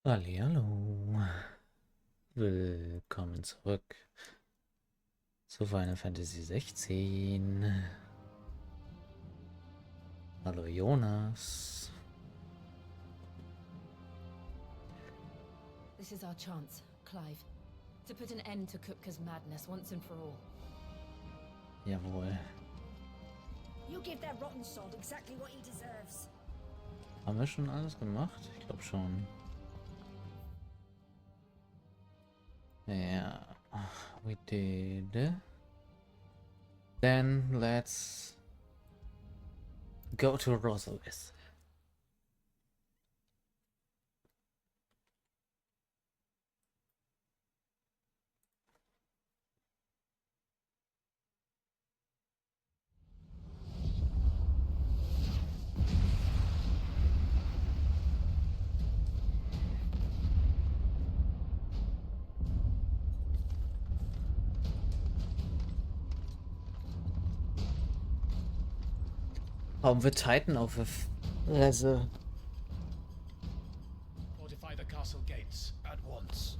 Hallihallo. Willkommen zurück zu Final Fantasy 16. Hallo Jonas. This is our chance, Clive, to put an end to Kupka's madness once and for all. Jawohl. You give that rotten sod exactly what he deserves. Haben wir schon alles gemacht? Ich glaube schon. Yeah, we did. Then let's go to Rosalis. Haben wir Titan auf der Fresse? Fortify the castle gates at once.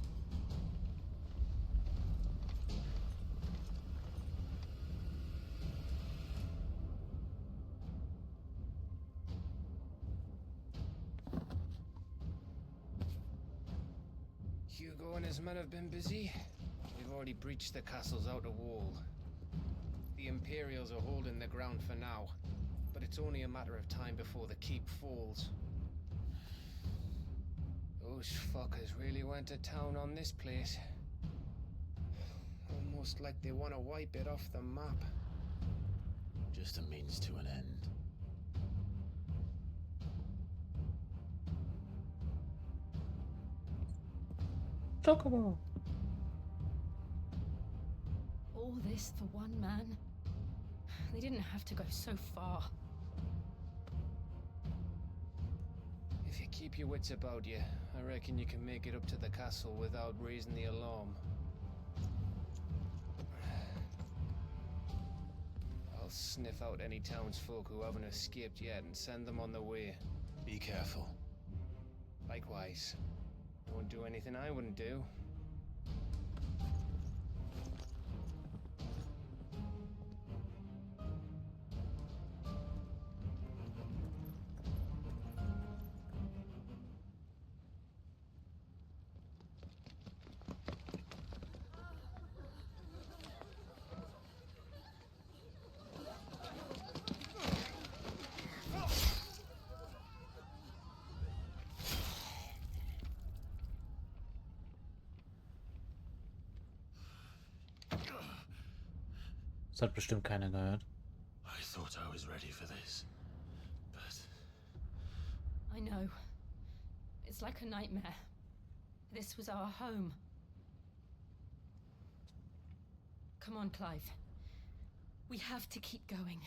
Hugo and his men have been busy. We've already breached the castle's outer wall. The Imperials are holding the ground for now, but it's only a matter of time before the keep falls. Those fuckers really went to town on this place. Almost like they want to wipe it off the map. Just a means to an end. Chocobo. All this for one man? They didn't have to go so far. If you keep your wits about you, I reckon you can make it up to the castle without raising the alarm. I'll sniff out any townsfolk who haven't escaped yet and send them on their way. Be careful. Likewise. Won't do anything I wouldn't do. Das hat bestimmt keiner gehört. I thought I was ready for this, but I know. It's like a nightmare. This was our home. Come on, Clive. We have to keep going.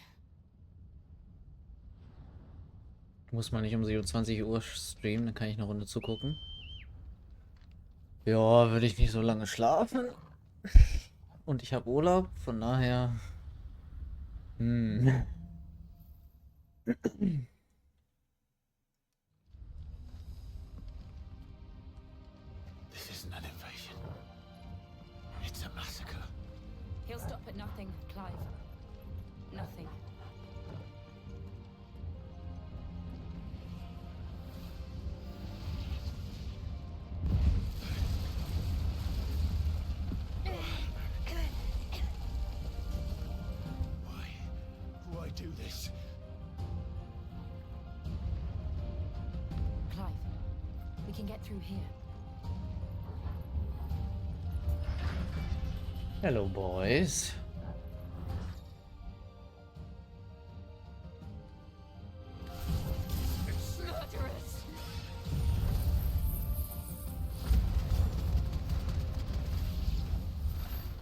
Muss man nicht um 27 Uhr streamen, dann kann ich eine Runde zugucken. Ja, würde ich nicht so lange schlafen. Und ich habe Urlaub, von daher. this isn't an invasion. It's a massacre. He'll stop at nothing, Clive. Nothing. Why do this? Clive, we can get through here. Hello, boys. Murderers!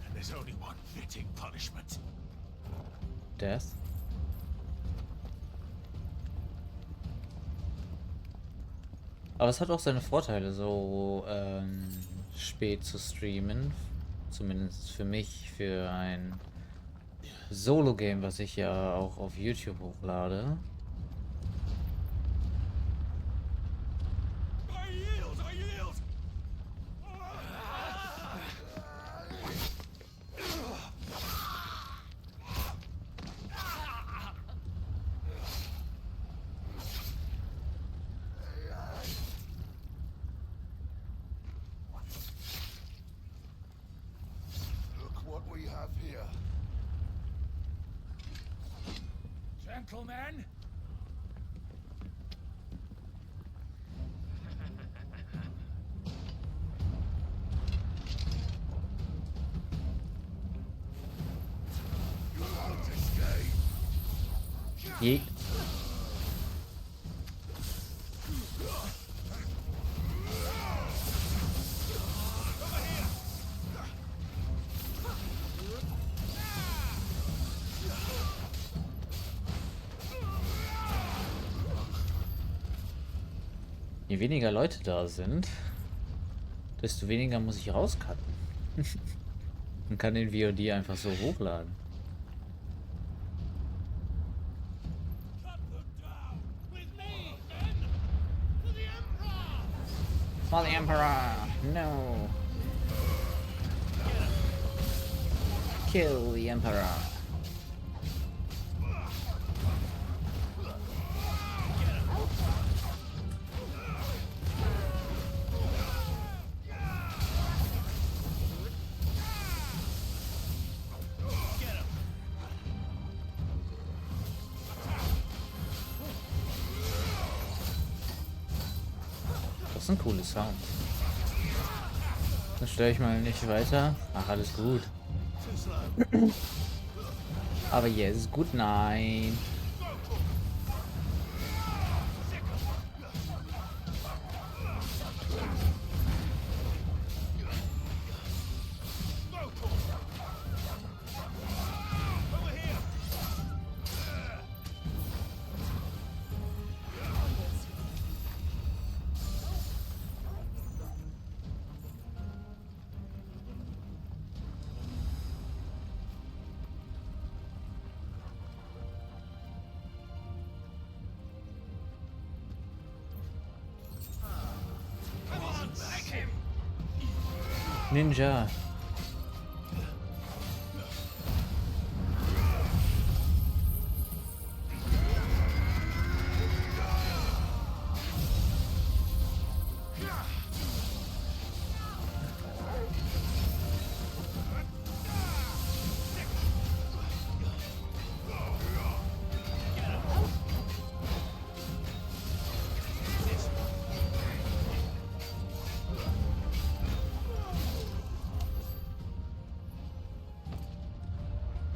And there's only one fitting punishment. Death. Aber es hat auch seine Vorteile, so spät zu streamen. Zumindest für mich, für ein Solo-Game, was ich ja auch auf YouTube hochlade. I yield! men. Je. Je weniger Leute da sind, desto weniger muss ich rauscutten. Und kann den VOD einfach so hochladen. For the Emperor! No! Kill the Emperor! Das ist ein cooles Sound. Dann störe ich mal nicht weiter. Ach, alles gut. Aber yes, good night. Ninja.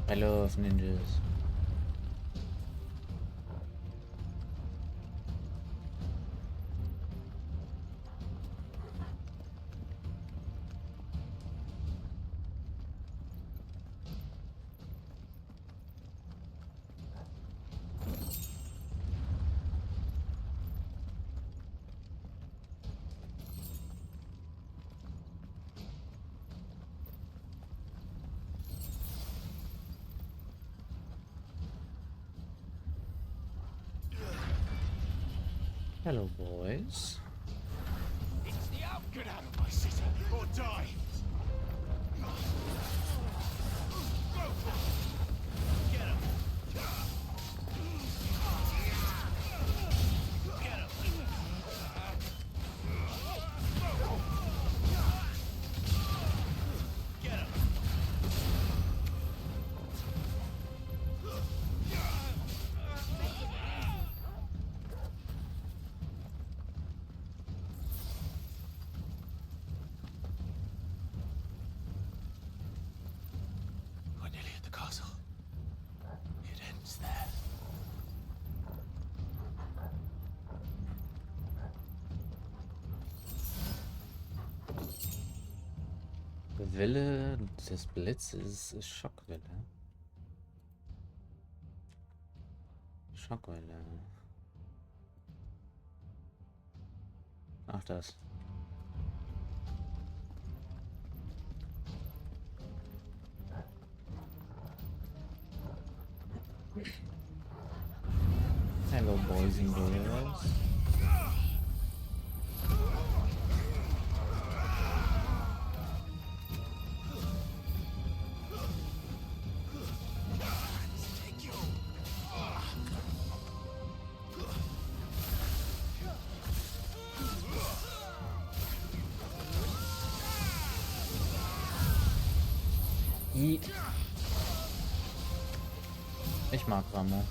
I love ninjas. Hello, boys. It's the out. Get out of my city or die. Get him. Get him. Get him. We're nearly at the castle. It ends there. Welle des Blitzes ist Schockwelle. Schockwelle. Ach, das. Hello, boys and girls. Ich mag Ramo.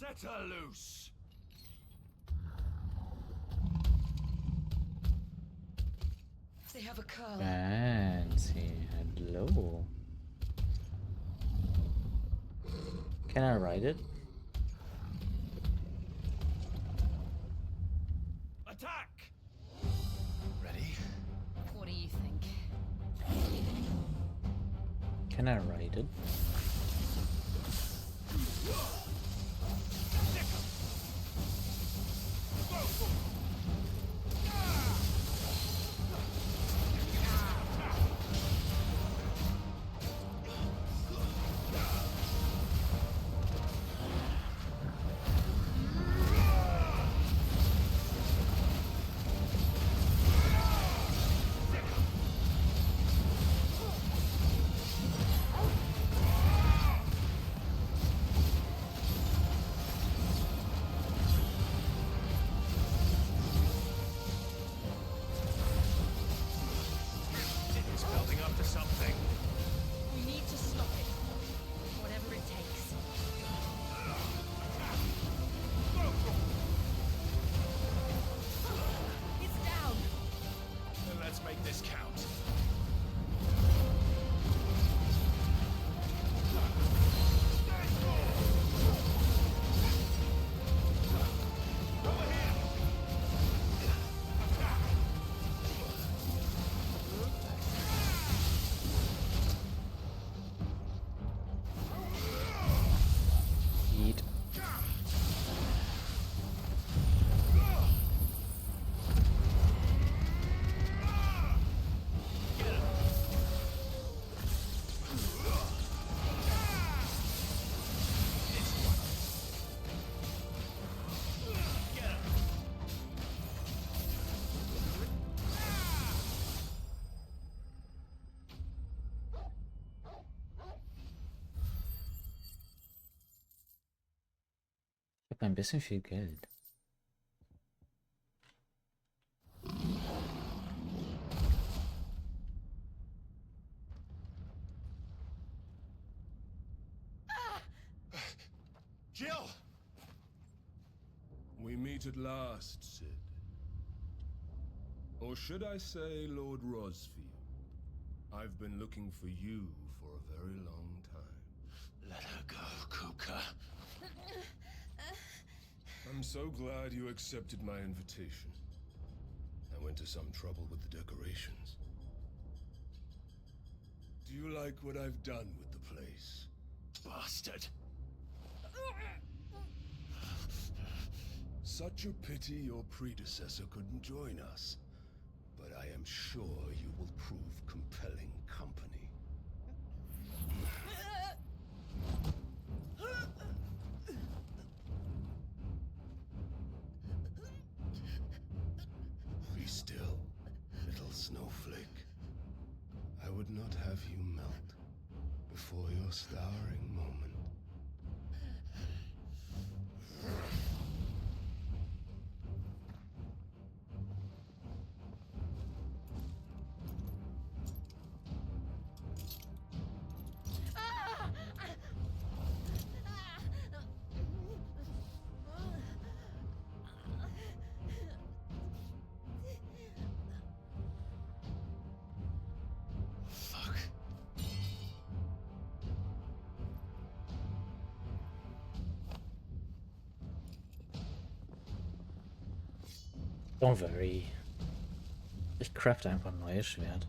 Set her loose. They have a curl. Fancy. Hello. Can I ride it? Attack! Ready? What do you think? Can I ride it? It's building up to something. We need to stop it. Whatever it takes. It's down. Then let's make this count. Eat. Ich habe ein bisschen viel Geld. Jill! We meet at last, Sid. Or should I say Lord Rosfield? I've been looking for you for a very long time. Let her go, Kuka. I'm so glad you accepted my invitation. I went to some trouble with the decorations. Do you like what I've done with the place? Bastard. Such a pity your predecessor couldn't join us. But I am sure you will prove compelling company. Be still, little snowflake. I would not have you melt before your starring moment. Fuck. Don't worry. Ich crafte einfach ein neues Schwert.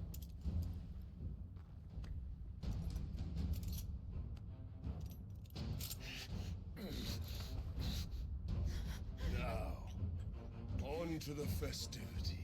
Now, on to the festivities.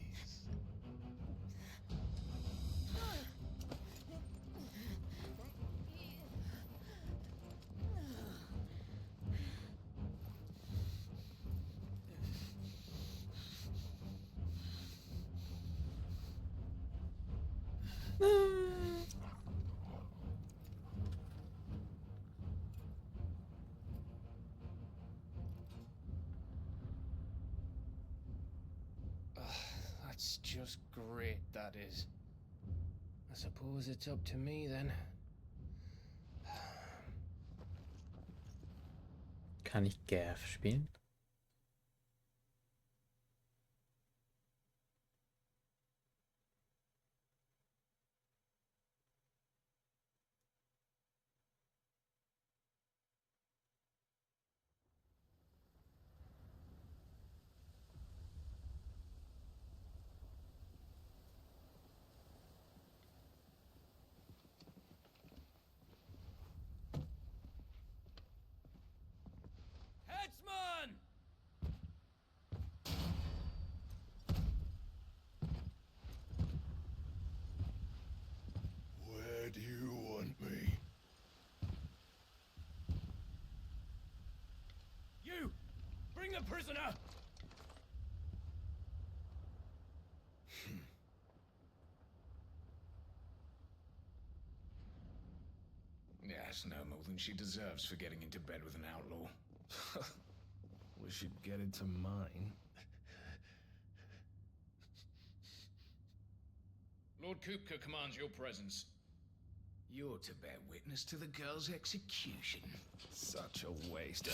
That's just great, that is. I suppose it's up to me then. Kann ich Gav spielen? Headsman! Where do you want me? You! Bring the prisoner! Yes, no more than she deserves for getting into bed with an outlaw. We should get into mine. Lord Kupka commands your presence. You're to bear witness to the girl's execution. Such a waste.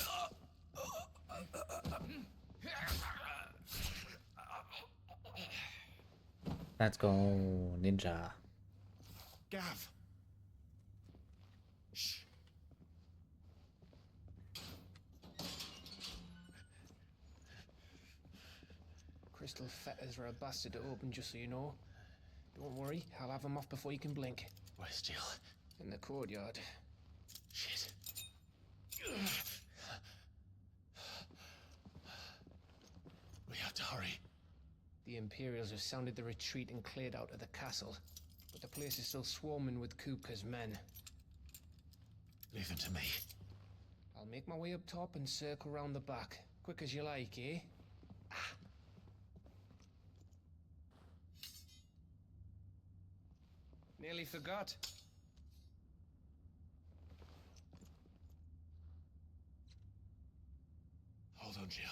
Let's go, Ninja. Gav! Shh. Crystal fetters are a bastard to open, just so you know. Don't worry, I'll have them off before you can blink. Where's Jill? In the courtyard. Shit. We have to hurry. The Imperials have sounded the retreat and cleared out of the castle. But the place is still swarming with Kupka's men. Leave them to me. I'll make my way up top and circle round the back. Quick as you like, eh? Nearly forgot. Hold on, Jill.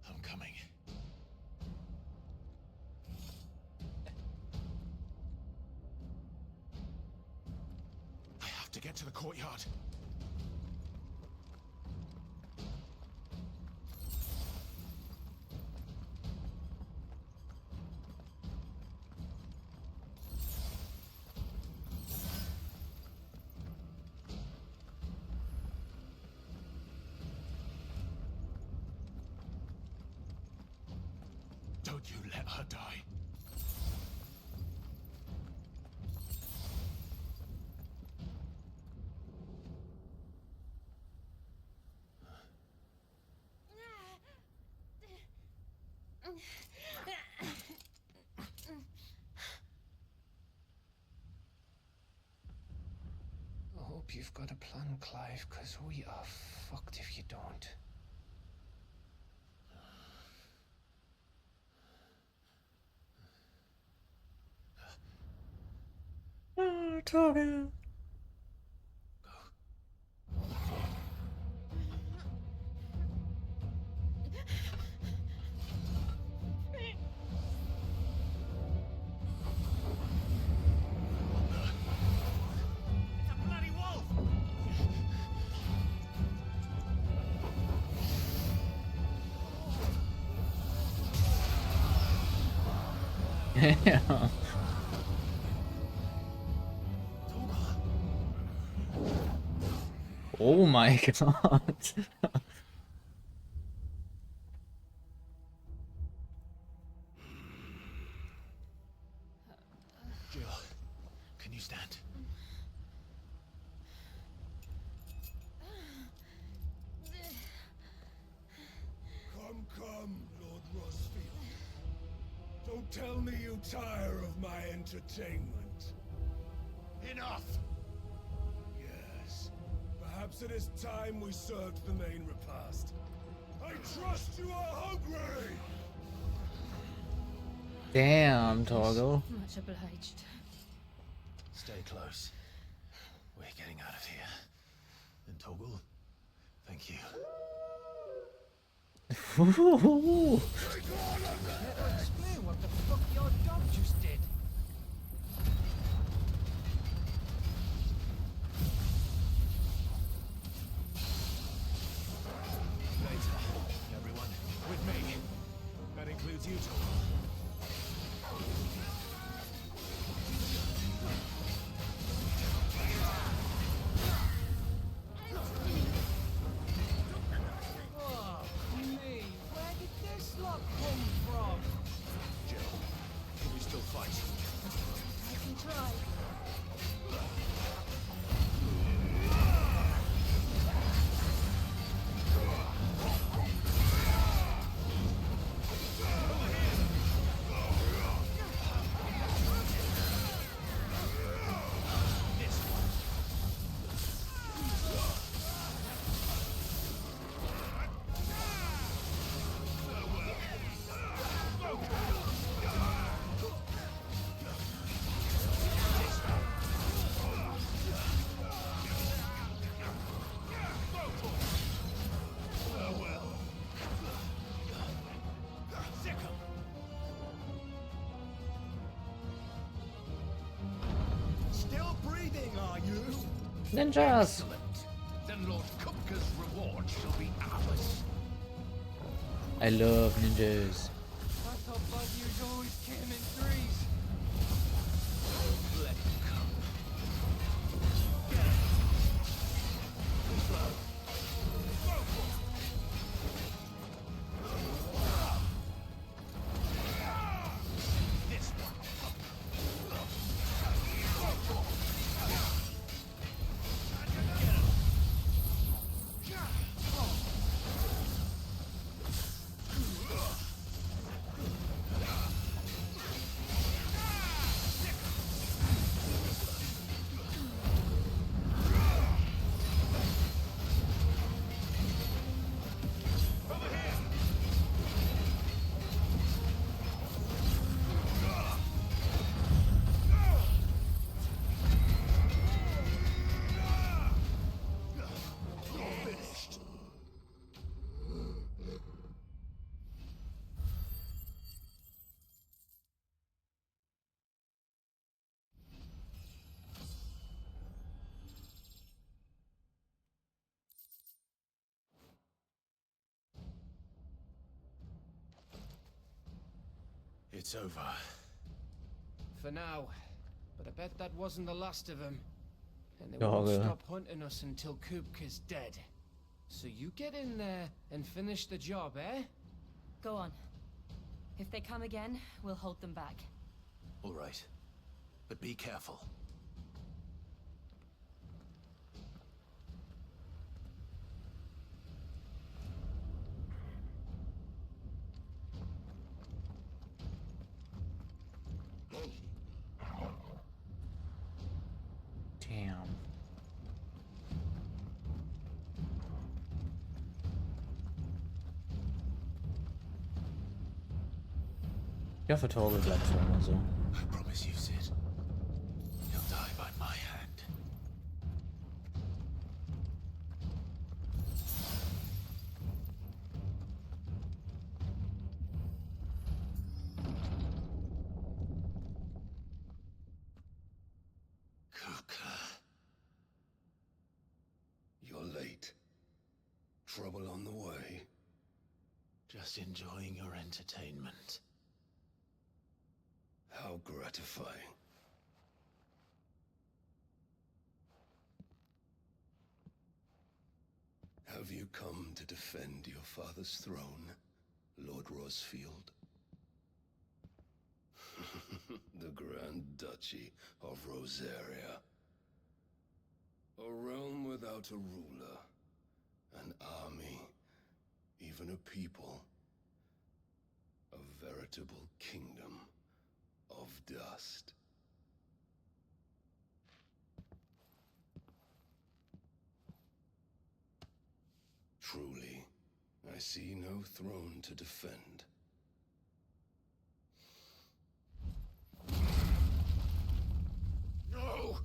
I'm coming. I have to get to the courtyard. Don't you let her die. I hope you've got a plan, Clive, because we are fucked if you don't. Torge. It's a bloody wolf! Yeah. Oh my god. Jill, can you stand? Come, Lord Rosfield. Don't tell me you tire of my entertainment. Enough! Yes. Perhaps it is time we served the main repast. I trust you are hungry! Damn, Torgo. Much obliged. Stay close. We're getting out of here. And Toggle, thank you. Explain what the fuck your dog just did. Ninjas! Excellent. Then Lord Kupka's reward shall be ours. I love ninjas. I thought bad news always came in threes. Let it come. This one. It's over. For now. But I bet that wasn't the last of them. And they Ja, won't ja. stop hunting us until Kupka's dead. So you get in there and finish the job, eh? Go on. If they come again, we'll hold them back. All right. But be careful. Damn. Ich hoffe, Torge bleibt für immer so. I promise you, Sid. He'll die by my hand. Kupka. You're late. Trouble on the way. Just enjoying your entertainment. How gratifying. Have you come to defend your father's throne, Lord Rosfield? The Grand Duchy of Rosaria. A realm without a ruler, an army, even a people. A veritable kingdom of dust. Truly, I see no throne to defend. No!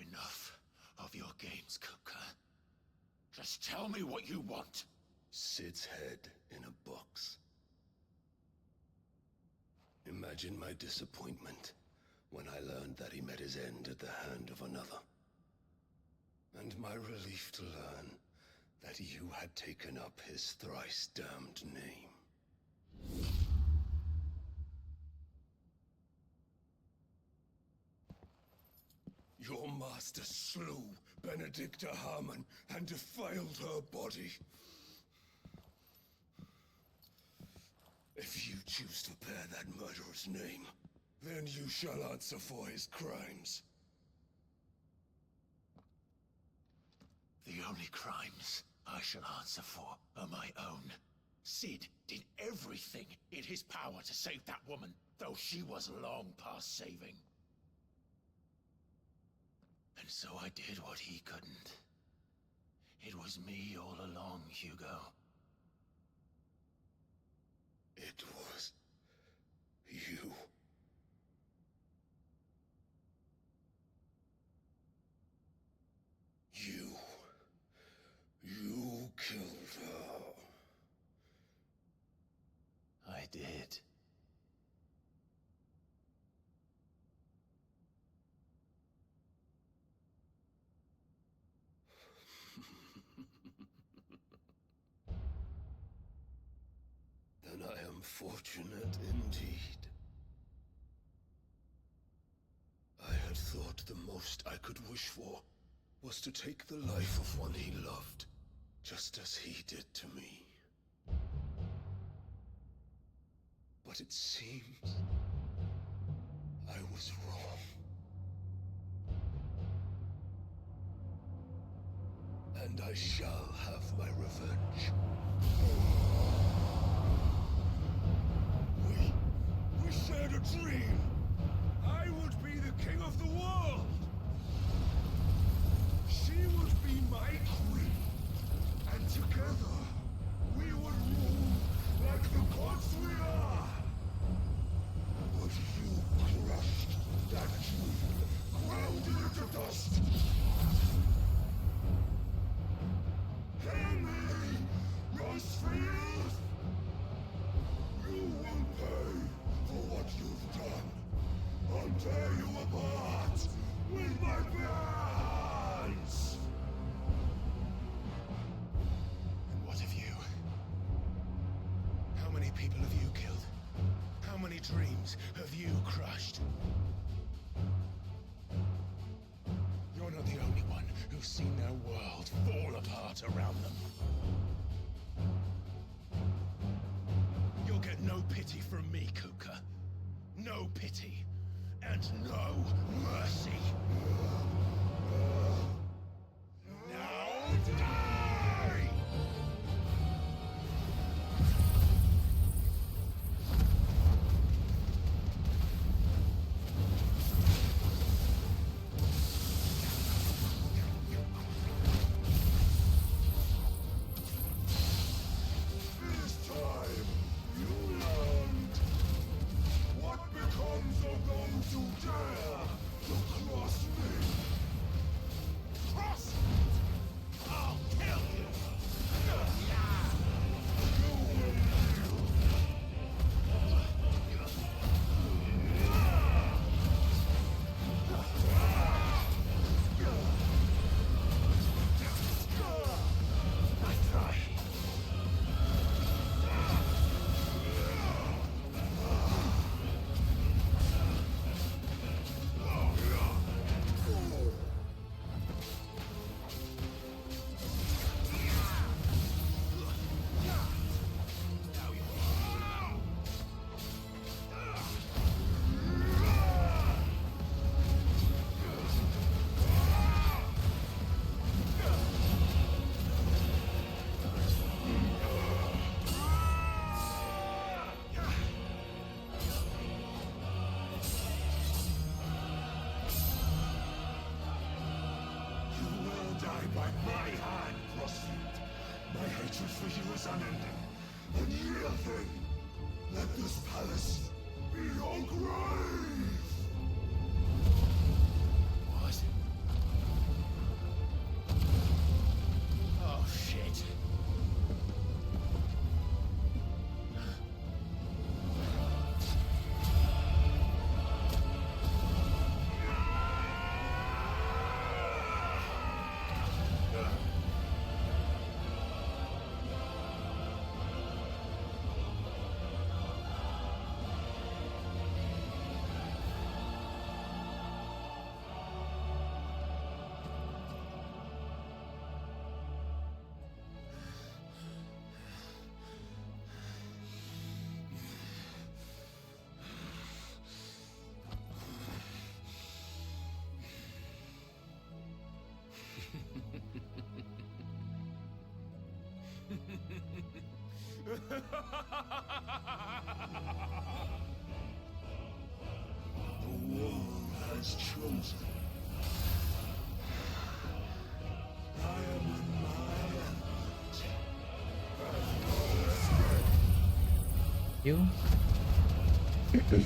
Enough of your games, Kupka. Just tell me what you want. Sid's head in a box. Imagine my disappointment when I learned that he met his end at the hand of another. And my relief to learn that you had taken up his thrice damned name. Your master slew Benedicta Harmon and defiled her body. If you choose to bear that murderer's name, then you shall answer for his crimes. The only crimes I shall answer for are my own. Sid did everything in his power to save that woman, though she was long past saving. And so I did what he couldn't. It was me all along, Hugo. It was you. You killed her. did. Then I am fortunate indeed. I had thought the most I could wish for was to take the life of one he loved, just as he did to me. But it seems I was wrong. And I shall have my revenge. We shared a dream. I would be the king of the world. She would be my queen. And together, we would rule like the gods we are. But you crushed that dream, ground it into dust. Hear me, Rosefield! You will pay for what you've done. I'll tear you apart with my bare hands! And what of you? How many people have you killed? How many dreams have you crushed? You're not the only one who's seen their world fall apart around them. You'll get no pity from me, Kuka. No pity. And no mercy. Now die! This time, you learned what becomes of those who dare to cross me. Cross! I'll kill you! You will yield. Nice try. You will die by my hand, Crossfield. My hatred for you is unending. And yield thing, let this palace be your grave! What? Oh, shit. The world has chosen. I am in my element. Have no escape. You? The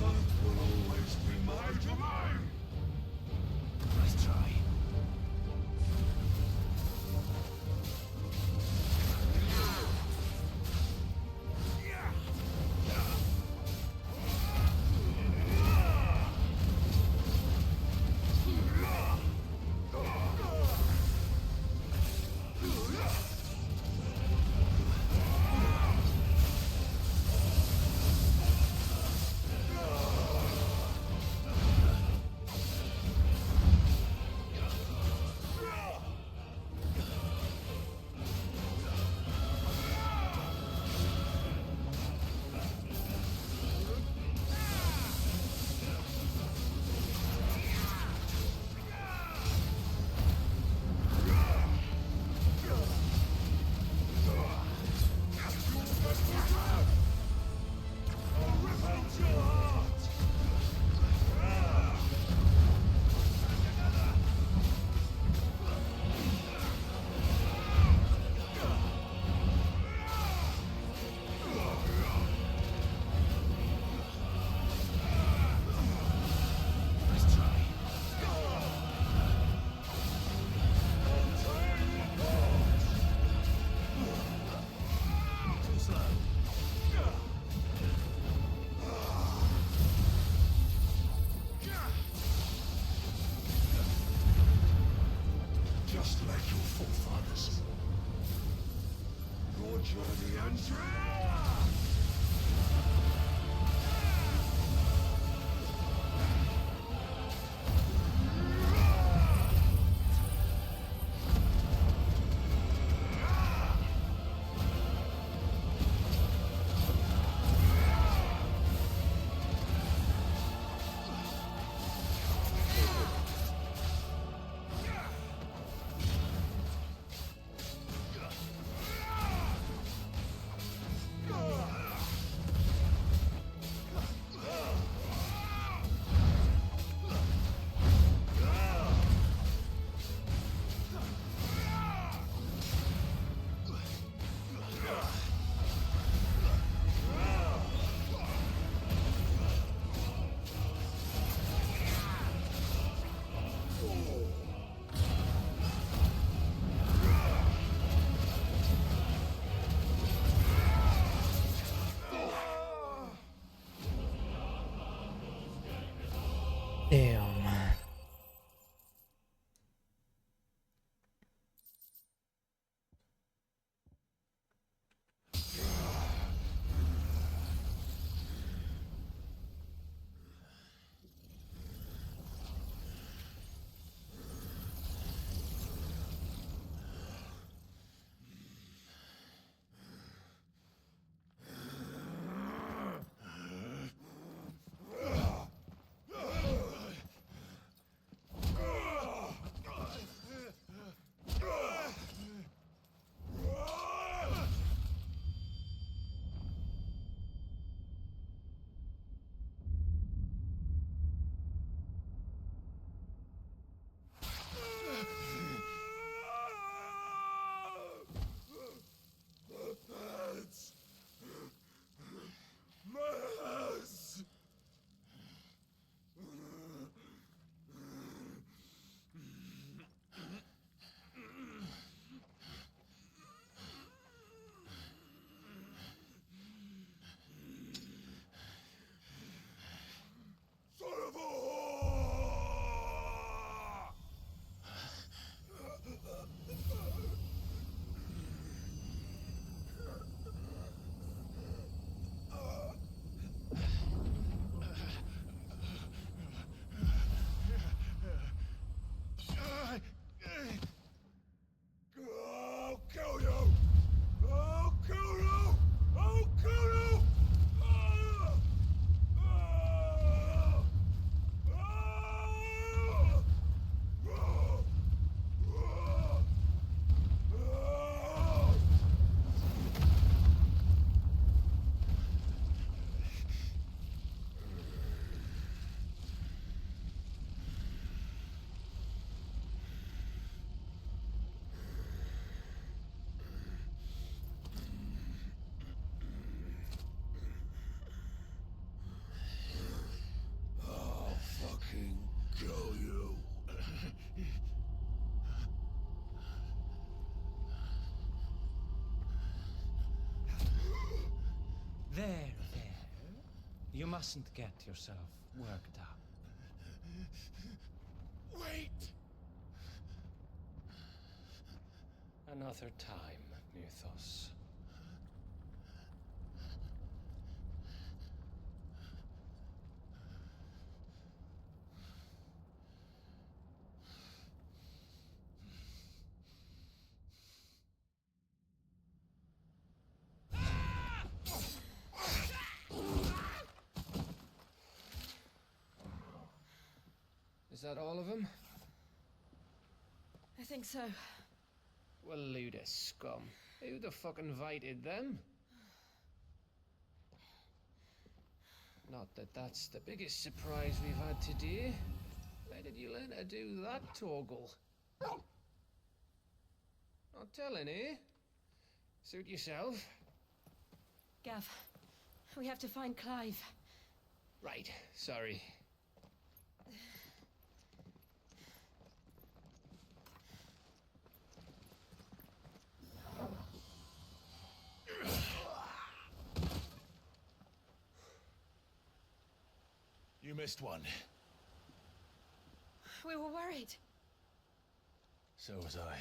earth will always be my domain. journey ends now! Damn. I'll kill you! I'll kill you! I'll kill you! Ah! Ah! Ah! Ah! Ah! I'll fucking kill you. There, there. You mustn't get yourself worked up. Wait! Another time, Mythos. Is that all of them? I think so. Well, load of scum. Who the fuck invited them? Not that that's the biggest surprise we've had today. Where did you learn to do that, Torgal? Not telling, eh? Suit yourself. Gav, we have to find Clive. Right, sorry. You missed one. We were worried. So was I.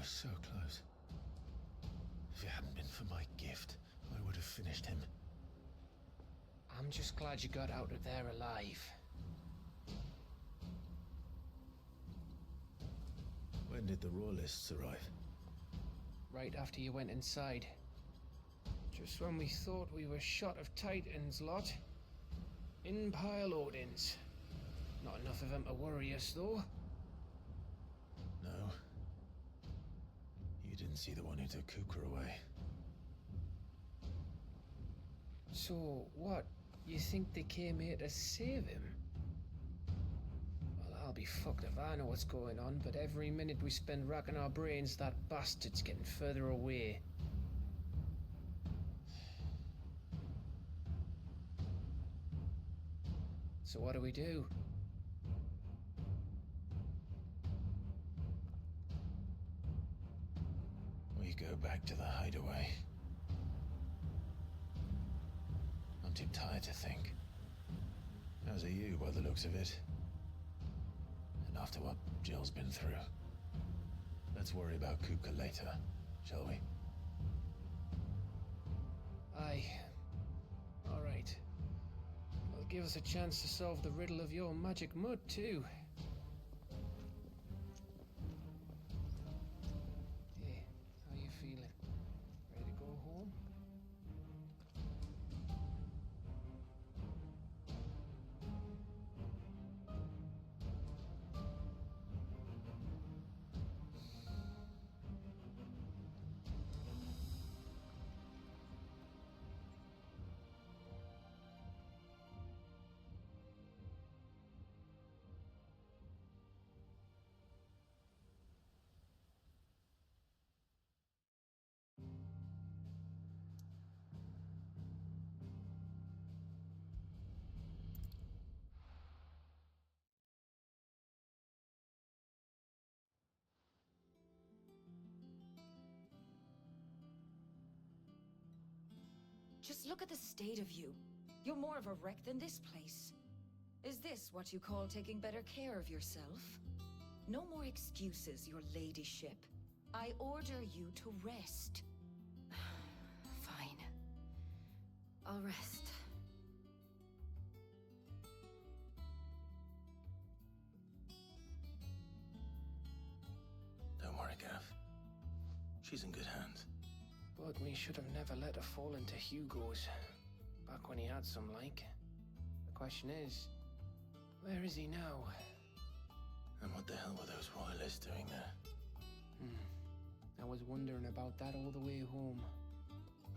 was so close. If it hadn't been for my gift, I would have finished him. I'm just glad you got out of there alive. When did the Royalists arrive? Right after you went inside. Just when we thought we were shot of Titans, lot. In pile Odins. Not enough of them to worry us, though. No. You didn't see the one who took Kuka away. So, what? You think they came here to save him? Well, I'll be fucked if I know what's going on, but every minute we spend racking our brains, that bastard's getting further away. So what do we do? We go back to the hideaway. I'm too tired to think. As are you, by the looks of it. And after what Jill's been through. Let's worry about Kuka later, shall we? Aye. All right. Well, give us a chance to solve the riddle of your magic mud, too. Hey, how you feeling? Ready to go home? Just look at the state of you. You're more of a wreck than this place. Is this what you call taking better care of yourself? No more excuses, your ladyship. I order you to rest. Fine. I'll rest. Don't worry, Gav. She's in good hands. But we should have never let her fall into Hugo's. Back when he had some like. The question is, where is he now? And what the hell were those royalists doing there? I was wondering about that all the way home.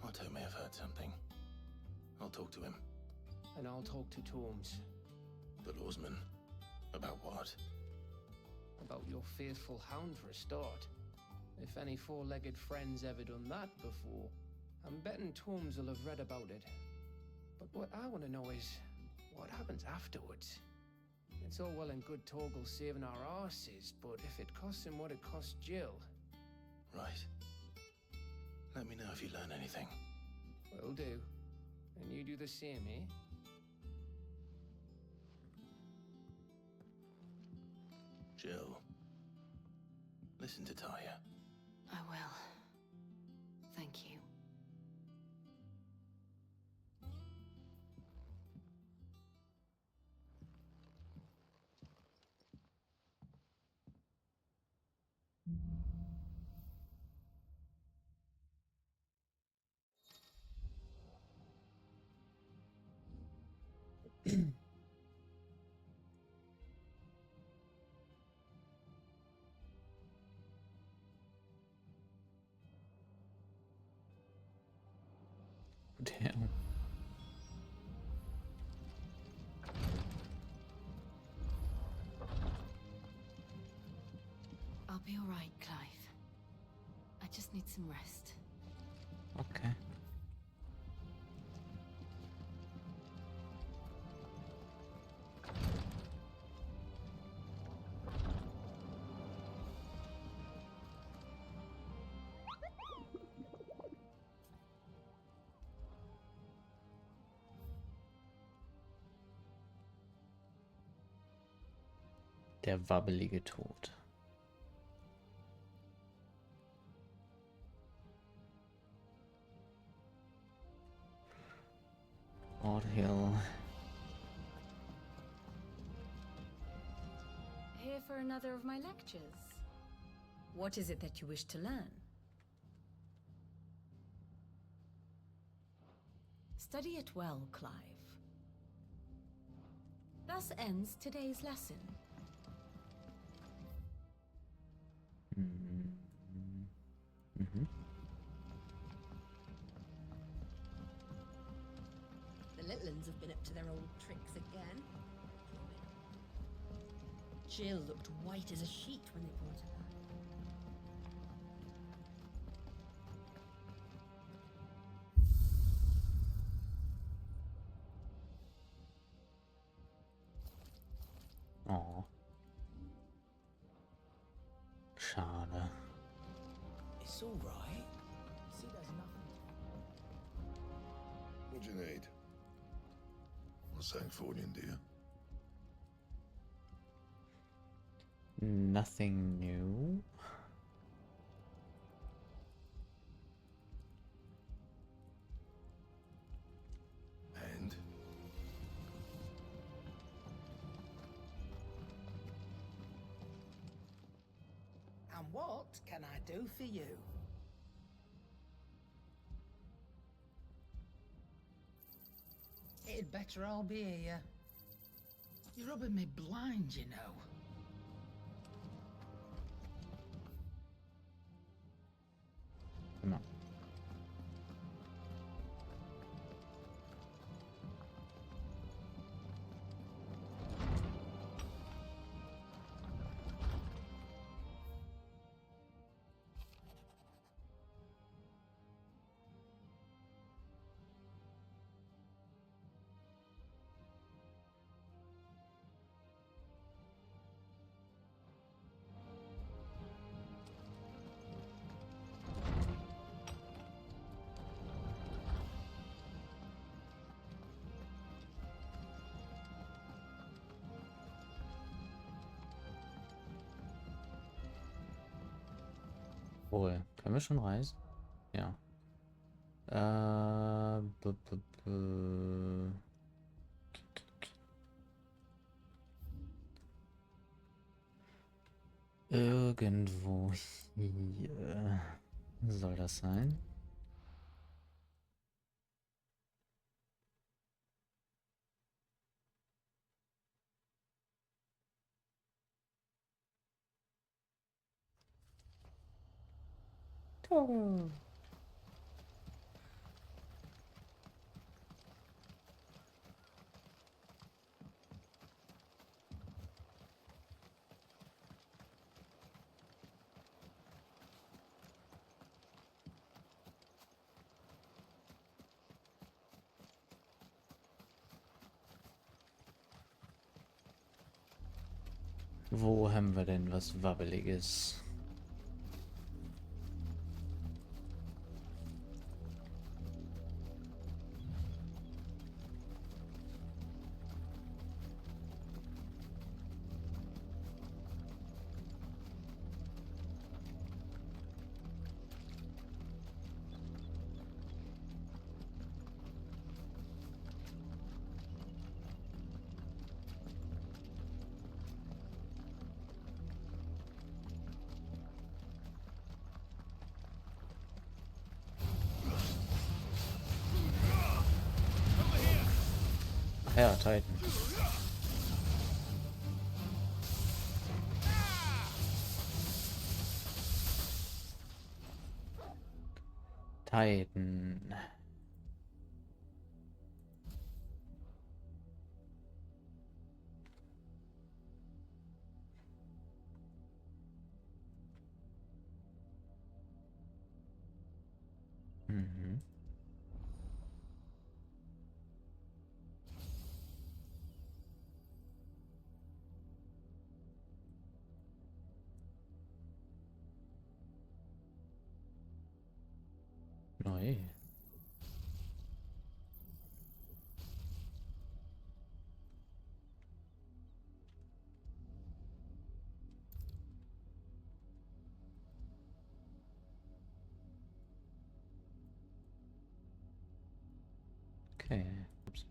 Otto may have heard something. I'll talk to him. And I'll talk to Tomes. The lawsman. About what? About your faithful hound for a start. If any four-legged friend's ever done that before, I'm betting Tomes will have read about it. But what I want to know is, what happens afterwards? It's all well and good Torgal saving our arses, but if it costs him what it cost Jill... Right. Let me know if you learn anything. Will do. And you do the same, eh? Jill. Listen to Talia. I will. Thank you. Damn. I'll be all right, Clive. I just need some rest. Okay. Der wabbelige Tod. Odd Hill. Here for another of my lectures. What is it that you wish to learn? Study it well, Clive. Thus ends today's lesson. Mm-hmm. The little uns have been up to their old tricks again. Jill looked white as a sheet when they brought her back. Oh. Schade. It's all right. Sid has nothing. What do you need? Not Sancfordian, do you? Nothing new. And? And what can I do for you? It'd better all be here. You're rubbing me blind, you know. Come on. Wohl. Können wir schon reisen? Ja. Irgendwo hier soll das sein. Oh. Wo haben wir denn was Wabbeliges? Ach ja, Titan. Titan. Mhm. Neu. Okay. Ups.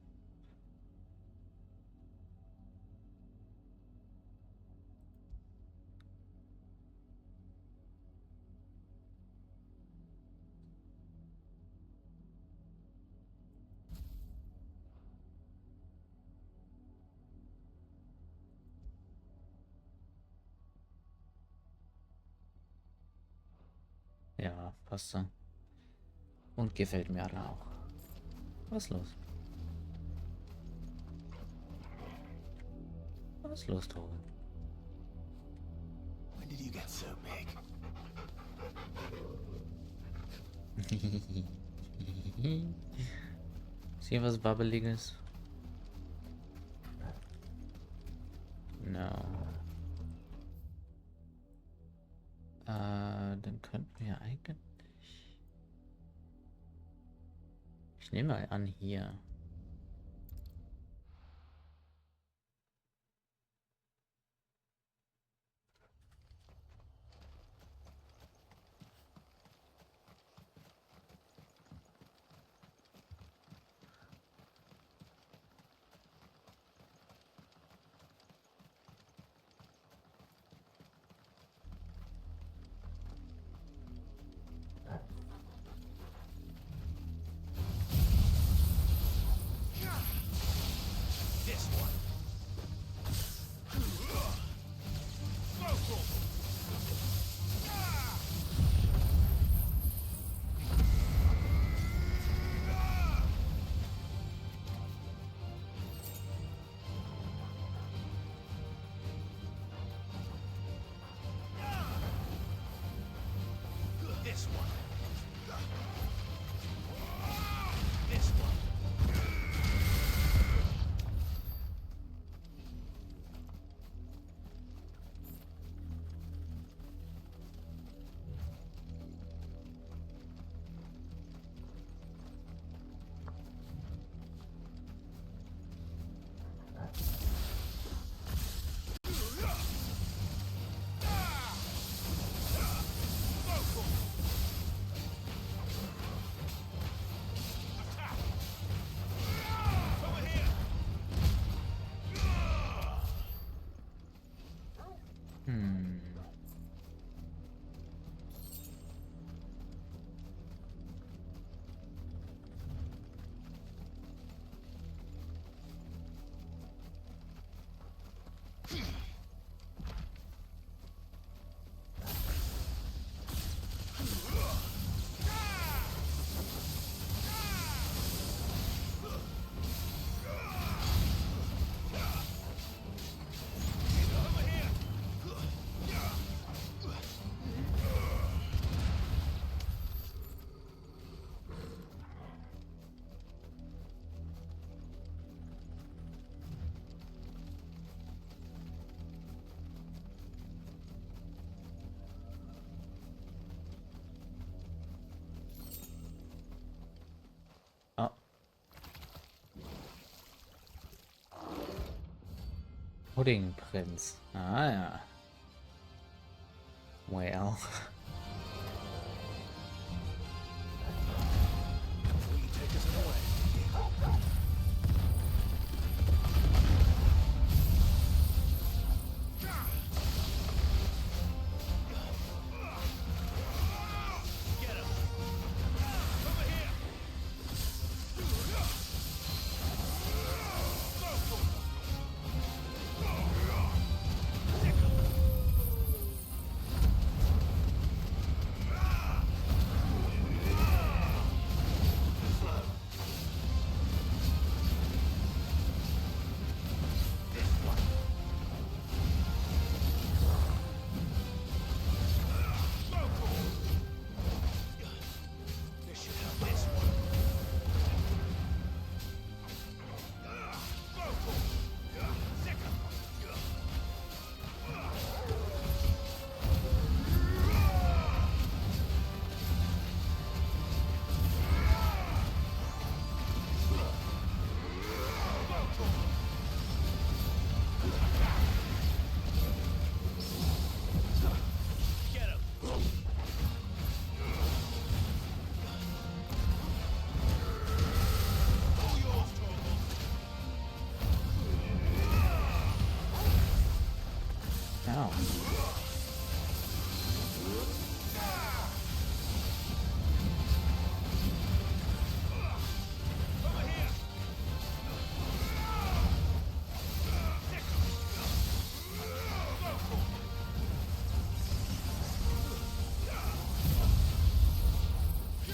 Ja, passt so. Und gefällt mir alle auch. Was ist los? Was ist los, Tobi? When did you get so big? Ist hier was Wabbeliges? No. Dann könnten wir eigentlich... Ich nehme mal an, hier. This one. This one. This one. Hm. Ah. Puddingprinz. Ah ja. Well. Will you take us away? Get him! Over here!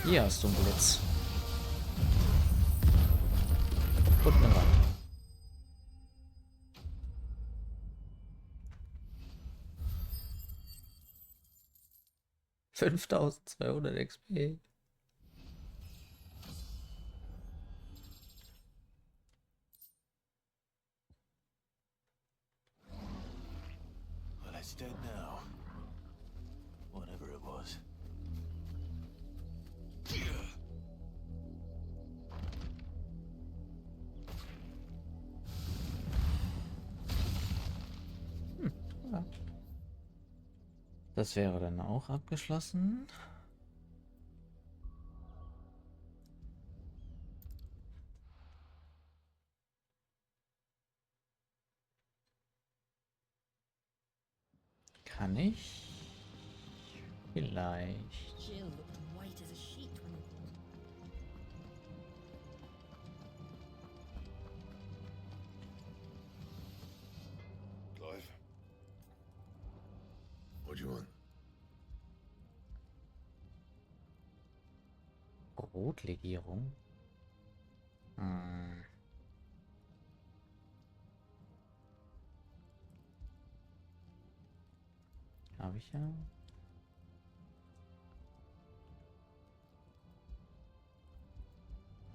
Hier hast du einen Blitz. Und eine Wand. 5200 XP. Well, it's dead now. Whatever it was. Ja. Das wäre dann auch abgeschlossen. Kann ich? Vielleicht. Jill looked white as a sheet when Clive? What do you want? Brotlegierung. Hm. Habe ich ja.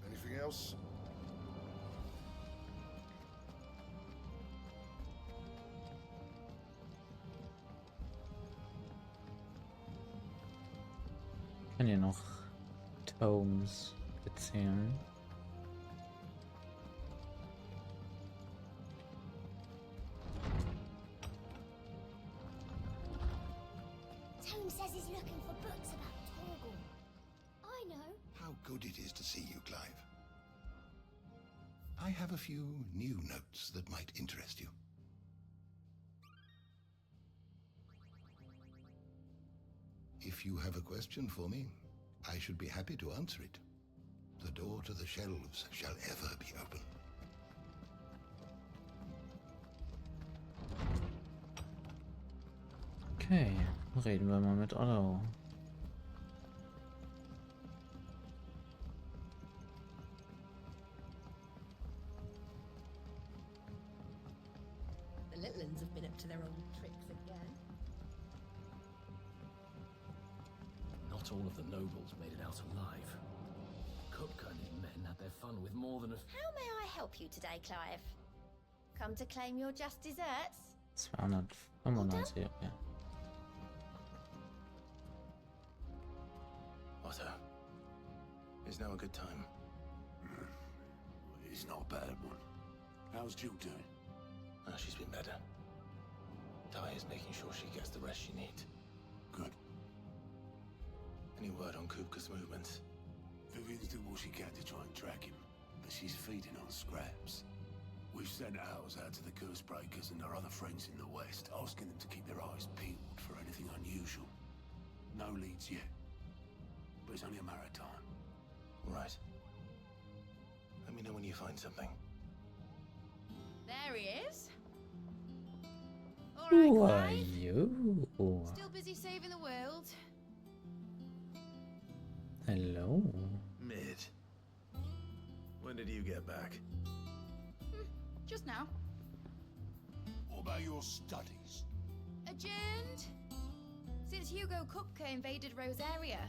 Anything else? Ich kann hier noch Tomes erzählen. Tome says he's looking for books about Torgal. I know. How good it is to see you, Clive. I have a few new notes that might interest you. If you have a question for me, I should be happy to answer it. The door to the shelves shall ever be open. Okay, reden wir mal mit Otto. the Litlins have been up to their old tricks again. Not all of the nobles made it out alive. Kupka and his men had their fun with more than a... How may I help you today, Clive? Come to claim your just desserts? 295, okay. Otto, is now a good time? It's not a bad one. How's Jill doing? Oh, she's been better. Ty is making sure she gets the rest she needs. Good. Any word on Kupka's movements? Vivian's doing what she can to try and track him, but she's feeding on scraps. We've sent ours out to the curse breakers and our other friends in the west, asking them to keep their eyes peeled for anything unusual. No leads yet, but it's only a matter of time. Right. Let me know when you find something. There he is. All Who right, are Clive. you? Still busy saving the world. Hello. Mid. When did you get back? Just now. What about your studies? Adjourned. Since Hugo Kupka invaded Rosaria.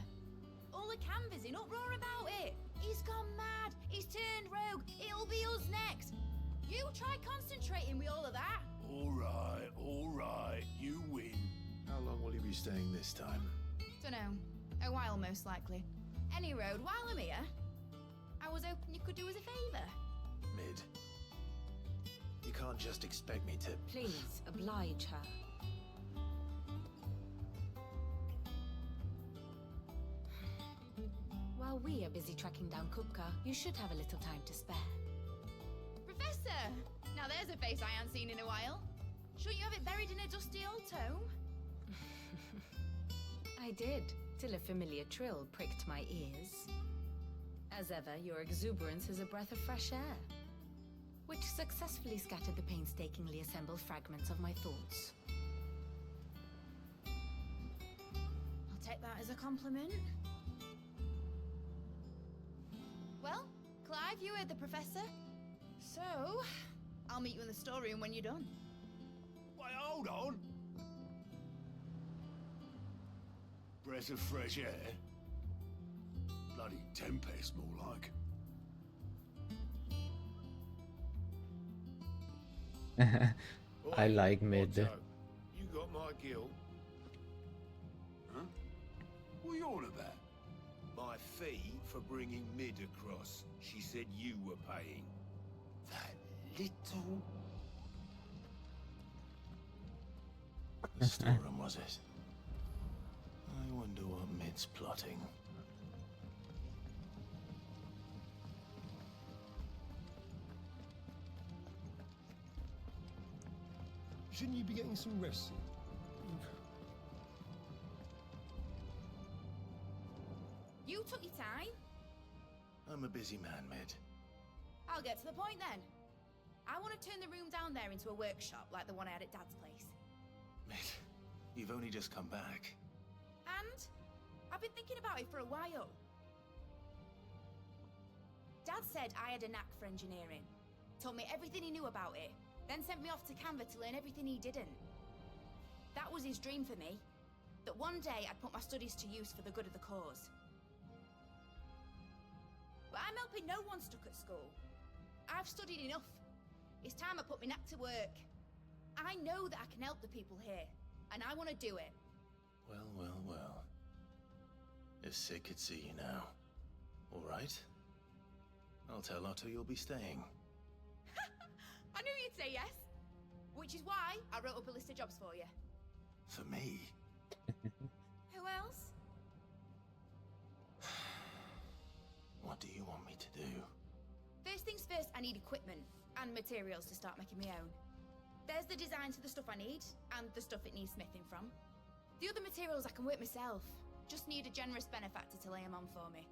All the canvas in uproar about it. He's gone mad. He's turned rogue. It'll be us next. You try concentrating with all of that. All right, you win. How long will you be staying this time? Dunno. A while, most likely. Any road, while I'm here, I was hoping you could do us a favour. Mid. You can't just expect me to... Please, oblige her. While we are busy tracking down Kupka, you should have a little time to spare. Professor! Now there's a face I haven't seen in a while. Shouldn't you have it buried in a dusty old tome? I did, till a familiar trill pricked my ears. As ever, your exuberance is a breath of fresh air, which successfully scattered the painstakingly assembled fragments of my thoughts. I'll take that as a compliment. arrive, you heard the professor. So, I'll meet you in the storeroom when you're done. Wait, hold on. Breath of fresh air. Bloody tempest, more like. I like mid. Otto, you got my guilt? Huh? What are you on about? My fee for bringing Mid across. She said you were paying. That little... The storeroom, was it? I wonder what Mid's plotting. Shouldn't you be getting some rest? You took your time. I'm a busy man, Mid. I'll get to the point then. I want to turn the room down there into a workshop like the one I had at Dad's place. Mid, you've only just come back. And I've been thinking about it for a while. Dad said I had a knack for engineering. Told me everything he knew about it. Then sent me off to Canva to learn everything he didn't. That was his dream for me. That one day I'd put my studies to use for the good of the cause. But I'm helping no one stuck at school. I've studied enough. It's time I put my knack to work. I know that I can help the people here, and I want to do it. Well, well, well. If Sid could see you now. All right. I'll tell Otto you'll be staying. I knew you'd say yes. Which is why I wrote up a list of jobs for you. For me? Who else? What do you want me to do? First things first, I need equipment and materials to start making my own. There's the designs for the stuff I need, and the stuff it needs smithing from. The other materials I can work myself. Just need a generous benefactor to lay them on for me.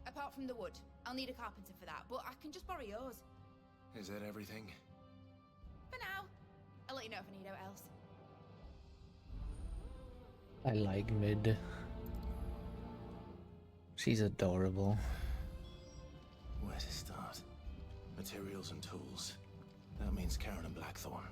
Apart from the wood, I'll need a carpenter for that, but I can just borrow yours. Is that everything? For now. I'll let you know if I need out else. I like mid. She's adorable. Where to start? Materials and tools. That means Karen and Blackthorn.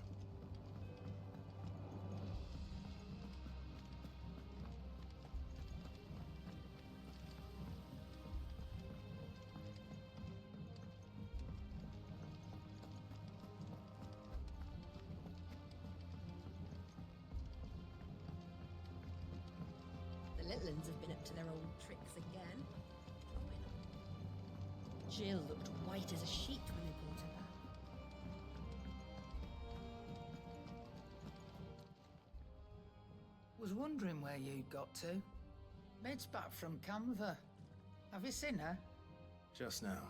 The Litlins have been up to their old tricks again. Jill looked white as a sheet when they brought her back. Was wondering where you'd got to. Mid's back from Canva. Have you seen her? Just now.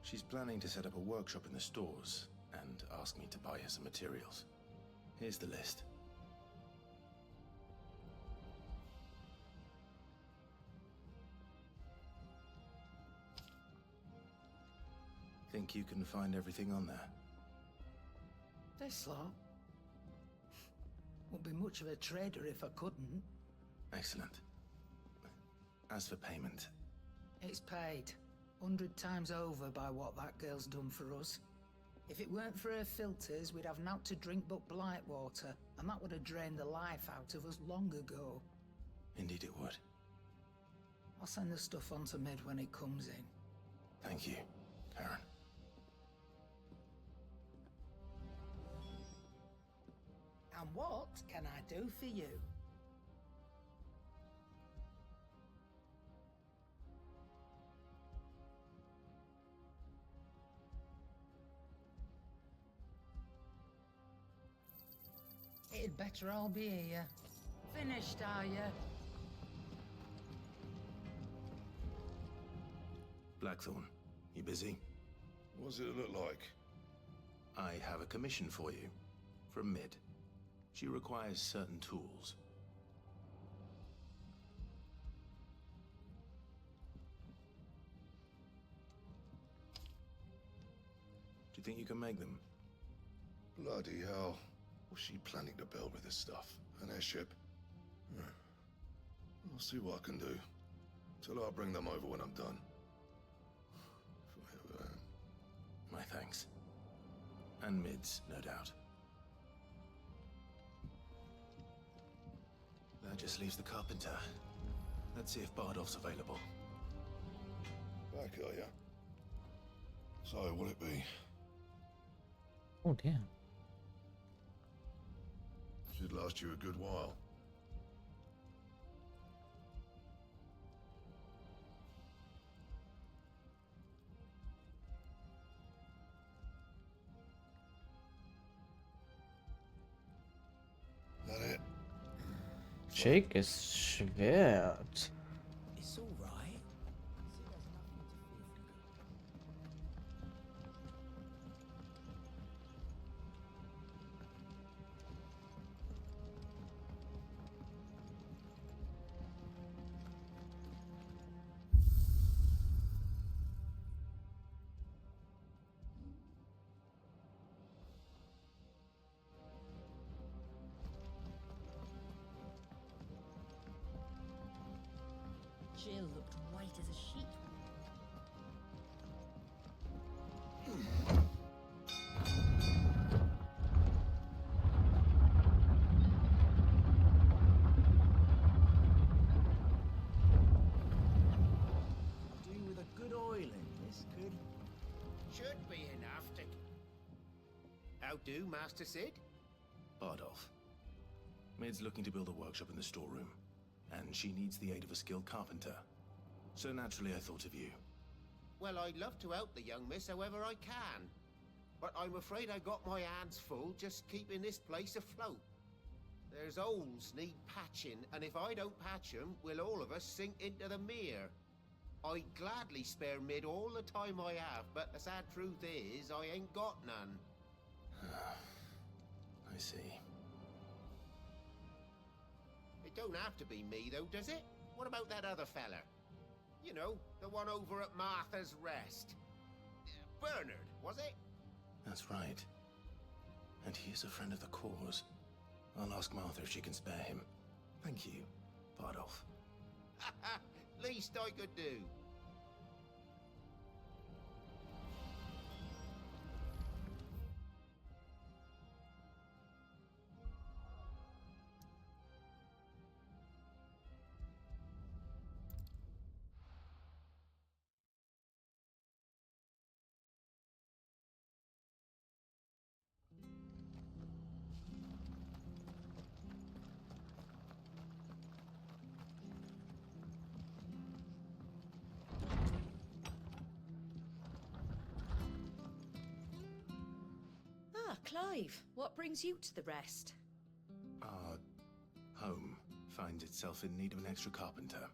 She's planning to set up a workshop in the stores and ask me to buy her some materials. Here's the list. Think you can find everything on there? This lot? Wouldn't be much of a trader if I couldn't. Excellent. As for payment... It's paid. 100 times over by what that girl's done for us. If it weren't for her filters, we'd have naught to drink but blight water, and that would have drained the life out of us long ago. Indeed it would. I'll send the stuff on to Mid when it comes in. Thank you, Karen. And what can I do for you? It'd better all be here. Finished, are you? Blackthorn, you busy? What does it look like? I have a commission for you. From Mid. She requires certain tools. Do you think you can make them? Bloody hell. What's she planning to build with this stuff? An airship? I'll see what I can do. Tell her I'll bring them over when I'm done. My thanks. And Mid's, no doubt. That just leaves the carpenter. Let's see if Bardolph's available. Back, are ya? So, will it be? Oh, damn. Should last you a good while. That it? Schickes Schwert. It's all right. Jill looked white as a sheet. Do with a good oil in this, could? Should be enough to... How do, Master Sid? Bardolph. Mid's looking to build a workshop in the storeroom, and she needs the aid of a skilled carpenter. So naturally I thought of you. Well, I'd love to help the young miss however I can. But I'm afraid I got my hands full just keeping this place afloat. There's holes need patching, and if I don't patch 'em, will all of us sink into the mere. I'd gladly spare Mid all the time I have, but the sad truth is, I ain't got none. I see. It don't have to be me, though, does it? What about that other fella? You know, the one over at Martha's Rest. Bernard, was it? That's right. And he is a friend of the cause. I'll ask Martha if she can spare him. Thank you, Bardolph. Least I could do. Ah, Clive, what brings you to the Rest? Our home finds itself in need of an extra carpenter.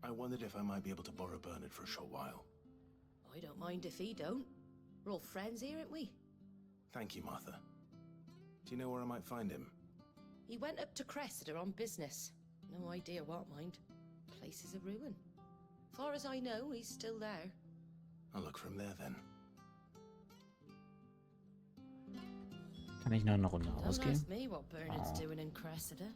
I wondered if I might be able to borrow Bernard for a short while. I don't mind if he don't. We're all friends here, ain't we? Thank you, Martha. Do you know where I might find him? He went up to Cressida on business. No idea what, mind. Place is a ruin. Far as I know, he's still there. I'll look for him there then. Kann ich noch eine Runde Don't ausgehen? ask me what Bernard's doing in Cressida.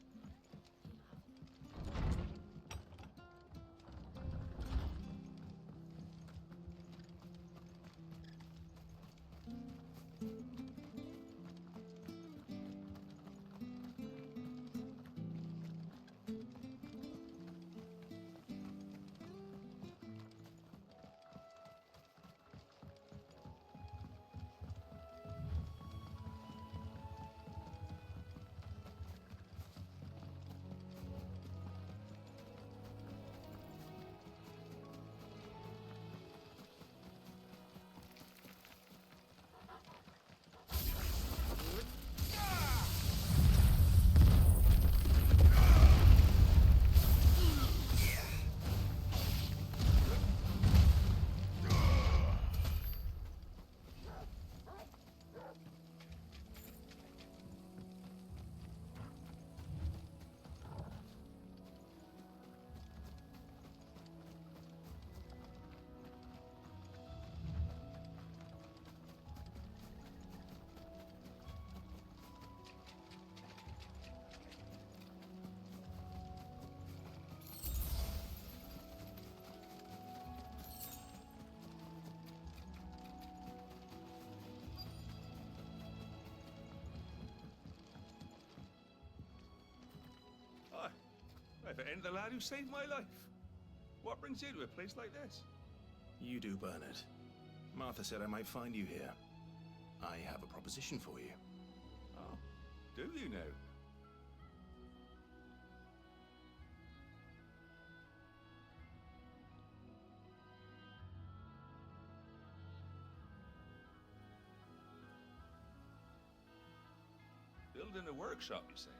If it ain't the lad who saved my life. What brings you to a place like this? You do, Bernard. Martha said I might find you here. I have a proposition for you. Oh, do you now? Building a workshop, you say?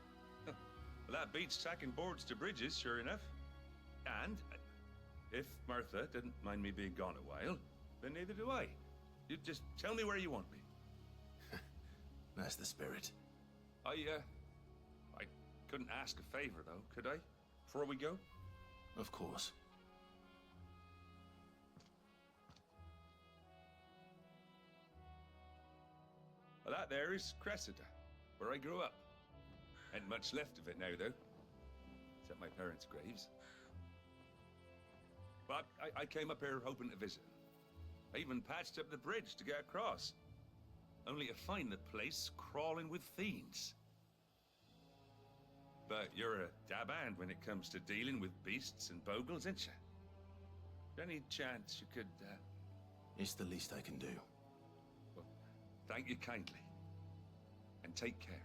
Well, that beats tacking boards to bridges, sure enough. And if Martha didn't mind me being gone a while, then neither do I. You just tell me where you want me. That's the spirit. I couldn't ask a favor, though, could I? Before we go? Of course. Well, that there is Cressida, where I grew up. Ain't much left of it now, though. Except my parents' graves. But I came up here hoping to visit. I even patched up the bridge to get across. Only to find the place crawling with fiends. But you're a dab hand when it comes to dealing with beasts and bogles, ain't you? Any chance you could, It's the least I can do. Well, thank you kindly. And take care.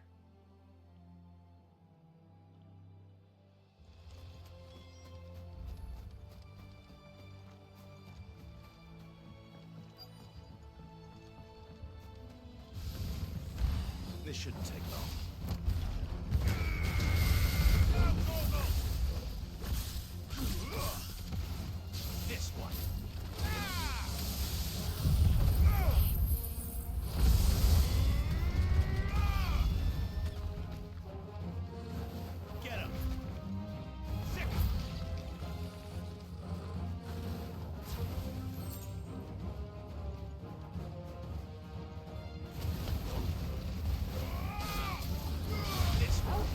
This shouldn't take long. This one. Get him. Sick. This one.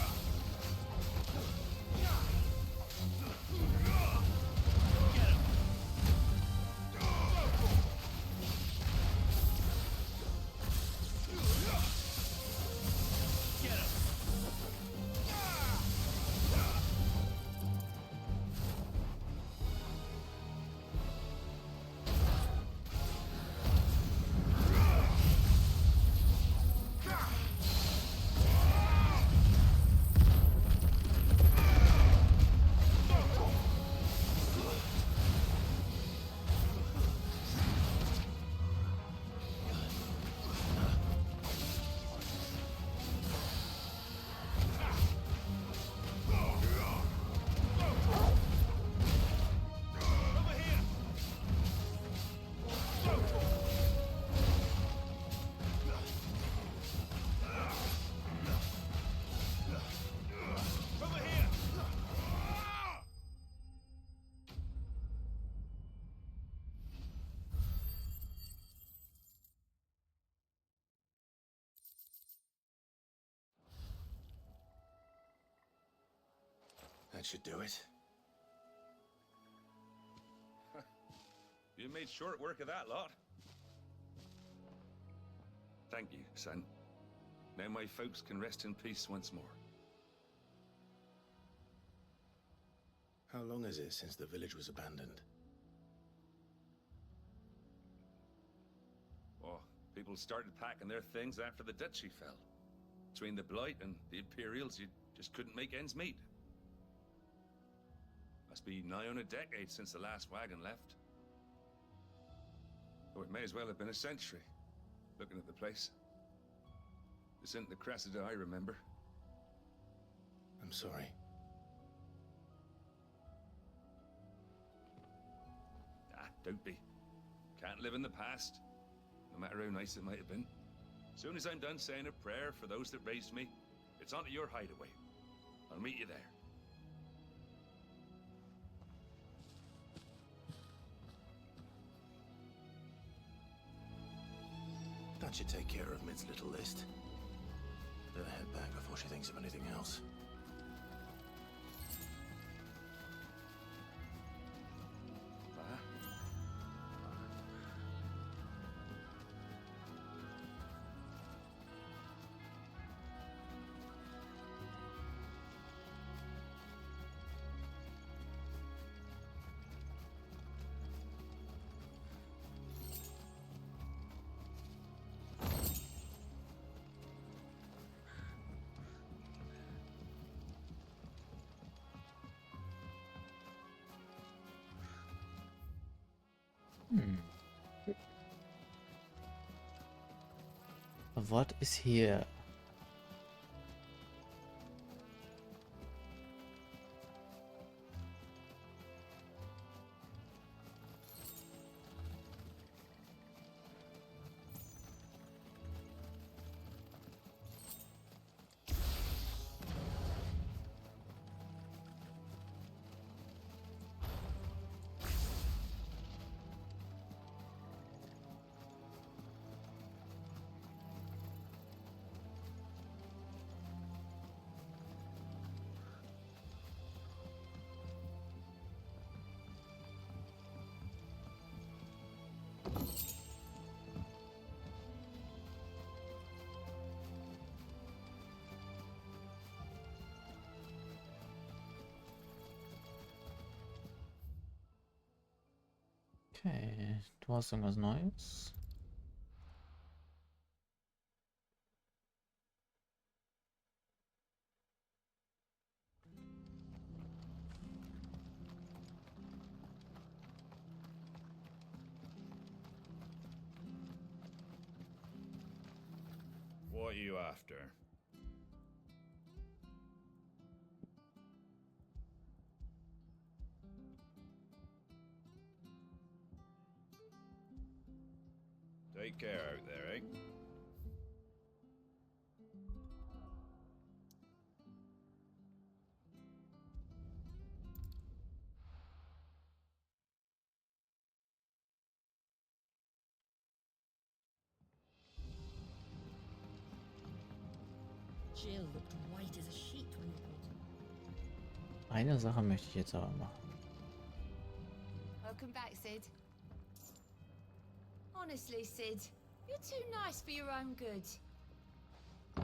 Get him. Get him. That should do it. You made short work of that lot. Thank you, son. Now my folks can rest in peace once more. How long is it since the village was abandoned? Oh, people started packing their things after the duchy fell. Between the Blight and the Imperials, you just couldn't make ends meet. Must be nigh on a decade since the last wagon left. Oh, it may as well have been a century, looking at the place. This isn't the Cressida I remember. I'm sorry. Ah, don't be. Can't live in the past, no matter how nice it might have been. As soon as I'm done saying a prayer for those that raised me, it's on to your hideaway. I'll meet you there. That should take care of Mid's little list. Better head back before she thinks of anything else. What is here? Okay, du hast irgendwas Neues? What are you after? Take care out there, eh? Jill looked white as a sheet when you called her. Eine Sache möchte ich jetzt aber machen. Welcome back, Sid. Honestly, Sid, you're too nice for your own good. Do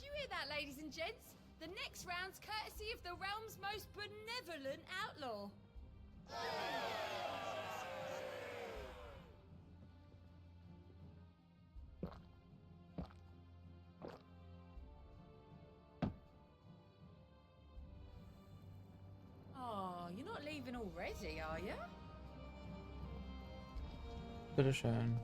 you hear that, ladies and gents? The next round's courtesy of the realm's most benevolent outlaw. Oh, you're not leaving already, are you? Bitteschön.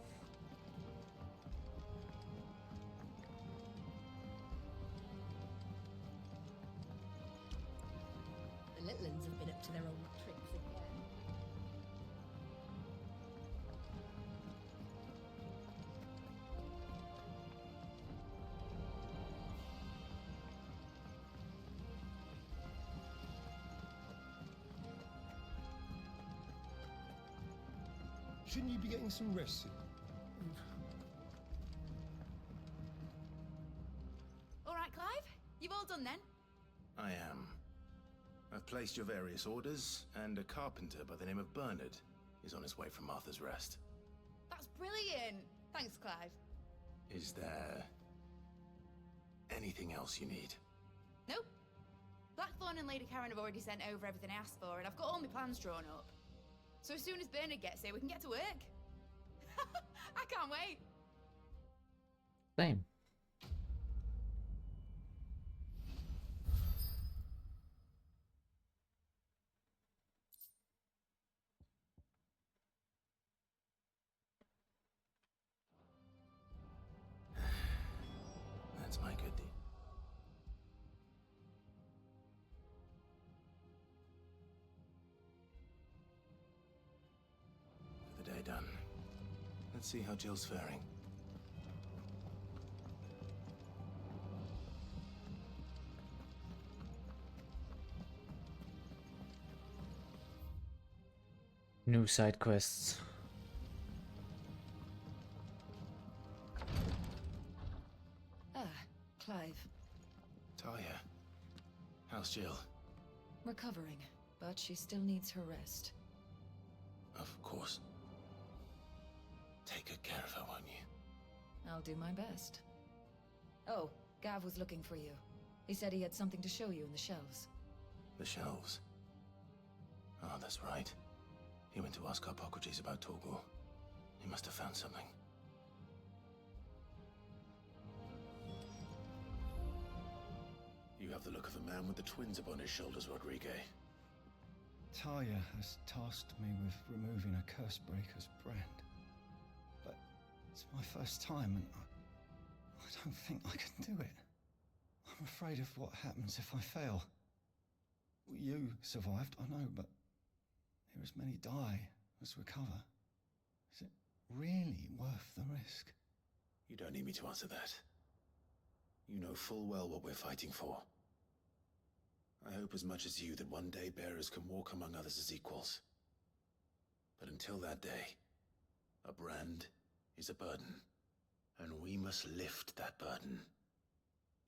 The little ones have been up to their old tricks again. Shouldn't you be getting some rest soon? All right, Clive? You've all done then? I am. I've placed your various orders, and a carpenter by the name of Bernard is on his way from Martha's Rest. That's brilliant. Thanks, Clive. Is there anything else you need? Nope. Blackthorn and Lady Karen have already sent over everything I asked for, and I've got all my plans drawn up. So as soon as Bernard gets here, we can get to work. I can't wait. Same. That's my good deed. For the day done. Let's see how Jill's faring. New side quests. Ah, Clive. Talia, how's Jill? Recovering, but she still needs her rest. Of course. Take good care of her, won't you? I'll do my best. Oh, Gav was looking for you. He said he had something to show you in the shelves. The shelves. Oh, that's right. He went to ask Hippocrates about Torgal. He must have found something. You have the look of a man with the twins upon his shoulders, Rodrigue. Talia has tasked me with removing a Cursebreaker's brand. But it's my first time and I don't think I can do it. I'm afraid of what happens if I fail. You survived, I know, but here as many die as recover. Is it really worth the risk? You don't need me to answer that. You know full well what we're fighting for. I hope as much as you that one day bearers can walk among others as equals. But until that day, a brand is a burden, and we must lift that burden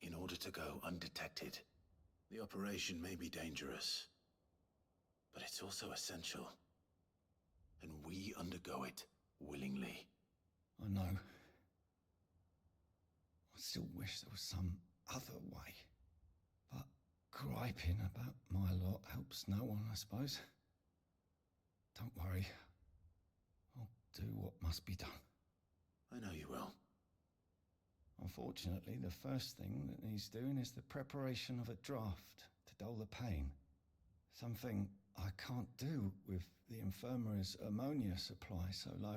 in order to go undetected. The operation may be dangerous, but it's also essential, and we undergo it willingly. I know. I still wish there was some other way. But griping about my lot helps no one, I suppose. Don't worry. I'll do what must be done. I know you will. Unfortunately, the first thing that needs doing is the preparation of a draft to dull the pain. Something I can't do with the infirmary's ammonia supply so low.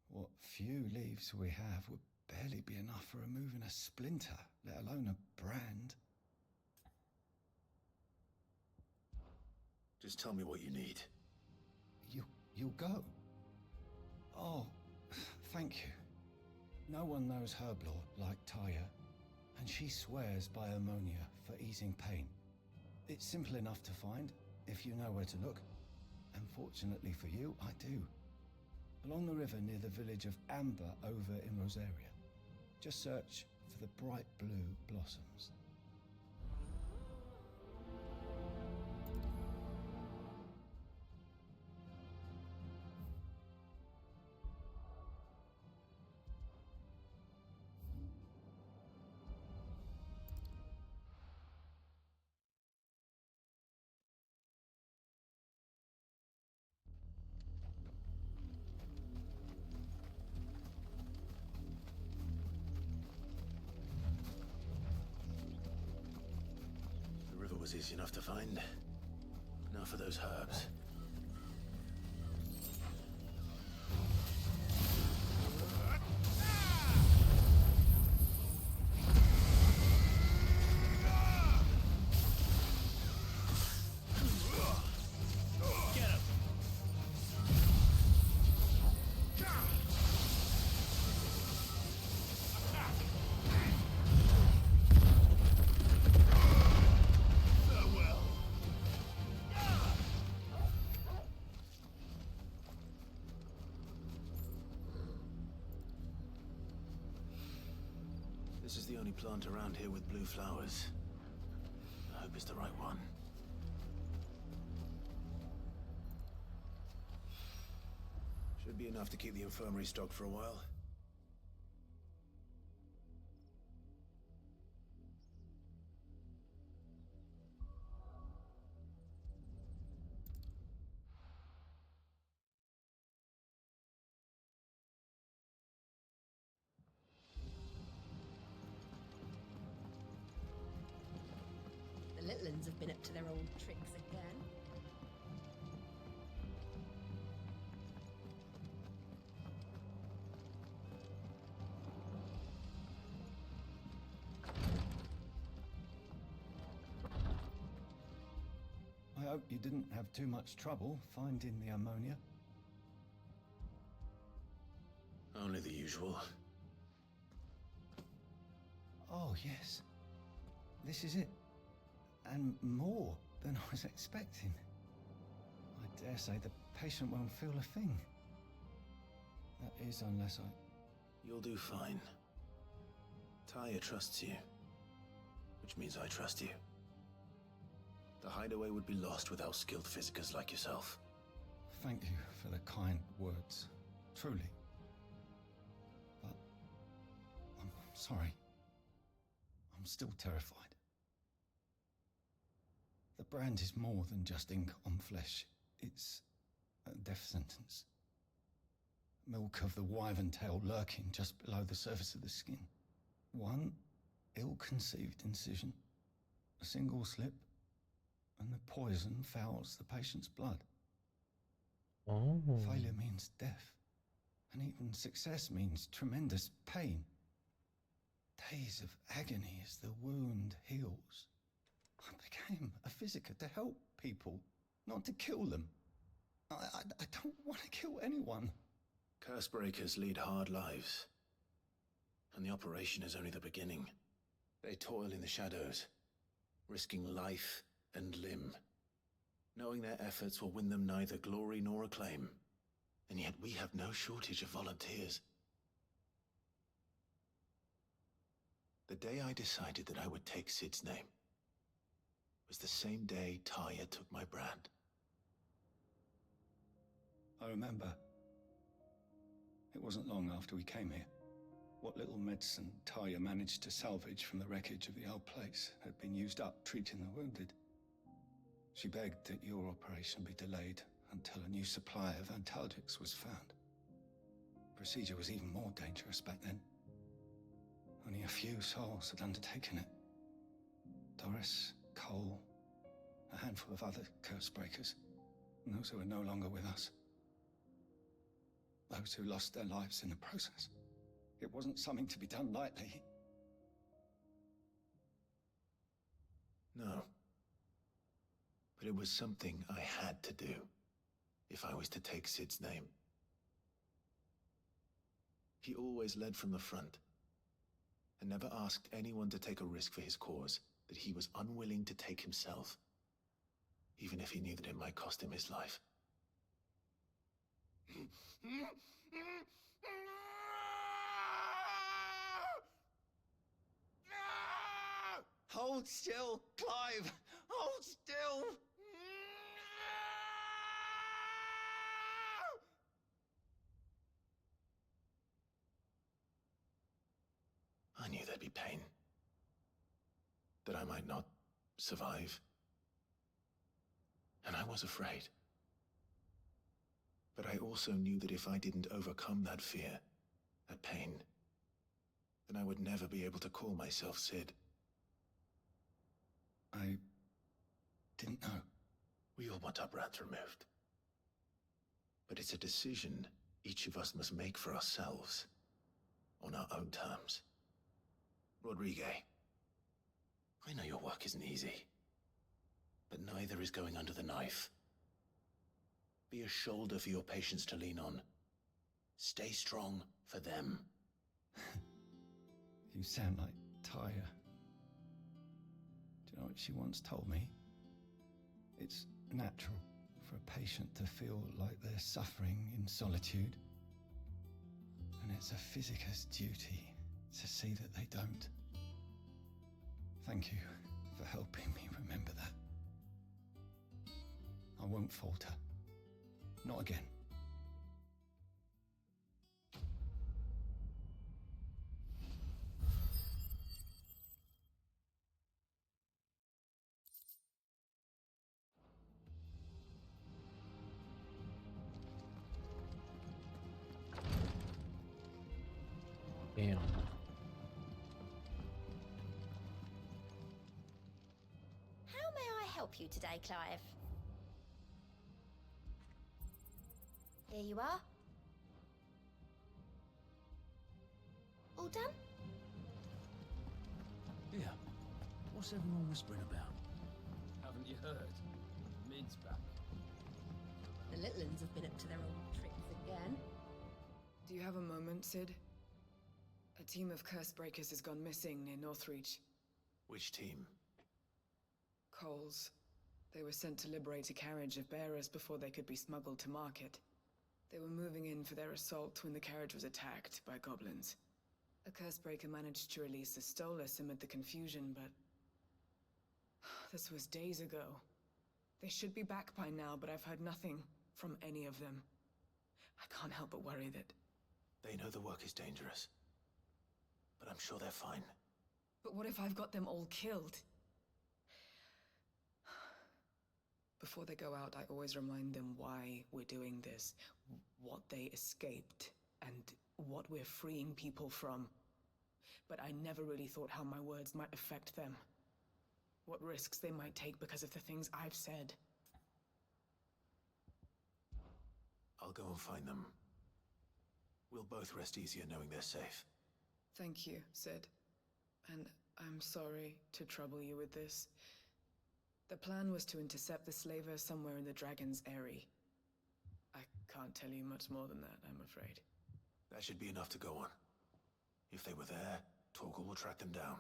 What few leaves we have would barely be enough for removing a splinter, let alone a brand. Just tell me what you need. You'll go? Oh, thank you. No one knows herb lore like Taya, and she swears by ammonia for easing pain. It's simple enough to find, if you know where to look. And fortunately for you, I do. Along the river near the village of Amber over in Rosaria. Just search for the bright blue blossoms. The river was easy enough to find. Now for those herbs. This is the only plant around here with blue flowers. I hope it's the right one. Should be enough to keep the infirmary stocked for a while. The little uns have been up to their old tricks again. I hope you didn't have too much trouble finding the ammonia. Only the usual. Oh, yes. This is it. And more than I was expecting. I dare say the patient won't feel a thing. That is, unless I... You'll do fine. Taya trusts you. Which means I trust you. The hideaway would be lost without skilled physicers like yourself. Thank you for the kind words. Truly. But... I'm sorry. I'm still terrified. The brand is more than just ink on flesh. It's a death sentence. Milk of the wyvern tail lurking just below the surface of the skin. One ill-conceived incision, a single slip, and the poison fouls the patient's blood. Oh. Failure means death, and even success means tremendous pain. Days of agony as the wound heals. I became a physica to help people, not to kill them. I don't want to kill anyone. Cursebreakers lead hard lives, and the operation is only the beginning. They toil in the shadows, risking life and limb, knowing their efforts will win them neither glory nor acclaim. And yet we have no shortage of volunteers. The day I decided that I would take Sid's name was the same day Taya took my brand. I remember. It wasn't long after we came here. What little medicine Taya managed to salvage from the wreckage of the old place had been used up treating the wounded. She begged that your operation be delayed until a new supply of antalgics was found. Procedure was even more dangerous back then. Only a few souls had undertaken it. Doris, Cole, a handful of other Cursebreakers, and those who are no longer with us. Those who lost their lives in the process. It wasn't something to be done lightly. No. But it was something I had to do, if I was to take Sid's name. He always led from the front, and never asked anyone to take a risk for his cause that he was unwilling to take himself, even if he knew that it might cost him his life. Hold still, Clive! Hold still! I knew there'd be pain. That I might not survive. And I was afraid. But I also knew that if I didn't overcome that fear, that pain, then I would never be able to call myself Sid. I didn't know. We all want our brands removed. But it's a decision each of us must make for ourselves, on our own terms. Rodrigue, I know your work isn't easy, but neither is going under the knife. Be a shoulder for your patients to lean on. Stay strong for them. You sound like Taya. Do you know what she once told me? It's natural for a patient to feel like they're suffering in solitude. And it's a physica's duty to see that they don't. Thank you for helping me remember that. I won't falter. Not again. Damn. How may I help you today, Clive? Here you are. All done? Yeah. What's everyone whispering about? Haven't you heard? Mid's back. The little uns have been up to their old tricks again. Do you have a moment, Sid? A team of Cursebreakers has gone missing near Northreach. Which team? Coles. They were sent to liberate a carriage of bearers before they could be smuggled to market. They were moving in for their assault when the carriage was attacked by goblins. A Cursebreaker managed to release a Stolas amid the confusion, but... this was days ago. They should be back by now, but I've heard nothing from any of them. I can't help but worry that... They know the work is dangerous. But I'm sure they're fine. But what if I've got them all killed? Before they go out, I always remind them why we're doing this, what they escaped, and what we're freeing people from. But I never really thought how my words might affect them. What risks they might take because of the things I've said. I'll go and find them. We'll both rest easier knowing they're safe. Thank you, Sid. And I'm sorry to trouble you with this. The plan was to intercept the slaver somewhere in the Dragon's Eyrie. I can't tell you much more than that, I'm afraid. That should be enough to go on. If they were there, Torgal will track them down.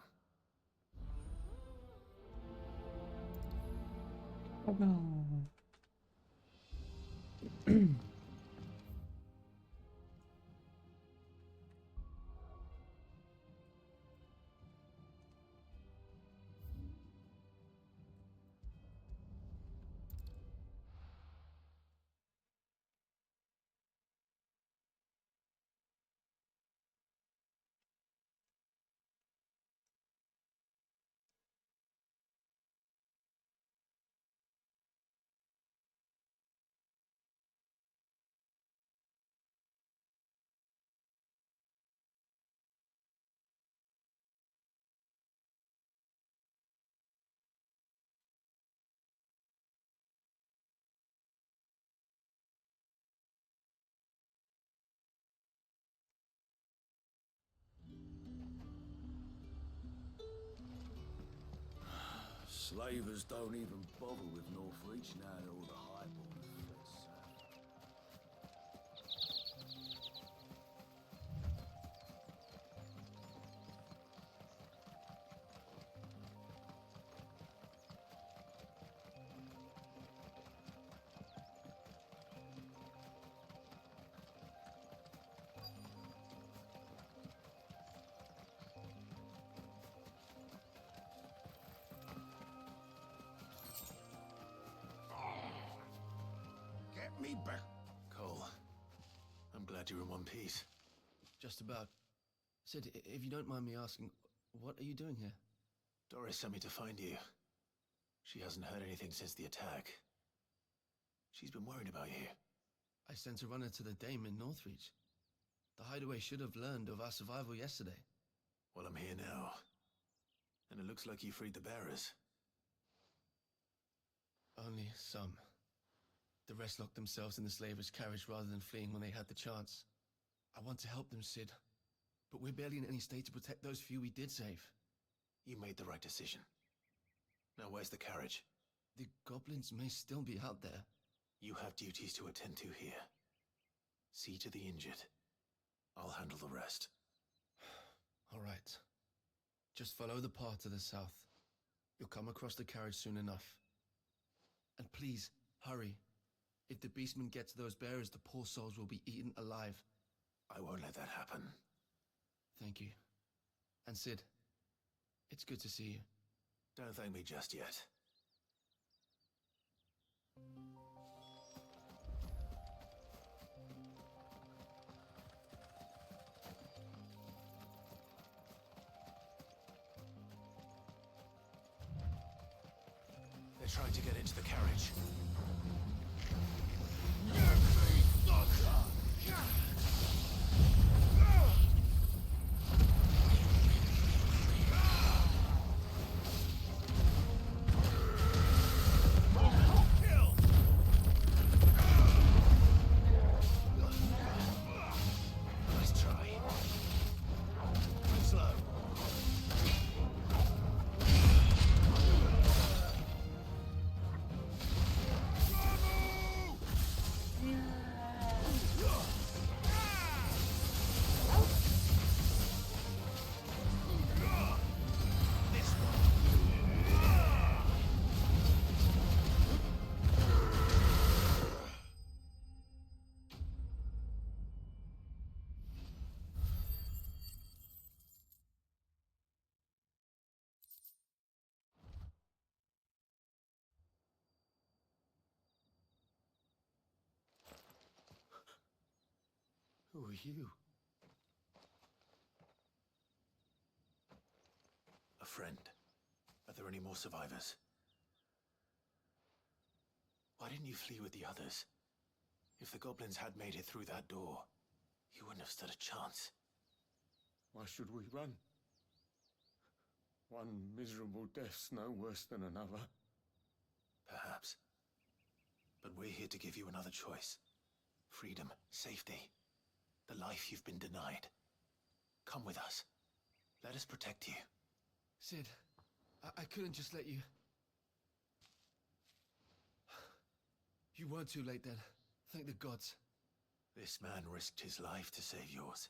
Slavers don't even bother with Northreach now that all the highborn fled south. Get me back. Cole, I'm glad you're in one piece. Just about. Sid, if you don't mind me asking, what are you doing here? Doris sent me to find you. She hasn't heard anything since the attack. She's been worried about you. I sent a runner to the Dame in Northreach. The hideaway should have learned of our survival yesterday. Well, I'm here now. And it looks like you freed the bearers. Only some. The rest locked themselves in the slaver's carriage rather than fleeing when they had the chance. I want to help them, Sid. But we're barely in any state to protect those few we did save. You made the right decision. Now where's the carriage? The goblins may still be out there. You have duties to attend to here. See to the injured. I'll handle the rest. All right. Just follow the path to the south. You'll come across the carriage soon enough. And please, hurry. If the beastmen get to those bearers, the poor souls will be eaten alive. I won't let that happen. Thank you. And Sid, it's good to see you. Don't thank me just yet. They're trying to get into the carriage. Nice try. Slow. Who are you? A friend. Are there any more survivors? Why didn't you flee with the others? If the goblins had made it through that door, you wouldn't have stood a chance. Why should we run? One miserable death's no worse than another. Perhaps. But we're here to give you another choice. Freedom, safety, the life you've been denied. Come with us. Let us protect you. Sid, I couldn't just let you... You weren't too late then. Thank the gods. This man risked his life to save yours.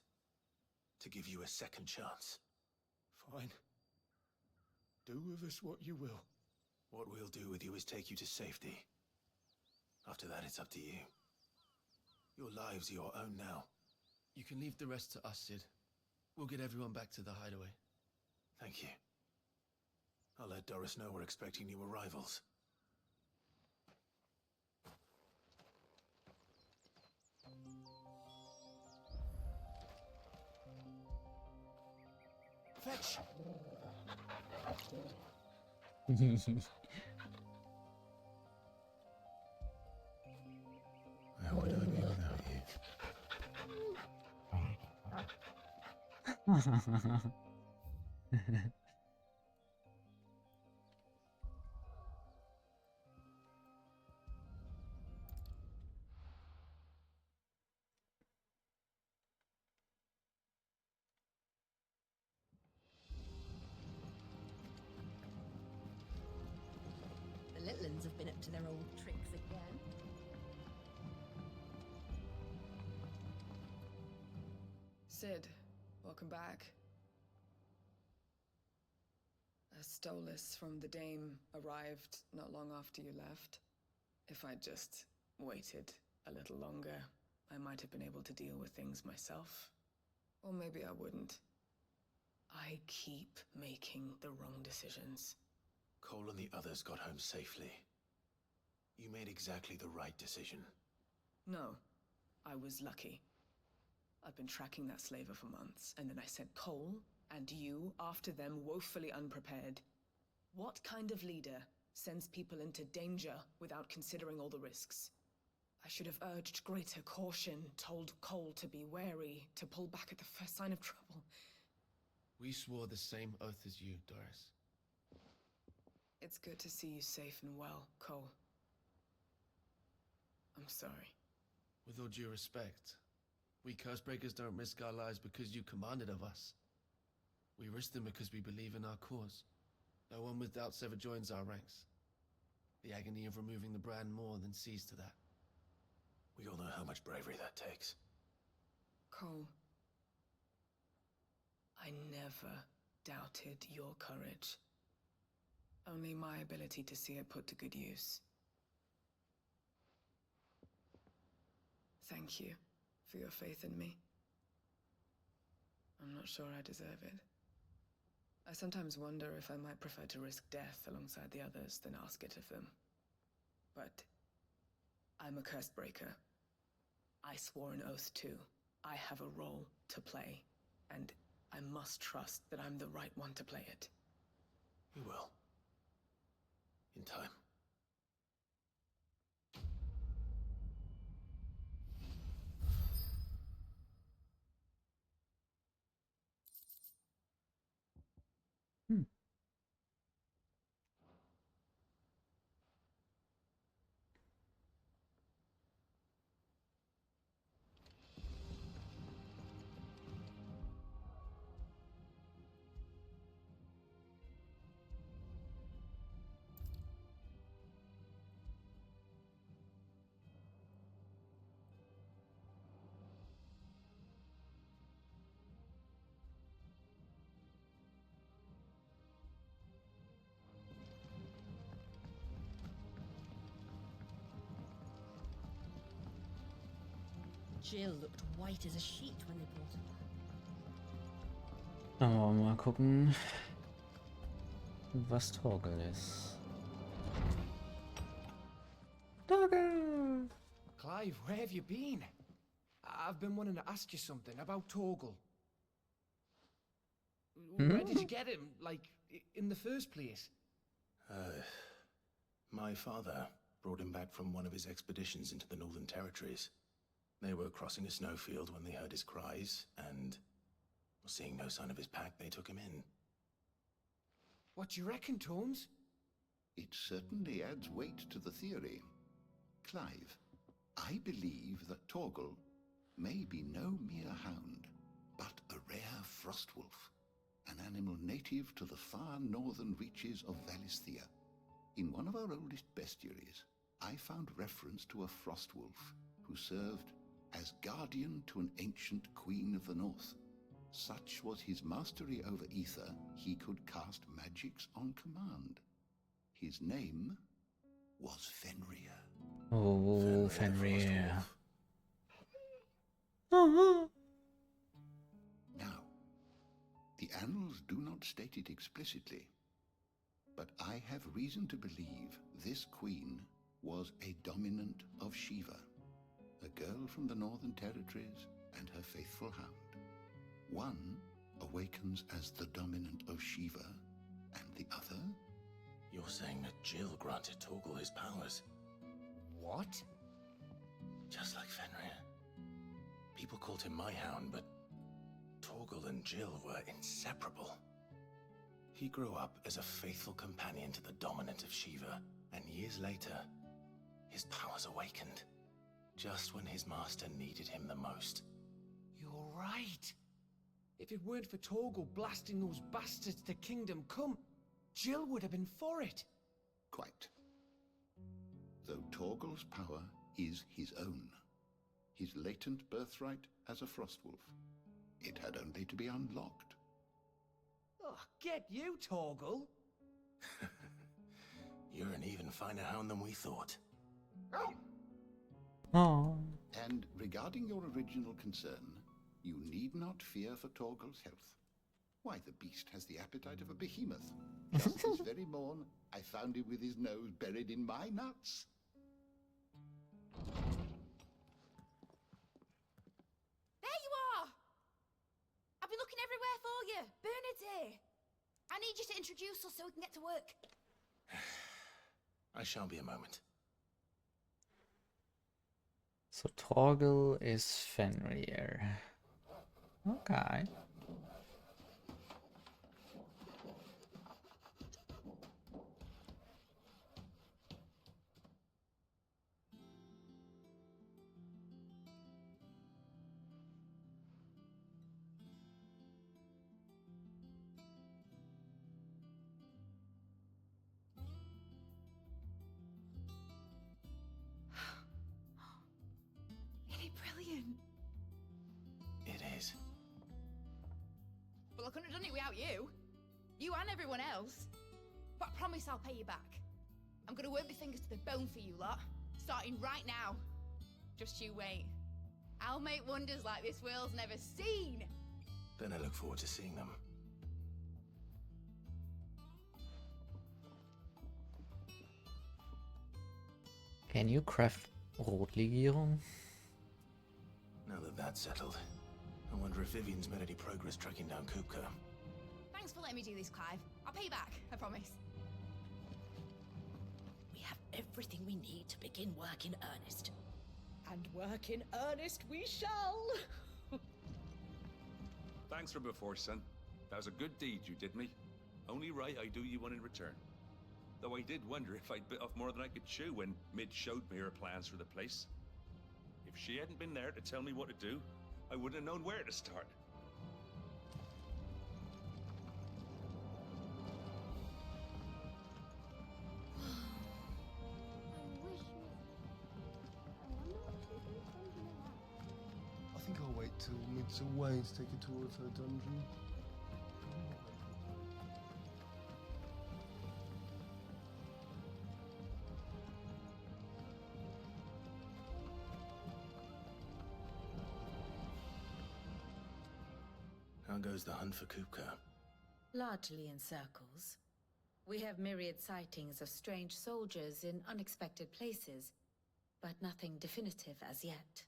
To give you a second chance. Fine. Do with us what you will. What we'll do with you is take you to safety. After that, it's up to you. Your lives are your own now. You can leave the rest to us, Sid. We'll get everyone back to the hideaway. Thank you. I'll let Doris know we're expecting new arrivals. Fetch! Where would I be without you? The little uns have been up to their old tricks again. Sid, welcome back. A Stolas from the Dame arrived not long after you left. If I'd just waited a little longer, I might have been able to deal with things myself. Or maybe I wouldn't. I keep making the wrong decisions. Cole and the others got home safely. You made exactly the right decision. No, I was lucky. I've been tracking that slaver for months, and then I sent Cole and you after them woefully unprepared. What kind of leader sends people into danger without considering all the risks? I should have urged greater caution, told Cole to be wary, to pull back at the first sign of trouble. We swore the same oath as you, Doris. It's good to see you safe and well, Cole. I'm sorry. With all due respect, we Cursebreakers don't risk our lives because you commanded of us. We risk them because we believe in our cause. No one with doubts ever joins our ranks. The agony of removing the brand more than sees to that. We all know how much bravery that takes. Cole, I never doubted your courage. Only my ability to see it put to good use. Thank you for your faith in me. I'm not sure I deserve it. I sometimes wonder if I might prefer to risk death alongside the others than ask it of them. But I'm a Cursebreaker. I swore an oath too. I have a role to play, and I must trust that I'm the right one to play it. You will. In time. Jill looked white as a sheet when they brought her back. Aber mal gucken, was Torgal ist. Torgal! Clive, where have you been? I've been wanting to ask you something about Torgal. Where did you get him? Like, in the first place? My father brought him back from one of his expeditions into the Northern Territories. They were crossing a snowfield when they heard his cries, and seeing no sign of his pack, they took him in. What do you reckon, Tomes? It certainly adds weight to the theory. Clive, I believe that Torgal may be no mere hound, but a rare frostwolf, an animal native to the far northern reaches of Valisthea. In one of our oldest bestiaries, I found reference to a frostwolf who served as guardian to an ancient queen of the north. Such was his mastery over ether, he could cast magics on command. His name was Fenrir. Oh, Fenrir. Now, the annals do not state it explicitly, but I have reason to believe this queen was a dominant of Shiva, a girl from the Northern Territories and her faithful hound. One awakens as the dominant of Shiva, and the other... You're saying that Jill granted Torgal his powers? What? Just like Fenrir. People called him my hound, but Torgal and Jill were inseparable. He grew up as a faithful companion to the dominant of Shiva, and years later, his powers awakened, just when his master needed him the most. You're right. If it weren't for Torgal blasting those bastards to Kingdom Come, Jill would have been for it. Quite. Though Torgal's power is his own, his latent birthright as a frostwolf, it had only to be unlocked. Oh, get you, Torgal! You're an even finer hound than we thought. Oh. And regarding your original concern, you need not fear for Torgal's health. Why, the beast has the appetite of a behemoth. Just this very morn, I found him with his nose buried in my nuts. There you are! I've been looking everywhere for you. Bernard's here. I need you to introduce us so we can get to work. I shall be a moment. So Torgal is Fenrir. Okay. Isn't it brilliant? It is. Well, I couldn't have done it without you. You and everyone else. But I promise I'll pay you back. I'm gonna work my fingers to the bone for you lot, starting right now. Just you wait. I'll make wonders like this world's never seen. Then I look forward to seeing them. Can you craft Rotlegierung? Now that that's settled, I wonder if Vivian's made any progress tracking down Kupka. Thanks for letting me do this, Clive. I'll pay you back, I promise. We have everything we need to begin work in earnest. And work in earnest we shall! Thanks for before, son. That was a good deed you did me. Only right I do you one in return. Though I did wonder if I'd bit off more than I could chew when Mid showed me her plans for the place. If she hadn't been there to tell me what to do, I wouldn't have known where to start. I think I'll wait till Mid's away to take a tour of her dungeon. How goes the hunt for Kupka? Largely in circles. We have myriad sightings of strange soldiers in unexpected places, but nothing definitive as yet.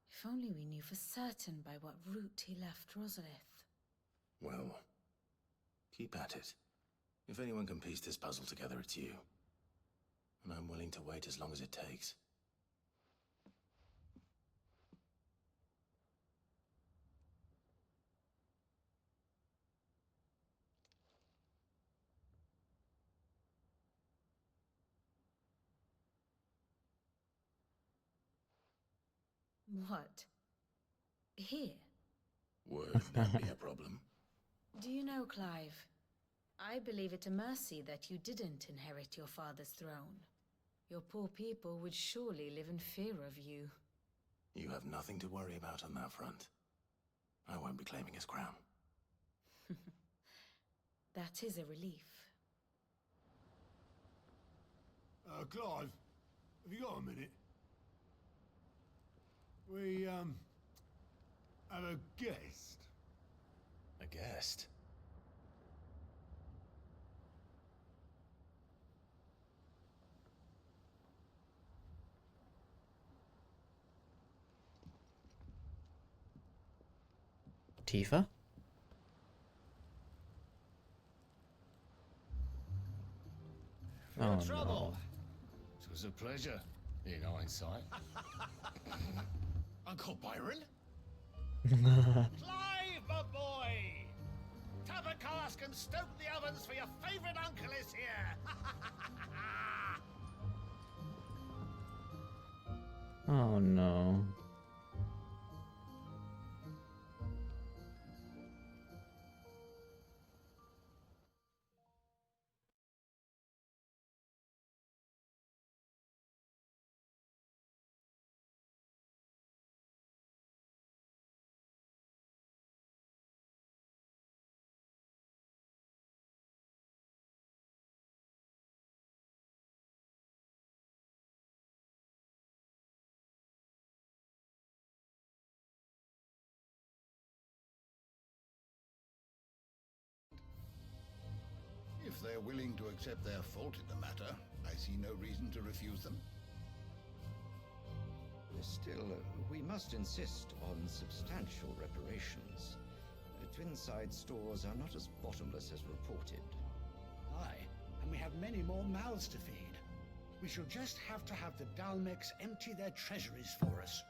If only we knew for certain by what route he left Rosalith. Well, keep at it. If anyone can piece this puzzle together, it's you. And I'm willing to wait as long as it takes. What? Here? Wouldn't that be a problem? Do you know, Clive? I believe it a mercy that you didn't inherit your father's throne. Your poor people would surely live in fear of you. You have nothing to worry about on that front. I won't be claiming his crown. That is a relief. Clive, have you got a minute? We, have a guest. A guest? Tifa? Oh no. It was a pleasure, in hindsight. Uncle Byron? Clive, my boy! Tap a cask and stoke the ovens, for your favorite uncle is here! Oh no. If they're willing to accept their fault in the matter, I see no reason to refuse them. Still, we must insist on substantial reparations. Twinside stores are not as bottomless as reported. Aye, and we have many more mouths to feed. We shall just have to have the Dalmex empty their treasuries for us.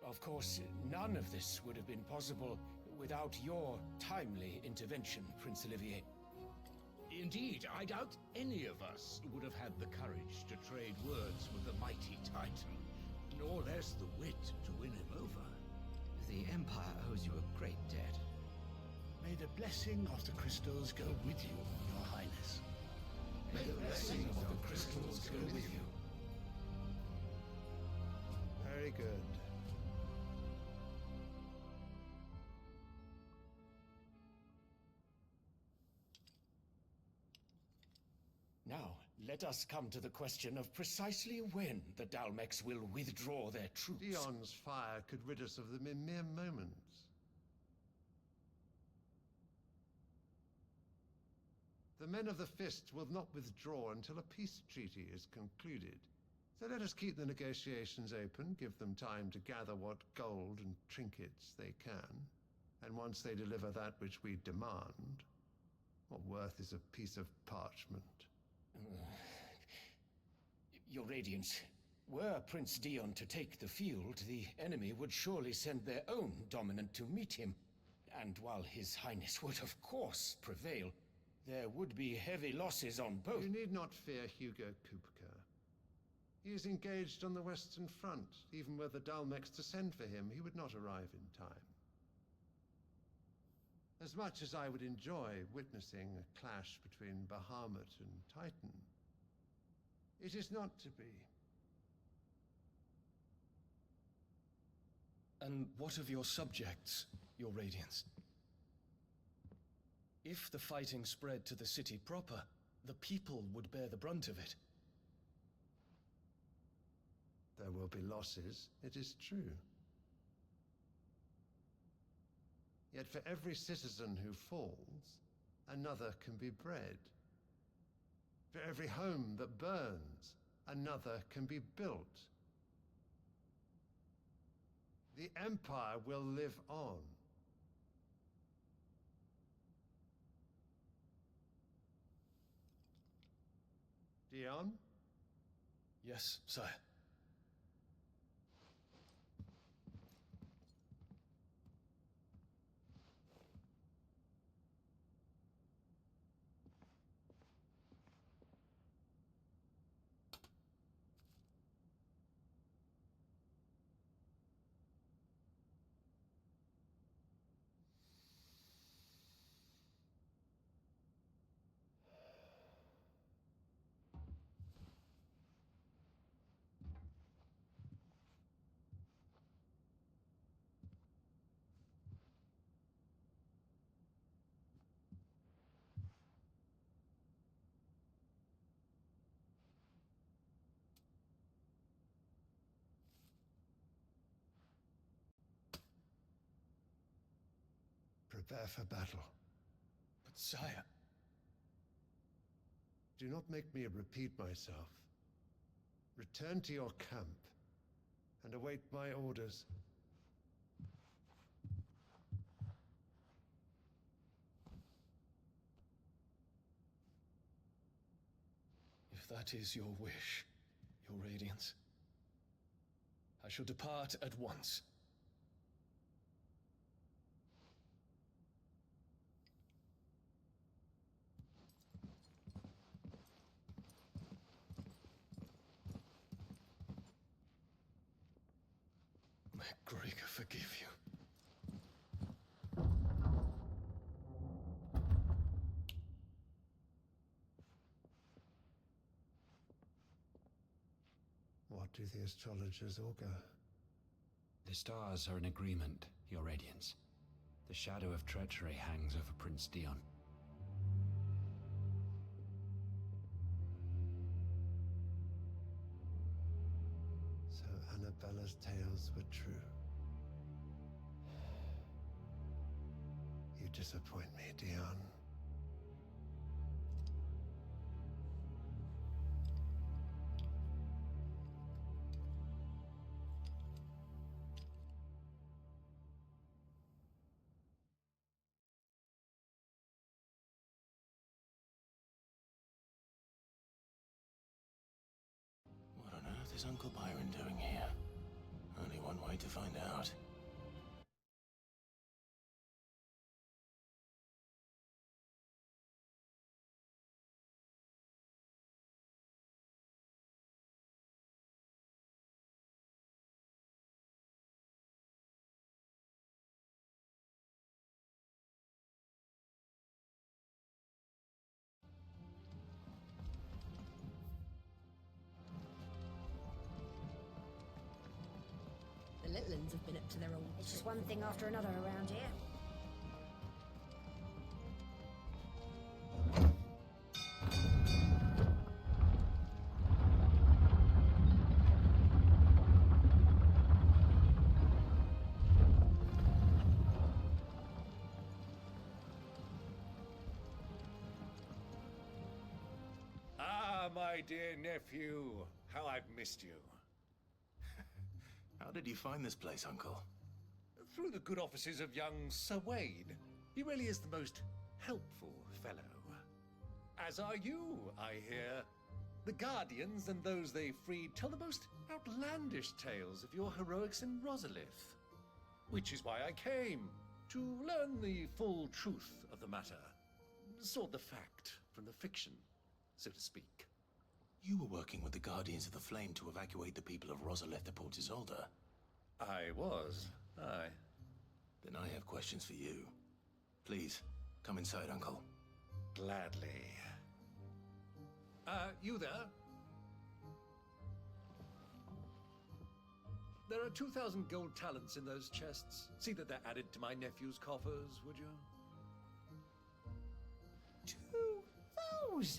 Of course, none of this would have been possible without your timely intervention, Prince Olivier. Indeed, I doubt any of us would have had the courage to trade words with the mighty Titan, nor less the wit to win him over. The Empire owes you a great debt. May the blessing of the crystals go with you, Your Highness. May the blessing of the crystals go with you. Very good. Now, let us come to the question of precisely when the Dalmex will withdraw their troops. Dion's fire could rid us of them in mere moments. The men of the Fist will not withdraw until a peace treaty is concluded. So let us keep the negotiations open, give them time to gather what gold and trinkets they can. And once they deliver that which we demand, what worth is a piece of parchment? Your Radiance, were Prince Dion to take the field, the enemy would surely send their own dominant to meet him. And while His Highness would of course prevail, there would be heavy losses on both. You need not fear Hugo Kupka. He is engaged on the Western Front. Even were the Dalmex to send for him, he would not arrive in time. As much as I would enjoy witnessing a clash between Bahamut and Titan, it is not to be. And what of your subjects, Your Radiance? If the fighting spread to the city proper, the people would bear the brunt of it. There will be losses, it is true. Yet for every citizen who falls, another can be bred. For every home that burns, another can be built. The Empire will live on. Dion? Yes, sire. Prepare for battle. But sire... Do not make me repeat myself. Return to your camp and await my orders. If that is your wish, Your Radiance, I shall depart at once. May Gregor forgive you. What do the astrologers augur? The stars are in agreement, Your Radiance. The shadow of treachery hangs over Prince Dion. So Annabella's tales were true. You disappoint me, Dion. What on earth is Uncle Byron doing here? Only one way to find out. The Litlins have been up to their own. It's just one thing after another around here. Ah, my dear nephew, how I've missed you. How did you find this place, Uncle? Through the good offices of young Sir Wayne. He really is the most helpful fellow. As are you, I hear. The Guardians and those they freed tell the most outlandish tales of your heroics in Rosalith. Which is why I came, to learn the full truth of the matter. Sort the fact from the fiction, so to speak. You were working with the Guardians of the Flame to evacuate the people of Rosalith to Port Isolde. I was, aye. Then I have questions for you. Please, come inside, Uncle. Gladly. You there? There are 2,000 gold talents in those chests. See that they're added to my nephew's coffers, would you? 2,000?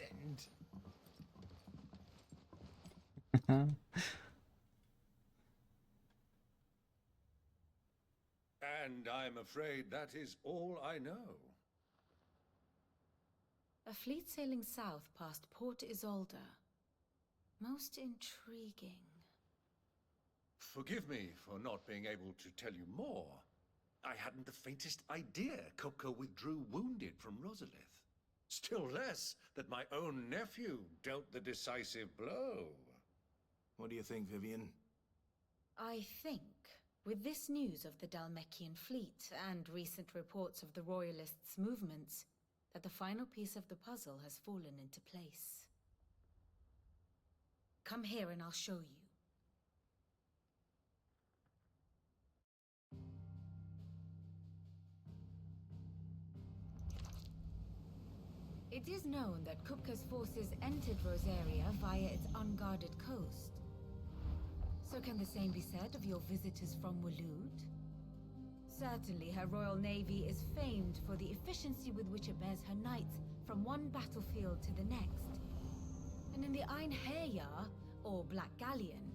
And I'm afraid that is all I know. A fleet sailing south past Port Isolde. Most intriguing. Forgive me for not being able to tell you more. I hadn't the faintest idea Kopka withdrew wounded from Rosalith. Still less that my own nephew dealt the decisive blow. What do you think, Vivian? I think, with this news of the Dalmekian fleet and recent reports of the Royalists' movements, that the final piece of the puzzle has fallen into place. Come here and I'll show you. It is known that Kupka's forces entered Rosaria via its unguarded coast. So can the same be said of your visitors from Waloed? Certainly her Royal Navy is famed for the efficiency with which it bears her knights from one battlefield to the next. And in the Einherjar, or Black Galleon,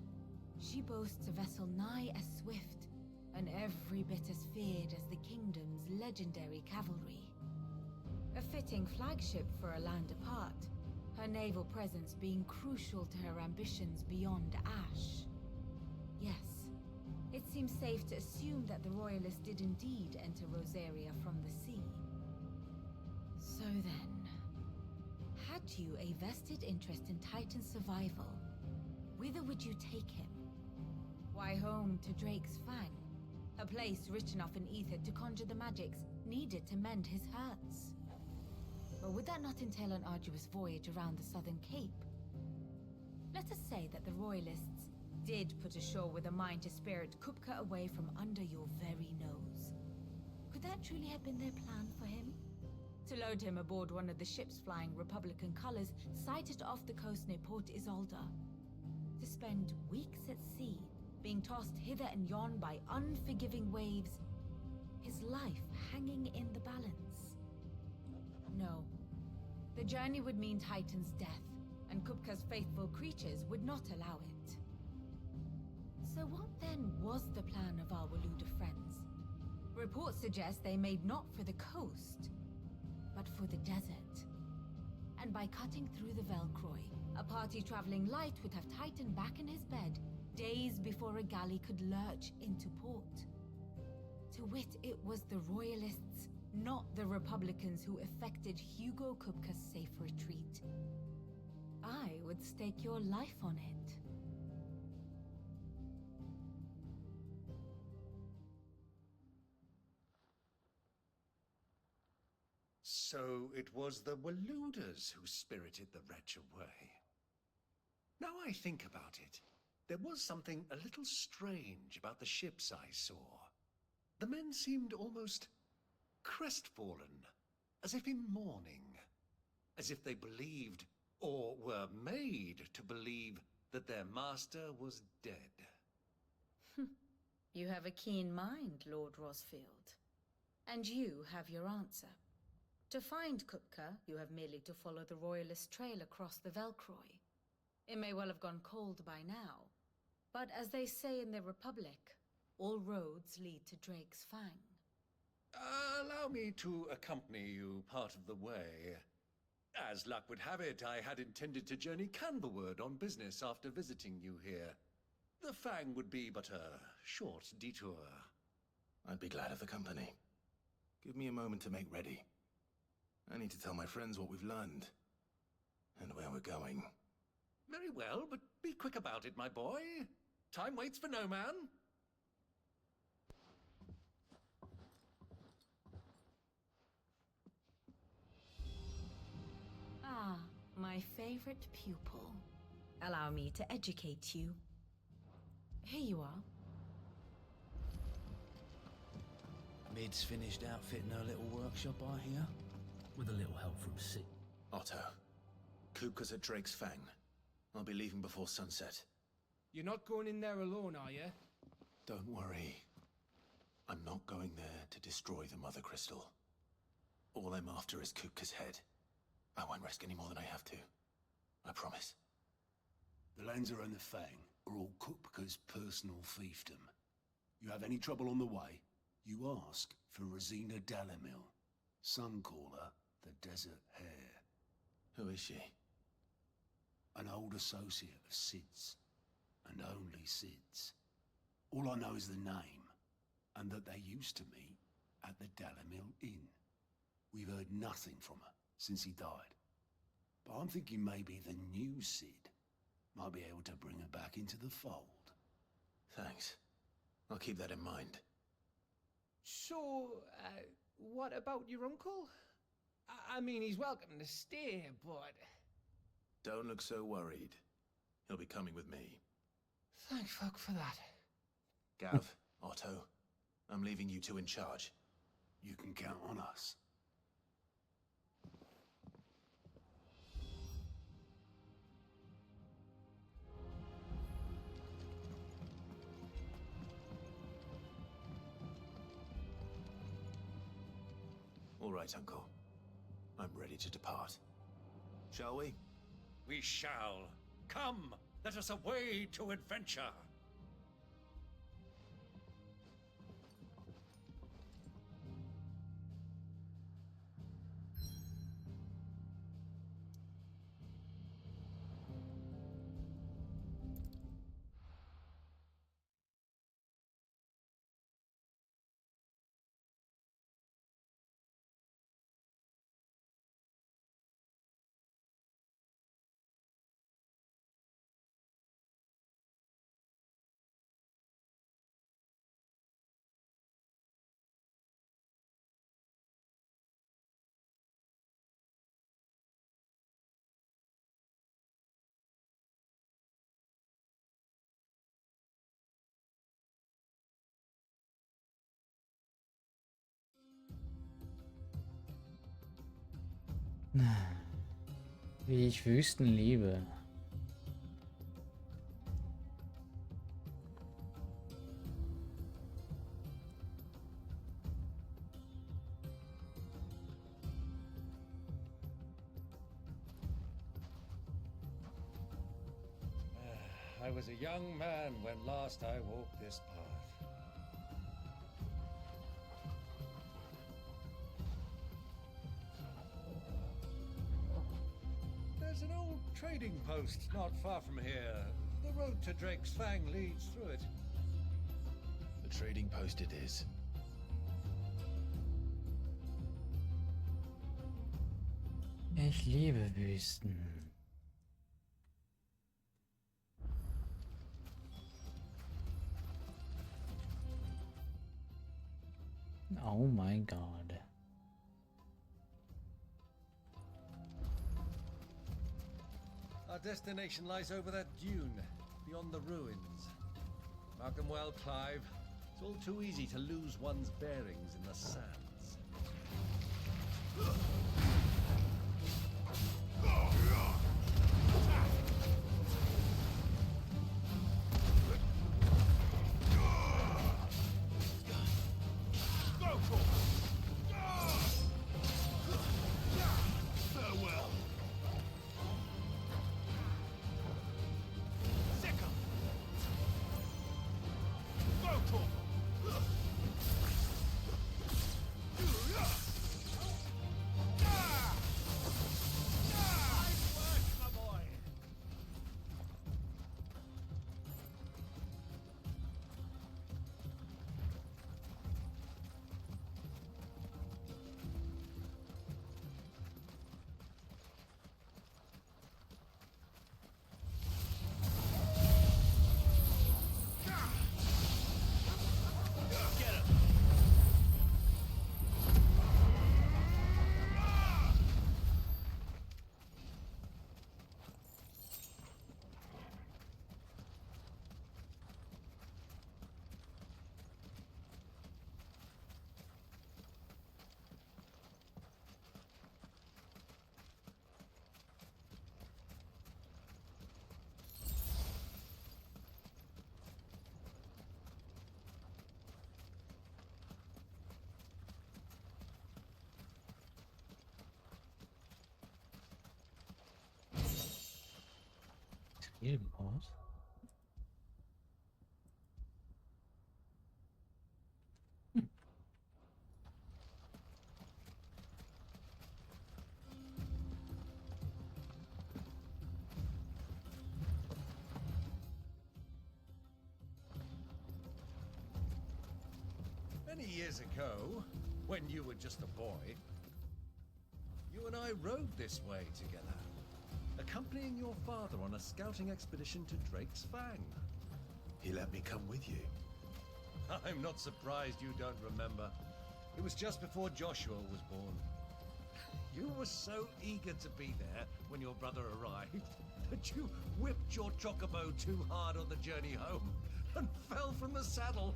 she boasts a vessel nigh as swift and every bit as feared as the kingdom's legendary cavalry. A fitting flagship for a land apart, her naval presence being crucial to her ambitions beyond Ash. Yes, it seems safe to assume that the Royalists did indeed enter Rosaria from the sea. So then, had you a vested interest in Titan's survival, whither would you take him? Why, home to Drake's Fang, a place rich enough in ether to conjure the magics needed to mend his hurts. Or would that not entail an arduous voyage around the southern cape? Let us say that the Royalists did put ashore with a mind to spirit Kupka away from under your very nose. Could that truly have been their plan for him? To load him aboard one of the ships flying Republican colors sighted off the coast near Port Isolde. To spend weeks at sea, being tossed hither and yon by unforgiving waves, his life hanging in the balance. No. The journey would mean Titan's death, and Kupka's faithful creatures would not allow it. So what then was the plan of our Waluda friends? Reports suggest they made not for the coast, but for the desert. And by cutting through the Velcroy, a party traveling light would have Titan back in his bed days before a galley could lurch into port. To wit, it was the Royalists, not the Republicans, who effected Hugo Kupka's safe retreat. I would stake your life on it. So it was the Waludas who spirited the wretch away. Now I think about it, there was something a little strange about the ships I saw. The men seemed almost crestfallen, as if in mourning, as if they believed, or were made to believe, that their master was dead. You have a keen mind, Lord Rosfield. And you have your answer. To find Kupka, you have merely to follow the Royalist trail across the Velcroy. It may well have gone cold by now, but as they say in the Republic, all roads lead to Drake's Fang. Allow me to accompany you part of the way. As luck would have it, I had intended to journey Canberward on business after visiting you here. The Fang would be but a short detour. I'd be glad of the company. Give me a moment to make ready. I need to tell my friends what we've learned, and where we're going. Very well, but be quick about it, my boy. Time waits for no man. Ah, my favorite pupil. Allow me to educate you. Here you are. Mid's finished outfitting her little workshop, I hear. With a little help from Sid. Otto, Kupka's at Drake's Fang. I'll be leaving before sunset. You're not going in there alone, are you? Don't worry. I'm not going there to destroy the Mother Crystal. All I'm after is Kupka's head. I won't risk any more than I have to. I promise. The Lancer and the Fang are all Kupka's personal fiefdom. You have any trouble on the way, you ask for Rosina Dalamil. Some call her the Desert Hare. Who is she? An old associate of Sid's, and only Sid's. All I know is the name, and that they used to meet at the Dalamil Inn. We've heard nothing from her since he died. But I'm thinking maybe the new Sid might be able to bring her back into the fold. Thanks. I'll keep that in mind. So, what about your uncle? I mean, he's welcome to stay, but... Don't look so worried. He'll be coming with me. Thank fuck for that. Gav, Otto, I'm leaving you two in charge. You can count on us. All right, Uncle. I'm ready to depart. Shall we? We shall. Come, let us away to adventure. Wie ich Wüsten liebe. I was a young man when last I walked this path. There's an old trading post not far from here. The road to Drake's Fang leads through it. The trading post it is. Ich liebe Wüsten. Oh my God. Our destination lies over that dune, beyond the ruins. Mark them well, Clive. It's all too easy to lose one's bearings in the sands. Hildenhaus? Many years ago, when you were just a boy, you and I rode this way together, accompanying your father on a scouting expedition to Drake's Fang. He let me come with you. I'm not surprised you don't remember. It was just before Joshua was born. You were so eager to be there when your brother arrived that you whipped your chocobo too hard on the journey home and fell from the saddle.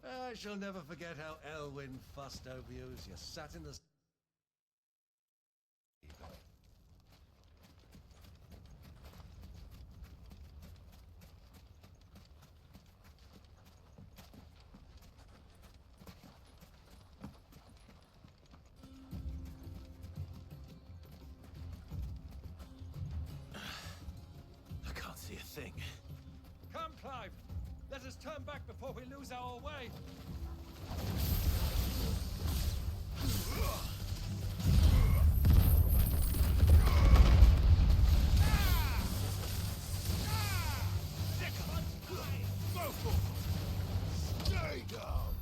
I shall never forget how Elwyn fussed over you as you sat in the... I can't see a thing. Come, Clive! Let us turn back before we lose our way! Stay down!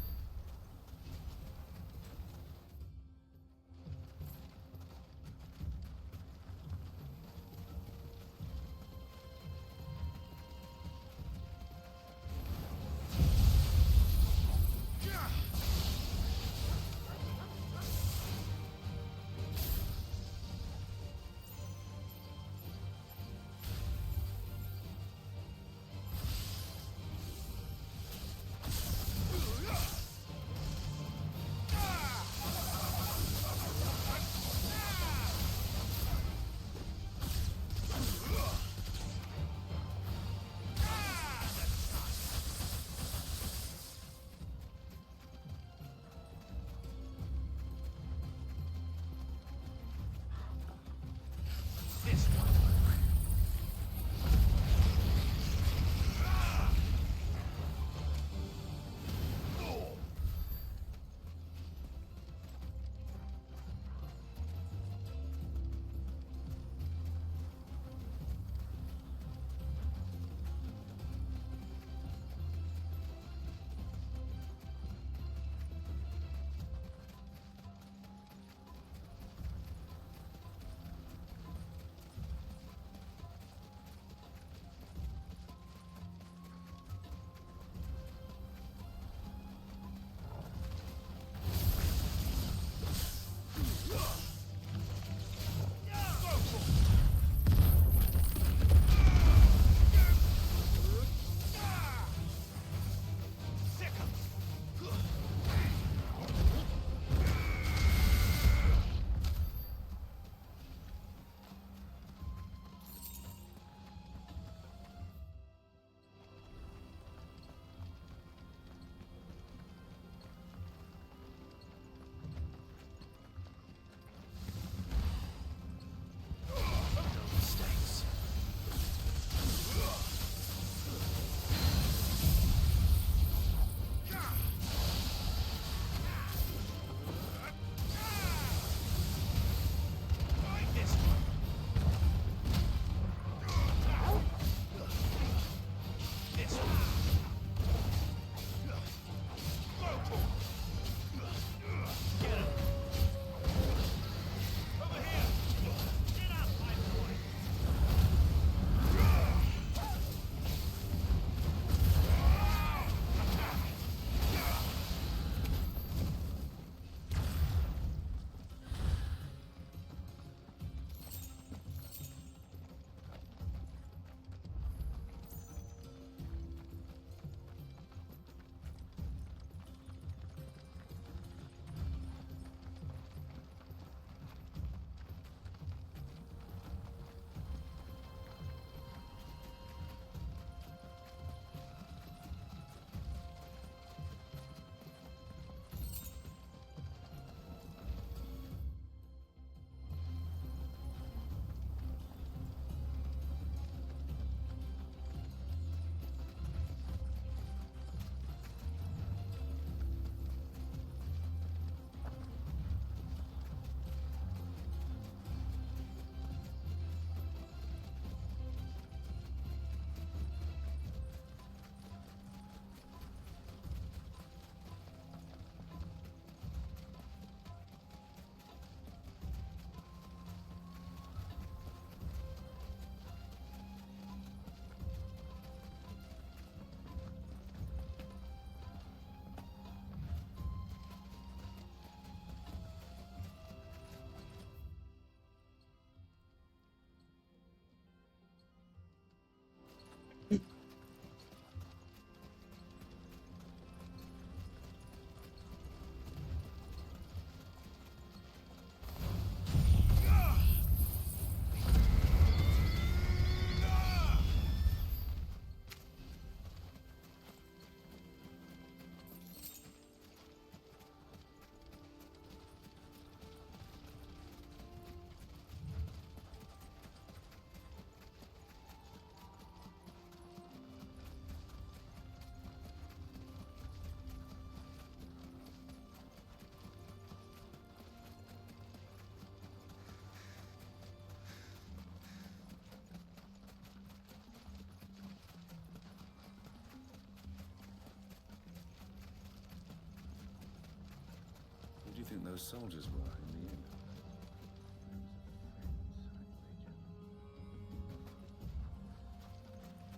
think those soldiers were in the inn?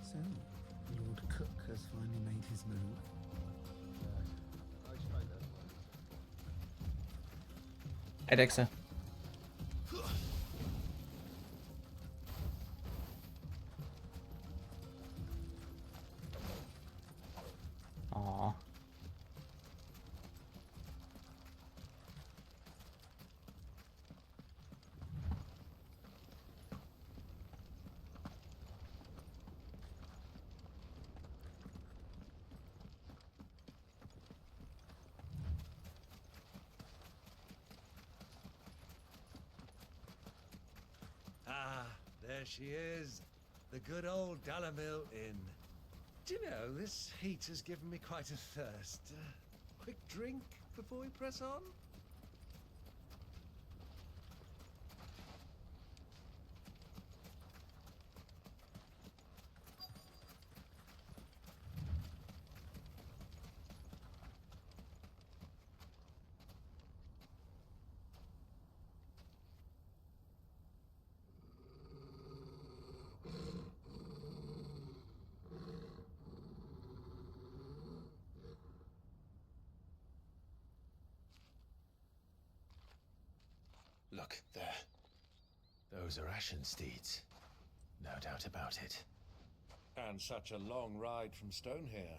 So, Lord Cook has finally made his move. Hey, Dexter. Aww. Ah, there she is. The good old Dalamil Inn. Do you know, this heat has given me quite a thirst. Quick drink before we press on? Look, there. Those are Ashen steeds. No doubt about it. And such a long ride from Stonehere.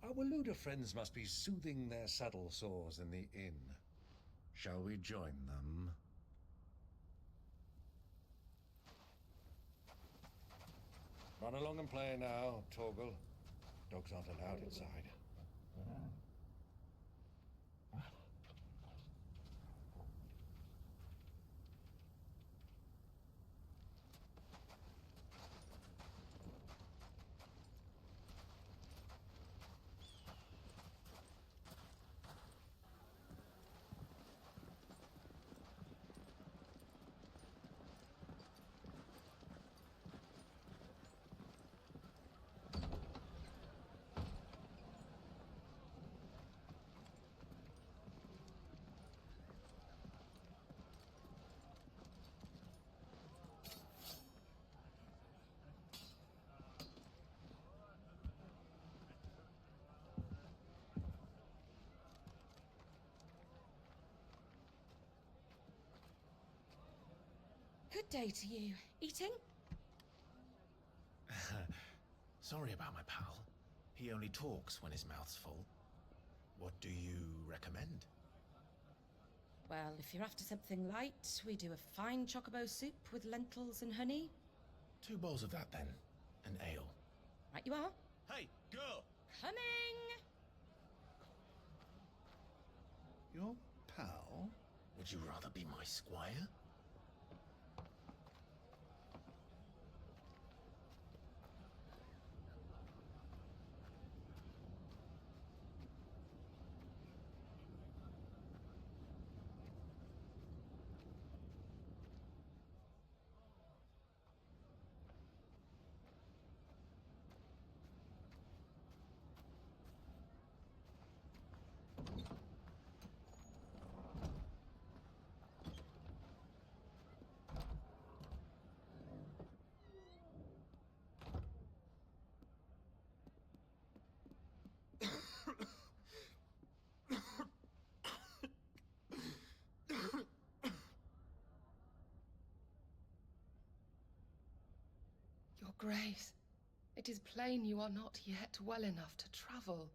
Our Luda friends must be soothing their saddle sores in the inn. Shall we join them? Run along and play now, Torgal. Dogs aren't allowed inside. Good day to you. Eating? Sorry about my pal. He only talks when his mouth's full. What do you recommend? Well, if you're after something light, we do a fine chocobo soup with lentils and honey. 2 bowls of that, then. An ale. Right you are. Hey, girl! Coming! Your pal? Would you rather be my squire? Your Grace, it is plain you are not yet well enough to travel.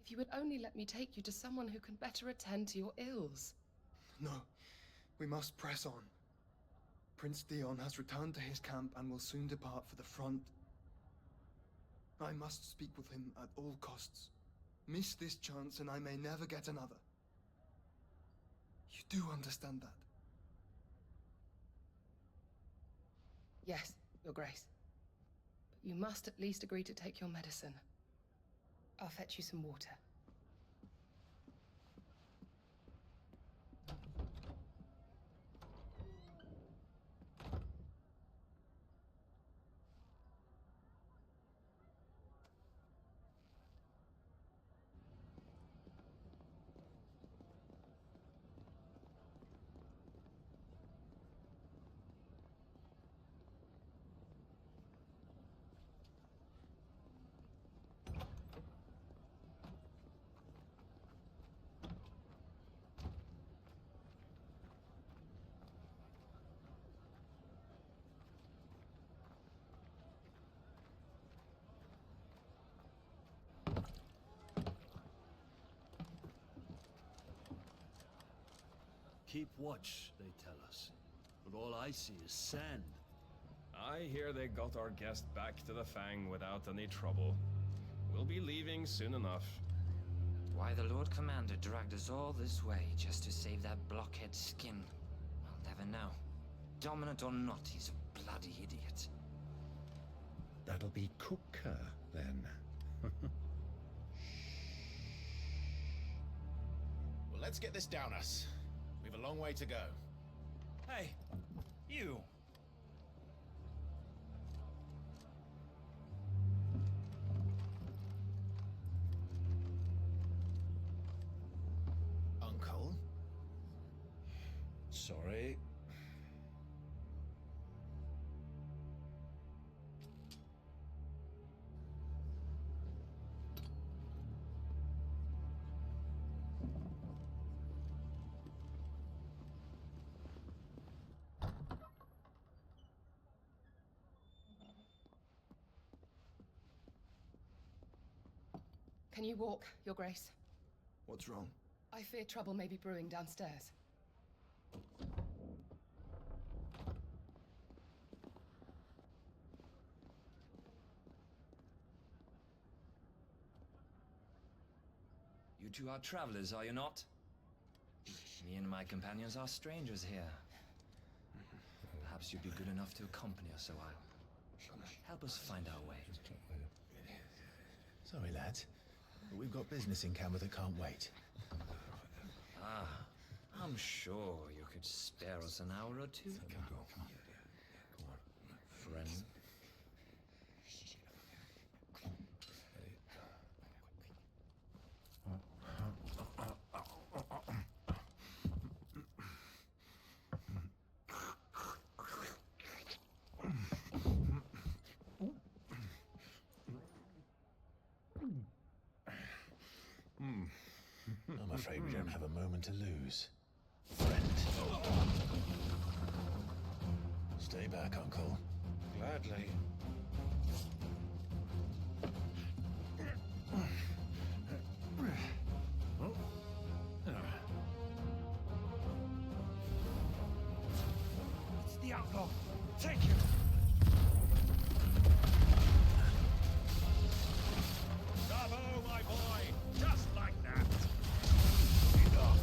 If you would only let me take you to someone who can better attend to your ills. No, we must press on. Prince Theon has returned to his camp and will soon depart for the front. I must speak with him at all costs. Miss this chance and I may never get another. You do understand that? Yes, Your Grace. But you must at least agree to take your medicine. I'll fetch you some water. keep watch, they tell us. But all I see is sand. I hear they got our guest back to the Fang without any trouble. We'll be leaving soon enough. Why the Lord Commander dragged us all this way just to save that blockhead's skin, I'll never know. Dominant or not, he's a bloody idiot. That'll be Cooker, then. Well, let's get this down us. We've a long way to go. Hey, you! Uncle? Sorry. Can you walk, Your Grace? What's wrong? I fear trouble may be brewing downstairs. You two are travelers, are you not? Me and my companions are strangers here. Perhaps you'd be good enough to accompany us a while. Help us find our way. Sorry, lads. But we've got business in camera that can't wait. Ah, I'm sure you could spare us an hour or two. Friend. I'm afraid we don't have a moment to lose. Friend. Stay back, Uncle. Gladly. It's the outlaw. Take him! Bravo, my boy! Just like that! Enough!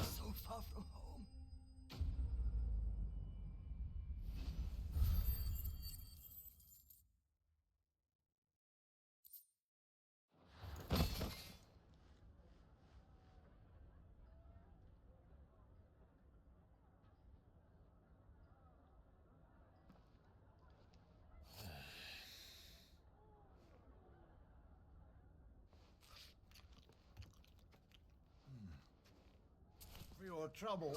So far from home. For your trouble.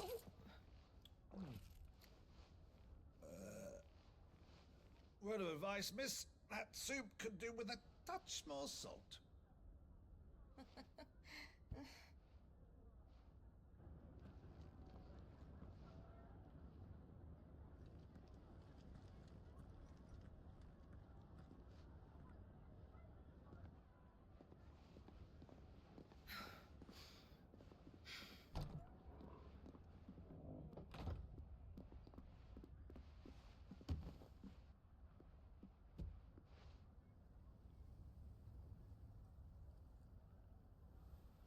Word of advice, miss. That soup could do with a touch more salt.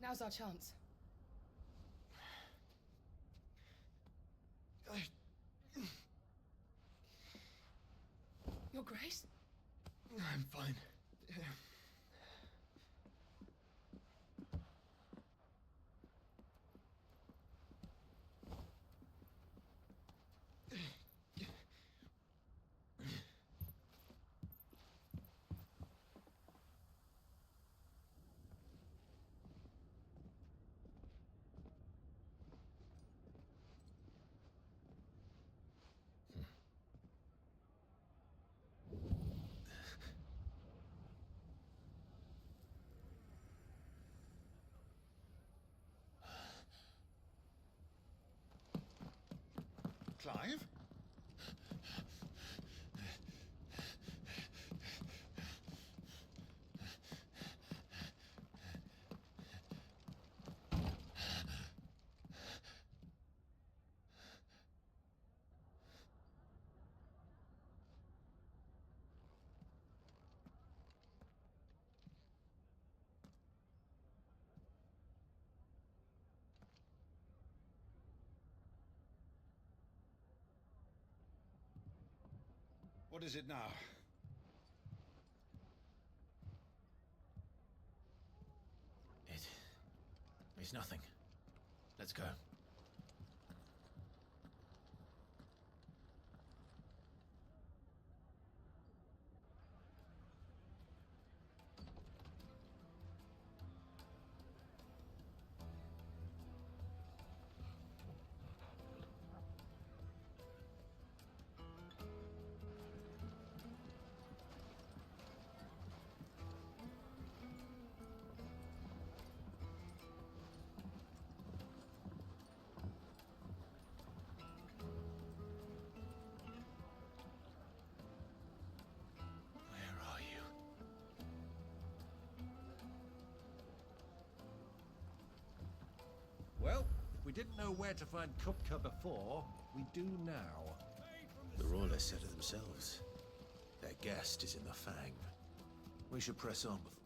Now's our chance. Your Grace? I'm fine. Clive? What is it now? It's nothing. Let's go. Well, if we didn't know where to find Kupka before, we do now. The Royalists said it themselves. Their guest is in the Fang. We should press on with them.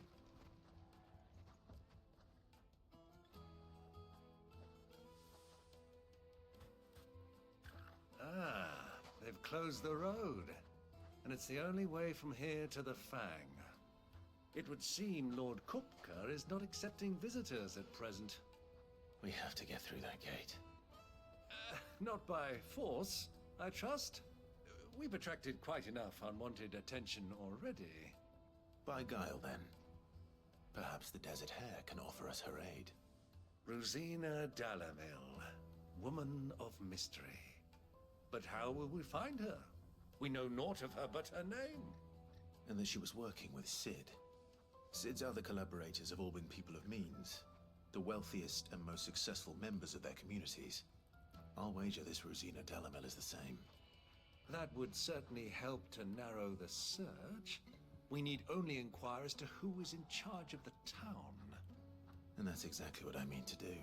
Ah, they've closed the road. And it's the only way from here to the Fang. It would seem Lord Kupka is not accepting visitors at present. We have to get through that gate. Not by force, I trust. We've attracted quite enough unwanted attention already. By guile, then. Perhaps the Desert Hare can offer us her aid. Rosina Dalamil, woman of mystery. But how will we find her? We know naught of her but her name. And that she was working with Sid. Sid's other collaborators have all been people of means. The wealthiest and most successful members of their communities. I'll wager this Rosina Dalamel is the same. That would certainly help to narrow the search. We need only inquire as to who is in charge of the town. And that's exactly what I mean to do.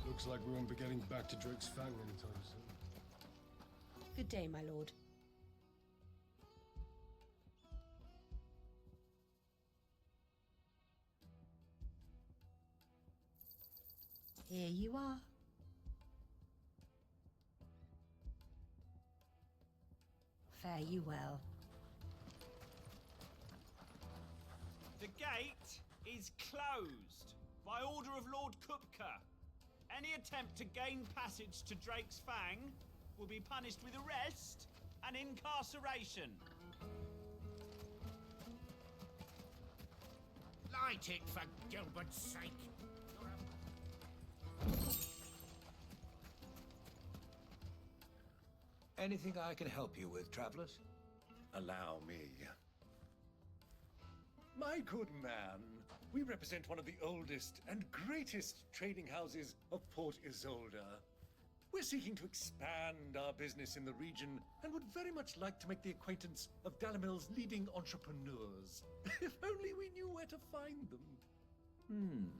Looks like we won't be getting back to Drake's Fang anytime soon. Good day, my lord. Here you are. Fare you well. The gate is closed by order of Lord Kupka. Any attempt to gain passage to Drake's Fang will be punished with arrest and incarceration. Light it, for Gilbert's sake! Anything I can help you with, travelers? Allow me. My good man, we represent one of the oldest and greatest trading houses of Port Isolde. We're seeking to expand our business in the region and would very much like to make the acquaintance of Dalamil's leading entrepreneurs. If only we knew where to find them.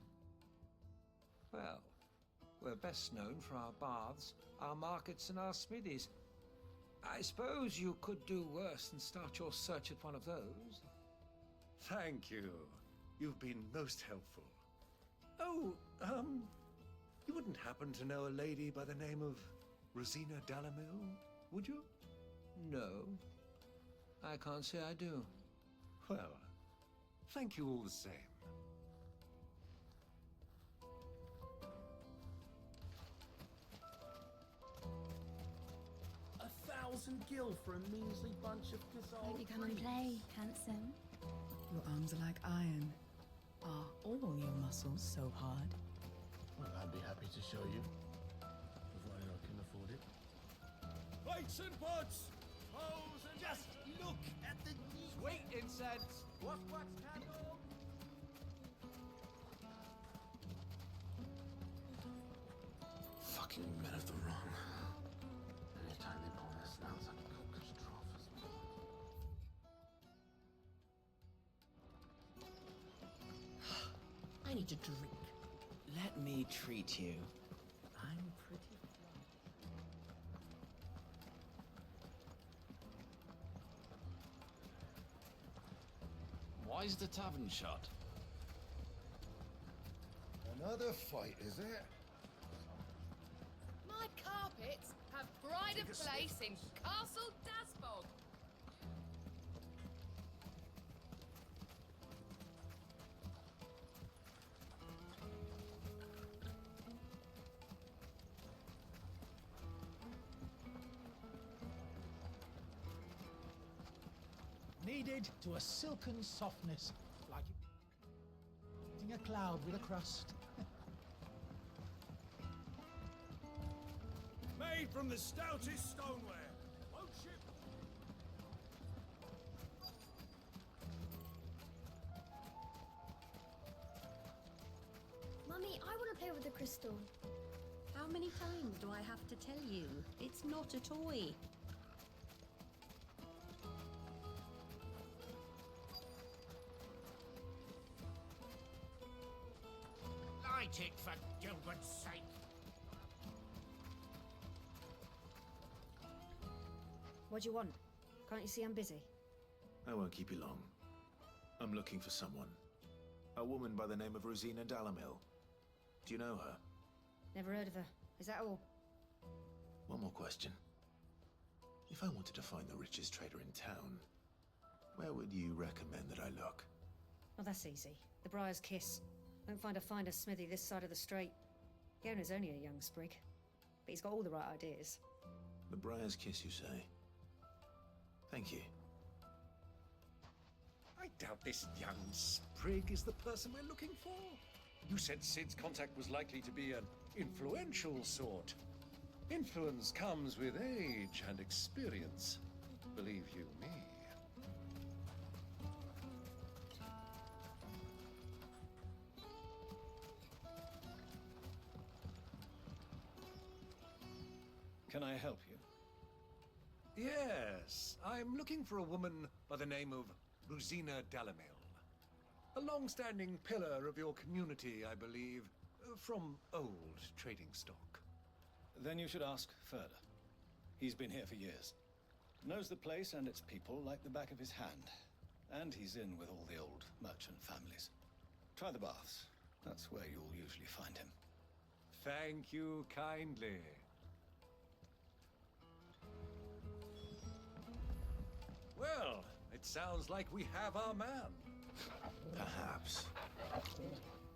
Well, we're best known for our baths, our markets, and our smithies. I suppose you could do worse than start your search at one of those. Thank you. You've been most helpful. Oh, you wouldn't happen to know a lady by the name of Rosina Dalamil, would you? No, I can't say I do. Well, thank you all the same. $1,000 for a measly bunch of gazelle. Won't you come and play, handsome? Your arms are like iron. Are all your muscles so hard? Well, I'd be happy to show you, provided I can afford it. Plates and pots! Bowls and just look at the sweet incense! Wax candle! Fucking men of the wrong. Anytime they pull their snouts out of Cook's trough as well. I need a drink. Let me treat you. I'm pretty Why's the tavern shut? Another fight, is it? My carpets have pride of place in Castle Dasbog. Kneaded to a silken softness, like eating a cloud with a crust. Made from the stoutest stoneware. Won't you? Mummy, I want to play with the crystal. How many times do I have to tell you? It's not a toy. Light it, for Gilbert's sake. What do you want? Can't you see I'm busy? I won't keep you long. I'm looking for someone. A woman by the name of Rosina Dalamil. Do you know her? Never heard of her. Is that all? One more question. If I wanted to find the richest trader in town, where would you recommend that I look? Oh, that's easy. The Briar's Kiss. Won't find a finer smithy this side of the strait. The owner's only a young sprig, but he's got all the right ideas. The Briar's Kiss, you say? Thank you. I doubt this young sprig is the person we're looking for. You said Sid's contact was likely to be an influential sort. Influence comes with age and experience. Believe you me. Can I help you? Yes, I'm looking for a woman by the name of Rosina Dalamil. A long-standing pillar of your community, I believe, from old trading stock. Then you should ask further. He's been here for years. Knows the place and its people like the back of his hand. And he's in with all the old merchant families. Try the baths. That's where you'll usually find him. Thank you kindly. Well, it sounds like we have our man. Perhaps.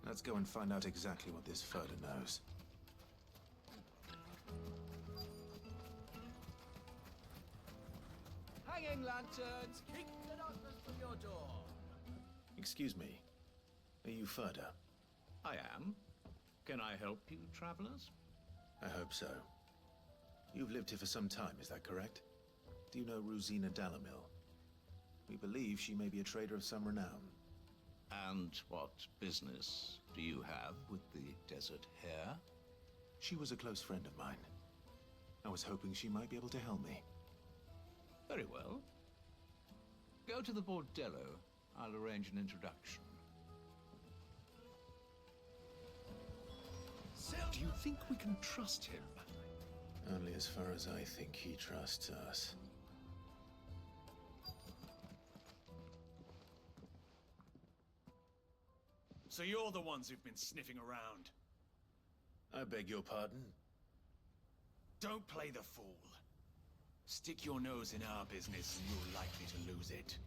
Let's go and find out exactly what this Furder knows. Hanging lanterns, keep the darkness from your door. Excuse me. Are you Furder? I am. Can I help you, travelers? I hope so. You've lived here for some time, is that correct? Do you know Rosina Dalamil? We believe she may be a trader of some renown. And what business do you have with the desert hare? She was a close friend of mine. I was hoping she might be able to help me. Very well. Go to the bordello. I'll arrange an introduction. Do you think we can trust him? Only as far as I think he trusts us. So you're the ones who've been sniffing around. I beg your pardon? Don't play the fool. Stick your nose in our business and you're likely to lose it.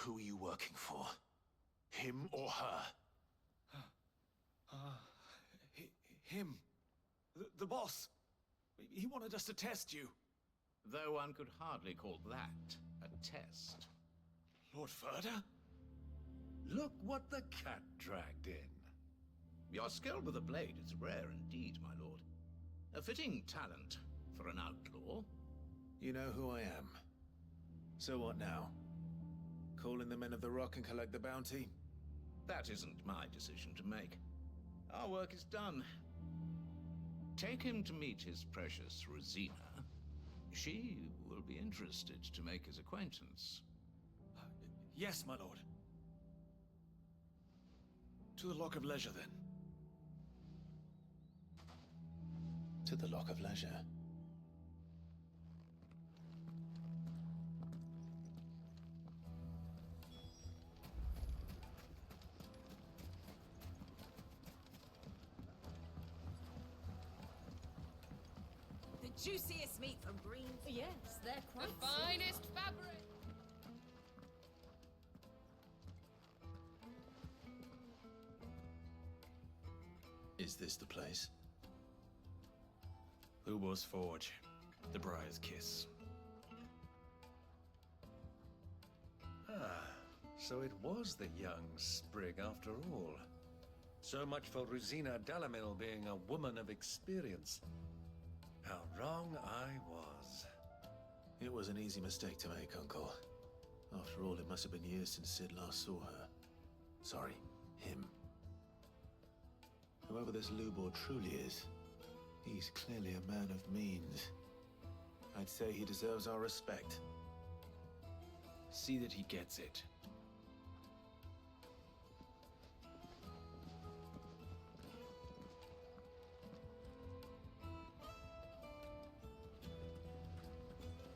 Who are you working for? Him or her? Him. The boss. He wanted us to test you. Though one could hardly call that a test. Lord Furder? Look what the cat dragged in. Your skill with a blade is rare indeed, my lord. A fitting talent for an outlaw. You know who I am. So what now? Call in the Men of the Rock and collect the bounty? That isn't my decision to make. Our work is done. Take him to meet his precious Rosina. She will be interested to make his acquaintance. Yes, my lord. To the Lock of Leisure, then. To the Lock of Leisure. The juiciest meat from Green. Yes, they're quite The finest fabric! Is this the place? Lubor's Forge. The Briar's Kiss. Ah, so it was the young sprig after all. So much for Rosina Dalamil being a woman of experience. How wrong I was. It was an easy mistake to make, Uncle. After all, it must have been years since Sid last saw her. Sorry, him. Whoever this Lubor truly is, he's clearly a man of means. I'd say he deserves our respect. See that he gets it.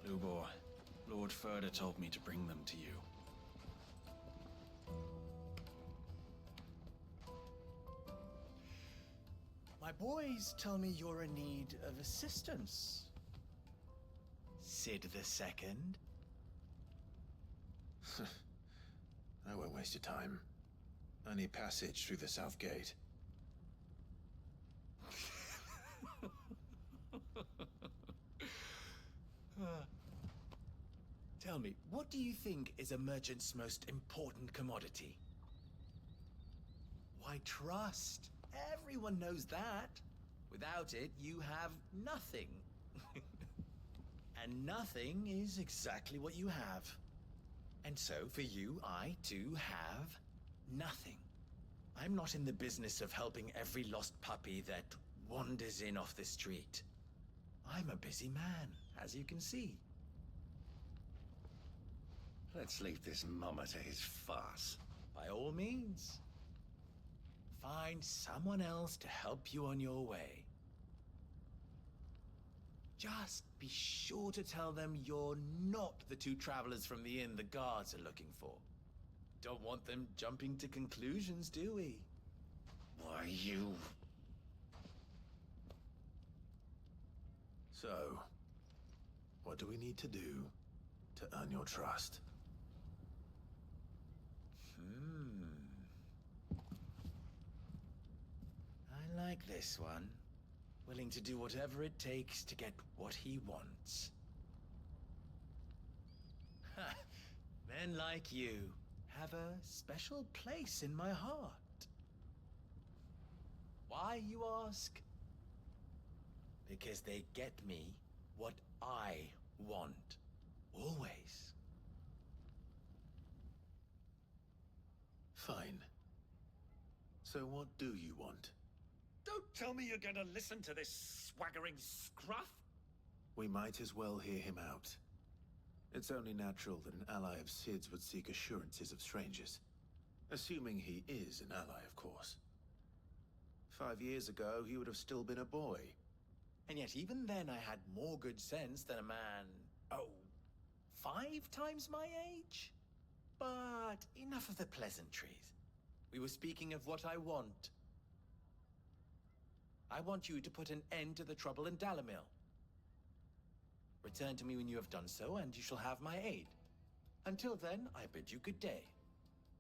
Lubor, Lord Furder told me to bring them to you. My boys tell me you're in need of assistance. Sid the Second? I won't waste your time. I need passage through the south gate. Tell me, what do you think is a merchant's most important commodity? Why, trust. Everyone knows that. Without it, you have nothing. And nothing is exactly what you have. And so, for you, I too have nothing. I'm not in the business of helping every lost puppy that wanders in off the street. I'm a busy man, as you can see. Let's leave this mummer to his farce. By all means. Find someone else to help you on your way. Just be sure to tell them you're not the two travelers from the inn the guards are looking for. Don't want them jumping to conclusions, do we? Why, you... So, what do we need to do to earn your trust? I like this one. Willing to do whatever it takes to get what he wants. Ha! Men like you have a special place in my heart. Why, you ask? Because they get me what I want. Always. Fine. So what do you want? Don't tell me you're gonna listen to this swaggering scruff! We might as well hear him out. It's only natural that an ally of Sid's would seek assurances of strangers. Assuming he is an ally, of course. 5 years ago, he would have still been a boy. And yet even then I had more good sense than a man, 5 times my age? But enough of the pleasantries. We were speaking of what I want. I want you to put an end to the trouble in Dalamil. Return to me when you have done so, and you shall have my aid. Until then, I bid you good day.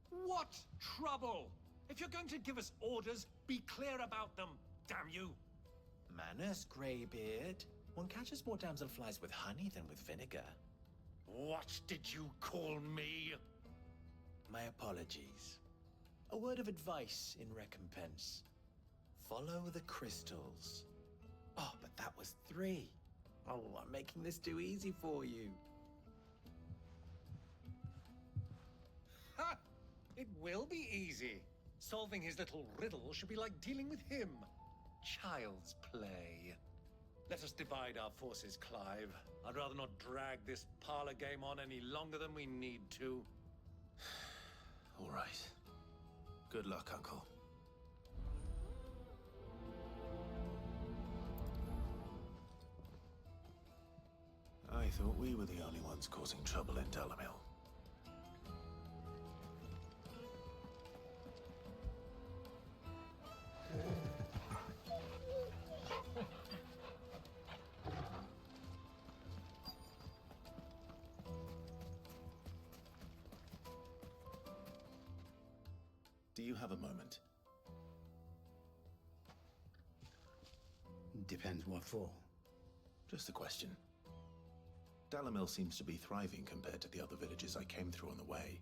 What trouble? If you're going to give us orders, be clear about them, damn you! Manners, Greybeard. One catches more damselflies with honey than with vinegar. What did you call me? My apologies. A word of advice in recompense. Follow the crystals. Oh, but that was 3. Oh, I'm making this too easy for you. Ha! It will be easy. Solving his little riddle should be like dealing with him. Child's play. Let us divide our forces, Clive. I'd rather not drag this parlor game on any longer than we need to. All right. Good luck, Uncle. I thought we were the only ones causing trouble in Dalamil. Do you have a moment? Depends what for. Just a question. Dalamil seems to be thriving compared to the other villages I came through on the way.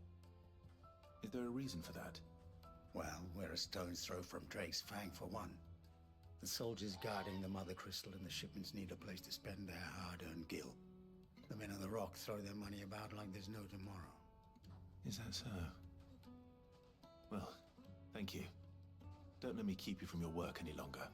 Is there a reason for that? Well, we're a stone's throw from Drake's Fang, for one. The soldiers guarding the Mother Crystal and the shipments need a place to spend their hard-earned gil. The men of the Rock throw their money about like there's no tomorrow. Is that so? Well, thank you. Don't let me keep you from your work any longer.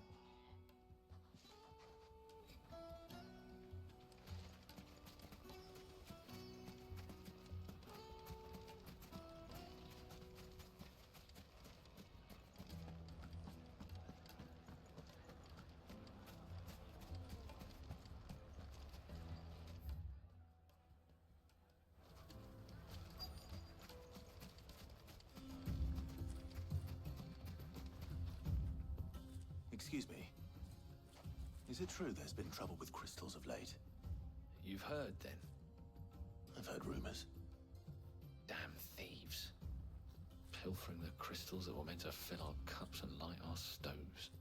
Excuse me. Is it true there's been trouble with crystals of late? You've heard, then? I've heard rumors. Damn thieves. Pilfering the crystals that were meant to fill our cups and light our stoves.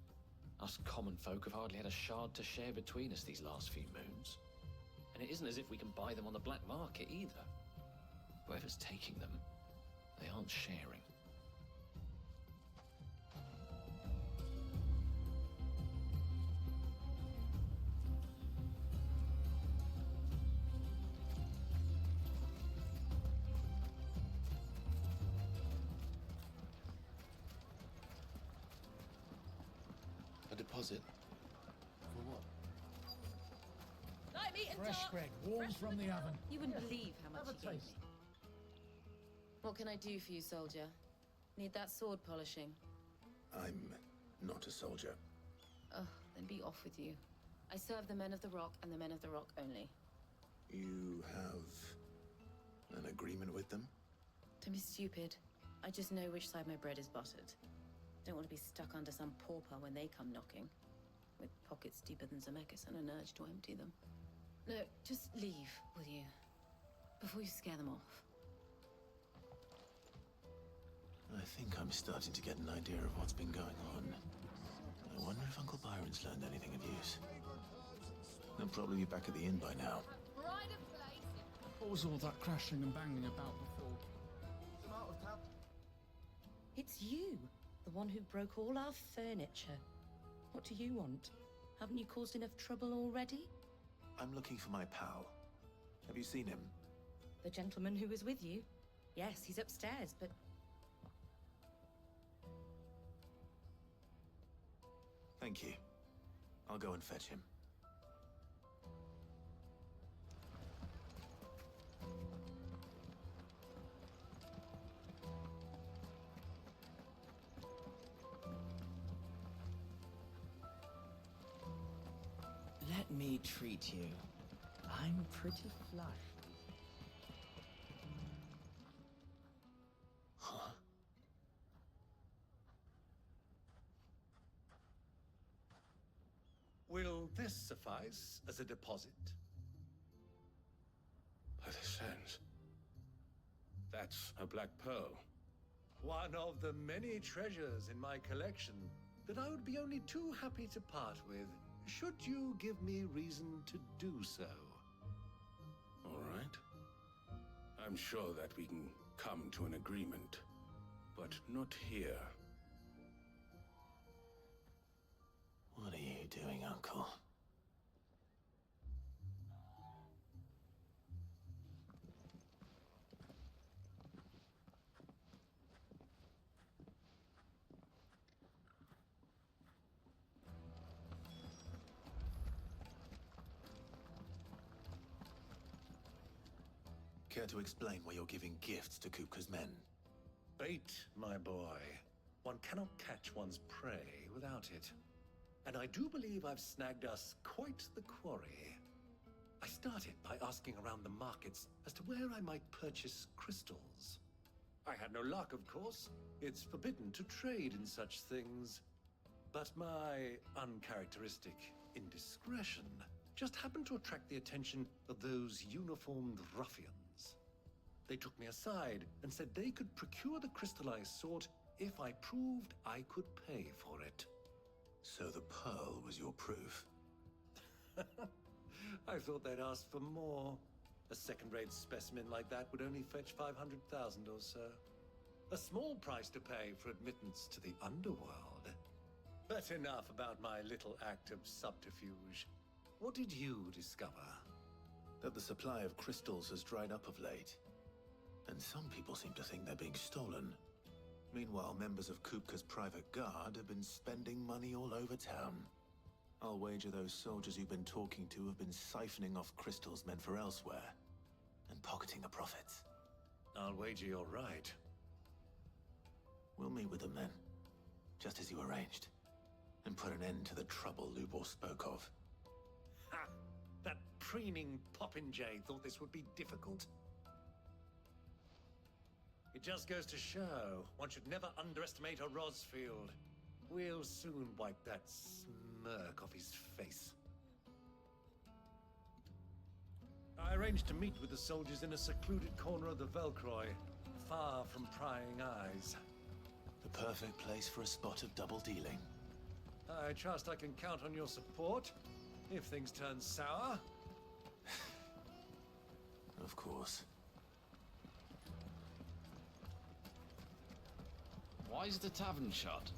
Us common folk have hardly had a shard to share between us these last few moons. And it isn't as if we can buy them on the black market either. Whoever's taking them, they aren't sharing. A deposit. For what? Like meat and Fresh dark. bread, warm Fresh from the oven. You wouldn't believe how much Have he a gave taste. me. What can I do for you, soldier? Need that sword polishing? I'm not a soldier. Oh, then be off with you. I serve the men of the Rock and the men of the Rock only. You have an agreement with them? Don't be stupid. I just know which side my bread is buttered. Don't want to be stuck under some pauper when they come knocking. With pockets deeper than Zemeckis and an urge to empty them. No, just leave, will you? Before you scare them off. I think I'm starting to get an idea of what's been going on. I wonder if Uncle Byron's learned anything of use. They'll probably be back at the inn by now. What was all that crashing and banging about before? It's you, the one who broke all our furniture. What do you want? Haven't you caused enough trouble already? I'm looking for my pal. Have you seen him? The gentleman who was with you? Yes, he's upstairs, but... Thank you. I'll go and fetch him. Let me treat you. I'm pretty flush. Huh? Will this suffice as a deposit? By the sands. That's a black pearl. One of the many treasures in my collection that I would be only too happy to part with, should you give me reason to do so. All right. I'm sure that we can come to an agreement, but not here. What are you doing, Uncle? Care to explain why you're giving gifts to Kupka's men? Bait, my boy. One cannot catch one's prey without it. And I do believe I've snagged us quite the quarry. I started by asking around the markets as to where I might purchase crystals. I had no luck, of course. It's forbidden to trade in such things. But my uncharacteristic indiscretion just happened to attract the attention of those uniformed ruffians. They took me aside and said they could procure the crystal I sought if I proved I could pay for it. So the pearl was your proof? I thought they'd ask for more. A second-rate specimen like that would only fetch 500,000 or so. A small price to pay for admittance to the underworld. But enough about my little act of subterfuge. What did you discover? That the supply of crystals has dried up of late. And some people seem to think they're being stolen. Meanwhile, members of Kupka's private guard have been spending money all over town. I'll wager those soldiers you've been talking to have been siphoning off crystals meant for elsewhere, and pocketing the profits. I'll wager you're right. We'll meet with them then, just as you arranged, and put an end to the trouble Lubor spoke of. Ha! That preening popinjay thought this would be difficult. It just goes to show, one should never underestimate a Rosfield. We'll soon wipe that smirk off his face. I arranged to meet with the soldiers in a secluded corner of the Velcroy, far from prying eyes. The perfect place for a spot of double dealing. I trust I can count on your support, if things turn sour. Of course. Why is the tavern shut?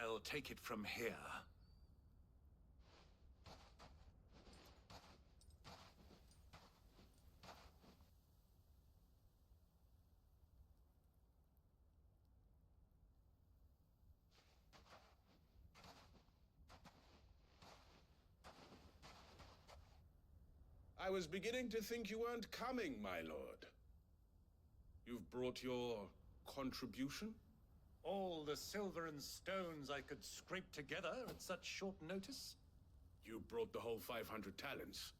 I'll take it from here. I was beginning to think you weren't coming, my lord. brought your contribution? All the silver and stones I could scrape together at such short notice? You brought the whole 500 talents.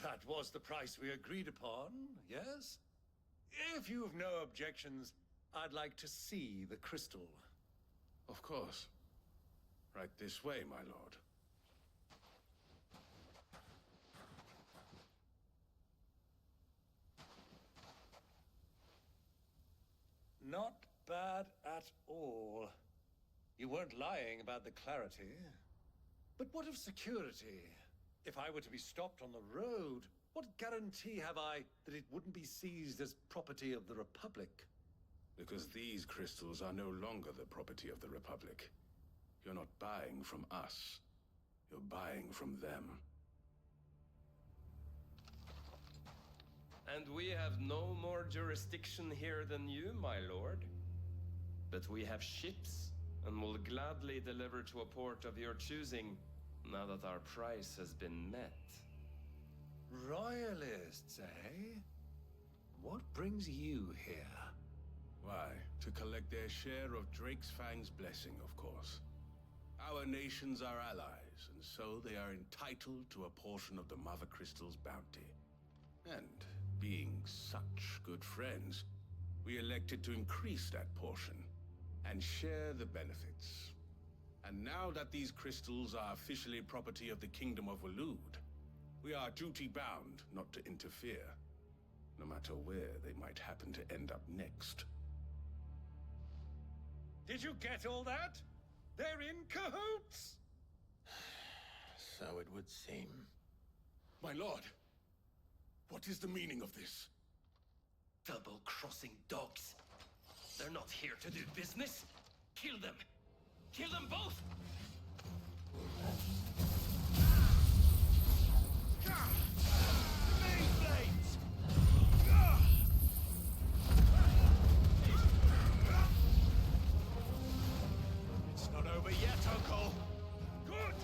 That was the price we agreed upon, yes? If you've no objections, I'd like to see the crystal. Of course. Right this way, my lord. Not bad at all. You weren't lying about the clarity. But what of security? If I were to be stopped on the road, what guarantee have I that it wouldn't be seized as property of the Republic? Because these crystals are no longer the property of the Republic. You're not buying from us. You're buying from them. And we have no more jurisdiction here than you, my lord. But we have ships, and will gladly deliver to a port of your choosing, now that our price has been met. Royalists, eh? What brings you here? Why, to collect their share of Drake's Fang's blessing, of course. Our nations are allies, and so they are entitled to a portion of the Mother Crystal's bounty. And being such good friends, we elected to increase that portion and share the benefits. And now that these crystals are officially property of the Kingdom of Waloed, we are duty-bound not to interfere, no matter where they might happen to end up next. Did you get all that? They're in cahoots! So it would seem. My lord, what is the meaning of this? Double-crossing dogs. They're not here to do business. Kill them. Kill them both! It's not over yet, Uncle. Good!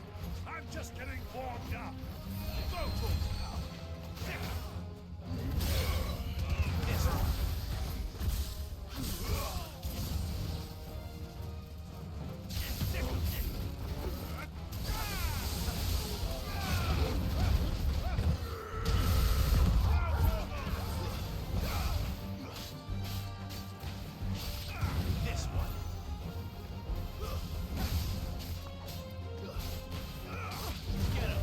I'm just getting warmed up. Go for it now. This one. Get him.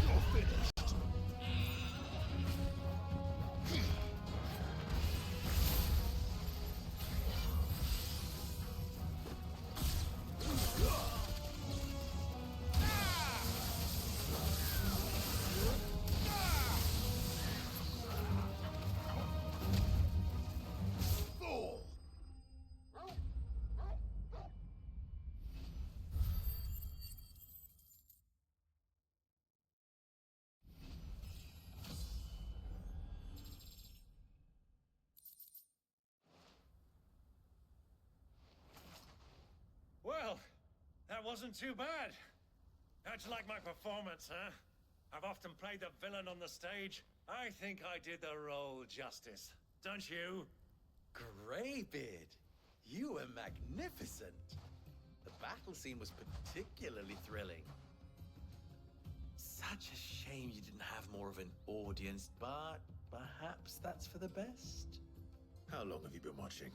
You're finished. Fool! Well, that wasn't too bad. How'd you like my performance, huh? I've often played the villain on the stage. I think I did the role justice. Don't you? Greybeard, you were magnificent. The battle scene was particularly thrilling. Such a shame you didn't have more of an audience, but perhaps that's for the best. How long have you been watching?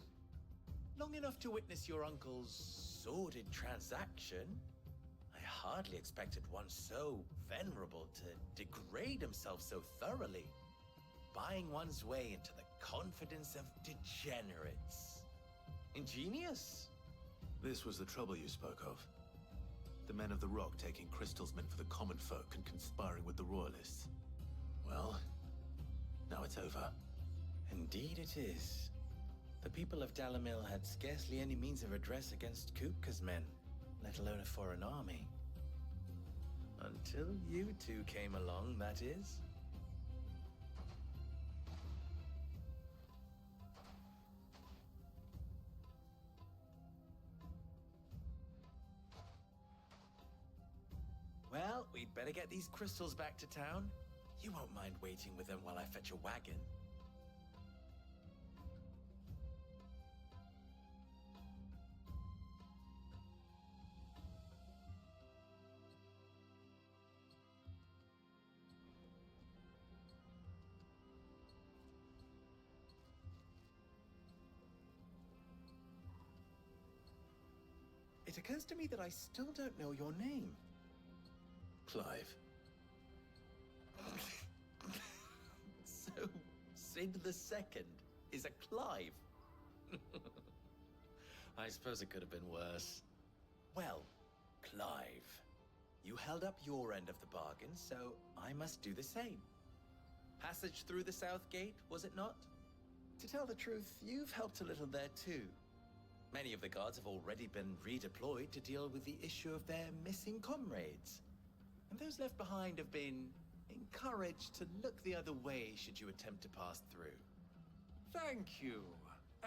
Long enough to witness your uncle's sordid transaction. I hardly expected one so venerable to degrade himself so thoroughly, buying one's way into the confidence of degenerates. Ingenious. This was the trouble you spoke of. The men of the Rock taking crystals meant for the common folk and conspiring with the Royalists. Well, now it's over. Indeed it is. The people of Dalamil had scarcely any means of redress against Kupka's men, let alone a foreign army. Until you two came along, that is. better get these crystals back to town. You won't mind waiting with them while I fetch a wagon. It occurs to me that I still don't know your name. Clive. So, Sid the Second is a Clive. I suppose it could have been worse. Well, Clive, you held up your end of the bargain, so I must do the same. Passage through the South Gate, was it not? To tell the truth, you've helped a little there too. Many of the guards have already been redeployed to deal with the issue of their missing comrades. And those left behind have been encouraged to look the other way should you attempt to pass through. Thank you.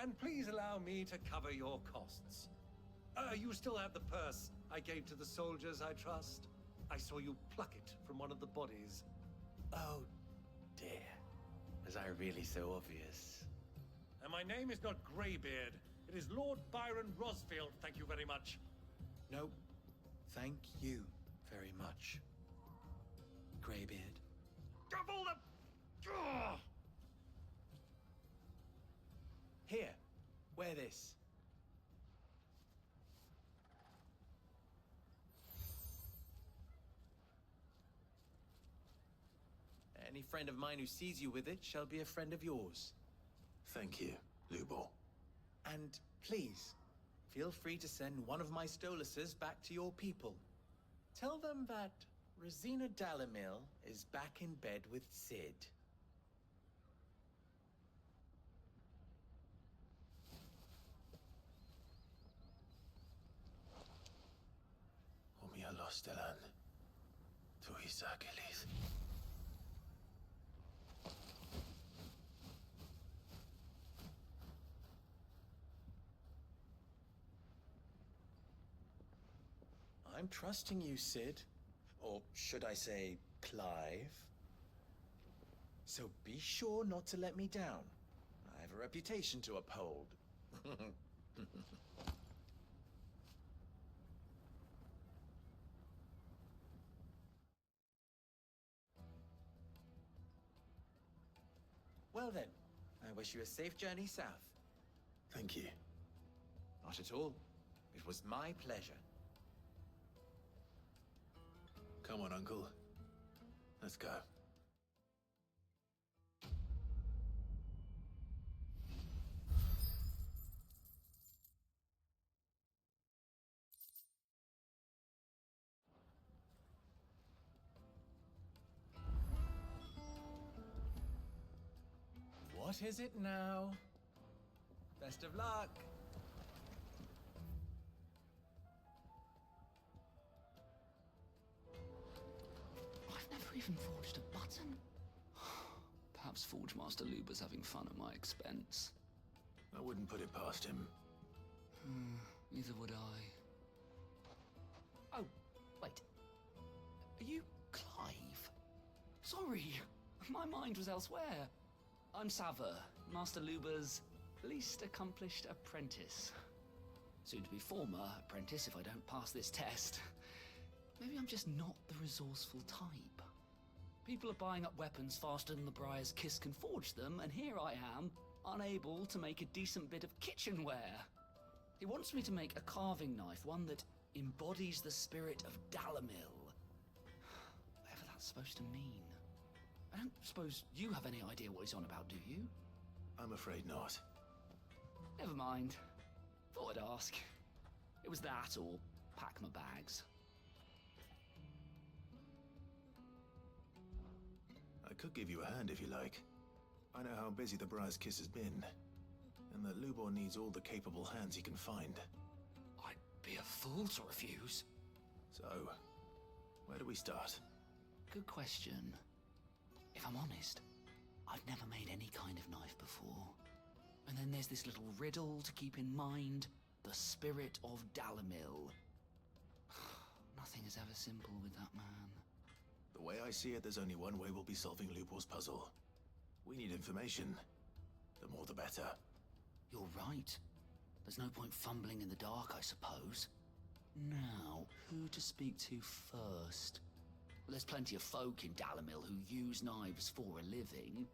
And please allow me to cover your costs. You still have the purse I gave to the soldiers, I trust? I saw you pluck it from one of the bodies. Oh, dear. Was I really so obvious? And my name is not Greybeard. It is Lord Byron Rosfield, thank you very much. No, thank you very much, Greybeard. Double the... Ugh! Here, wear this. Any friend of mine who sees you with it shall be a friend of yours. Thank you, Lubor. And please, feel free to send one of my Stoluses back to your people. Tell them that Rosina Dalamil is back in bed with Sid. Omia Lostelan. Tu Isakelis. I'm trusting you, Sid. Or should I say, Clive? So be sure not to let me down. I have a reputation to uphold. Well then, I wish you a safe journey south. Thank you. Not at all. It was my pleasure. Come on, Uncle. Let's go. What is it now? Best of luck. I've never even forged a button. Perhaps Forge Master Luber's having fun at my expense. I wouldn't put it past him. Neither would I. Oh, wait. Are you Clive? Sorry, my mind was elsewhere. I'm Saver, Master Luber's least accomplished apprentice. Soon to be former apprentice if I don't pass this test. Maybe I'm just not the resourceful type. People are buying up weapons faster than the Briar's Kiss can forge them, and here I am, unable to make a decent bit of kitchenware. He wants me to make a carving knife, one that embodies the spirit of Dalamil. Whatever that's supposed to mean. I don't suppose you have any idea what he's on about, do you? I'm afraid not. Never mind. Thought I'd ask. It was that or pack my bags. I could give you a hand if you like. I know how busy the Briar's Kiss has been, and that Lubor needs all the capable hands he can find. I'd be a fool to refuse. So, where do we start? Good question. If I'm honest, I've never made any kind of knife before. And then there's this little riddle to keep in mind. The spirit of Dalamil. Nothing is ever simple with that man. The way I see it, there's only one way we'll be solving Lubor's puzzle. We need information. The more the better. You're right. There's no point fumbling in the dark, I suppose. Now, who to speak to first? Well, there's plenty of folk in Dalamil who use knives for a living.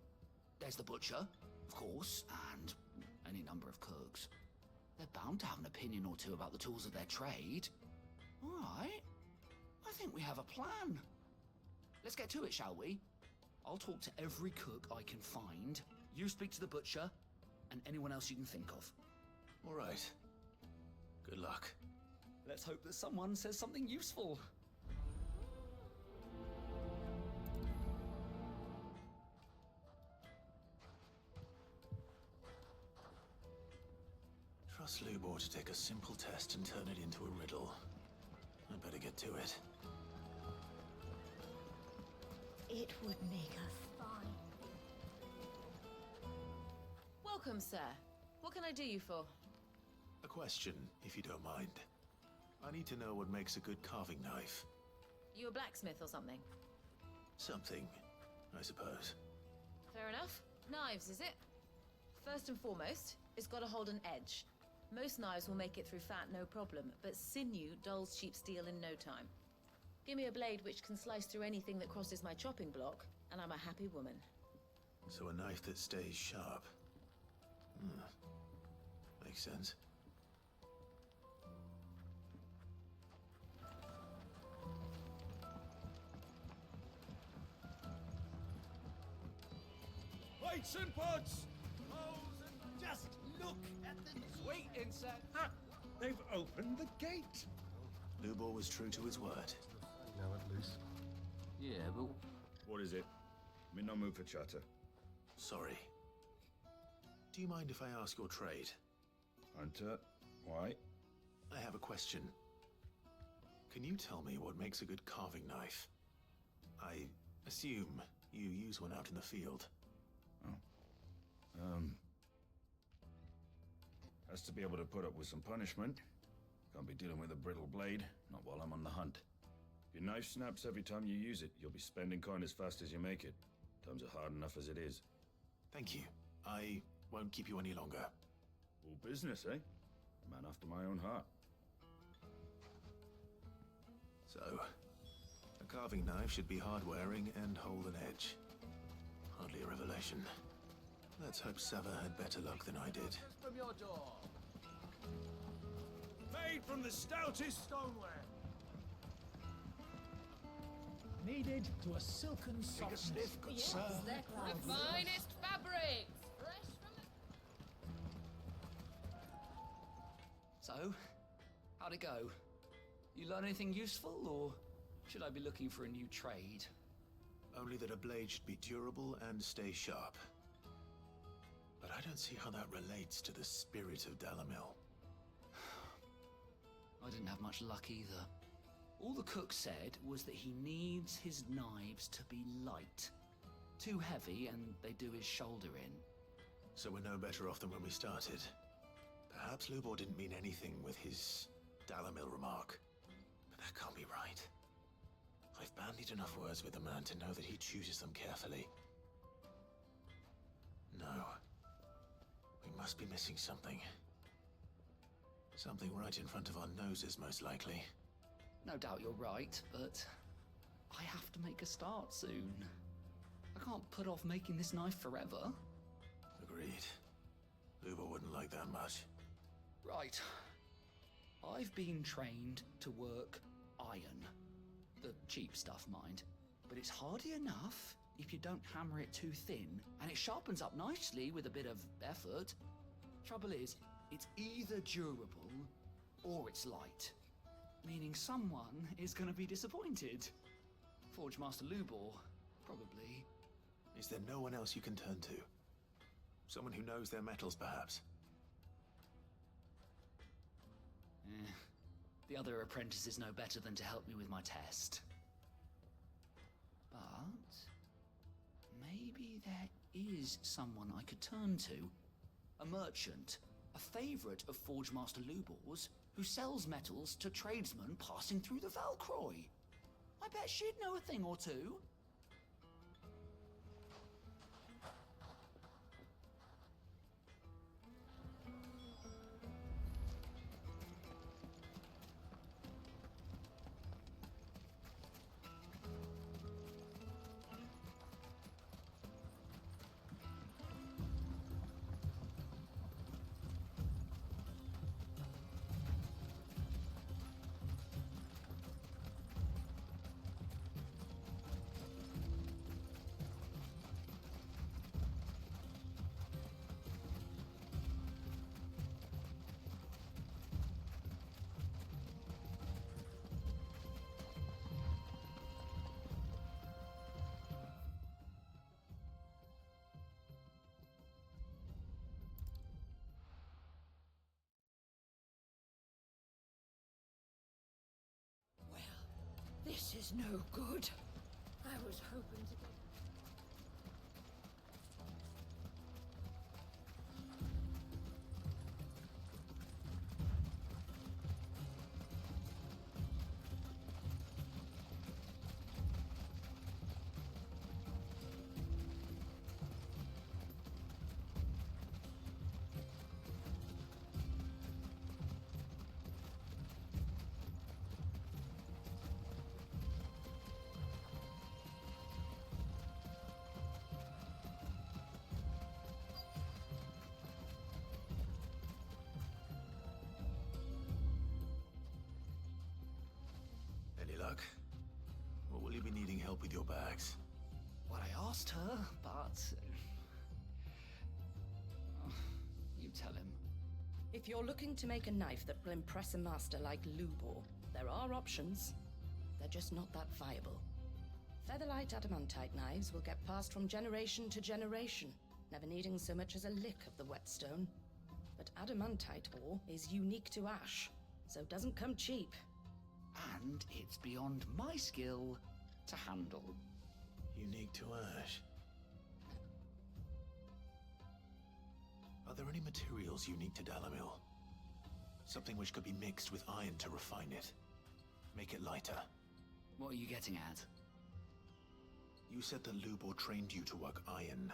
There's the butcher, of course, and any number of cooks. They're bound to have an opinion or two about the tools of their trade. All right. I think we have a plan. Let's get to it, shall we? I'll talk to every cook I can find. You speak to the butcher, and anyone else you can think of. All right. Good luck. Let's hope that someone says something useful. Trust Lubor to take a simple test and turn it into a riddle. I'd better get to it. It would make us fine. Welcome, sir. What can I do you for? A question, if you don't mind. I need to know what makes a good carving knife. You a blacksmith or something? Something, I suppose. Fair enough. Knives, is it? First and foremost, it's got to hold an edge. Most knives will make it through fat, no problem, but sinew dulls cheap steel in no time. Give me a blade which can slice through anything that crosses my chopping block, and I'm a happy woman. So a knife that stays sharp. Makes sense. Weights and pods! Just look at the sweet insect! Ha! They've opened the gate! Lubor was true to his word. Now at least. Yeah, but... What is it? I'm in no mood for chatter. Sorry. Do you mind if I ask your trade? Hunter, why? I have a question. Can you tell me what makes a good carving knife? I assume you use one out in the field. Has to be able to put up with some punishment. Can't be dealing with a brittle blade, not while I'm on the hunt. If your knife snaps every time you use it, you'll be spending coin as fast as you make it. Times are hard enough as it is. Thank you. I won't keep you any longer. All business, eh? A man after my own heart. So, a carving knife should be hard-wearing and hold an edge. Hardly a revelation. Let's hope Sava had better luck than I did. From your door. Made from the stoutest stoneware. Kneaded to a silken softness. sniff, good sir. The finest fabrics! So, how'd it go? You learn anything useful, or should I be looking for a new trade? Only that a blade should be durable and stay sharp. But I don't see how that relates to the spirit of Dalamil. I didn't have much luck either. All the cook said was that he needs his knives to be light. Too heavy and they do his shoulder in. So we're no better off than when we started. Perhaps Lubor didn't mean anything with his Dalamil remark. But that can't be right. I've bandied enough words with the man to know that he chooses them carefully. No. We must be missing something. Something right in front of our noses, most likely. No doubt you're right, but I have to make a start soon. I can't put off making this knife forever. Agreed. Lubor wouldn't like that much. Right. I've been trained to work iron. The cheap stuff, mind. But it's hardy enough if you don't hammer it too thin, and it sharpens up nicely with a bit of effort. Trouble is, it's either durable or it's light. Meaning someone is gonna be disappointed. Forge Master Lubor, probably. Is there no one else you can turn to? Someone who knows their metals, perhaps? The other apprentices know better than to help me with my test. But maybe there is someone I could turn to. A merchant, a favorite of Forge Master Lubor's, who sells metals to tradesmen passing through the Valcroy. I bet she'd know a thing or two. This is no good. I was hoping to get... Any luck? Or will you be needing help with your bags? Well, I asked her, but... you tell him. If you're looking to make a knife that will impress a master like Lubor, there are options. They're just not that viable. Featherlight adamantite knives will get passed from generation to generation, never needing so much as a lick of the whetstone. But adamantite ore is unique to ash, so doesn't come cheap. And it's beyond my skill to handle. Unique to ash. Are there any materials unique to Dalamil? Something which could be mixed with iron to refine it. Make it lighter. What are you getting at? You said that Lubor trained you to work iron.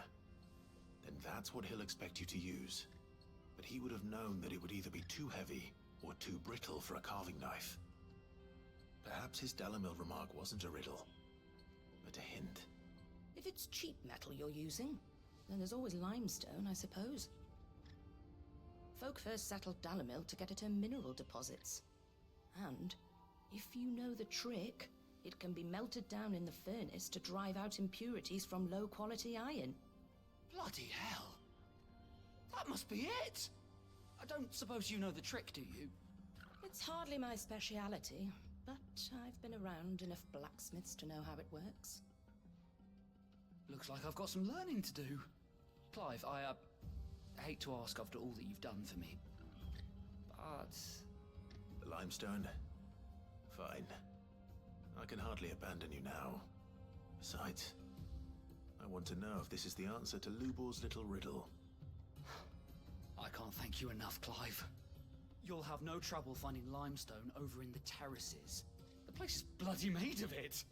Then that's what he'll expect you to use. But he would have known that it would either be too heavy or too brittle for a carving knife. Perhaps his Dalamil remark wasn't a riddle, but a hint. If it's cheap metal you're using, then there's always limestone, I suppose. Folk first settled Dalamil to get at her mineral deposits. And, if you know the trick, it can be melted down in the furnace to drive out impurities from low-quality iron. Bloody hell! That must be it! I don't suppose you know the trick, do you? It's hardly my speciality, but I've been around enough blacksmiths to know how it works. Looks like I've got some learning to do. Clive, I hate to ask after all that you've done for me, but... The limestone? Fine. I can hardly abandon you now. Besides, I want to know if this is the answer to Lubor's little riddle. I can't thank you enough, Clive. You'll have no trouble finding limestone over in the terraces. The place is bloody made of it.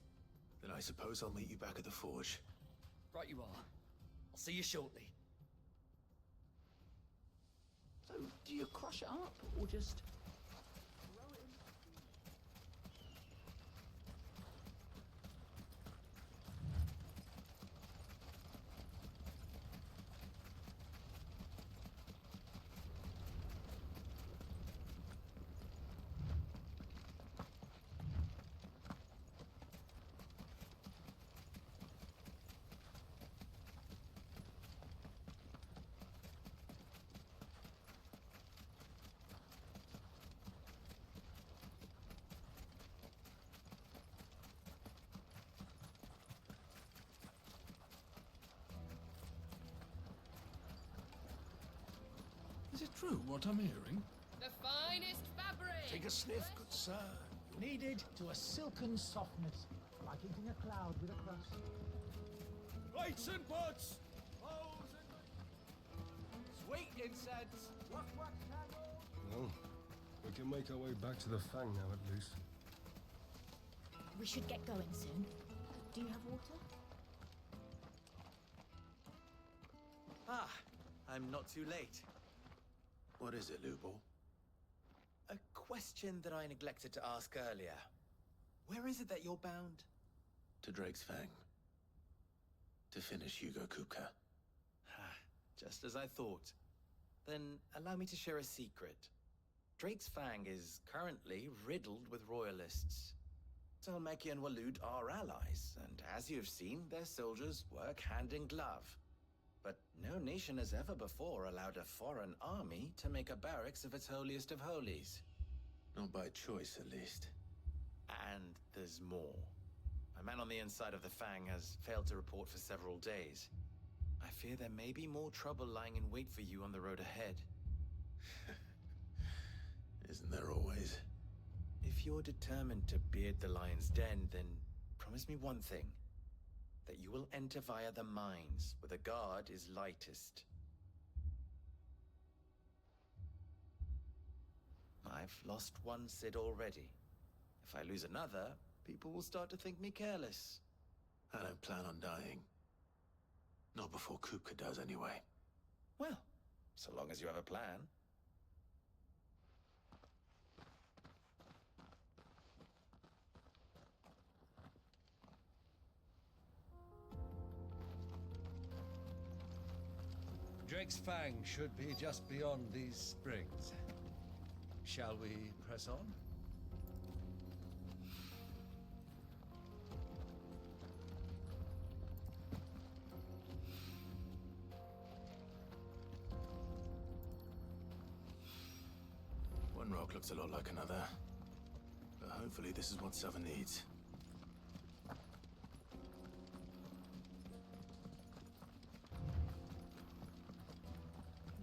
Then I suppose I'll meet you back at the forge. Right you are. I'll see you shortly. So, do you crush it up, or just... Is it true what I'm hearing? The finest fabric! Take a sniff, good sir. Kneaded to a silken softness, like eating a cloud with a crust. Plates and pots! Sweet incense! Well, we can make our way back to the Fang now, at least. We should get going soon. Do you have water? Ah, I'm not too late. What is it, Lubo? A question that I neglected to ask earlier. Where is it that you're bound? To Drake's Fang. To finish Hugo Kupka. Just as I thought. Then allow me to share a secret. Drake's Fang is currently riddled with royalists. Talmeki and Waloed are allies, and as you've seen, their soldiers work hand in glove. But no nation has ever before allowed a foreign army to make a barracks of its holiest of holies. Not by choice, at least. And there's more. A man on the inside of the Fang has failed to report for several days. I fear there may be more trouble lying in wait for you on the road ahead. Isn't there always? If you're determined to beard the lion's den, then promise me one thing. That you will enter via the mines, where the guard is lightest. I've lost one Cid already. If I lose another, people will start to think me careless. I don't plan on dying. Not before Kupka does, anyway. Well, so long as you have a plan. Drake's Fang should be just beyond these springs. Shall we press on? One rock looks a lot like another. But hopefully this is what Southern needs.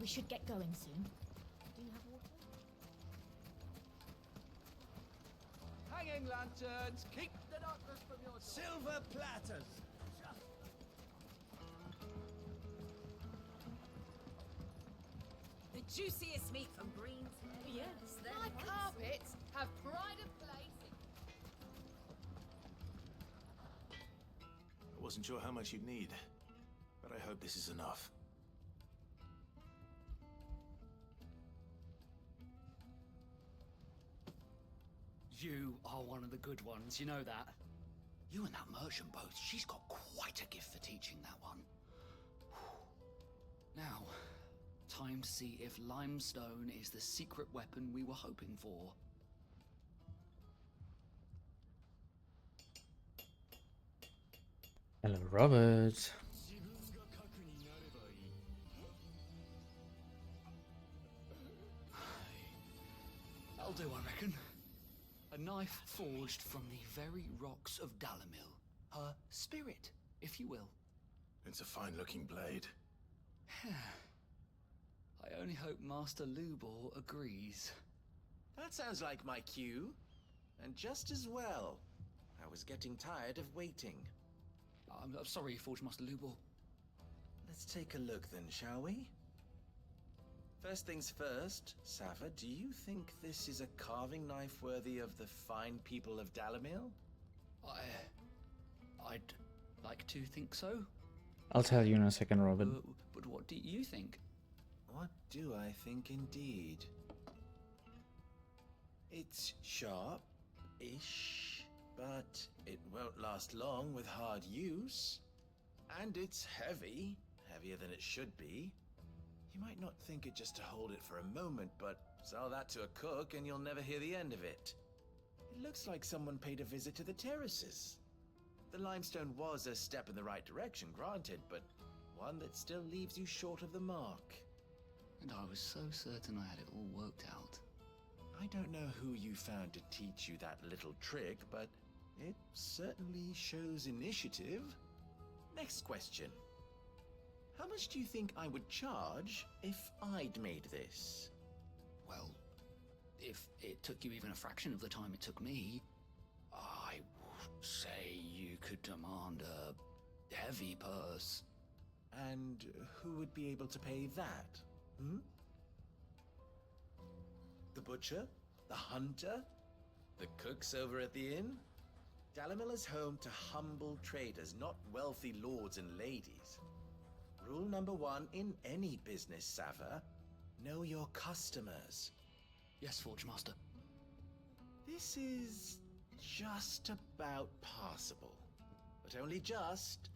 We should get going soon. Do you have water? Hanging lanterns, keep the darkness from your silver platters. The juiciest meat from Green's. Yes, My carpets have pride of place. I wasn't sure how much you'd need, but I hope this is enough. You are one of the good ones, you know that? You and that merchant both, she's got quite a gift for teaching that one. Now, time to see if limestone is the secret weapon we were hoping for. Hello, Robert. That'll do, I reckon. A knife forged from the very rocks of Dalamil. Her spirit, if you will. It's a fine-looking blade. I only hope Master Lubor agrees. That sounds like my cue. And just as well. I was getting tired of waiting. I'm sorry, Forge Master Lubor. Let's take a look then, shall we? First things first, Sava, do you think this is a carving knife worthy of the fine people of Dalamil? I'd like to think so. I'll tell you in a second, Robert. But what do you think? What do I think indeed? It's sharp-ish, but it won't last long with hard use. And it's heavy, heavier than it should be. You might not think it just to hold it for a moment, but sell that to a cook and you'll never hear the end of it. It looks like someone paid a visit to the terraces. The limestone was a step in the right direction, granted, but one that still leaves you short of the mark. And I was so certain I had it all worked out. I don't know who you found to teach you that little trick, but it certainly shows initiative. Next question. How much do you think I would charge if I'd made this? Well, if it took you even a fraction of the time it took me, I would say you could demand a heavy purse. And who would be able to pay that? Hmm? The butcher? The hunter? The cooks over at the inn? Dalimil is home to humble traders, not wealthy lords and ladies. Rule number 1 in any business, Sava: know your customers. Yes, Forge Master. This is just about passable. But only just.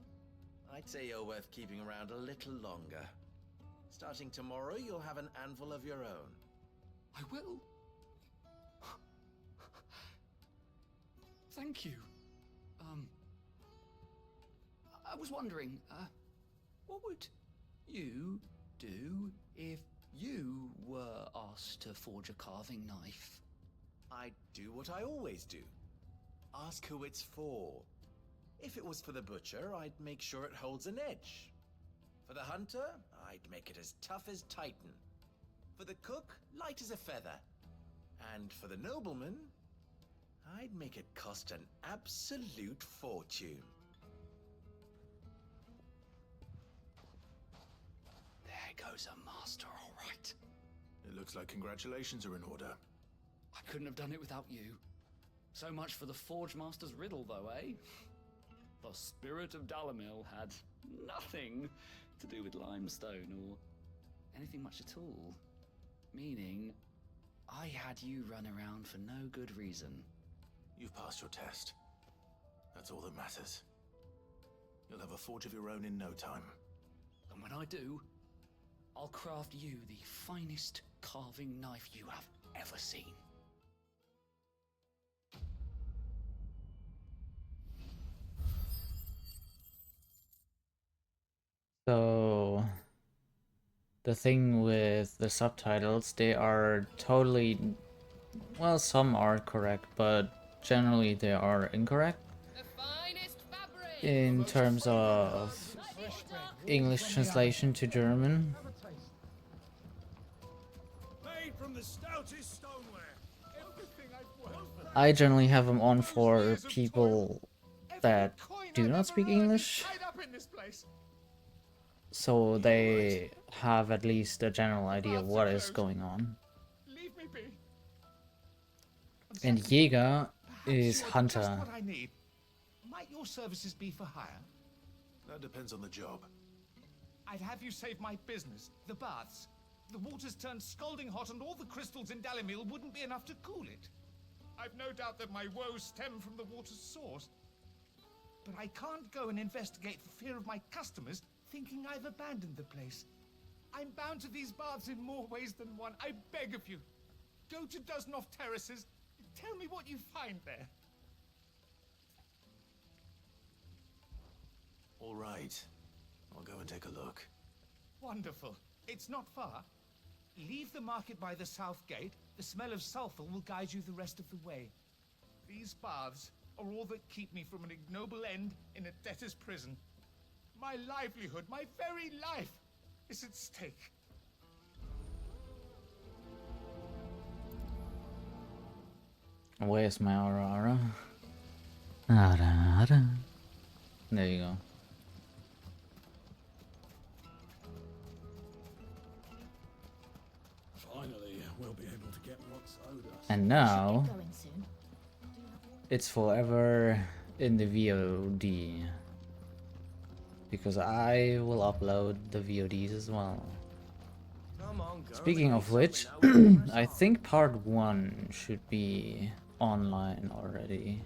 I'd say you're worth keeping around a little longer. Starting tomorrow, you'll have an anvil of your own. I will. Thank you. I was wondering, what would you do if you were asked to forge a carving knife? I'd do what I always do. Ask who it's for. If it was for the butcher, I'd make sure it holds an edge. For the hunter, I'd make it as tough as Titan. For the cook, light as a feather. And for the nobleman, I'd make it cost an absolute fortune. There goes a master, all right. It looks like congratulations are in order. I couldn't have done it without you. So much for the Forge Master's riddle, though, eh? The spirit of Dalimil had nothing to do with limestone or anything much at all. Meaning, I had you run around for no good reason. You've passed your test. That's all that matters. You'll have a forge of your own in no time. And when I do, I'll craft you the finest carving knife you have ever seen. So the thing with the subtitles, they are totally, well, some are correct, but generally they are incorrect in terms of English translation to German. Made from the stoutest stoneware. I generally have them on for people that do not speak English, so they have at least a general idea of what is going on. And Jäger is hunter. What I need. Might your services be for hire? That depends on the job. I'd have you save my business, the baths. The water's turned scalding hot and all the crystals in Dalimil wouldn't be enough to cool it. I've no doubt that my woes stem from the water's source. But I can't go and investigate for fear of my customers thinking I've abandoned the place. I'm bound to these baths in more ways than one. I beg of you. Go to Dusnoff Terraces. Tell me what you find there. All right. I'll go and take a look. Wonderful. It's not far. Leave the market by the south gate. The smell of sulfur will guide you the rest of the way. These baths are all that keep me from an ignoble end in a debtor's prison. My livelihood, my very life, is at stake. Where's my Aurora? Ara. There you go. Finally, we'll be able to get what's owed us. And now it's forever in the VOD, because I will upload the VODs as well. Speaking of which, I think part 1 should be online already.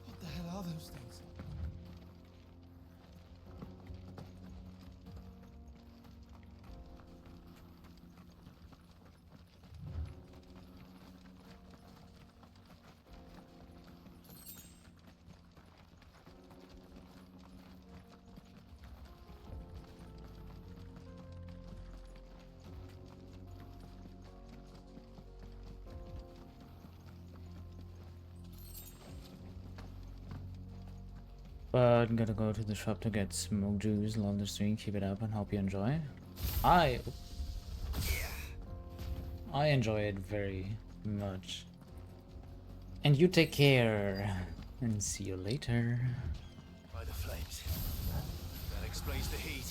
What the hell are those things? But I'm gonna go to the shop to get smoke juice. Love the stream, keep it up, and hope you enjoy. I enjoy it very much. And you take care, and see you later. By the flames. That explains the heat.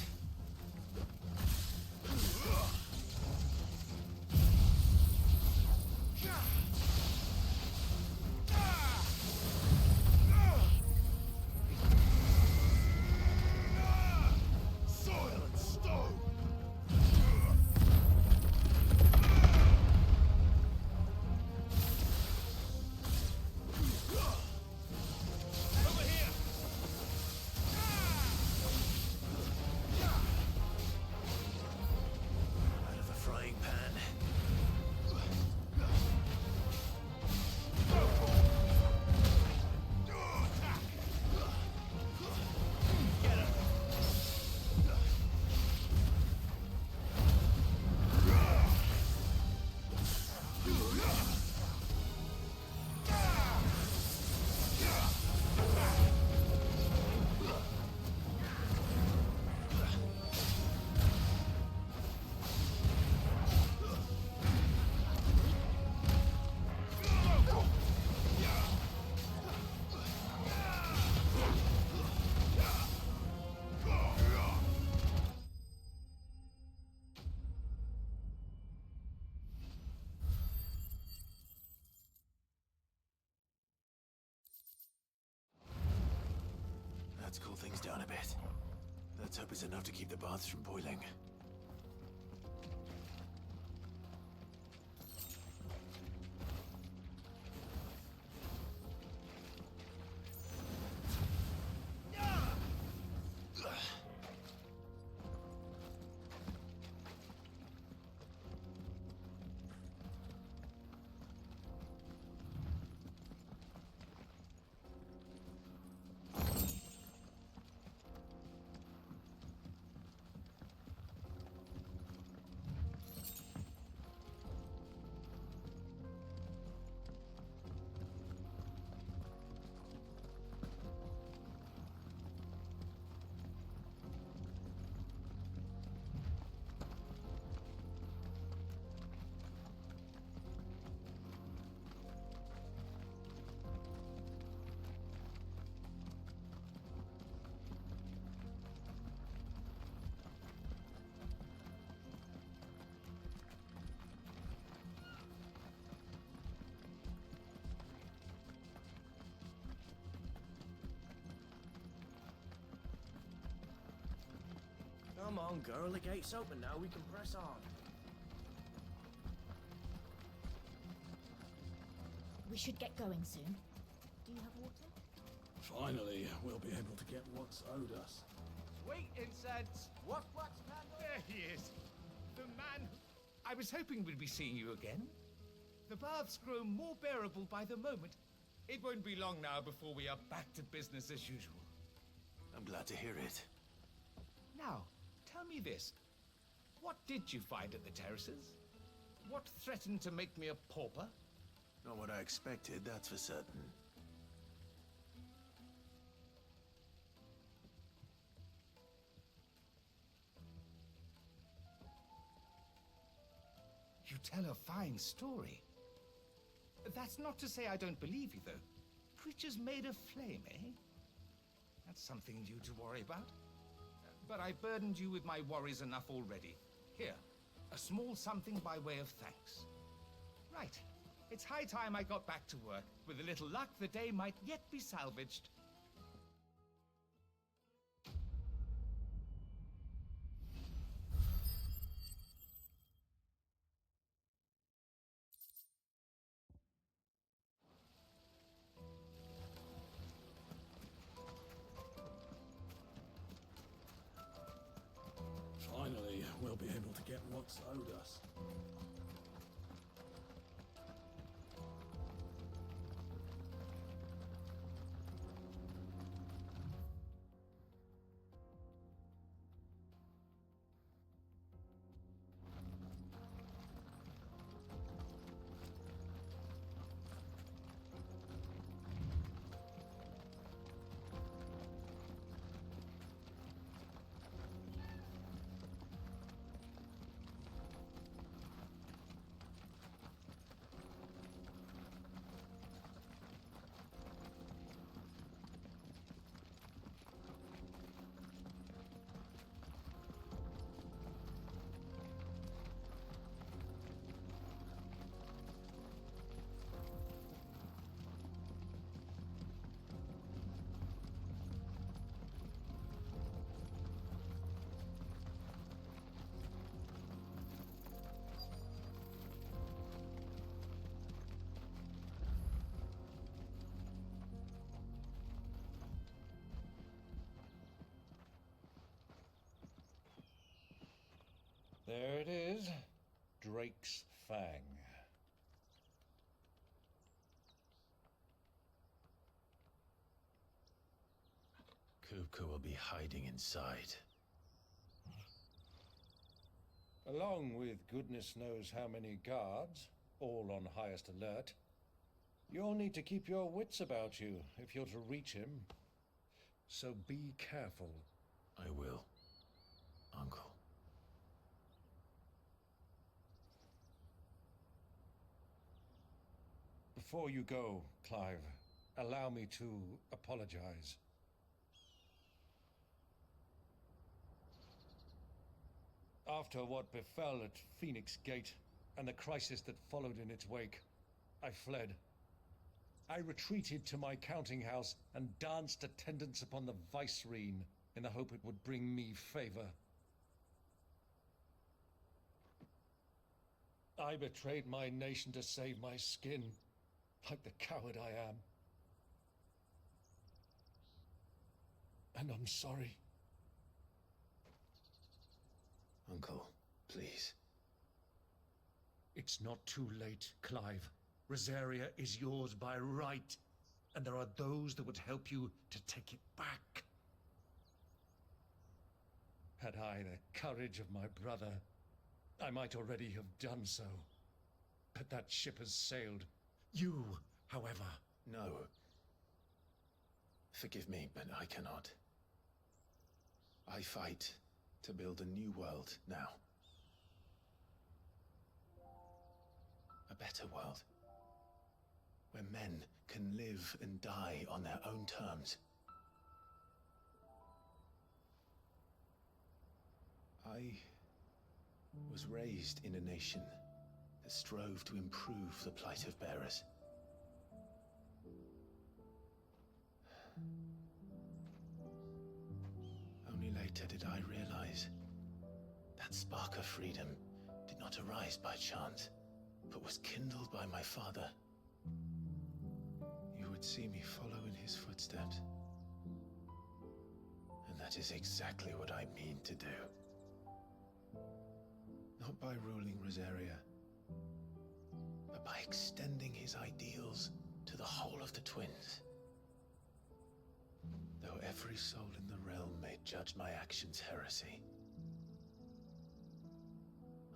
Let's hope it's enough to keep the baths from boiling. Come on, girl, the gate's open now, we can press on. We should get going soon. Do you have water? Finally, we'll be able to get what's owed us. Sweet incense! What's candle? There he is! The man who... I was hoping we'd be seeing you again. The baths grow more bearable by the moment. It won't be long now before we are back to business as usual. I'm glad to hear it. Now, tell me this. What did you find at the terraces? What threatened to make me a pauper? Not what I expected, that's for certain. You tell a fine story. That's not to say I don't believe you, though. Creatures made of flame, eh? That's something new to worry about. But I burdened you with my worries enough already. Here, a small something by way of thanks. Right. It's high time I got back to work. With a little luck, the day might yet be salvaged. Finally, we'll be able to get what's owed us. There it is. Drake's Fang. Kupka will be hiding inside. Along with goodness knows how many guards, all on highest alert. You'll need to keep your wits about you if you're to reach him. So be careful. I will, Uncle. Before you go, Clive, allow me to apologize. After what befell at Phoenix Gate and the crisis that followed in its wake, I fled. I retreated to my counting house and danced attendance upon the vicereine, in the hope it would bring me favor. I betrayed my nation to save my skin, like the coward I am. And I'm sorry. Uncle, please. It's not too late, Clive. Rosaria is yours by right, and there are those that would help you to take it back. Had I the courage of my brother, I might already have done so. But that ship has sailed. You, however... No. Forgive me, but I cannot. I fight to build a new world now. A better world. Where men can live and die on their own terms. I was raised in a nation that strove to improve the plight of bearers. Only later did I realize that spark of freedom did not arise by chance, but was kindled by my father. You would see me follow in his footsteps. And that is exactly what I mean to do. Not by ruling Rosaria, but by extending his ideals to the whole of the twins. Though every soul in the realm may judge my actions heresy,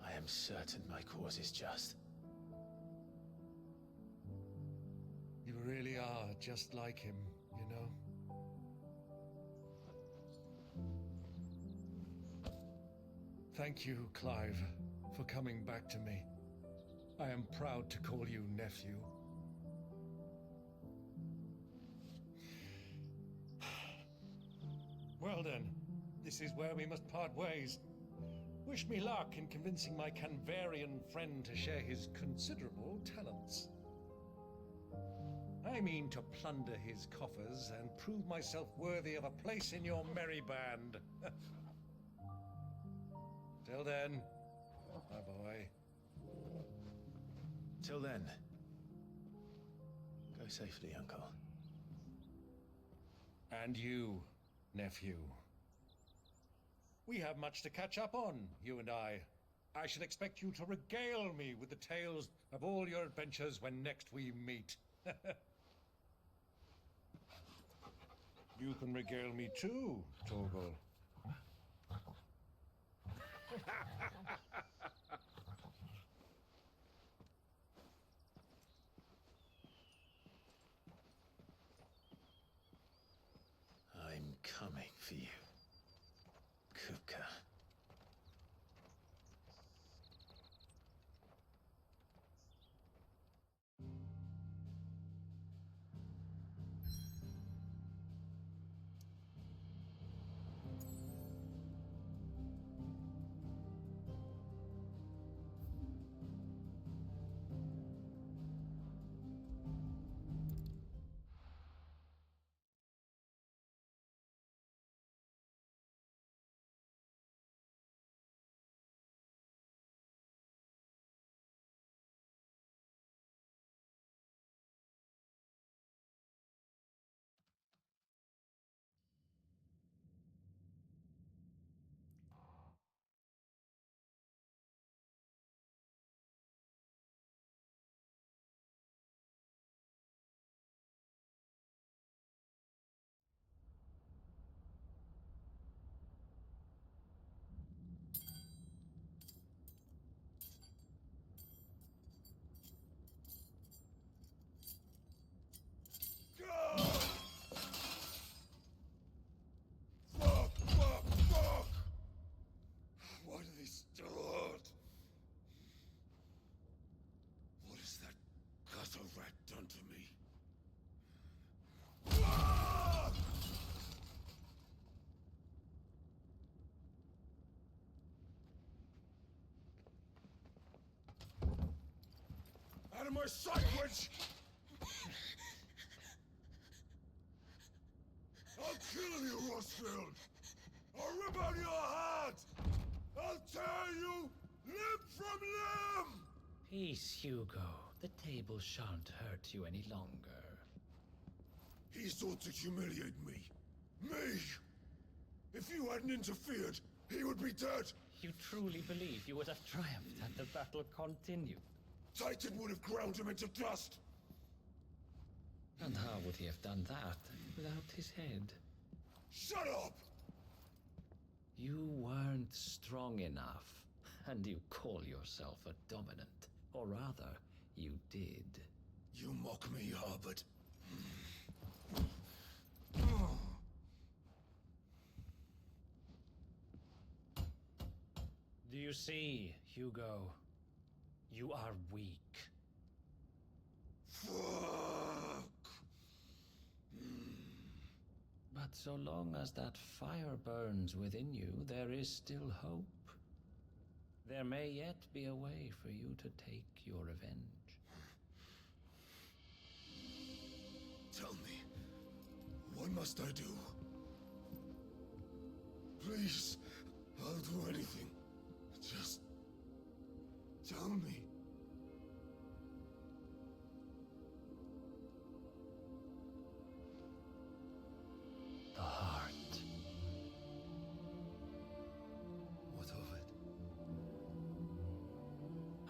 I am certain my cause is just. You really are just like him, you know? Thank you, Clive, for coming back to me. I am proud to call you nephew. Well then, this is where we must part ways. Wish me luck in convincing my Canvarian friend to share his considerable talents. I mean to plunder his coffers and prove myself worthy of a place in your merry band. Till then, my boy. Till then, go safely, Uncle. And you, nephew. We have much to catch up on, you and I. I shall expect you to regale me with the tales of all your adventures when next we meet. You can regale me too, Torgal. I'm coming for you, Kupka. Why do they start? What has that gutter rat done to me? Out of my sight, witch! I'll kill you, Rosfield! about your heart! I'll tear you limb from limb! Peace, Hugo. The table shan't hurt you any longer. He sought to humiliate me. Me! If you hadn't interfered, he would be dead! You truly believe you would have triumphed had the battle continued? Titan would have ground him into dust! And how would he have done that without his head? Shut up! You weren't strong enough, and you call yourself a dominant. Or rather, you did. You mock me, Harbert. Do you see, Hugo? You are weak. Fuck! But so long as that fire burns within you, there is still hope. There may yet be a way for you to take your revenge. Tell me, what must I do? Please, I'll do anything. Just tell me. The heart. What of it?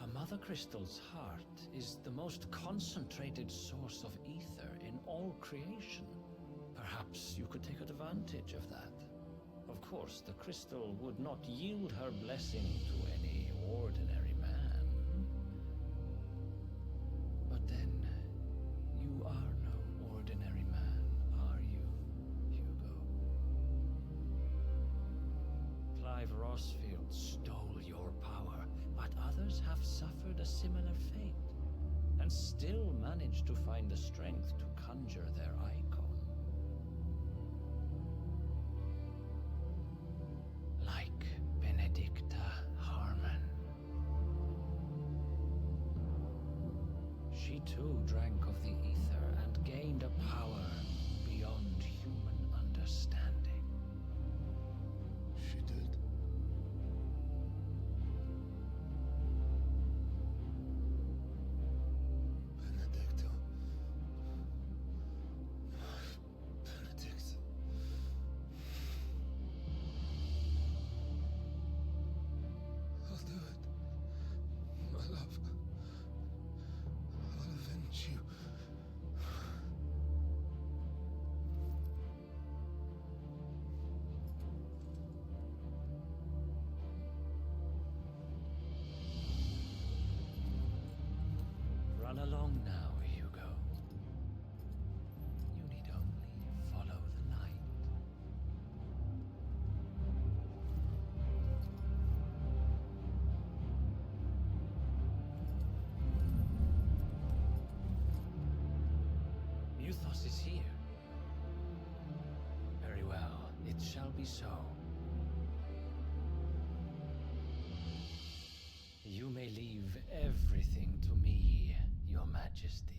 A Mother Crystal's heart is the most concentrated source of ether in all creation. Perhaps you could take advantage of that. Of course, the crystal would not yield her blessing to any ordinary man. But then, you are no ordinary man, are you, Hugo? Clive Rossfield stole your power, but others have suffered a similar fate, and still managed to find the strength to conjure their icon. Like Benedicta Harmon. She too drank of the ether and gained a power beyond human understanding. She did. Benedicta. Benedict. I'll do it. My love. I'll avenge you. Run along now, Hugo. You need only follow the light. Muthos is here. Very well, it shall be so. You may leave everything to me, Your Majesty.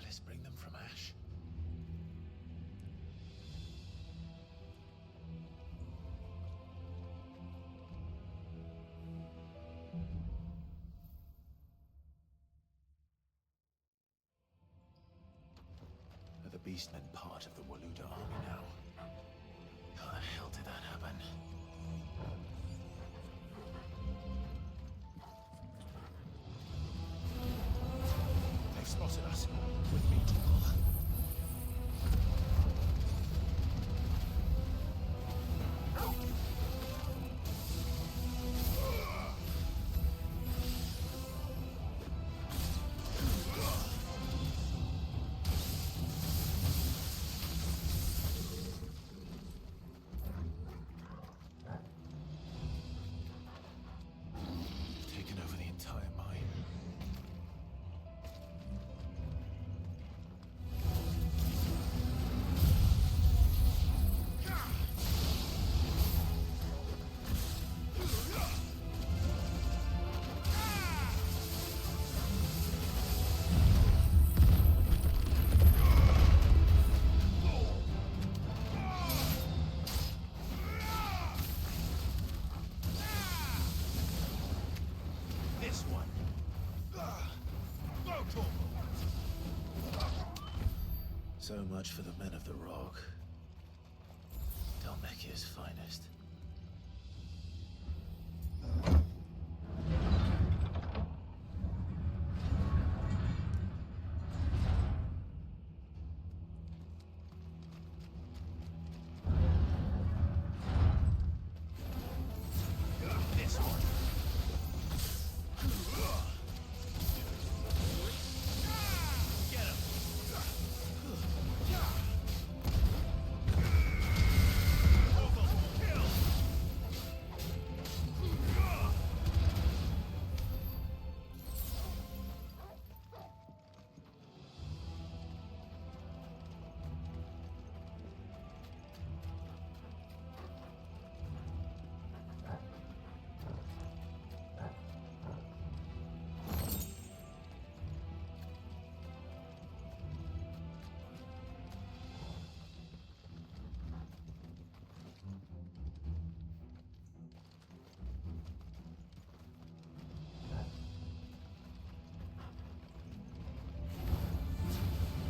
let's bring them from ash. Are the beastmen part of the Waluda army now? How the hell did that happen? They've spotted us. With me, Torgal. Taken over the entire mine. This one. Go, Torgal. So much for the men of the Rock. Dalmekia's finest. This one. Get him. Kill.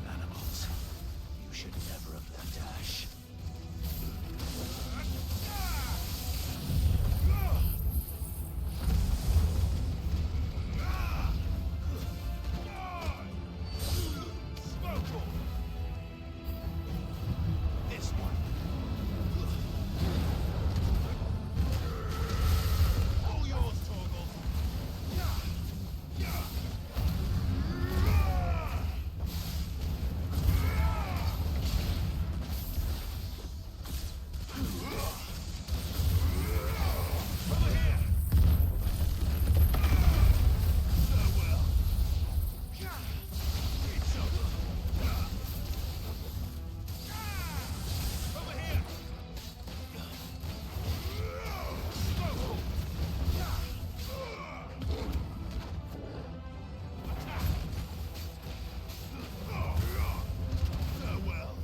Animals. You should never have left Ash. This one. All yours, Torgal. Over here. Farewell. It's over. Over here. Farewell.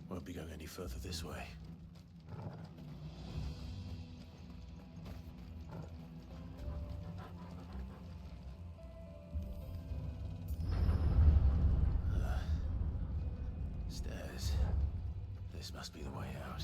Won't be going any further this way. Stairs. This must be the way out.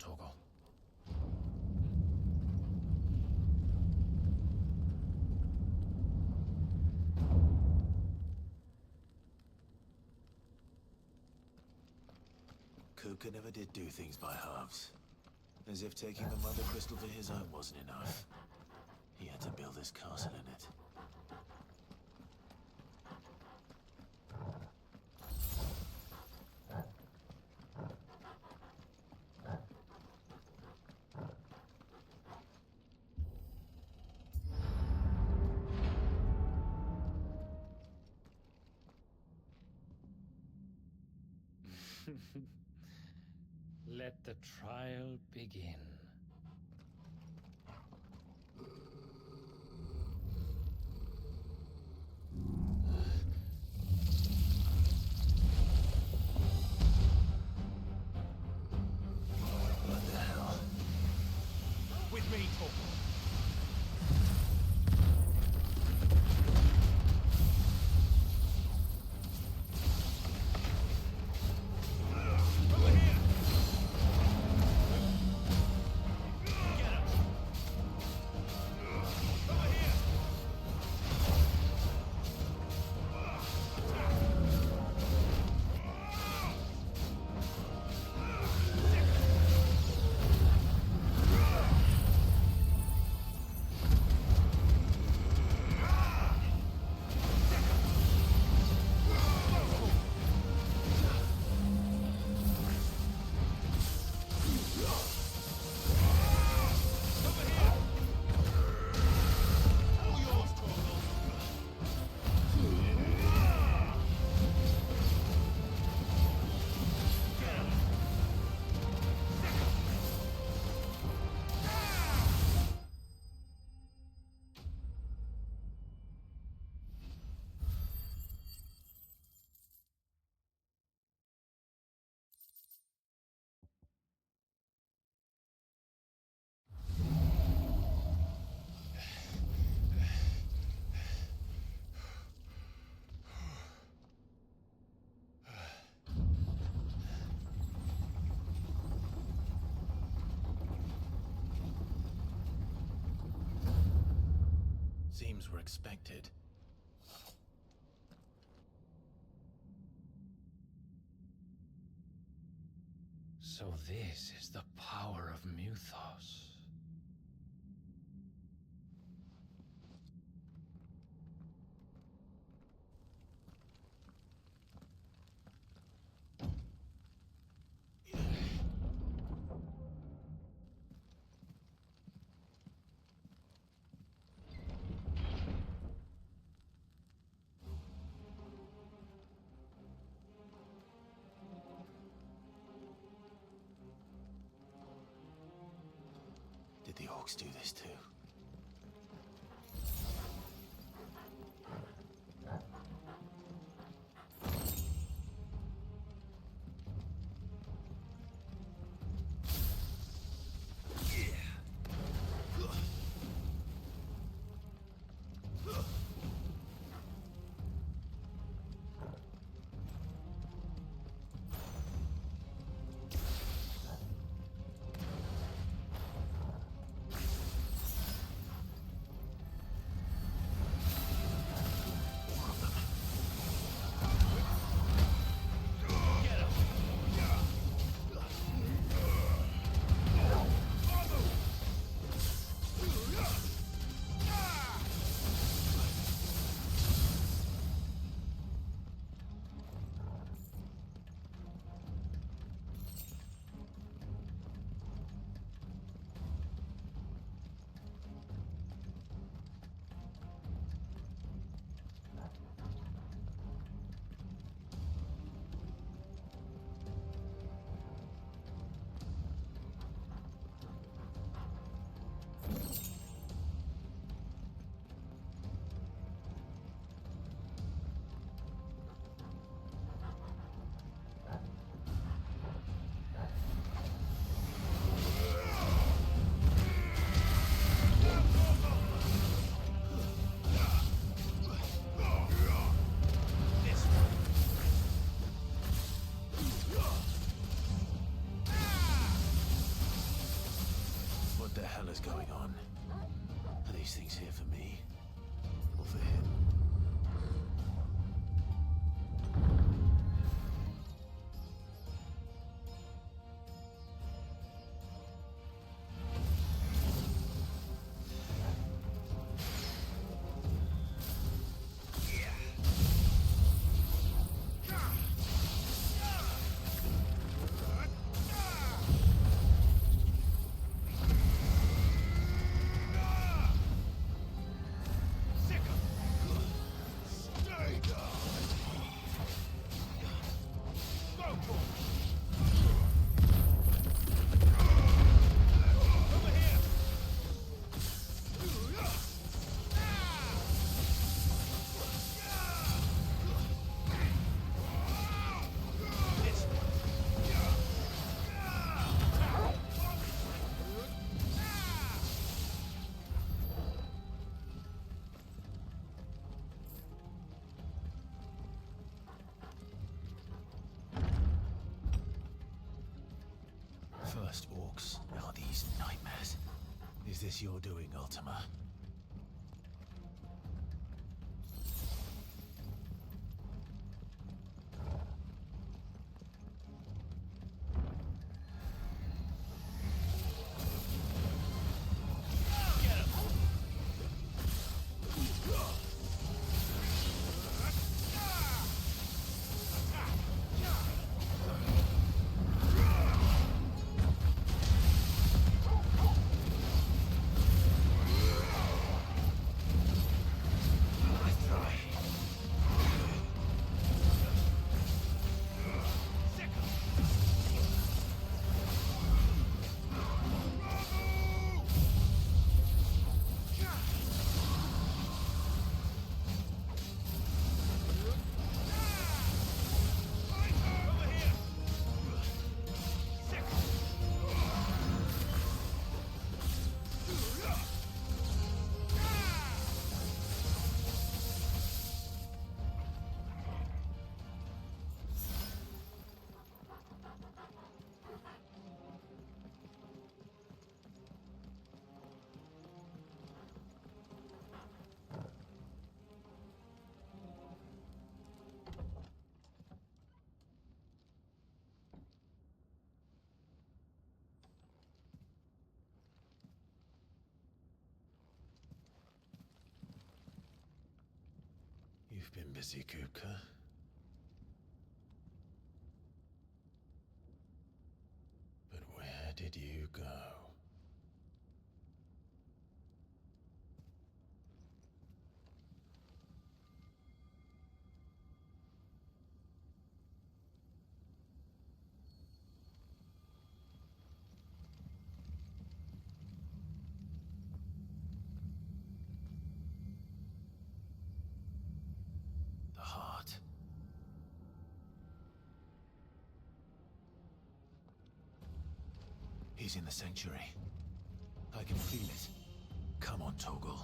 Torgal. Kupka never did do things by halves. As if taking the Mother Crystal for his own wasn't enough. He had to build this castle in it. Let the trial begin. What the hell? With me, Torgal. Seems we're expected. So this is the power of Muthos. Did the orcs do this too? the hell is going on? Are these things here for me? Or for him? First orcs, now these nightmares. Is this your doing, Ultima? You've been busy, Kupka. But where did you go? The heart. He's in the sanctuary. I can feel it. Come on, Toggle.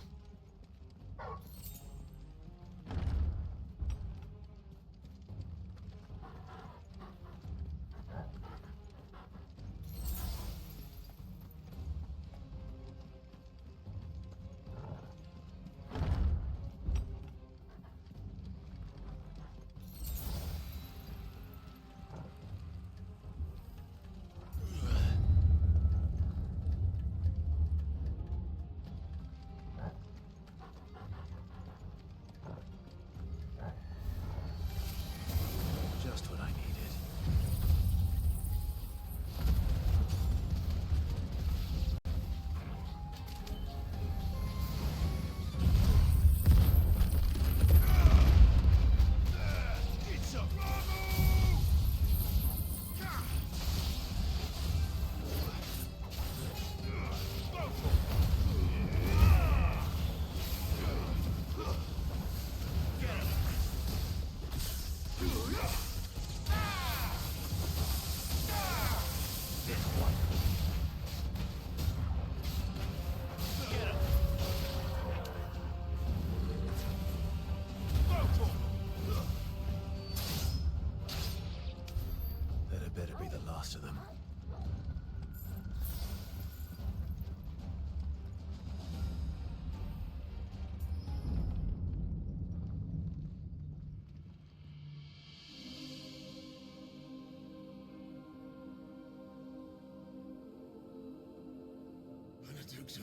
Benedicta.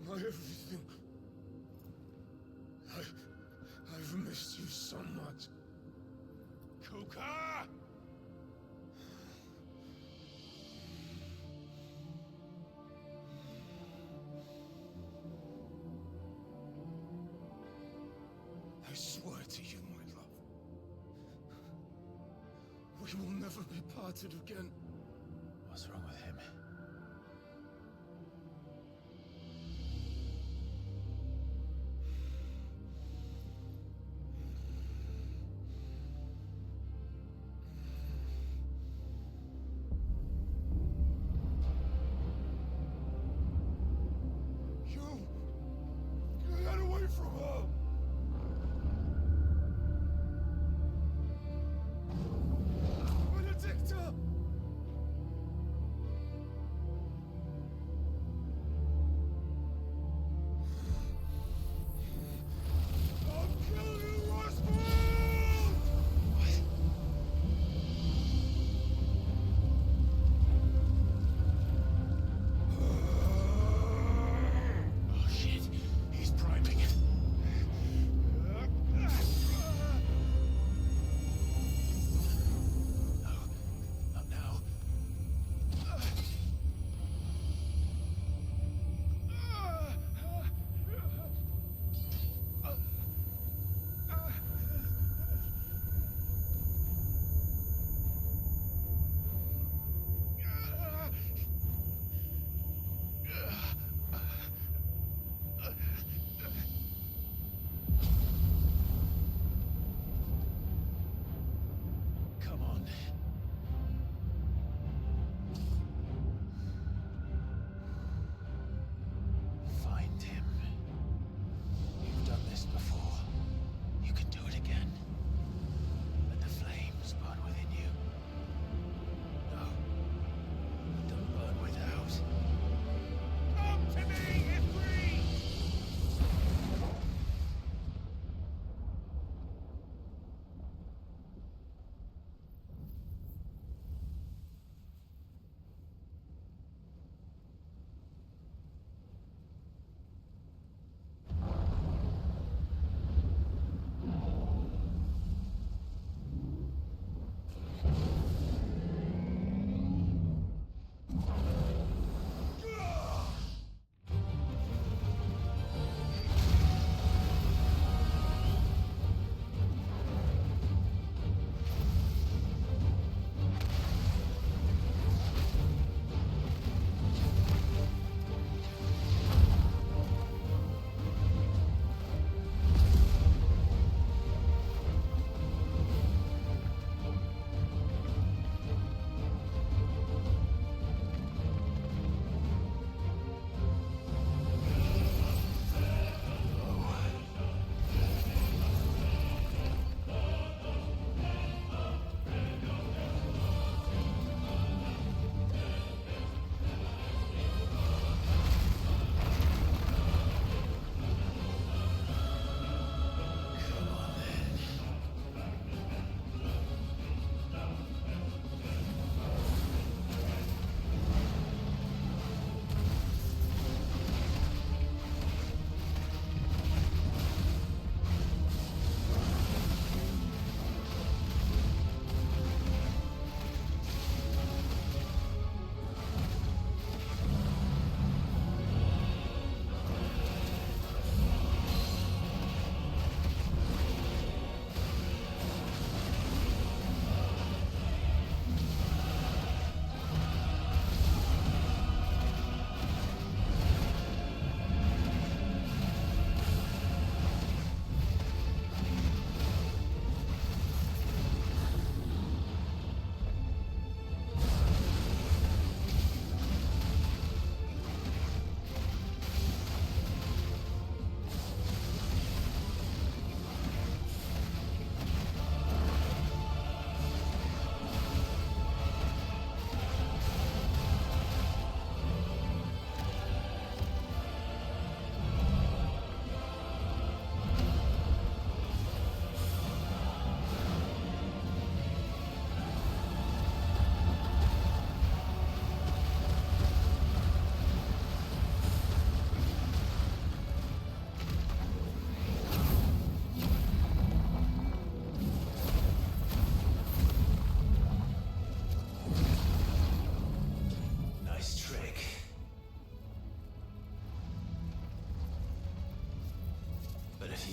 My everything. I've missed you so much. Kuka! I swear to you, my love. We will never be parted again. What's wrong with him? Get away from her! Benedicta!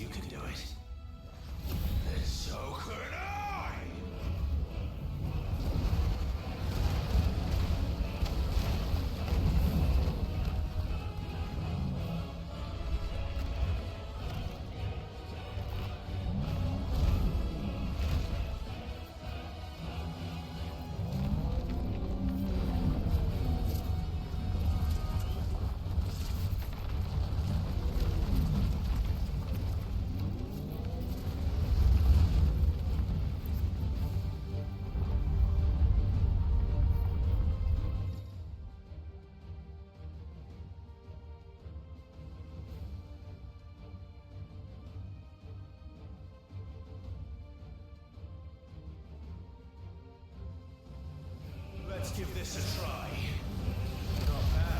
you can do it, then so could I! Let's give this a try. Not bad.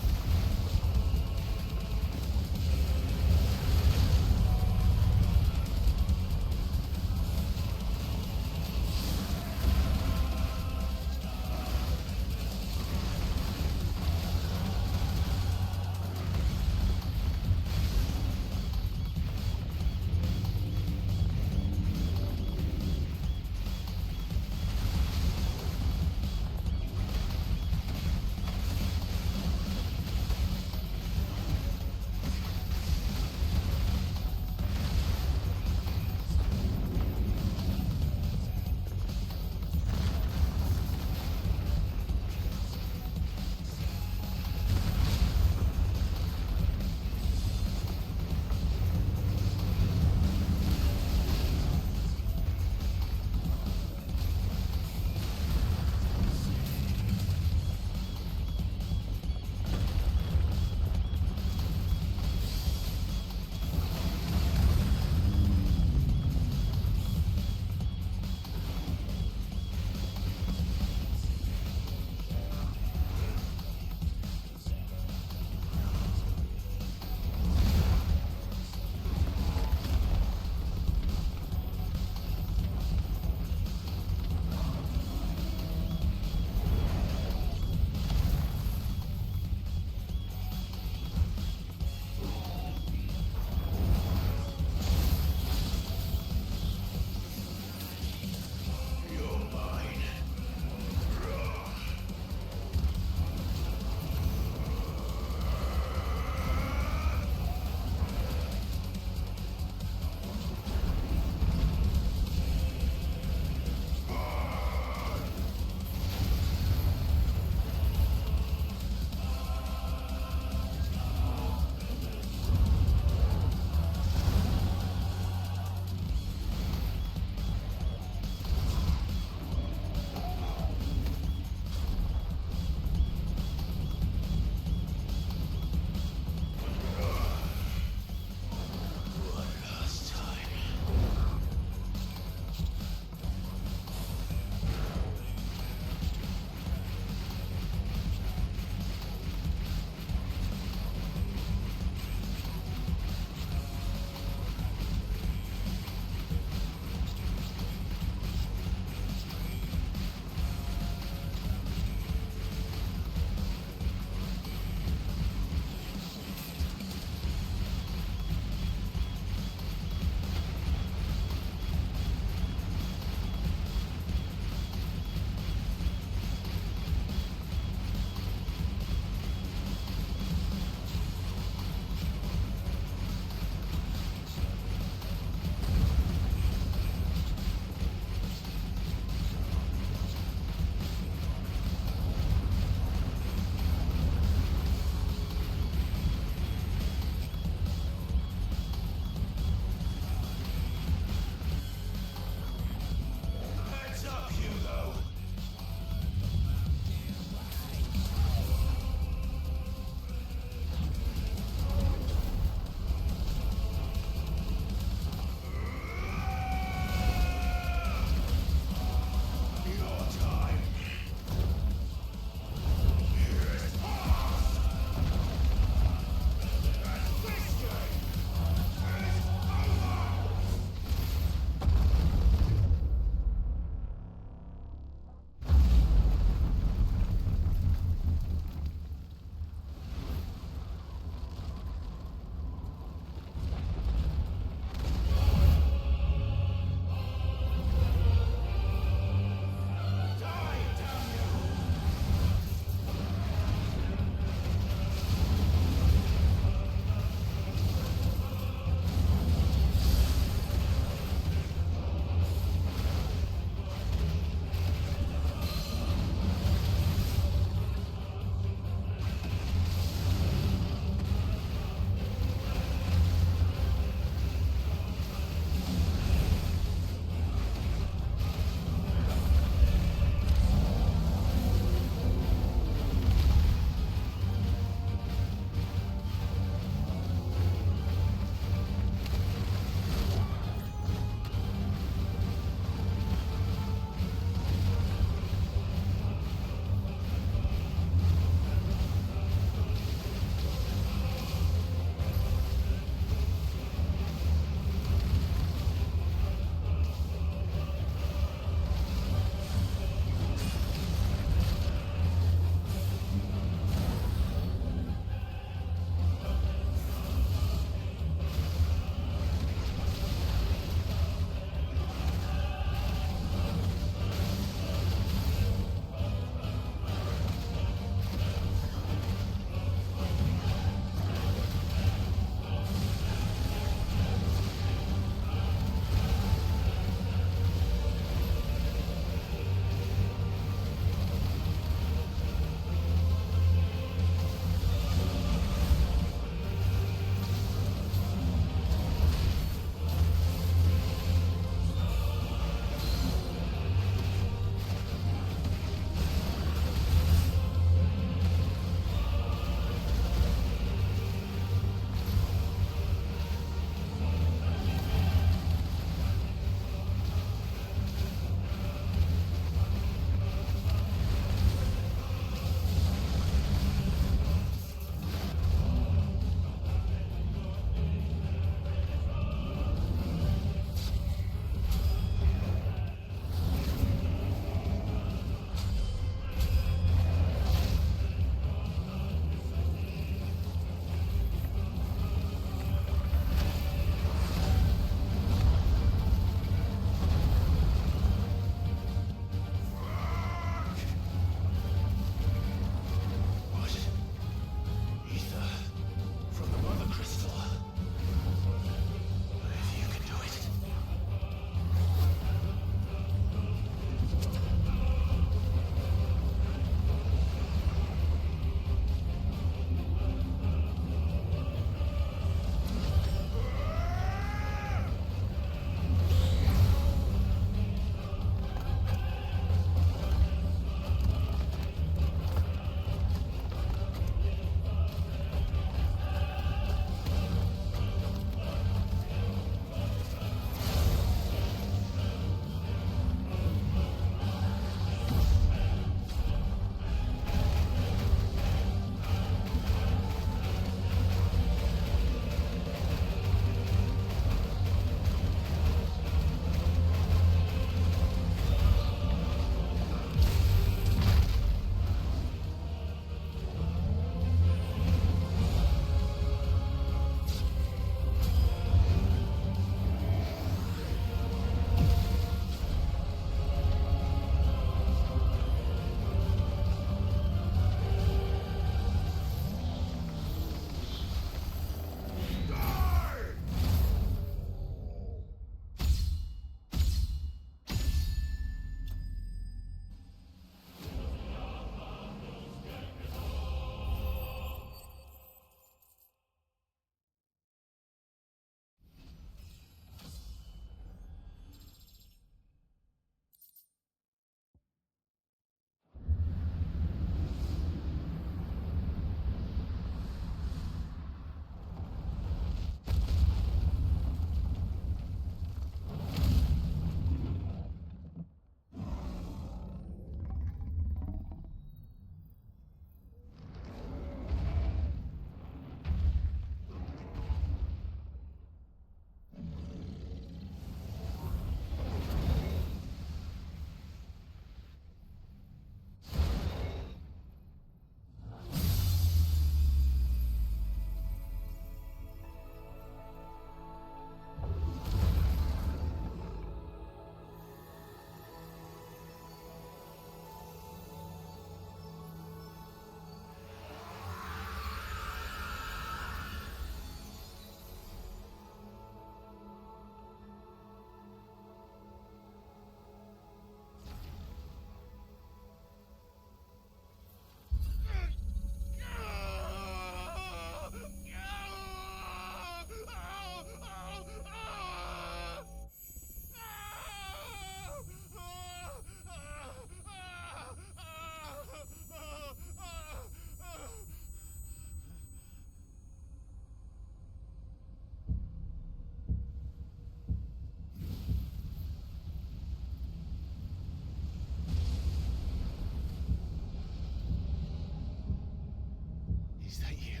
that you,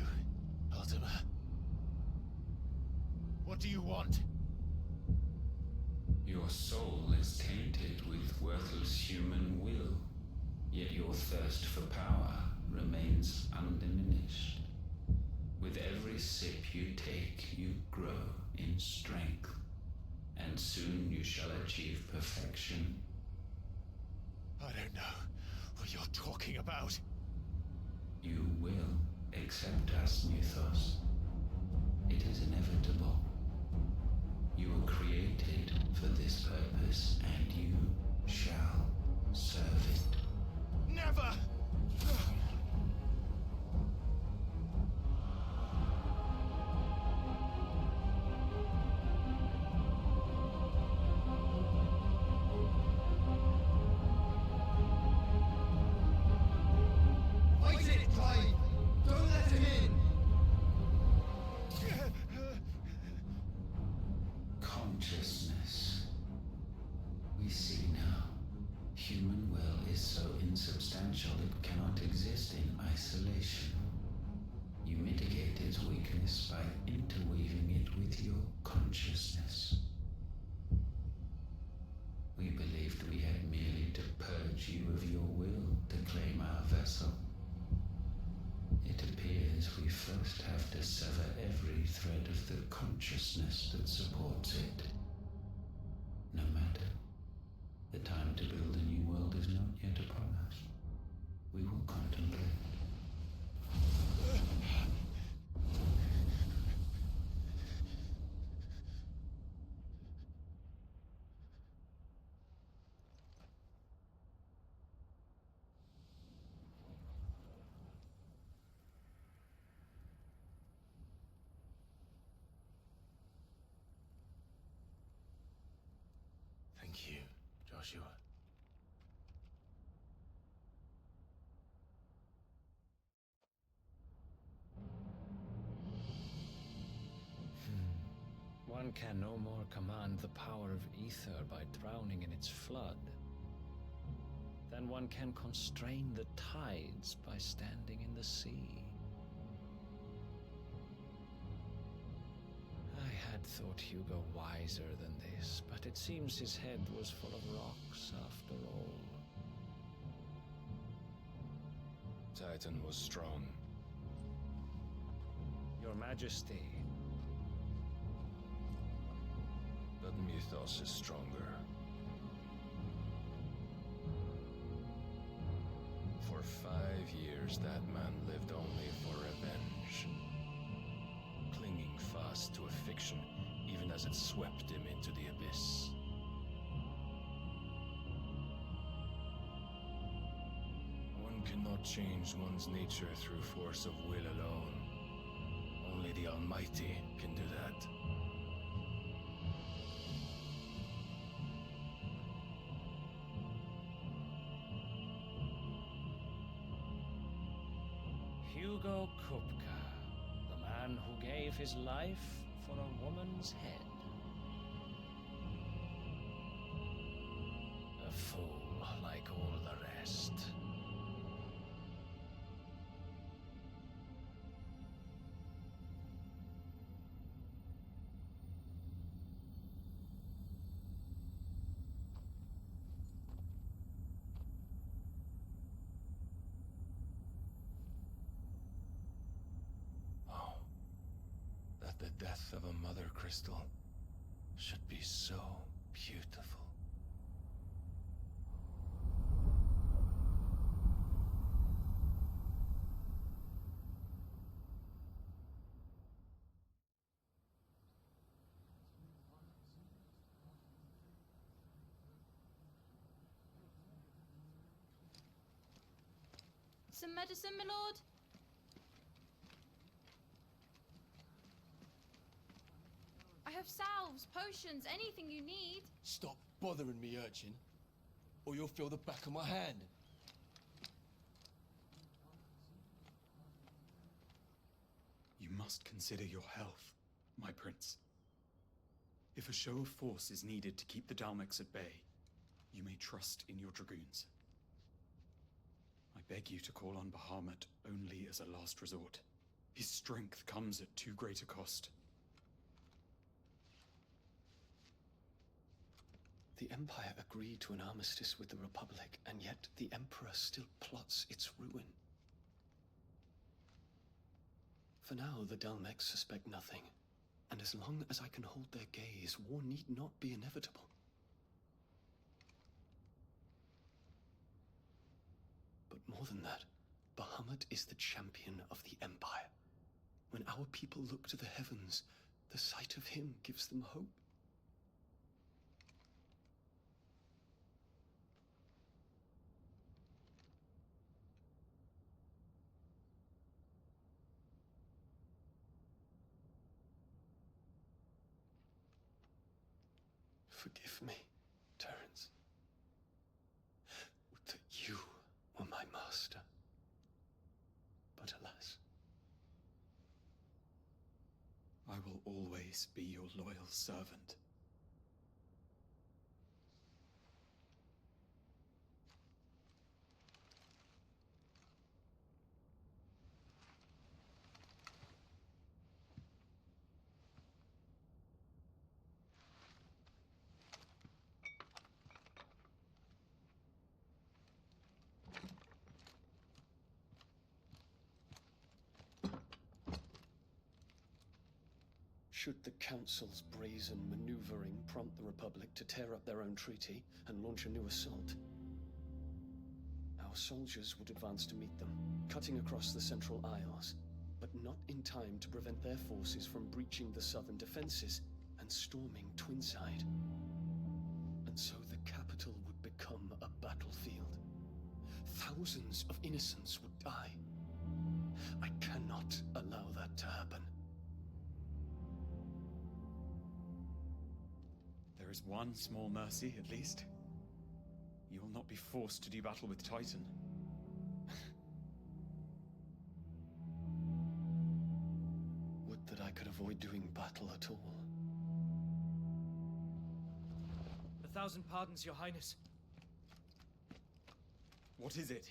Ultima? What do you want? Your soul is tainted with worthless human will, yet your thirst for power remains undiminished. With every sip you take, you grow in strength, and soon you shall achieve perfection. I don't know what you're talking about. You will accept us, Mythos. It is inevitable. You were created for this purpose, and you shall serve it. Never! Fight it, Clive! Don't let him in! Consciousness. We see now. Human will is so insubstantial it cannot exist in isolation. You mitigate its weakness by interweaving it with your consciousness. We believed we had merely to purge you of your will to claim our vessel. It appears we first have to sever every thread of the consciousness that supports it. No matter. The time to build a new world is not yet upon us. We will contemplate. Thank you, Joshua. One can no more command the power of ether by drowning in its flood than one can constrain the tides by standing in the sea. I had thought Hugo wiser than this, but it seems his head was full of rocks after all. Titan was strong. Your Majesty. But Mythos is stronger. For 5 years, that man lived only for revenge. Clinging fast to a fiction, even as it swept him into the abyss. One cannot change one's nature through force of will alone. Only the Almighty can do that. Hugo Kupka, the man who gave his life for a woman's head. A fool like all the rest. The death of a mother crystal should be so beautiful. Some medicine, my lord? I have salves, potions, anything you need. Stop bothering me, urchin, or you'll feel the back of my hand. You must consider your health, my prince. If a show of force is needed to keep the Dalmex at bay, you may trust in your dragoons. I beg you to call on Bahamut only as a last resort. His strength comes at too great a cost. The Empire agreed to an armistice with the Republic, and yet the Emperor still plots its ruin. For now, the Dalmex suspect nothing, and as long as I can hold their gaze, war need not be inevitable. But more than that, Bahamut is the champion of the Empire. When our people look to the heavens, the sight of him gives them hope. Forgive me, Terence. Would that you were my master. But alas. I will always be your loyal servant. Should the Council's brazen maneuvering prompt the Republic to tear up their own treaty and launch a new assault, our soldiers would advance to meet them, cutting across the Central Isles, but not in time to prevent their forces from breaching the southern defenses and storming Twinside. And so the capital would become a battlefield. Thousands of innocents would die. I cannot allow that to happen. There is one small mercy, at least. You will not be forced to do battle with Titan. Would that I could avoid doing battle at all. 1,000 pardons, Your Highness. What is it?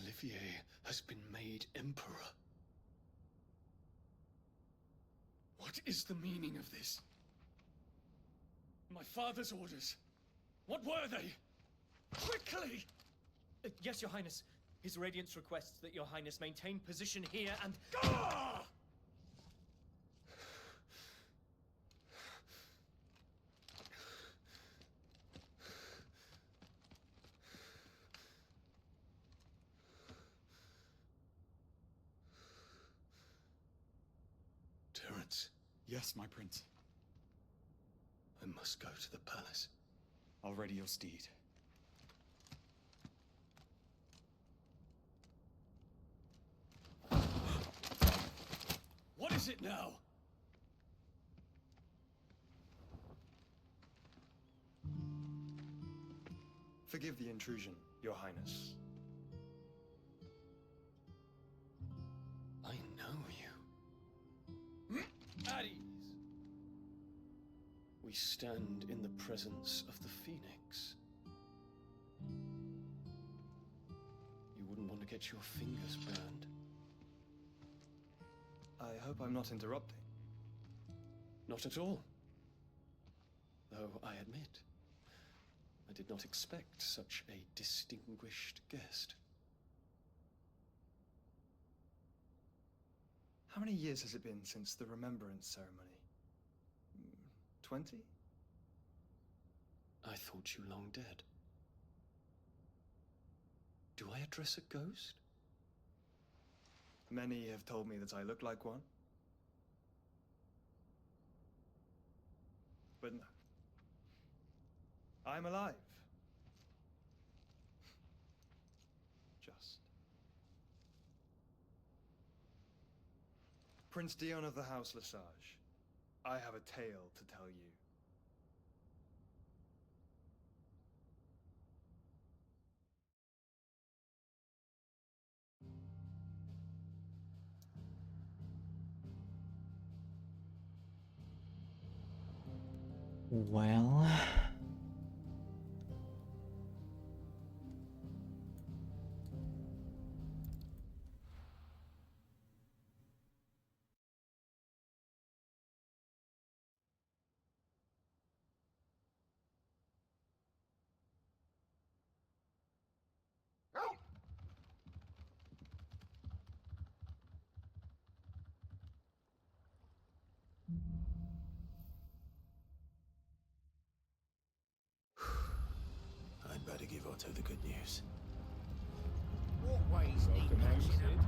Olivier has been made Emperor. What is the meaning of this? My father's orders. What were they? Quickly! Yes, Your Highness. His Radiance requests that Your Highness maintain position here and... Gah! Terence. Yes, my prince. I must go to the palace. I'll ready your steed. What is it now? Forgive the intrusion, Your Highness. I know you. At ease. We stand in the presence of the Phoenix. You wouldn't want to get your fingers burned. I hope I'm not interrupting. Not at all. Though I admit, I did not expect such a distinguished guest. How many years has it been since the Remembrance Ceremony? 20? I thought you long dead. Do I address a ghost? Many have told me that I look like one. But no. I'm alive. Just. Prince Dion of the House Lesage, I have a tale to tell you. Well... I'd better give Otto the good news. Walkways need patching up.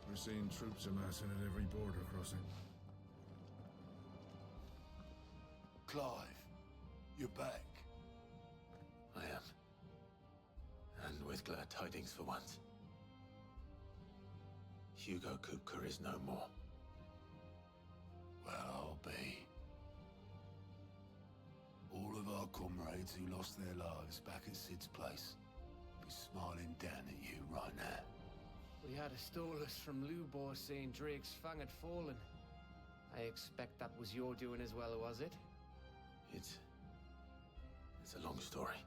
We're seeing troops amassing at every border crossing. Clive, you're back. I am. And with glad tidings for once. Hugo Kupka is no more. Well, I'll be. All of our comrades who lost their lives back at Sid's place be smiling down at you right now. We had a stolus from Lubor saying Drake's Fang had fallen. I expect that was your doing as well, was it? It's a long story.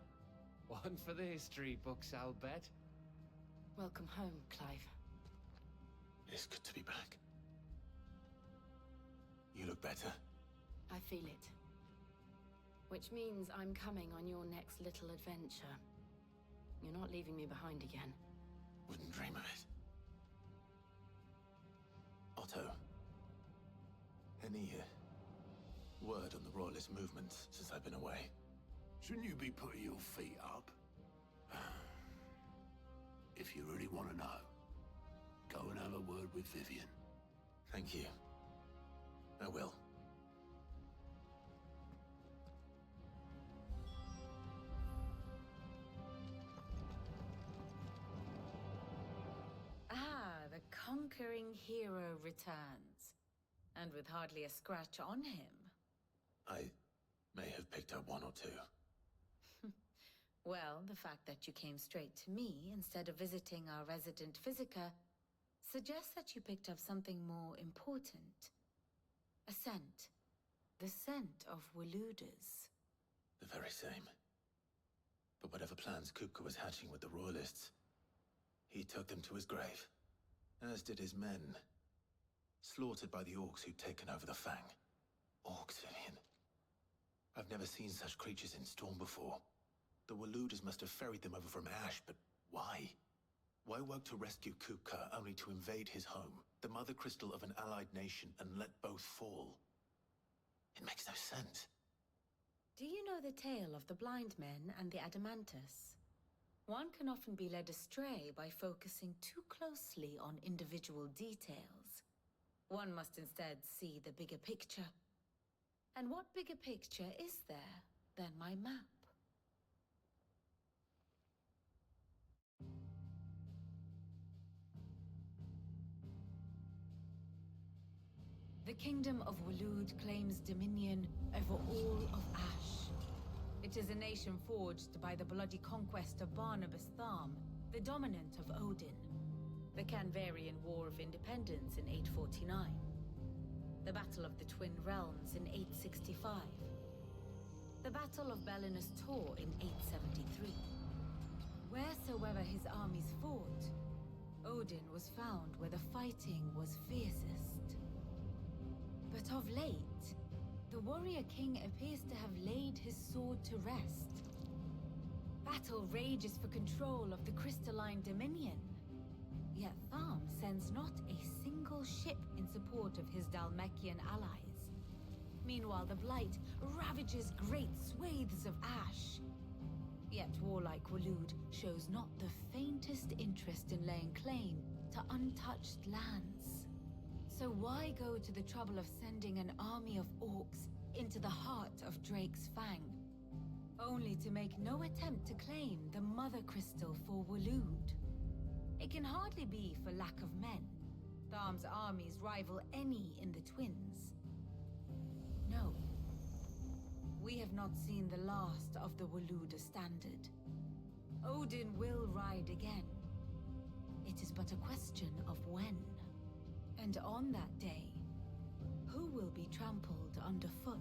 One for the history books, I'll bet. Welcome home, Clive. It's good to be back. You look better. I feel it. Which means I'm coming on your next little adventure. You're not leaving me behind again. Wouldn't dream of it. Otto, any word on the Royalist movement since I've been away? Shouldn't you be putting your feet up? If you really want to know, go and have a word with Vivian. Thank you. I will. The conquering hero returns. And with hardly a scratch on him. I may have picked up one or two. Well, the fact that you came straight to me instead of visiting our resident physiker suggests that you picked up something more important. A scent. The scent of Waludas. The very same. But whatever plans Kupka was hatching with the Royalists, he took them to his grave. As did his men. Slaughtered by the orcs who'd taken over the Fang. Orcs, Vivian. I've never seen such creatures in Storm before. The Waludas must have ferried them over from Ash, but why? Why work to rescue Kupka only to invade his home, the mother crystal of an allied nation, and let both fall? It makes no sense. Do you know the tale of the blind men and the Adamantus? One can often be led astray by focusing too closely on individual details. One must instead see the bigger picture. And what bigger picture is there than my map? The Kingdom of Walud claims dominion over all of Ash. It is a nation forged by the bloody conquest of Barnabas Tharm, the dominant of Odin. The Canvarian War of Independence in 849. The Battle of the Twin Realms in 865. The Battle of Belinus Tor in 873. Wheresoever his armies fought, Odin was found where the fighting was fiercest. But of late, the warrior king appears to have laid his sword to rest. Battle rages for control of the crystalline dominion. Yet Tharm sends not a single ship in support of his Dhalmekian allies. Meanwhile, the Blight ravages great swathes of Ash. Yet warlike Walud shows not the faintest interest in laying claim to untouched lands. So why go to the trouble of sending an army of orcs into the heart of Drake's Fang? only to make no attempt to claim the Mother Crystal for Waloed. It can hardly be for lack of men. Tharm's armies rival any in the Twins. No. We have not seen the last of the Waloed standard. Odin will ride again. It is but a question of when. And on that day, who will be trampled underfoot?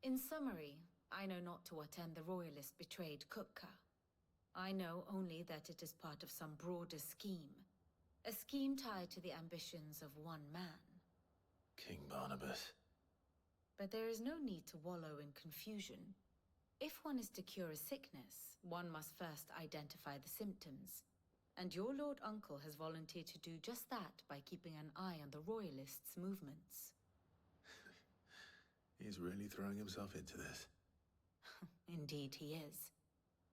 In summary, I know not to what end the Royalist betrayed Kupka. I know only that it is part of some broader scheme. A scheme tied to the ambitions of one man. King Barnabas. But there is no need to wallow in confusion. If one is to cure a sickness, one must first identify the symptoms. And your Lord Uncle has volunteered to do just that by keeping an eye on the Royalists' movements. He's really throwing himself into this. Indeed he is.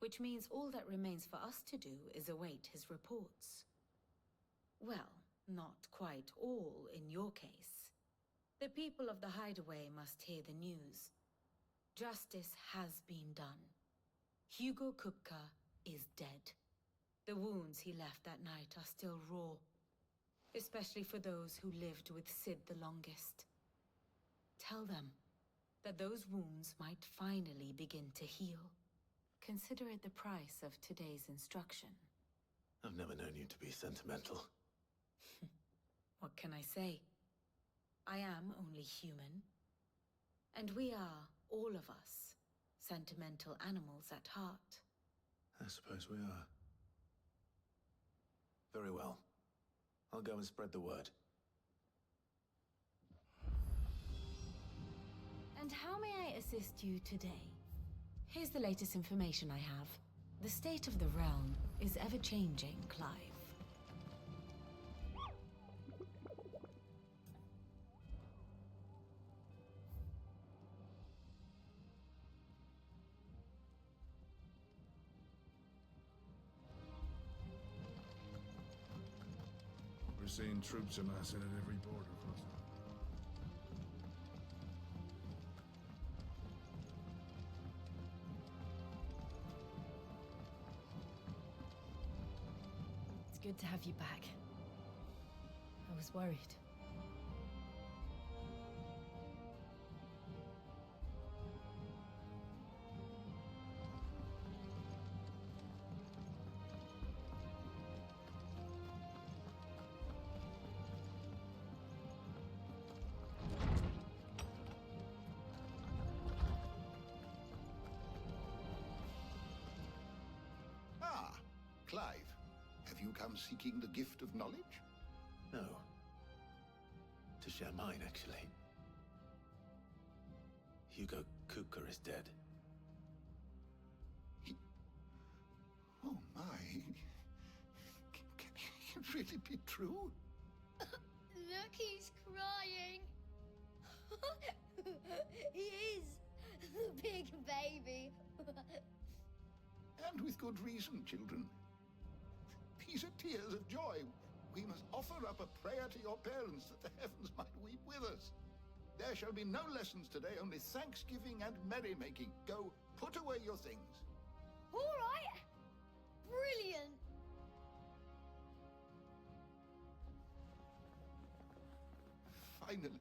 Which means all that remains for us to do is await his reports. Well, not quite all in your case. The people of the Hideaway must hear the news. Justice has been done. Hugo Kupka is dead. The wounds he left that night are still raw. Especially for those who lived with Sid the longest. Tell them that those wounds might finally begin to heal. Consider it the price of today's instruction. I've never known you to be sentimental. What can I say? I am only human. And we are, all of us, sentimental animals at heart. I suppose we are. Very well. I'll go and spread the word. And how may I assist you today? Here's the latest information I have. The state of the realm is ever-changing, Clive. We're seeing troops amassing at every border crossing. It's good to have you back. I was worried. Clive, have you come seeking the gift of knowledge? No. To share mine, actually. Hugo Kupka is dead. Oh my. Can it really be true? Look, he's crying. He is. The big baby. And with good reason, children. These are tears of joy. We must offer up a prayer to your parents that the heavens might weep with us. There shall be no lessons today, only thanksgiving and merrymaking. Go, put away your things. All right. Brilliant. Finally,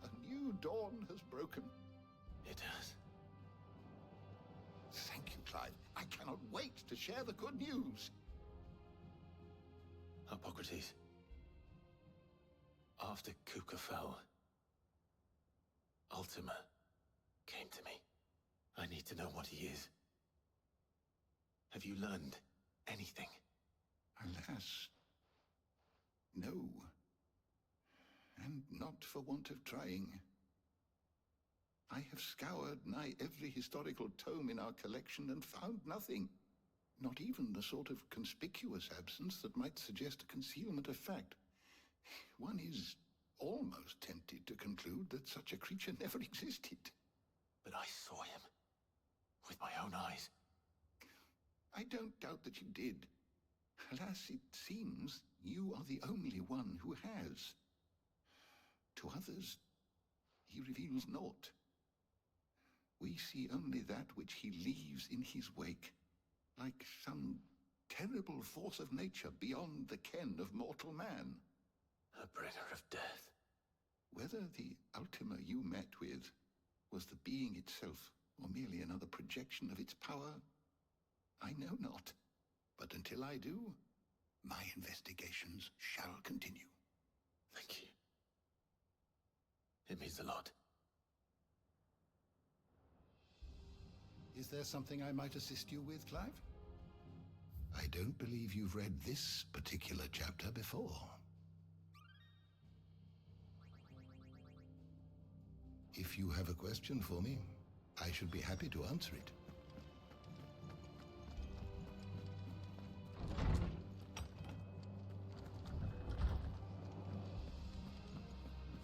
a new dawn has broken. It has. Thank you, Clive. I cannot wait to share the good news. Hippocrates. After Kupka fell, Ultima came to me. I need to know what he is. Have you learned anything? Alas, no. And not for want of trying. I have scoured nigh every historical tome in our collection and found nothing. Not even the sort of conspicuous absence that might suggest a concealment of fact. One is almost tempted to conclude that such a creature never existed. But I saw him. With my own eyes. I don't doubt that you did. Alas, it seems you are the only one who has. To others, he reveals naught. We see only that which he leaves in his wake, like some terrible force of nature beyond the ken of mortal man. A bringer of death. Whether the Ultima you met with was the being itself, or merely another projection of its power, I know not. But until I do, my investigations shall continue. Thank you. It means a lot. Is there something I might assist you with, Clive? I don't believe you've read this particular chapter before. If you have a question for me, I should be happy to answer it.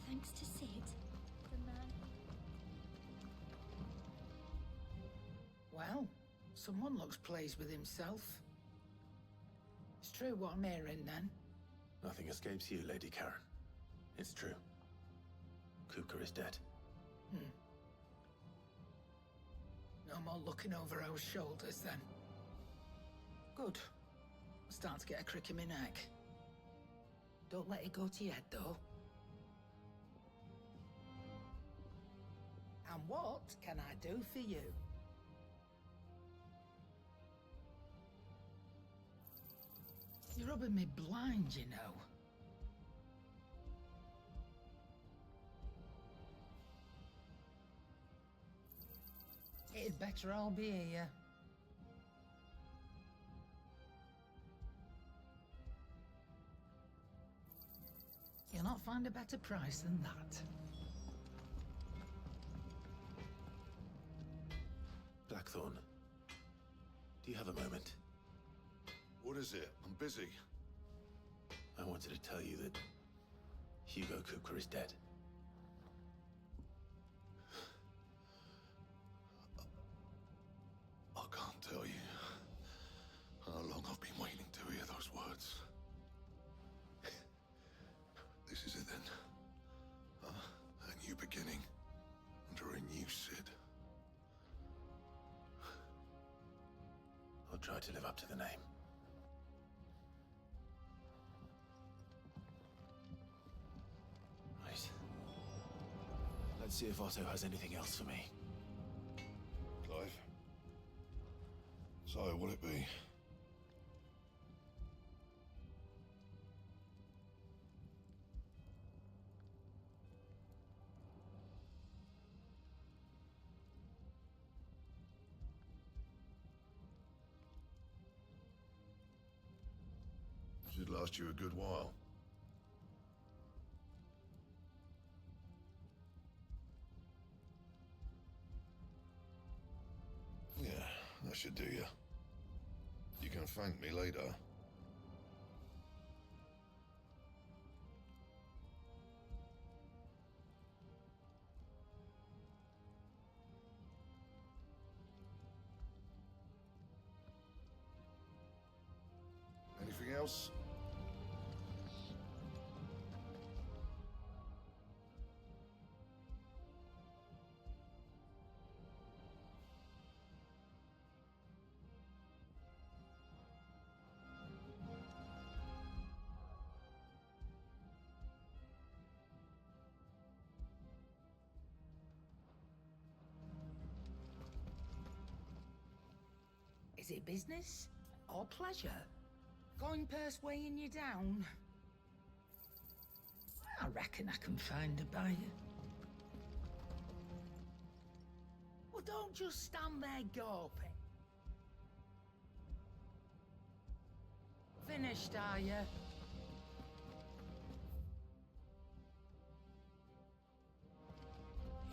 Thanks to Sid, the man. Well, someone looks pleased with himself. It's true what I'm hearing, then. Nothing escapes you, Lady Karen. It's true. Kuka is dead. No more looking over our shoulders, then. Good. I'm starting to get a crick in my neck. Don't let it go to your head, though. And what can I do for you? You're rubbing me blind, you know. It'd better all be here. You'll not find a better price than that. Blackthorn, do you have a moment? What is it? I'm busy. I wanted to tell you that Hugo Kuka is dead. I can't tell you how long I've been waiting to hear those words. This is it then. A new beginning under a new Sid. I'll try to live up to the name. Right. Let's see if Otto has anything else for me. Clive? So, will it be? Should last you a good while. Yeah, that should do you. You can thank me later. Anything else? Is it business or pleasure? Going purse weighing you down? I reckon I can find a buyer. Well, don't just stand there gawping. Finished, are you?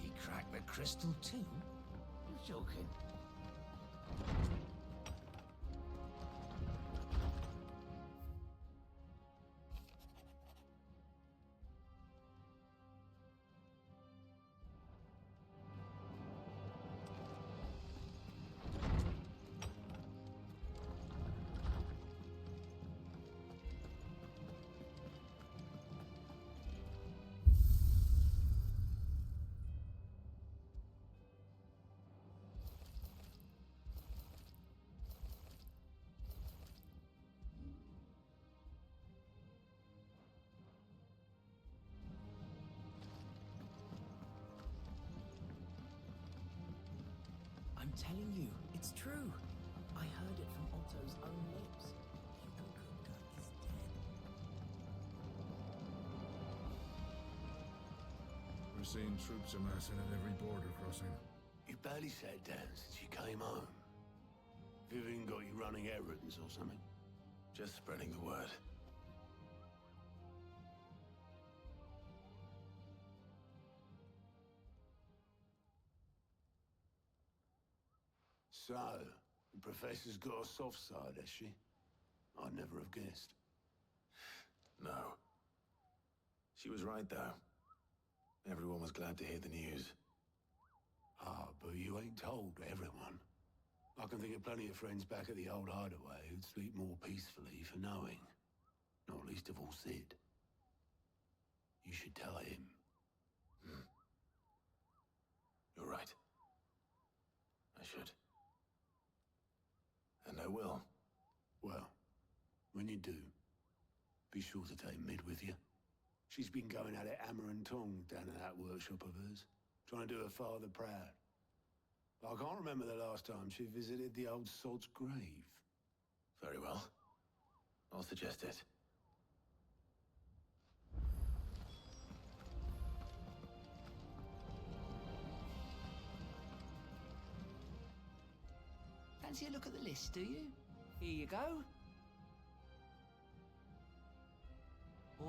He cracked the crystal too? You're joking. telling you, it's true. I heard it from Otto's own lips. Hugo Kupka is dead. We're seeing troops amassing at every border crossing. You barely sat down since you came home. Vivian got you running errands or something? Just spreading the word. So, the Professor's got a soft side, has she? I'd never have guessed. No. She was right, though. Everyone was glad to hear the news. Ah, but you ain't told everyone. I can think of plenty of friends back at the old hideaway who'd sleep more peacefully for knowing. Not least of all Sid. You should tell him. You're right. I should. And I will. Well, when you do, be sure to take Mid with you. She's been going at it hammer and tong down at that workshop of hers, trying to do her father proud. I can't remember the last time she visited the old sod's grave. Very well. I'll suggest it. Fancy a look at the list, do you? Here you go.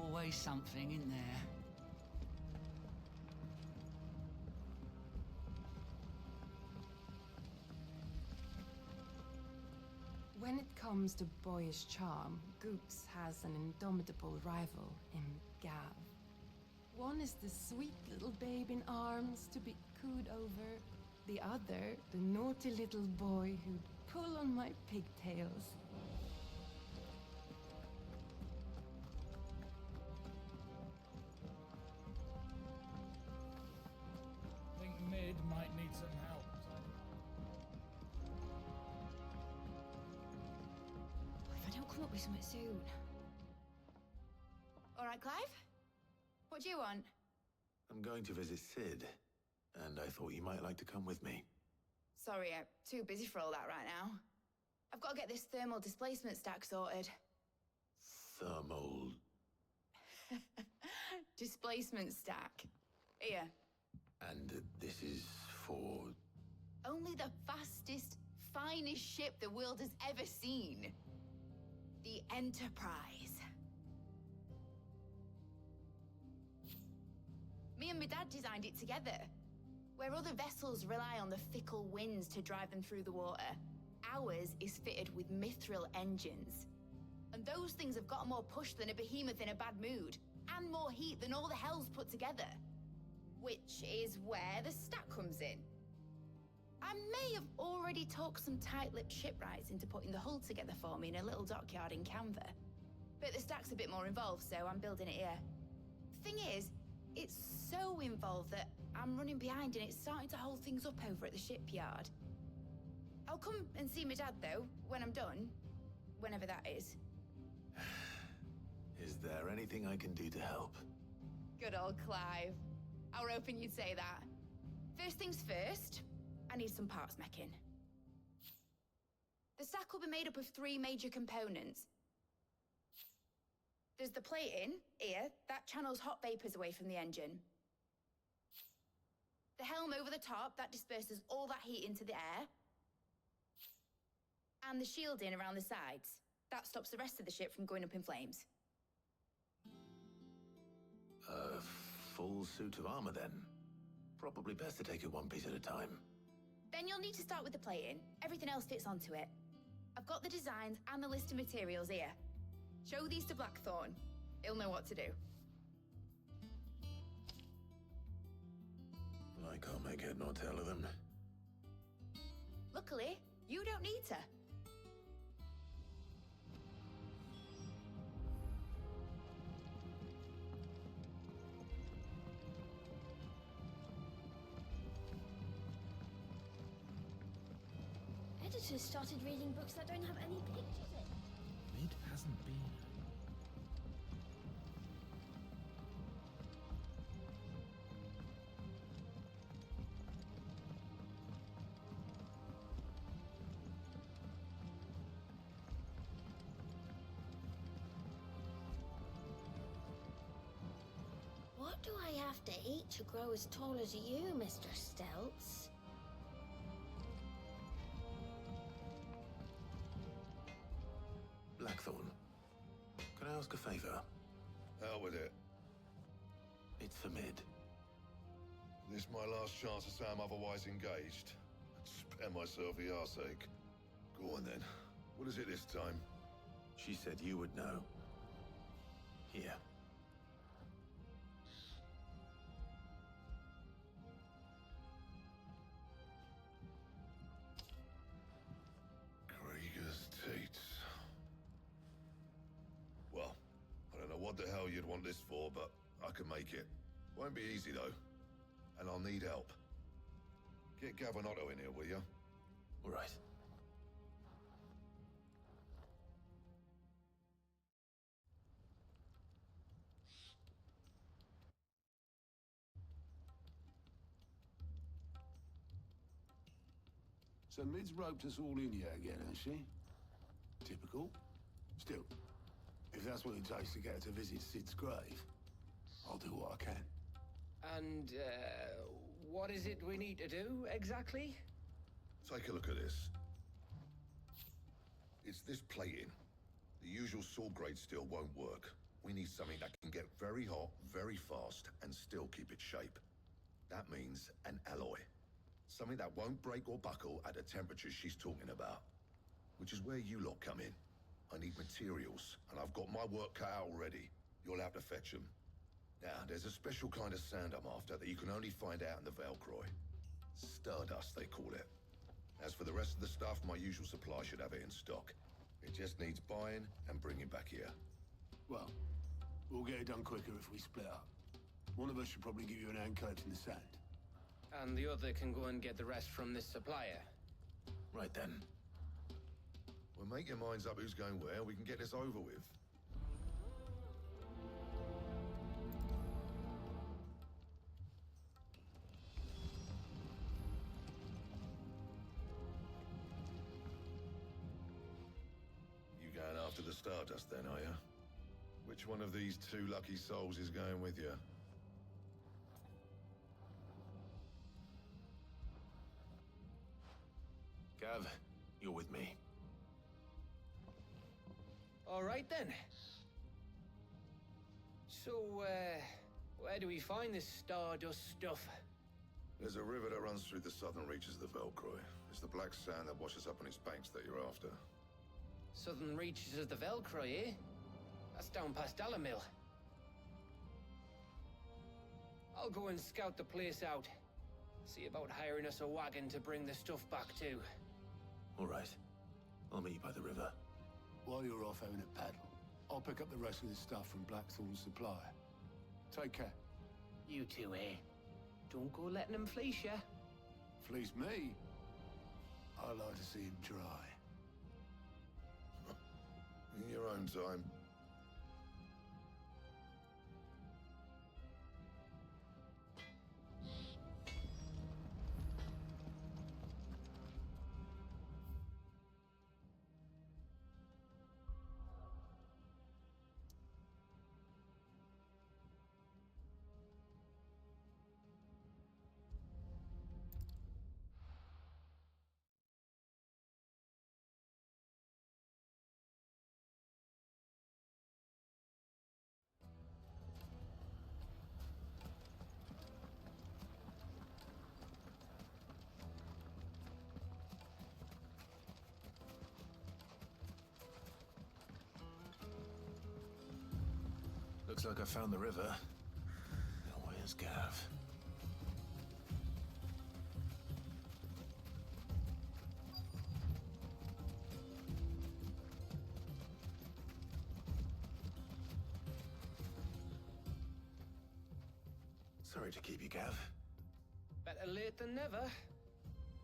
Always something in there. When it comes to boyish charm, Gooks has an indomitable rival in Gav. One is the sweet little babe in arms to be cooed over. The other, the naughty little boy who'd pull on my pigtails. Think Mid might need some help. If I don't come up with something soon. All right, Clive? What do you want? I'm going to visit Sid, and I thought you might like to come with me. Sorry, I'm too busy for all that right now. I've got to get this thermal displacement stack sorted. Thermal... Displacement stack. Here. And this is for... Only the fastest, finest ship the world has ever seen. The Enterprise. Me and my dad designed it together. Where other vessels rely on the fickle winds to drive them through the water, ours is fitted with mithril engines. And those things have got more push than a behemoth in a bad mood, and more heat than all the hells put together. Which is where the stack comes in. I may have already talked some tight-lipped shipwrights into putting the hull together for me in a little dockyard in Canva. But the stack's a bit more involved, so I'm building it here. The thing is, it's so involved that I'm running behind and it's starting to hold things up over at the shipyard. I'll come and see my dad, though, when I'm done. Whenever that is. Is there anything I can do to help? Good old Clive. I were hoping you'd say that. First things first, I need some parts meching. The stack will be made up of 3 major components. There's the plating, here, that channels hot vapors away from the engine. The helm over the top, that disperses all that heat into the air. And the shielding around the sides. That stops the rest of the ship from going up in flames. A full suit of armor, then. Probably best to take it one piece at a time. Then you'll need to start with the plating. Everything else fits onto it. I've got the designs and the list of materials here. Show these to Blackthorn. He'll know what to do. I can't make head nor tail of them. Luckily, you don't need to. Editors started reading books that don't have any pictures in. Mid hasn't been. What do I have to eat to grow as tall as you, Mr. Stelts? Blackthorn, can I ask a favor? Out with it. It's for Mid. This my last chance to say I'm otherwise engaged. Spare myself the arseache. Go on then. What is it this time? She said you would know. Here. Krieger's Teats. Well, I don't know what the hell you'd want this for, but I can make it. Won't be easy though. And I'll need help. Get Gav and Otto in here, will you? All right. So Mid's roped us all in here again, has she? Typical. Still, if that's what it takes to get her to visit Sid's grave, I'll do what I can. And, what is it we need to do, exactly? Take a look at this. It's this plating. The usual sword grade steel won't work. We need something that can get very hot, very fast, and still keep its shape. That means an alloy. Something that won't break or buckle at the temperatures she's talking about. Which is where you lot come in. I need materials, and I've got my work cut out already. You'll have to fetch them. Now, there's a special kind of sand I'm after that you can only find out in the Velcroy. Stardust, they call it. As for the rest of the stuff, my usual supply should have it in stock. It just needs buying and bringing back here. Well, we'll get it done quicker if we split up. One of us should probably give you an hand collecting the sand. And the other can go and get the rest from this supplier. Right then. Well, make your minds up who's going where. We can get this over with. You going after the Stardust then, are you? Which one of these two lucky souls is going with you? Gav, you're with me. All right then. So, where do we find this Stardust stuff? There's a river that runs through the southern reaches of the Velcroy. It's the black sand that washes up on its banks that you're after. Southern reaches of the Velcroy, eh? That's down past Dalamil. I'll go and scout the place out. See about hiring us a wagon to bring the stuff back to. All right. I'll meet you by the river. While you're off having a paddle, I'll pick up the rest of the stuff from Blackthorn's supplier. Take care. You two, eh? Don't go letting him fleece ya. Fleece me? I like to see him try. In your own time. Looks like I found the river. Now where's Gav? Sorry to keep you, Gav. Better late than never.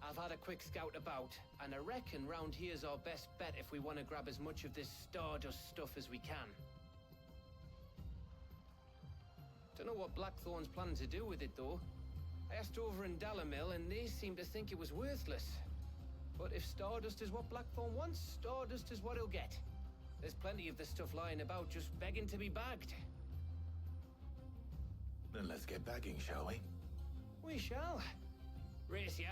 I've had a quick scout about, and I reckon round here's our best bet if we want to grab as much of this Stardust stuff as we can. Don't know what Blackthorn's planning to do with it, though. I asked over in Dalamil, and they seem to think it was worthless. But if Stardust is what Blackthorn wants, Stardust is what he'll get. There's plenty of this stuff lying about, just begging to be bagged. Then let's get bagging, shall we? We shall. Race ya.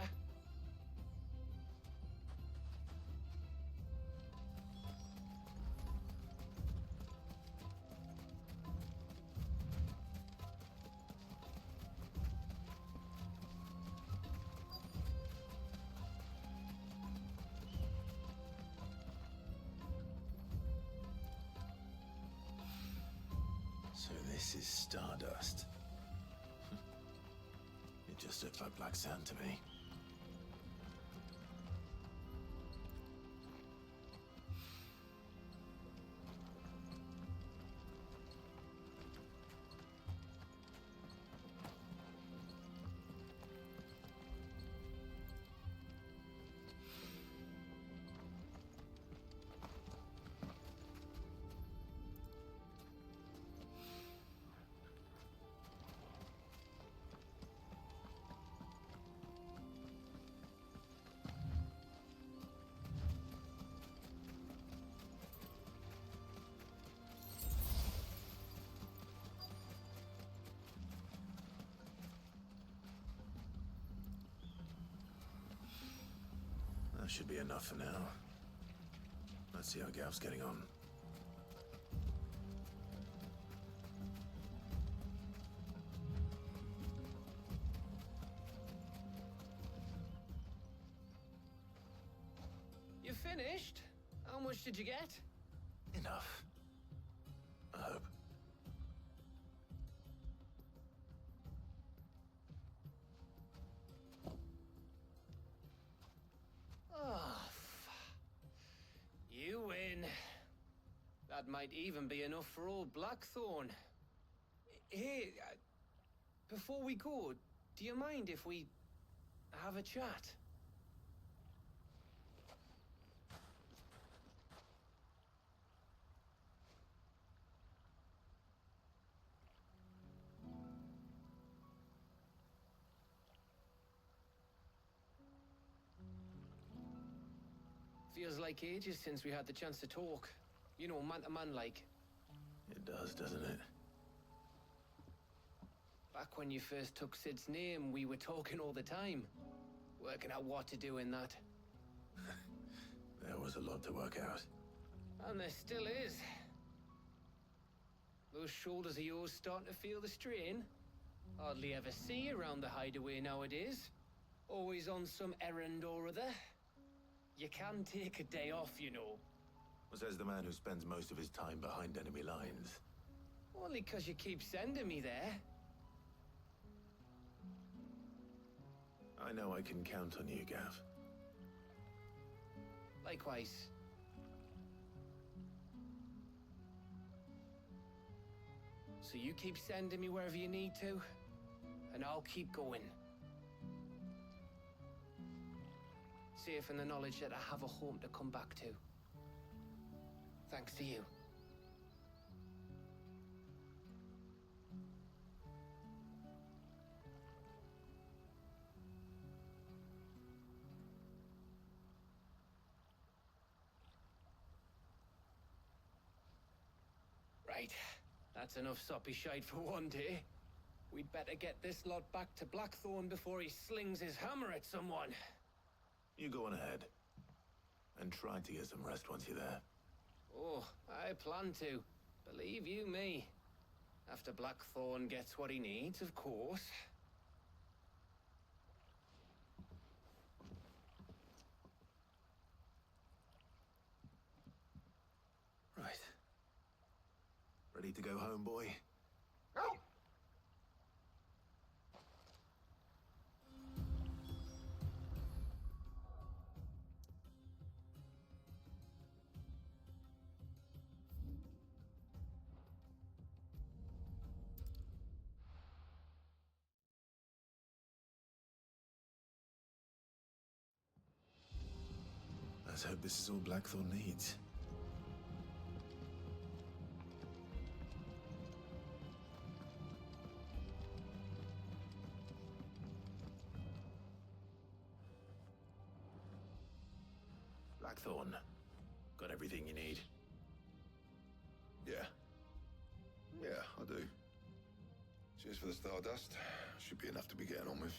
So this is Stardust. It just looks like black sand to me. That should be enough for now. Let's see how Gav's getting on. You finished? How much did you get? Enough. I hope. Oh, you win. That might even be enough for old Blackthorn. Hey, before we go, do you mind if we have a chat? Feels like ages since we had the chance to talk. You know, man to man like. It does, doesn't it? Back when you first took Sid's name, we were talking all the time. Working out what to do in that. There was a lot to work out. And there still is. Those shoulders of yours starting to feel the strain. Hardly ever see you around the hideaway nowadays. Always on some errand or other. You can take a day off, you know. Says the man who spends most of his time behind enemy lines. Only 'cause you keep sending me there. I know I can count on you, Gav. Likewise. So you keep sending me wherever you need to, and I'll keep going. Safe in the knowledge that I have a home to come back to. Thanks to you. Right. That's enough soppy shite for one day. We'd better get this lot back to Blackthorn before he slings his hammer at someone. You go on ahead. And try to get some rest once you're there. Oh, I plan to. Believe you me. After Blackthorn gets what he needs, of course. Right. Ready to go home, boy? Go! Let's hope this is all Blackthorn needs. Blackthorn, got everything you need? Yeah. Yeah, I do. Cheers for the Stardust. Should be enough to be getting on with.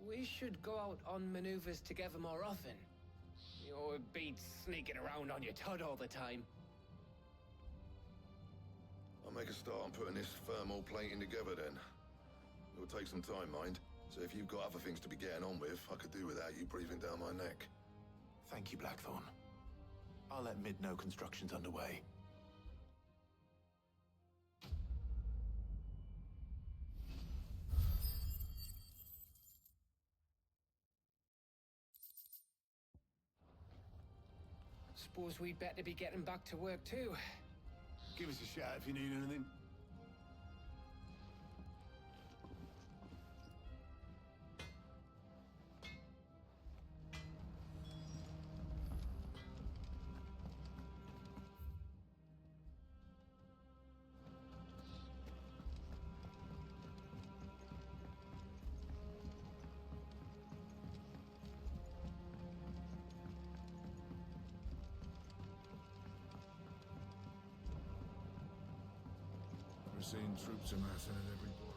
We should go out on maneuvers together more often. You're beat sneaking around on your tud all the time. I'll make a start on putting this thermal plating together then. It'll take some time, mind. So if you've got other things to be getting on with, I could do without you breathing down my neck. Thank you, Blackthorn. I'll let Mid know construction's underway. Suppose we'd better be getting back to work too. Give us a shout if you need anything. We're seeing troops amassing at every border.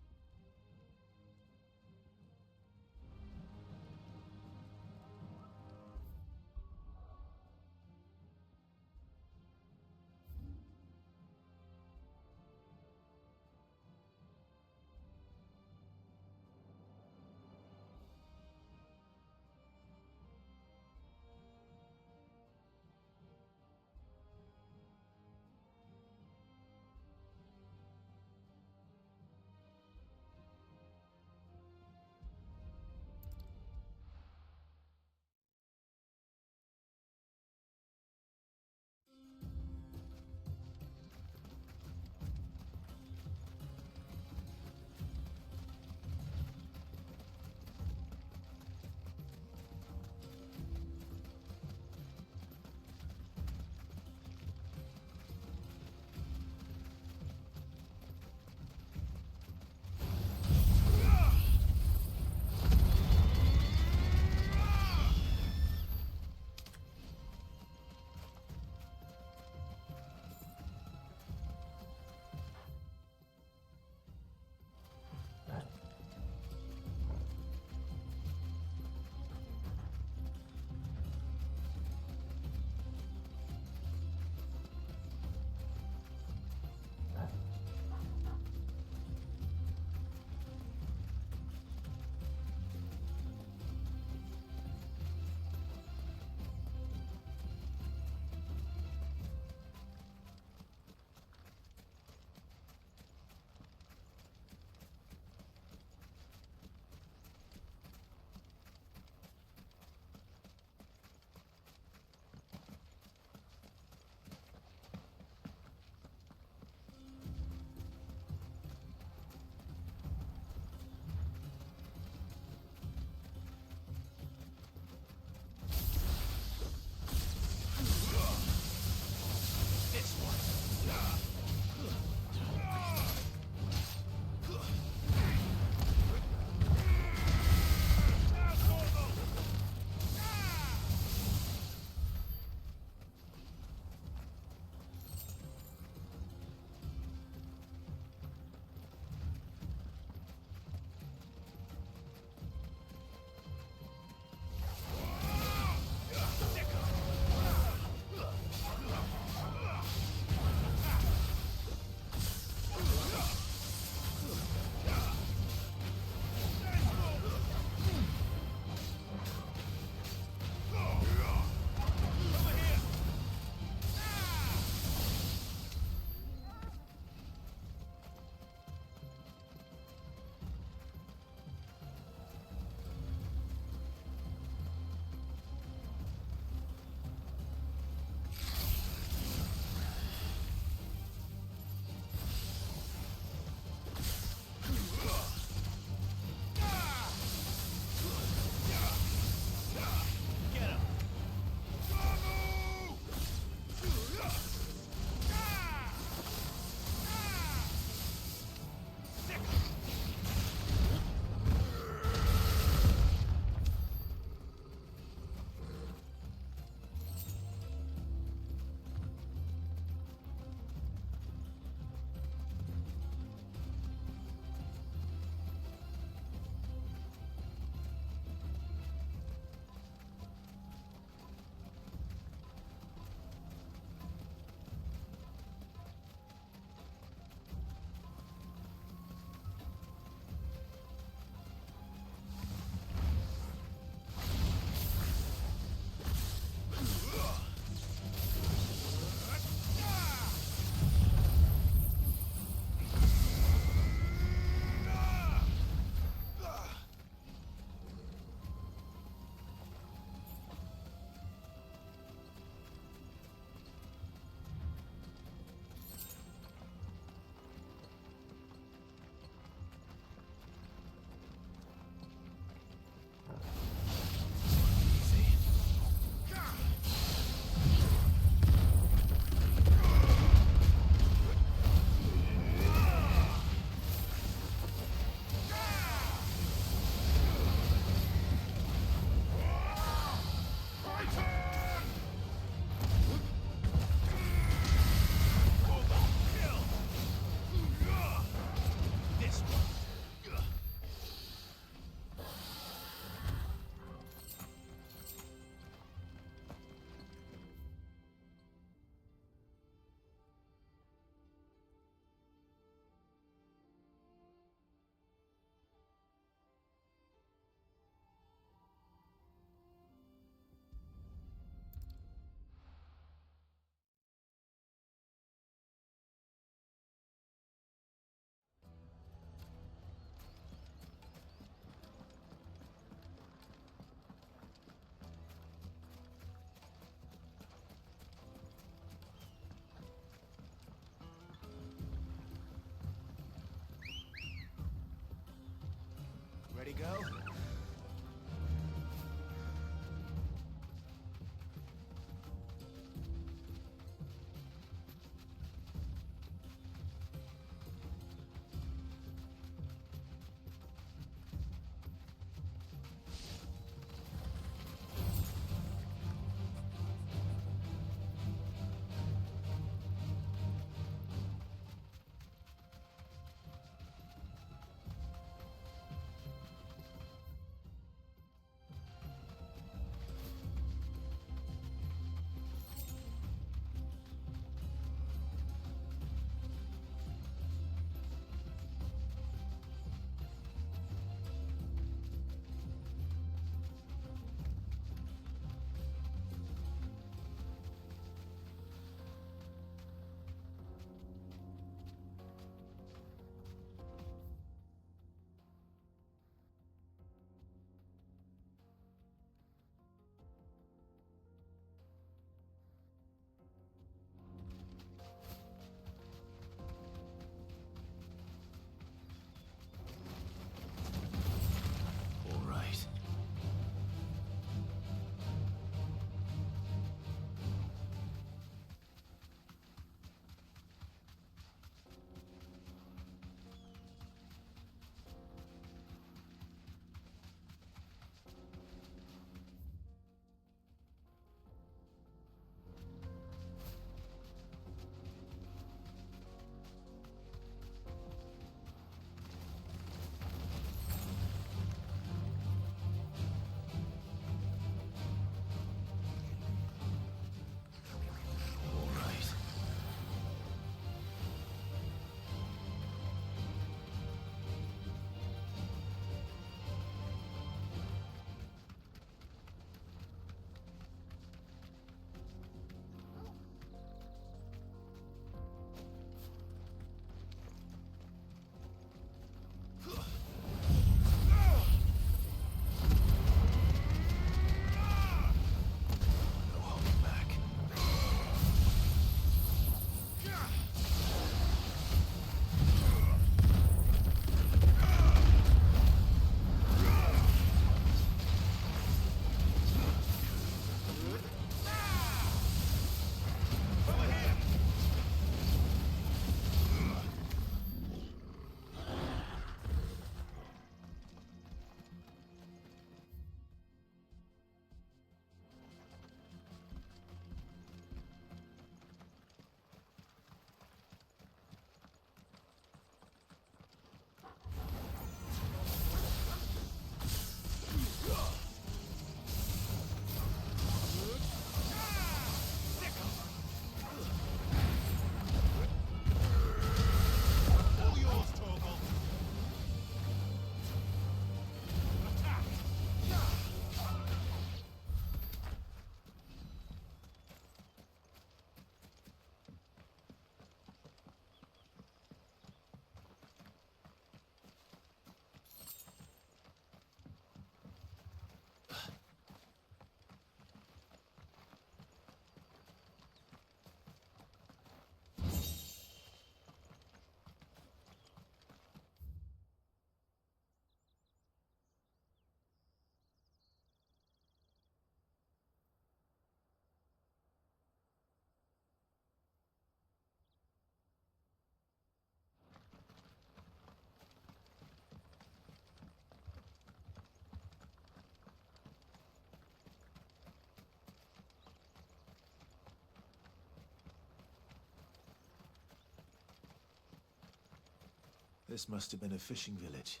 This must have been a fishing village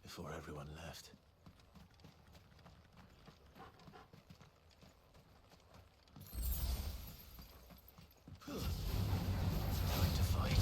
before everyone left. Time to fight.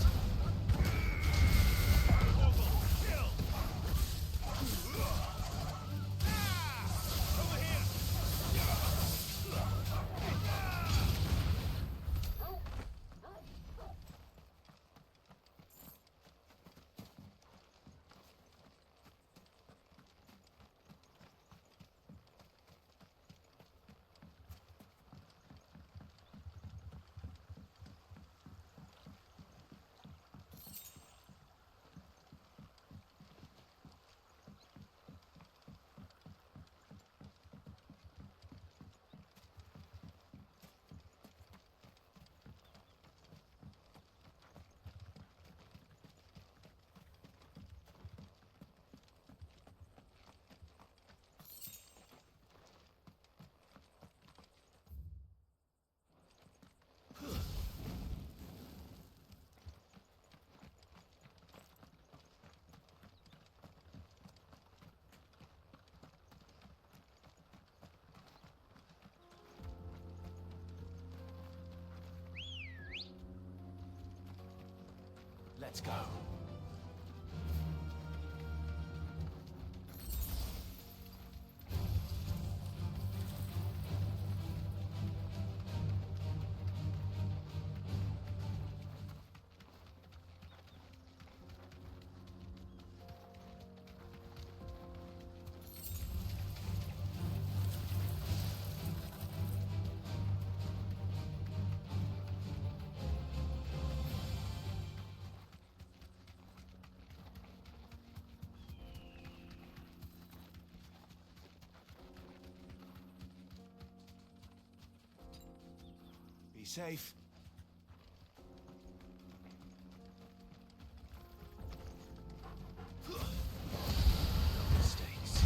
Let's go. Be safe. Mistakes.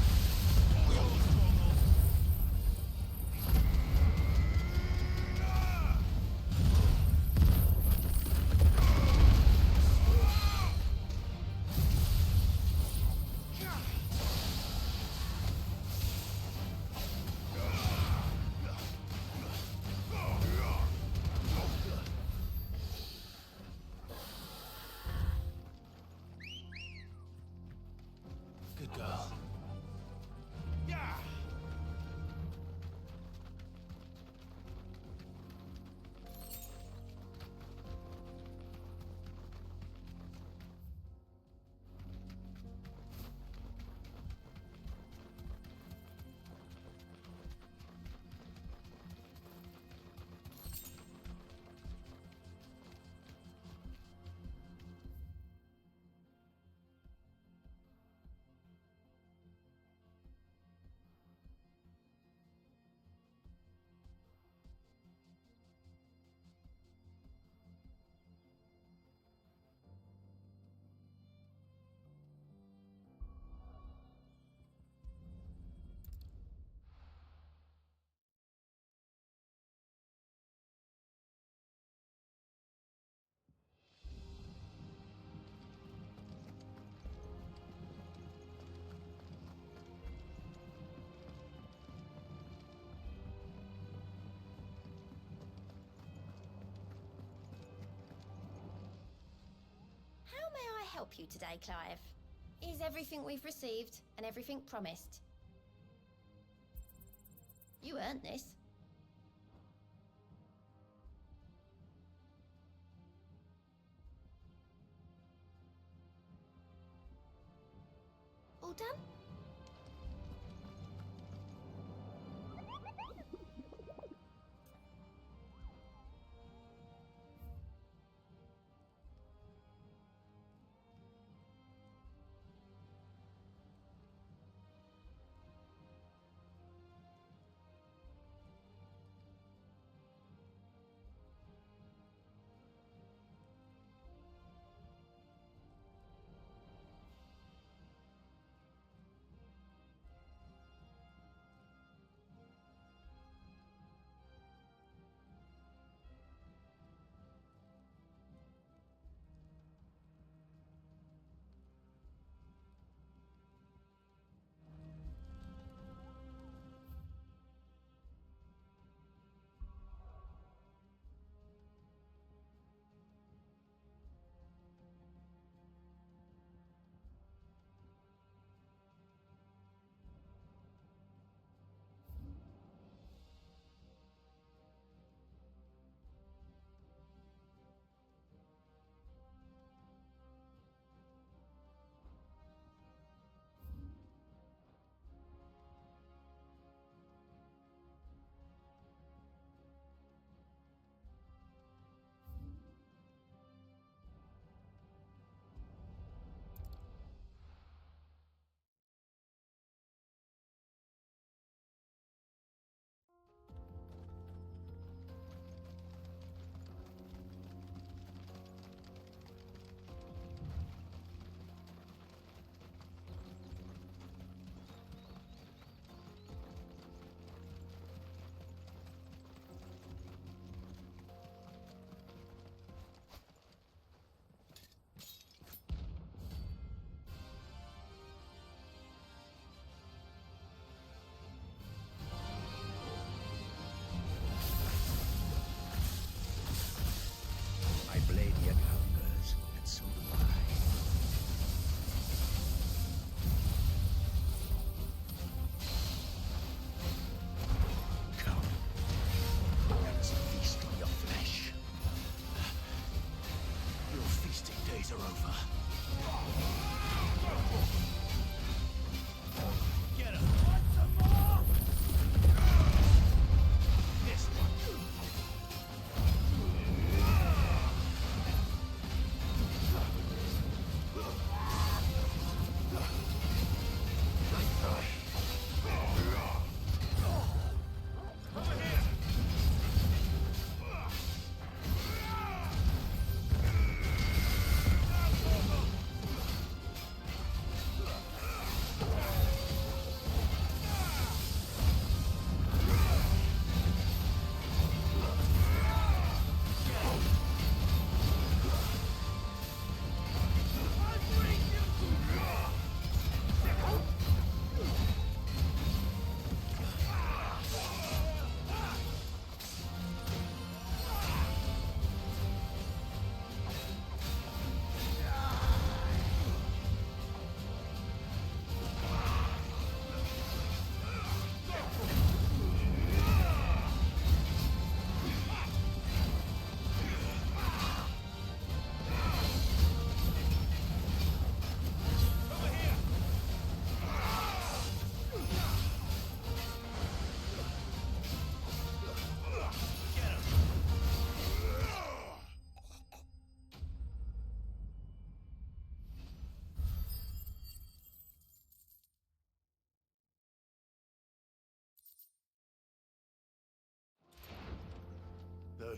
Good girl. How may I help you today, Clive? Is everything we've received and everything promised? You earned this. All done?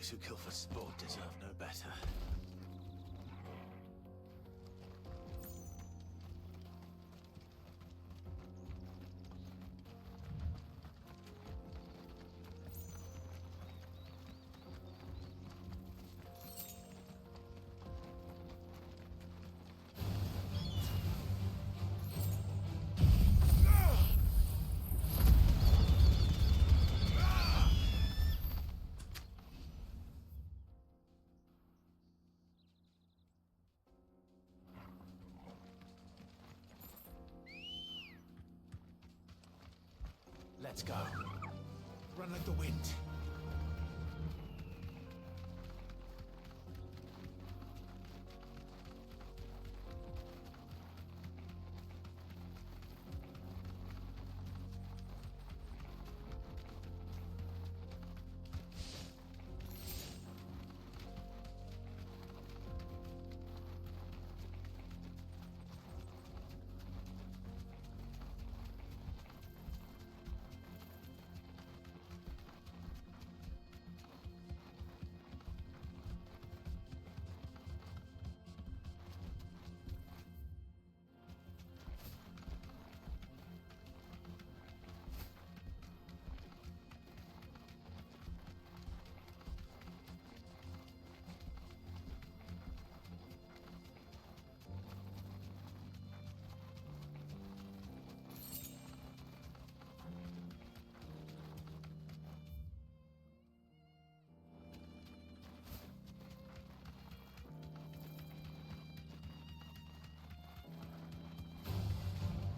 Those who kill for sport deserve no better. Let's go. Run like the wind.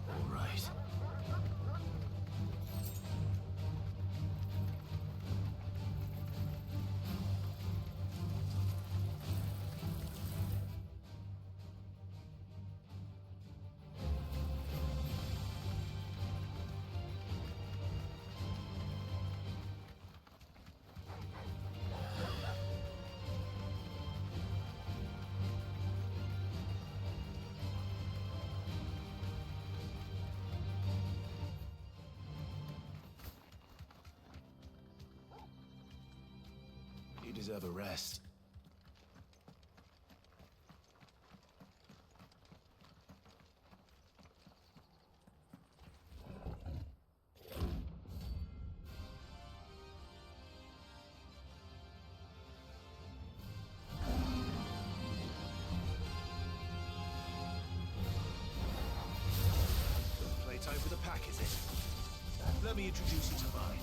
All right. You deserve a rest. Playtime for the pack, is it? Let me introduce you to mine.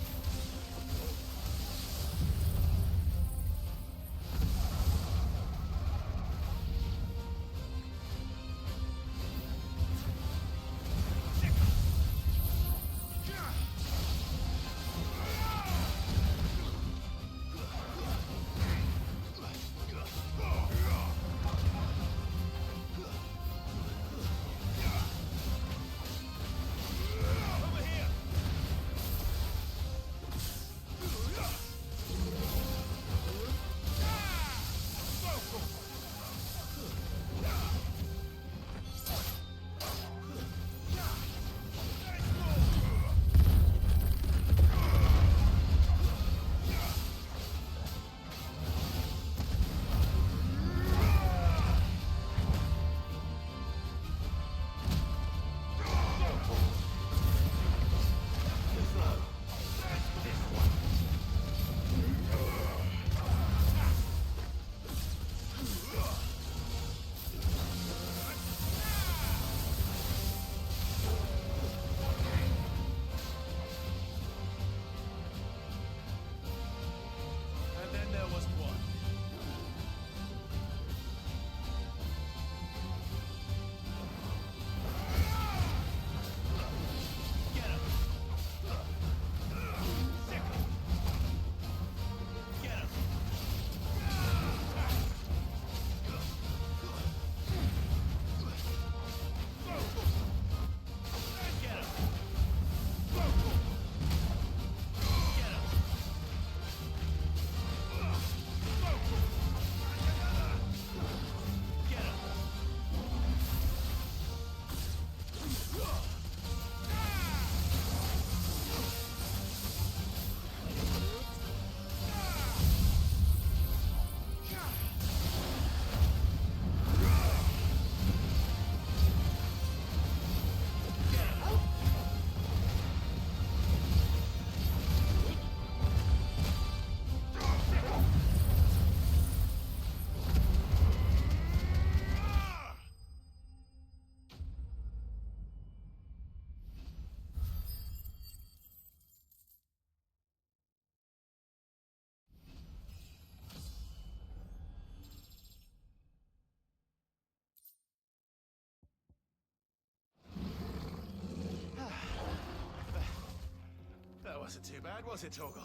Wasn't too bad, was it, Torgal?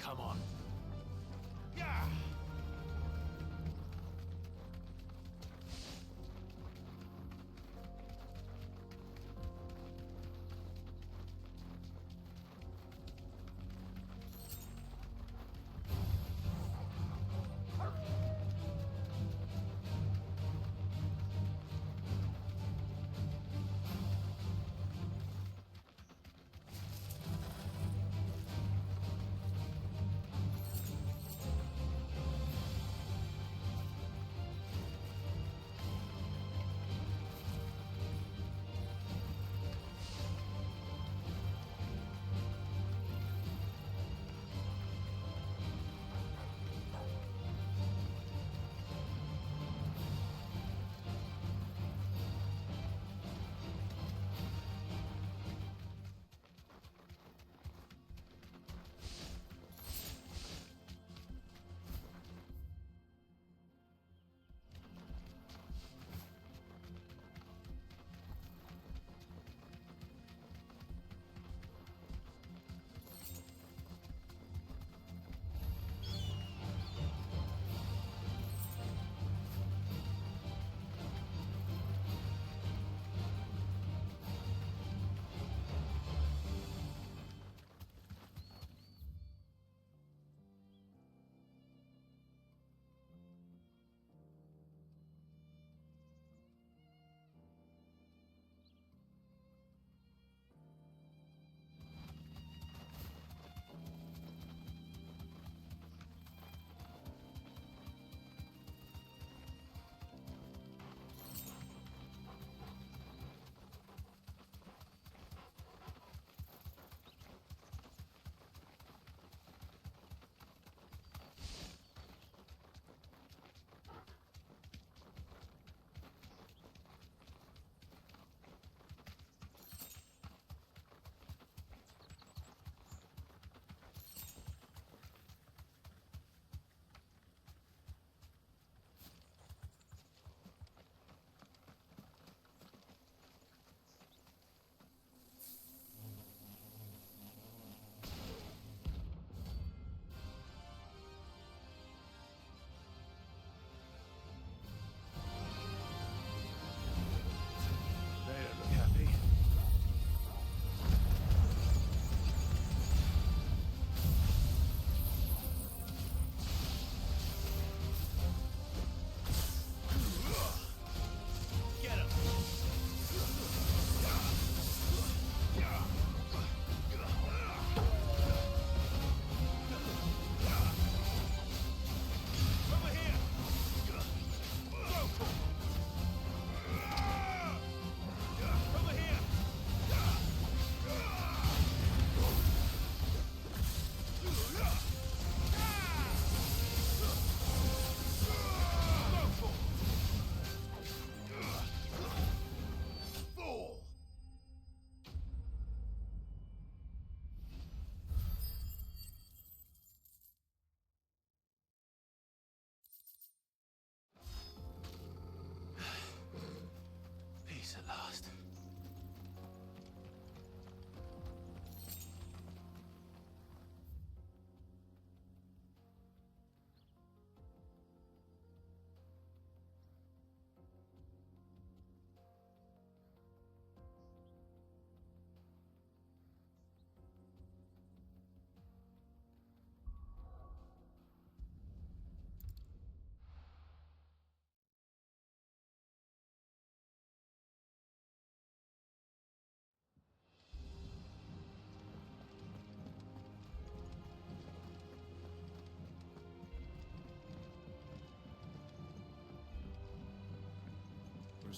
Come on. Yeah!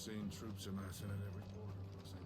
seen troops amassing at every border crossing.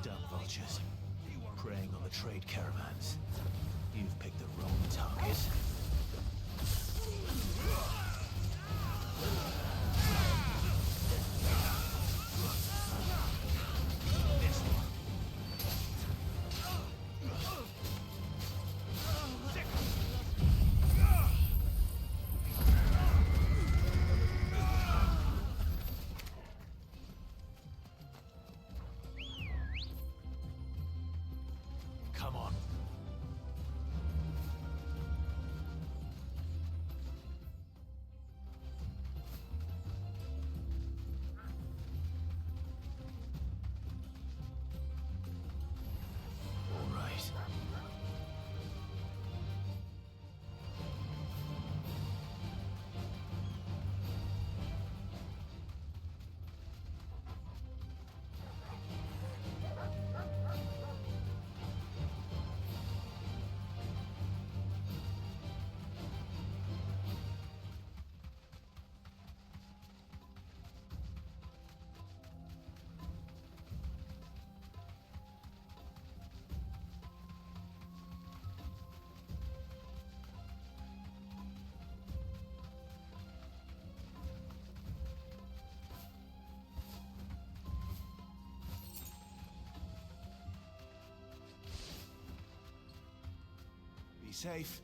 Dumb vultures, preying on the trade caravans. You've picked the wrong target. Come on. All right. Be safe.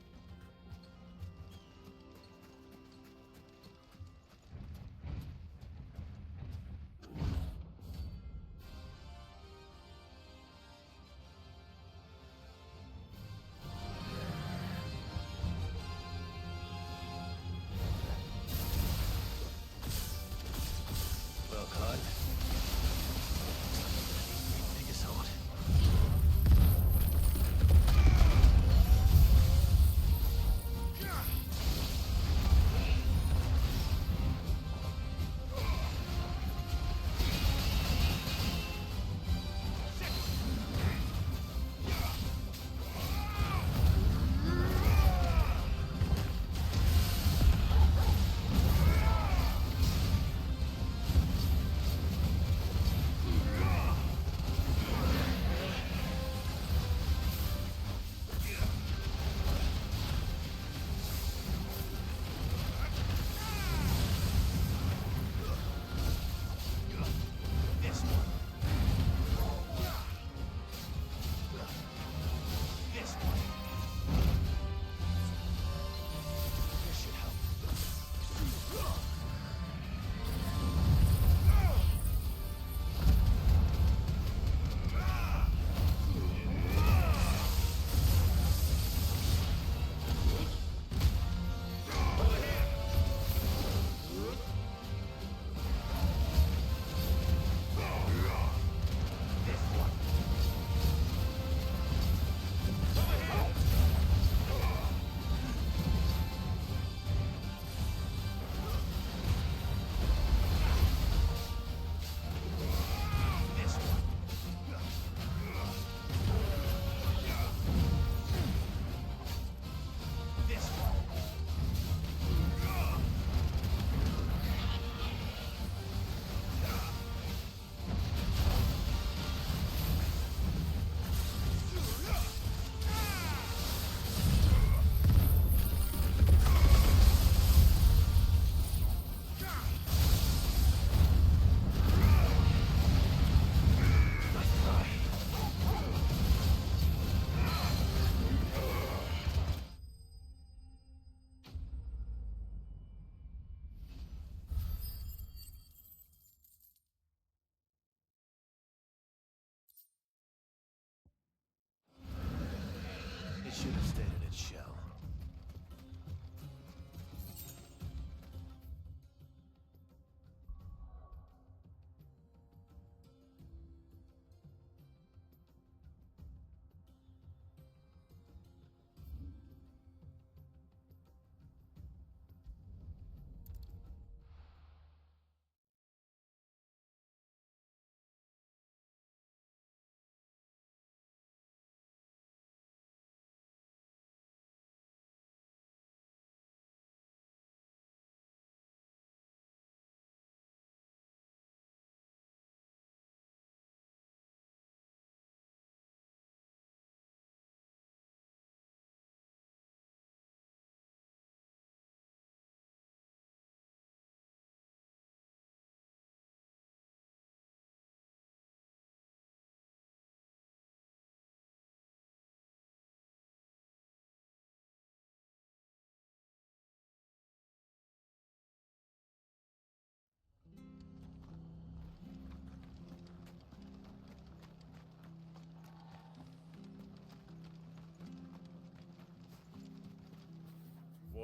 Well, Clyde. Pick a sword.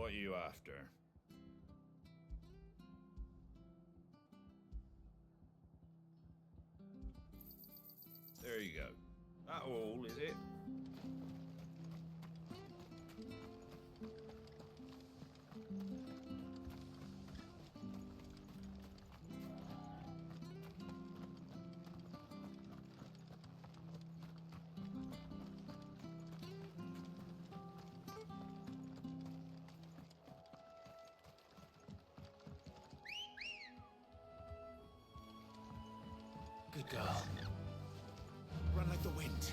What are you after? There you go. That all, is it? Good girl. Run like the wind.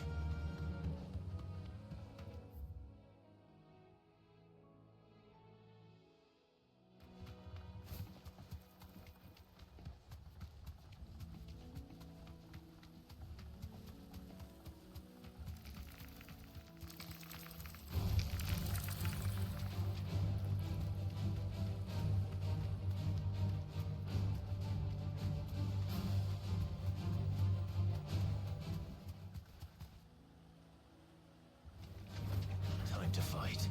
Time to fight.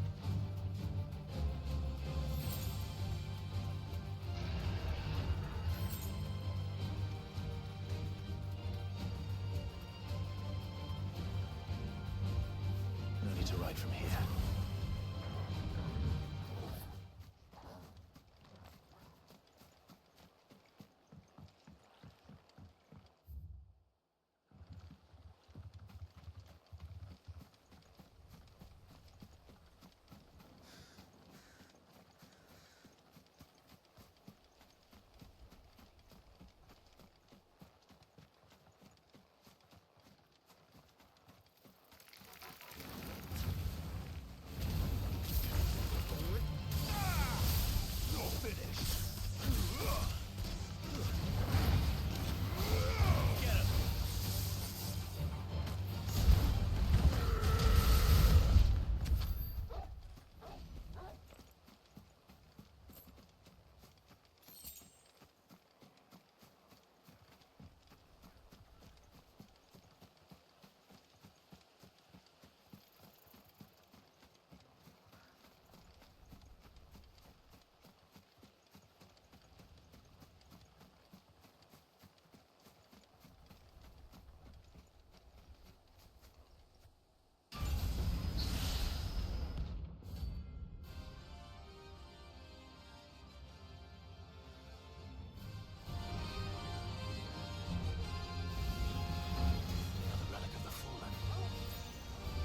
No need to ride from here. You're finished. Get him. Another relic of the fallen.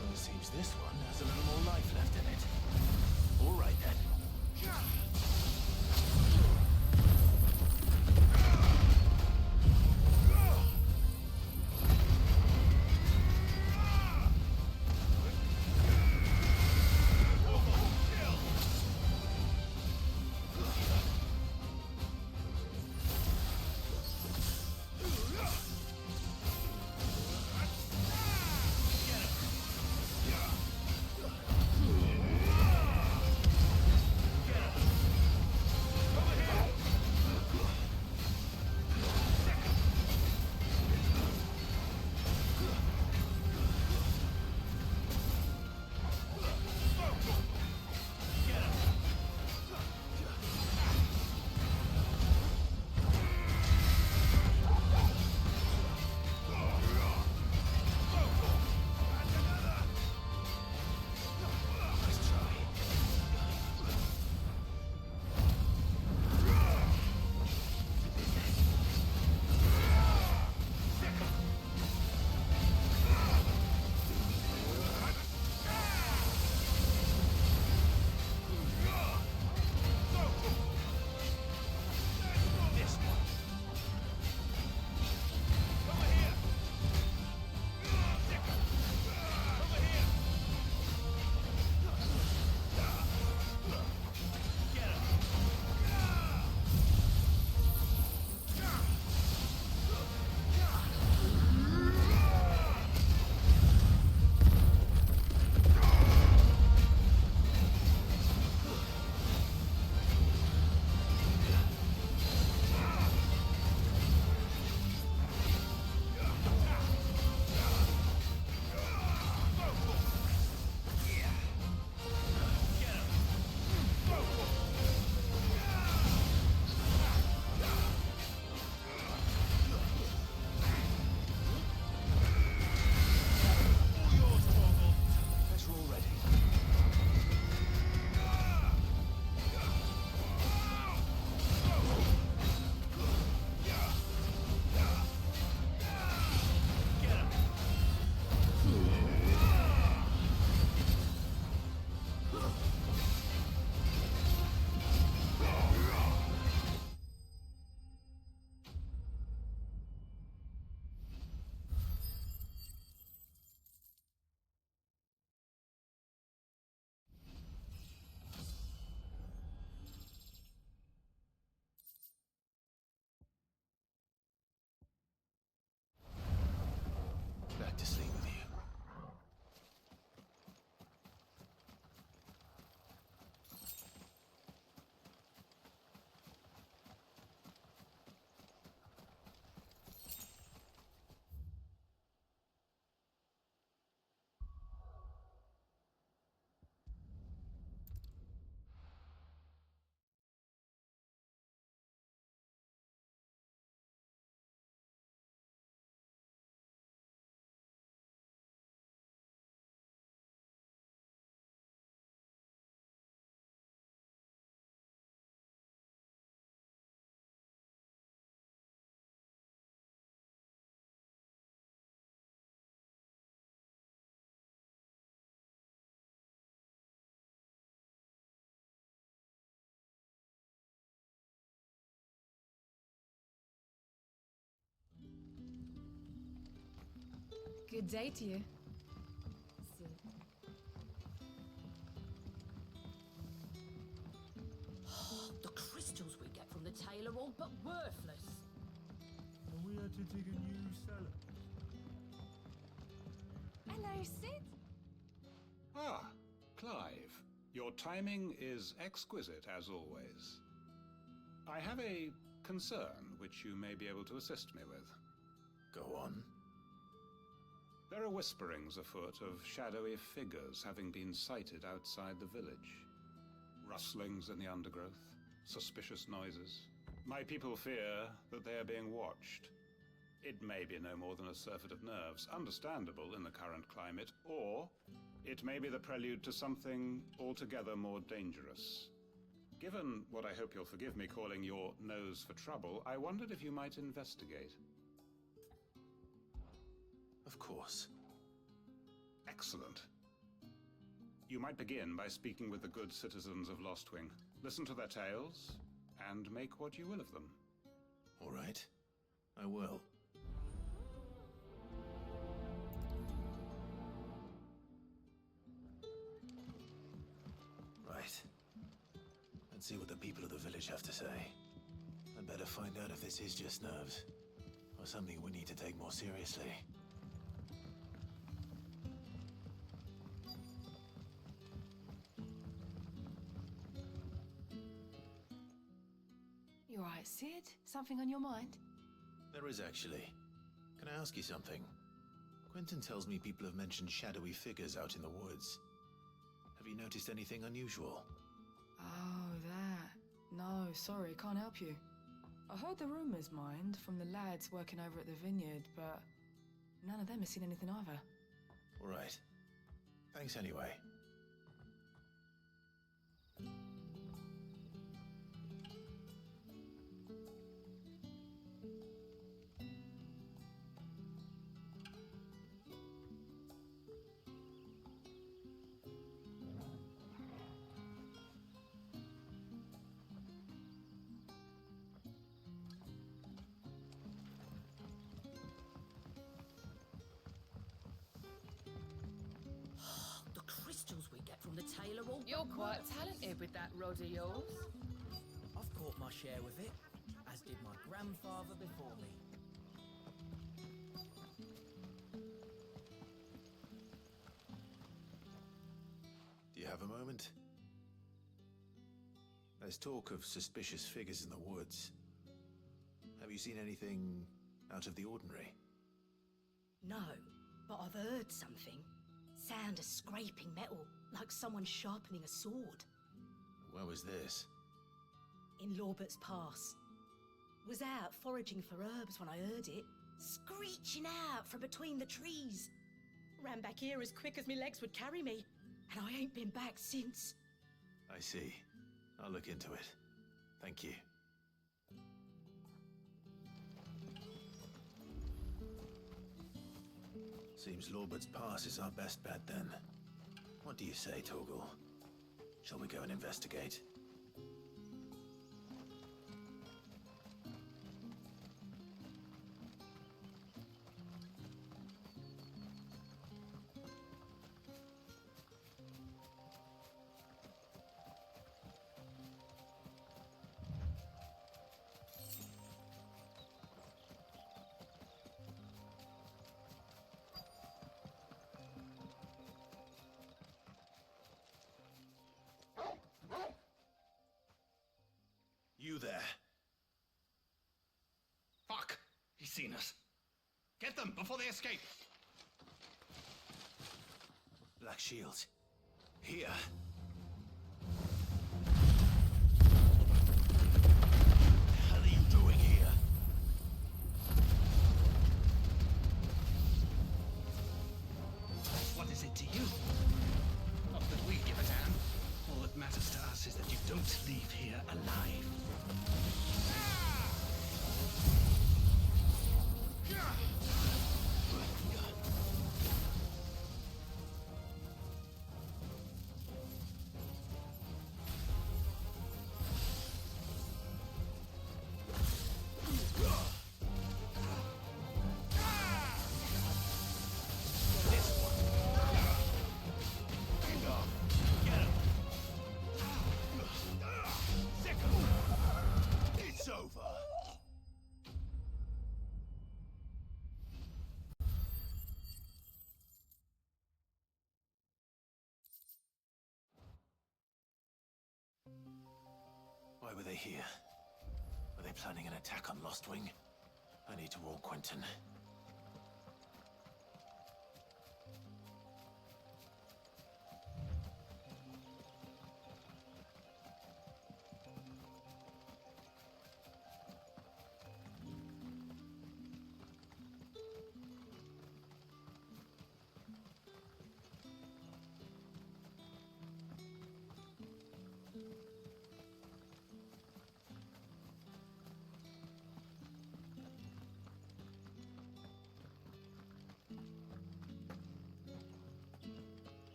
Well, it seems this one has a little more life left in it. All right then. Good day to you. The crystals we get from the tail are all but worthless. And we had to dig a new cellar. Hello, Sid. Ah, Clive. Your timing is exquisite, as always. I have a concern which you may be able to assist me with. Go on. There are whisperings afoot of shadowy figures having been sighted outside the village. Rustlings in the undergrowth, suspicious noises. My people fear that they are being watched. It may be no more than a surfeit of nerves, understandable in the current climate, or it may be the prelude to something altogether more dangerous. Given what I hope you'll forgive me calling your nose for trouble, I wondered if you might investigate. Of course. Excellent. You might begin by speaking with the good citizens of Lostwing. Listen to their tales, and make what you will of them. All right. I will. Right. Let's see what the people of the village have to say. I'd better find out if this is just nerves, or something we need to take more seriously. You alright, Sid? Something on your mind? There is actually. Can I ask you something? Quentin tells me people have mentioned shadowy figures out in the woods. Have you noticed anything unusual? Oh, that. No, sorry, can't help you. I heard the rumours, mind, from the lads working over at the vineyard, but none of them have seen anything either. All right. Thanks anyway. We get from the tail are all You're quite talented with that rod of yours. I've caught my share with it, as did my grandfather before me. Do you have a moment? There's talk of suspicious figures in the woods. Have you seen anything out of the ordinary? No, but I've heard something. Sound of scraping metal, like someone sharpening a sword. Where was this? In Lorbert's Pass. Was out foraging for herbs when I heard it, screeching out from between the trees. Ran back here as quick as my legs would carry me, and I ain't been back since. I see. I'll look into it. Thank you. Seems Lorbert's Pass is our best bet then. What do you say, Torgal? Shall we go and investigate? You there. Fuck! He's seen us. Get them before they escape. Black shields. Here. What the hell are you doing here? What is it to you? Not that we give a damn. All that matters to us is that you don't leave here alive. Why were they here? Were they planning an attack on Lostwing? I need to warn Quentin.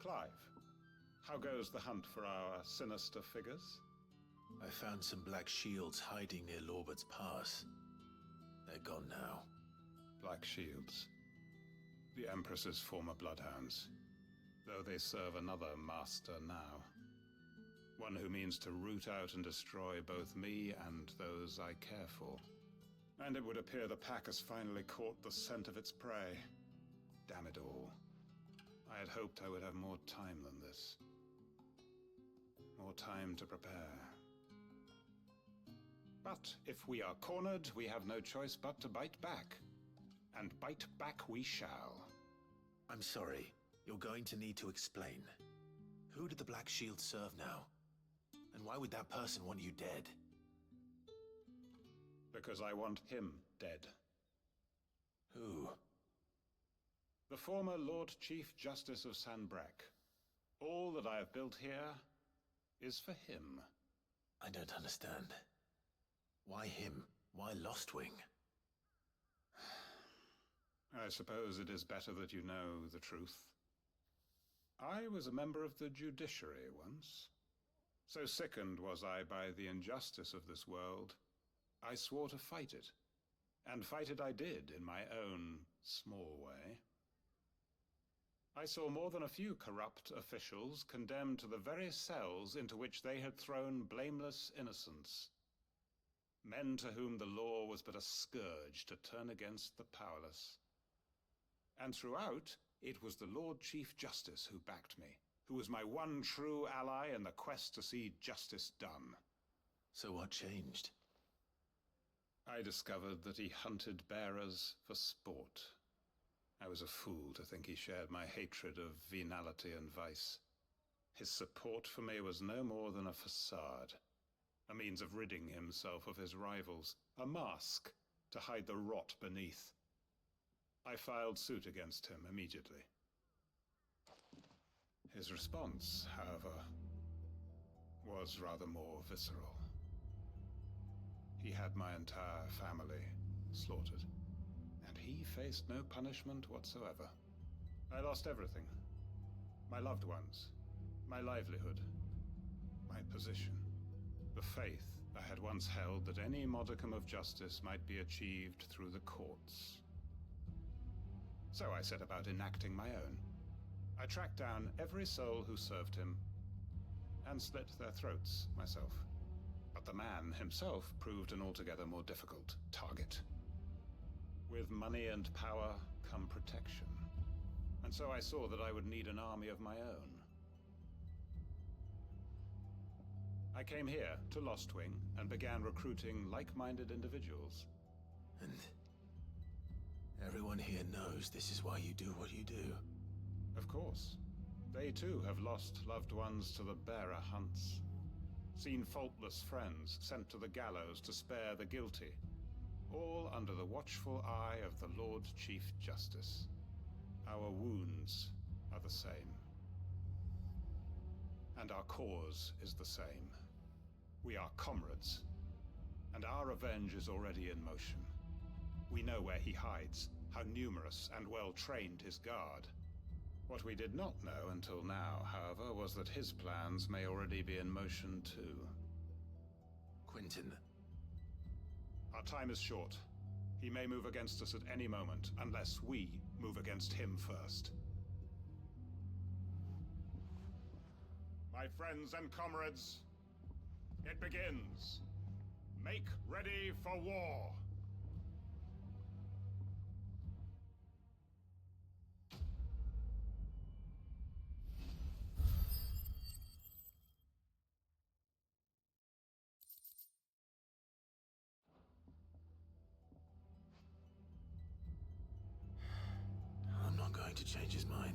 Clive, how goes the hunt for our sinister figures? I found some black shields hiding near Lorbert's Pass. They're gone now. Black Shields. The Empress's former bloodhounds. Though they serve another master now. One who means to root out and destroy both me and those I care for. And it would appear the pack has finally caught the scent of its prey. Damn it all. I had hoped I would have more time than this. More time to prepare. But if we are cornered, we have no choice but to bite back. And bite back we shall. I'm sorry. You're going to need to explain. Who did the Black Shield serve now? And why would that person want you dead? Because I want him dead. Who? The former Lord Chief Justice of Sanbreque. All that I have built here is for him. I don't understand. Why him? Why Lostwing? I suppose it is better that you know the truth. I was a member of the judiciary once. So sickened was I by the injustice of this world, I swore to fight it. And fight it I did in my own small way. I saw more than a few corrupt officials condemned to the very cells into which they had thrown blameless innocents. Men to whom the law was but a scourge to turn against the powerless. And throughout, it was the Lord Chief Justice who backed me, who was my one true ally in the quest to see justice done. So what changed? I discovered that he hunted bearers for sport. I was a fool to think he shared my hatred of venality and vice. His support for me was no more than a facade, a means of ridding himself of his rivals, a mask to hide the rot beneath. I filed suit against him immediately. His response, however, was rather more visceral. He had my entire family slaughtered, and he faced no punishment whatsoever. I lost everything. My loved ones, my livelihood, my position, the faith I had once held that any modicum of justice might be achieved through the courts. So I set about enacting my own. I tracked down every soul who served him, and slit their throats myself. But the man himself proved an altogether more difficult target. With money and power come protection. And so I saw that I would need an army of my own. I came here to Lostwing and began recruiting like-minded individuals. And everyone here knows this is why you do what you do. Of course. They too have lost loved ones to the bearer hunts. Seen faultless friends sent to the gallows to spare the guilty. All under the watchful eye of the Lord Chief Justice. Our wounds are the same. And our cause is the same. We are comrades. And our revenge is already in motion. We know where he hides, how numerous and well-trained his guard. What we did not know until now, however, was that his plans may already be in motion too. Quentin. Our time is short. He may move against us at any moment, unless we move against him first. My friends and comrades, it begins. Make ready for war. to change his mind.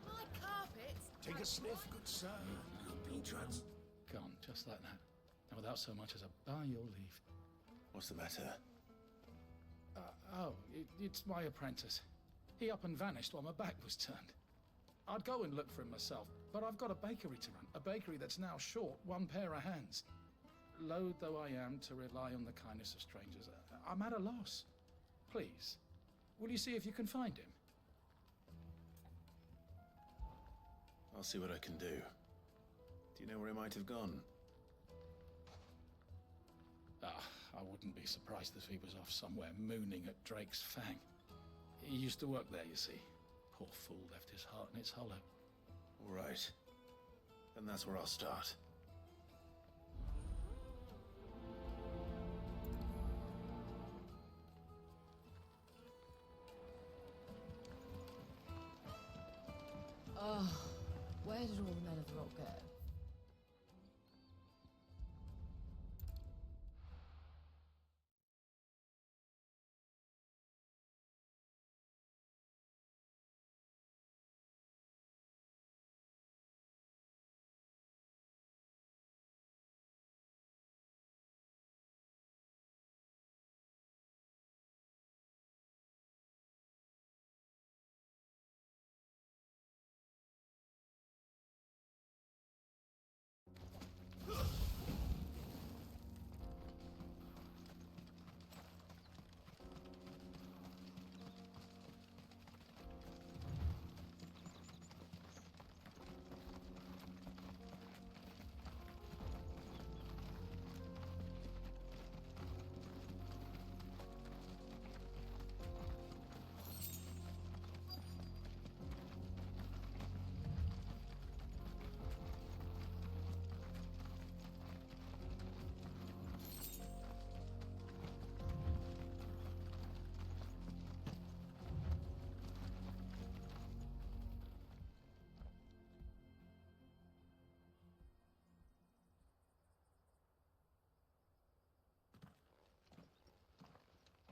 My carpets! Take a sniff, good sir. Beatrix. Gone, just like that. And without so much as a by your leave. What's the matter? It's my apprentice. He up and vanished while my back was turned. I'd go and look for him myself, but I've got a bakery to run. A bakery that's now short one pair of hands. Loath though I am to rely on the kindness of strangers, I'm at a loss. Please, will you see if you can find him? I'll see what I can do. Do you know where he might have gone? I wouldn't be surprised if he was off somewhere mooning at Drake's Fang. He used to work there, you see. Poor fool left his heart in its hollow. All right. Then that's where I'll start. Oh, where did all the men of the rock go?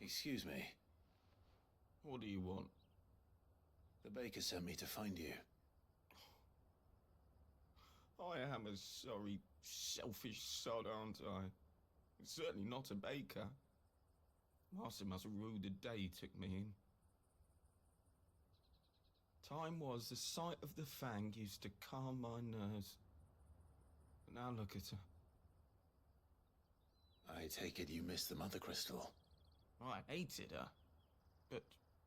Excuse me. What do you want? The baker sent me to find you. I am a sorry, selfish sod, aren't I? Certainly not a baker. Master must rue the day he took me in. Time was the sight of the Fang used to calm my nerves. But now look at her. I take it you missed the Mother Crystal. I hated her, but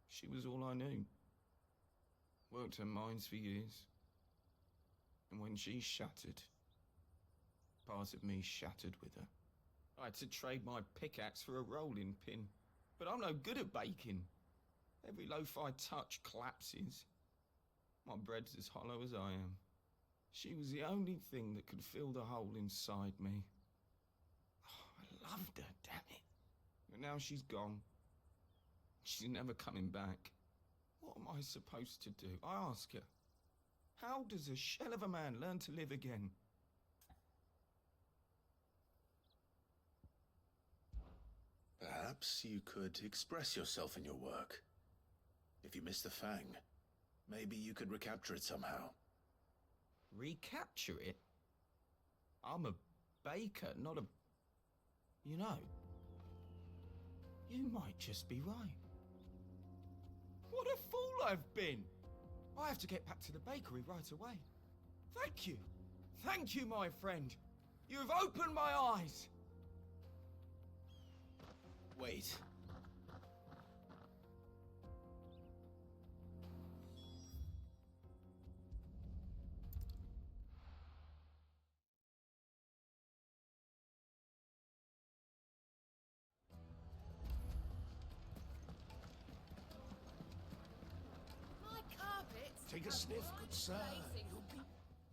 she was all I knew. Worked her mines for years. And when she shattered, part of me shattered with her. I had to trade my pickaxe for a rolling pin, but I'm no good at baking. Every loaf I touch collapses. My bread's as hollow as I am. She was the only thing that could fill the hole inside me. I loved her, damn it. But now she's gone. She's never coming back. What am I supposed to do? I ask her. How does a shell of a man learn to live again? Perhaps you could express yourself in your work. If you miss the Fang, maybe you could recapture it somehow. Recapture it? I'm a baker, not a... You know, you might just be right. What a fool I've been! I have to get back to the bakery right away. Thank you. Thank you, my friend. You've opened my eyes. Wait. My carpet. Take a sniff, good sir. Amazing.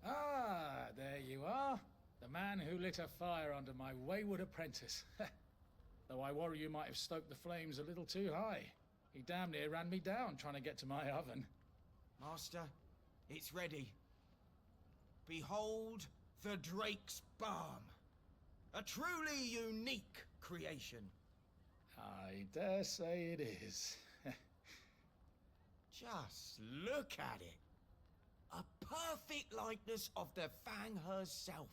Ah, there you are. The man who lit a fire under my wayward apprentice. Though I worry you might have stoked the flames a little too high. He damn near ran me down trying to get to my oven. Master, it's ready. Behold the Drake's Balm. A truly unique creation. I dare say it is. Just look at it. A perfect likeness of the Fang herself.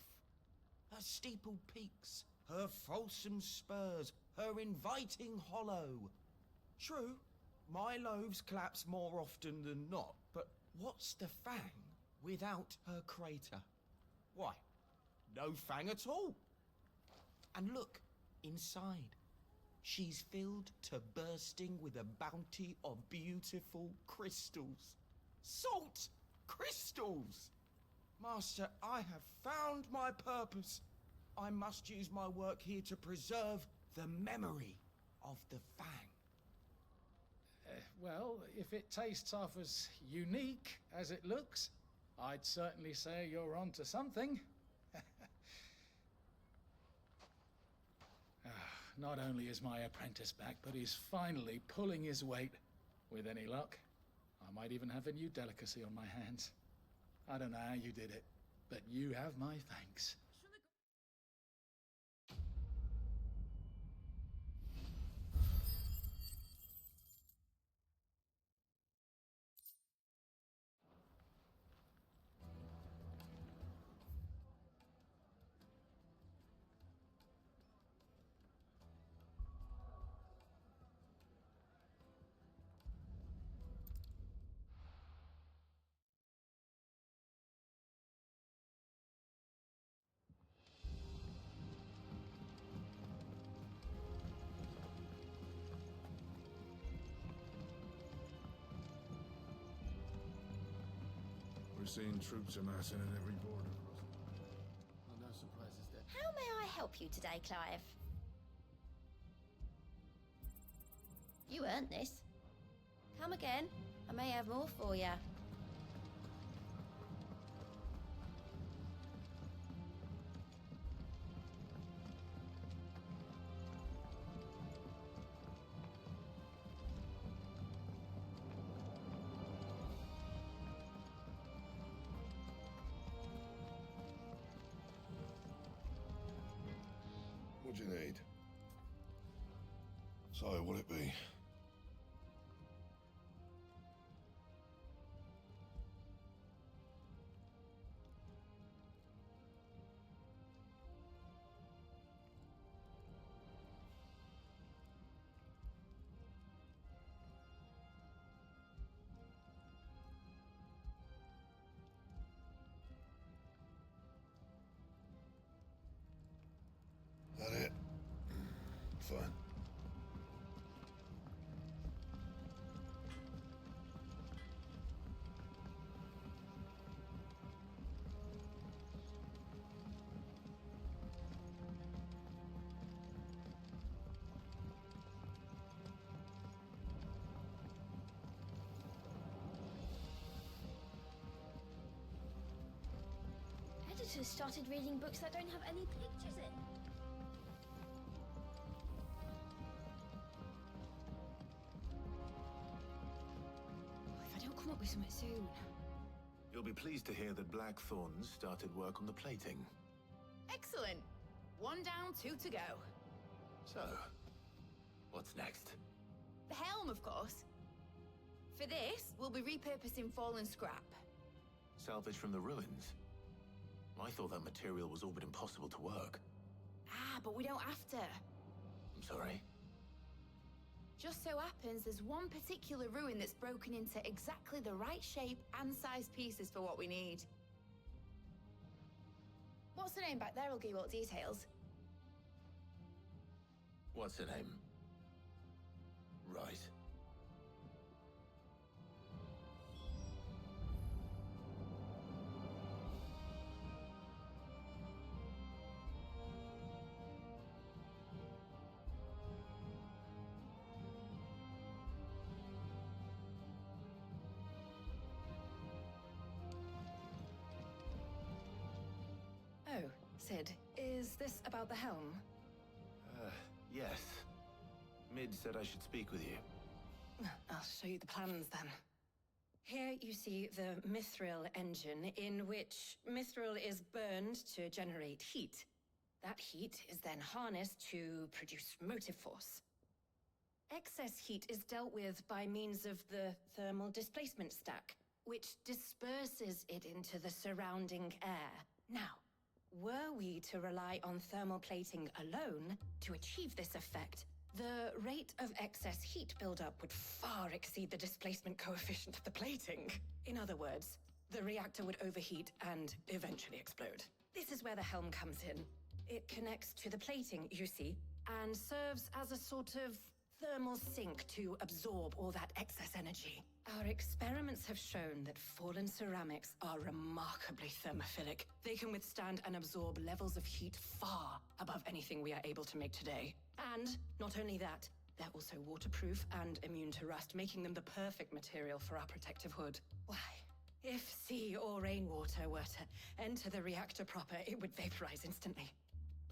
Her steepled peaks, her fulsome spurs, her inviting hollow. True, my loaves collapse more often than not, but what's the Fang without her crater? Why, no Fang at all. And look, inside. She's filled to bursting with a bounty of beautiful crystals. Salt crystals! Master, I have found my purpose. I must use my work here to preserve the memory of the Fang. Well, if it tastes half as unique as it looks, I'd certainly say you're onto something. Not only is my apprentice back, but he's finally pulling his weight. With any luck, I might even have a new delicacy on my hands. I don't know how you did it, but you have my thanks. We're seeing troops amassing at every border crossing. Well, no surprises there. How may I help you today, Clive? You earned this. Come again. I may have more for you. What do you need? So, what'll it be? That it? Fine. Editors started reading books that don't have any pictures in. If I don't come up with something soon. You'll be pleased to hear that Blackthorn's started work on the plating. Excellent. One down, two to go. So, what's next? The helm, of course. For this, we'll be repurposing fallen scrap. Salvage from the ruins? thought that material was all but impossible to work. Ah, but we don't have to. I'm sorry. Just so happens there's one particular ruin that's broken into exactly the right shape and size pieces for what we need. What's the name back there? I'll give you all details. What's her name? Right. Oh, Sid, is this about the helm? Yes. Mid said I should speak with you. I'll show you the plans then. Here you see the mithril engine, in which mithril is burned to generate heat. That heat is then harnessed to produce motive force. Excess heat is dealt with by means of the thermal displacement stack, which disperses it into the surrounding air. Now, were we to rely on thermal plating alone to achieve this effect, the rate of excess heat buildup would far exceed the displacement coefficient of the plating. In other words, the reactor would overheat and eventually explode. This is where the helm comes in. It connects to the plating, you see, and serves as a sort of thermal sink to absorb all that excess energy. Our experiments have shown that fallen ceramics are remarkably thermophilic. They can withstand and absorb levels of heat far above anything we are able to make today. And not only that, they're also waterproof and immune to rust, making them the perfect material for our protective hood. Why, if sea or rainwater were to enter the reactor proper, it would vaporize instantly.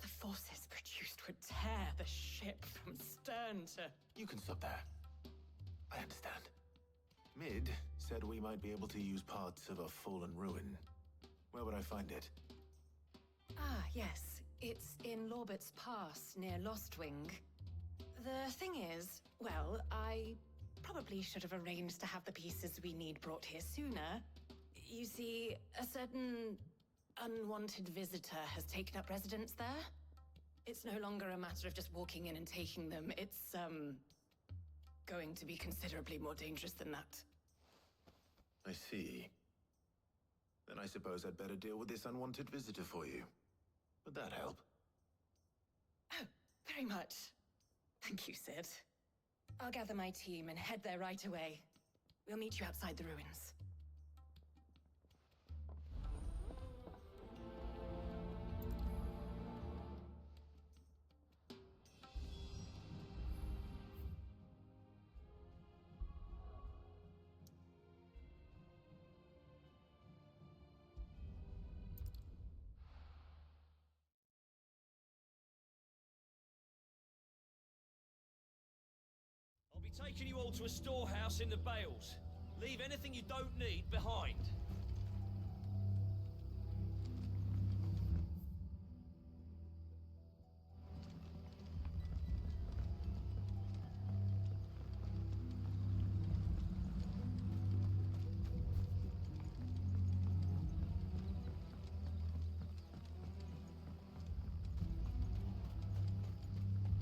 The forces produced would tear the ship from stern to... You can stop there. I understand. Mid said we might be able to use parts of a fallen ruin. Where would I find it? Ah, yes. It's in Lorbert's Pass, near Lostwing. The thing is, well, I probably should have arranged to have the pieces we need brought here sooner. You see, a certain unwanted visitor has taken up residence there. It's no longer a matter of just walking in and taking them. It's, going to be considerably more dangerous than that. I see. Then I suppose I'd better deal with this unwanted visitor for you. Would that help? Oh, very much. Thank you, Sid. I'll gather my team and head there right away. We'll meet you outside the ruins. I'll be taking you all to a storehouse in the Bales. Leave anything you don't need behind.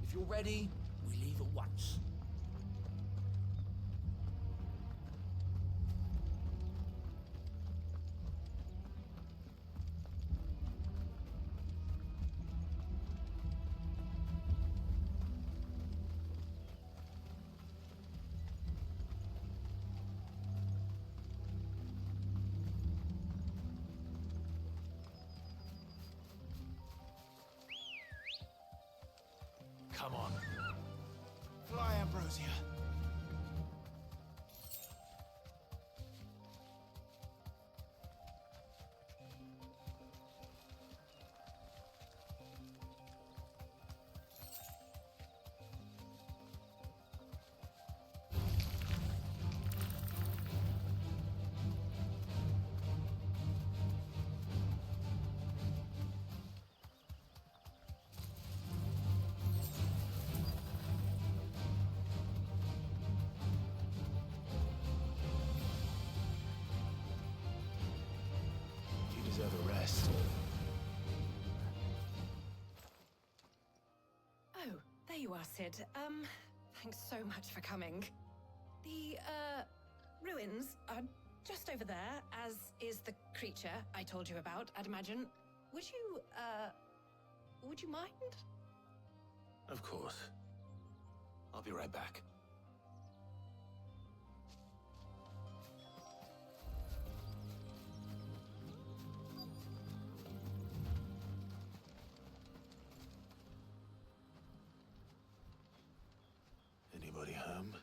If you're ready, we leave at once. Come on. Fly, Ambrosia. There you are, Sid. Thanks so much for coming. The, ruins are just over there, as is the creature I told you about, I'd imagine. Would you mind? Of course. I'll be right back. Anybody home?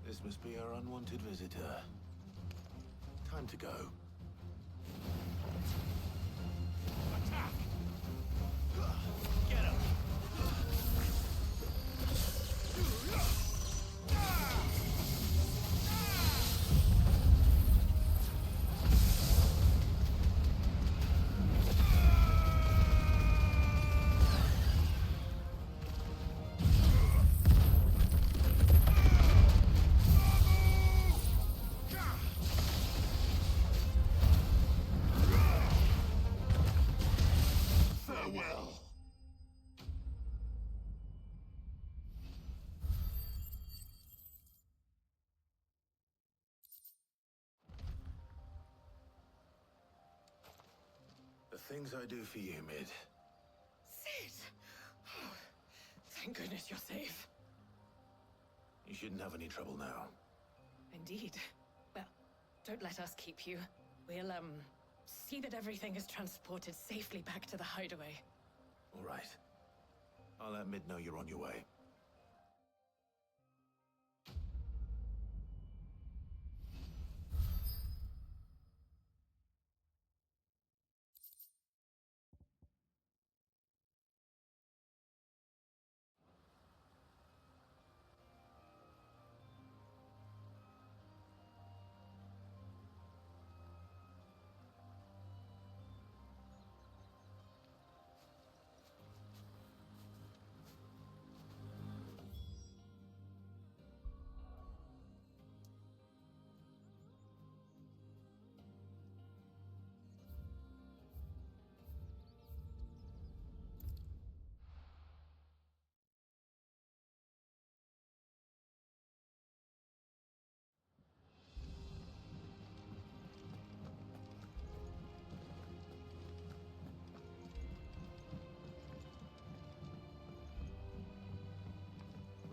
This must be our unwanted visitor. Time to go. Attack! Get him! Farewell. The things I do for you, Mid. Sid! Oh, thank goodness you're safe. You shouldn't have any trouble now. Indeed. Well, don't let us keep you. We'll, see that everything is transported safely back to the hideaway. All right. I'll let Mid know you're on your way.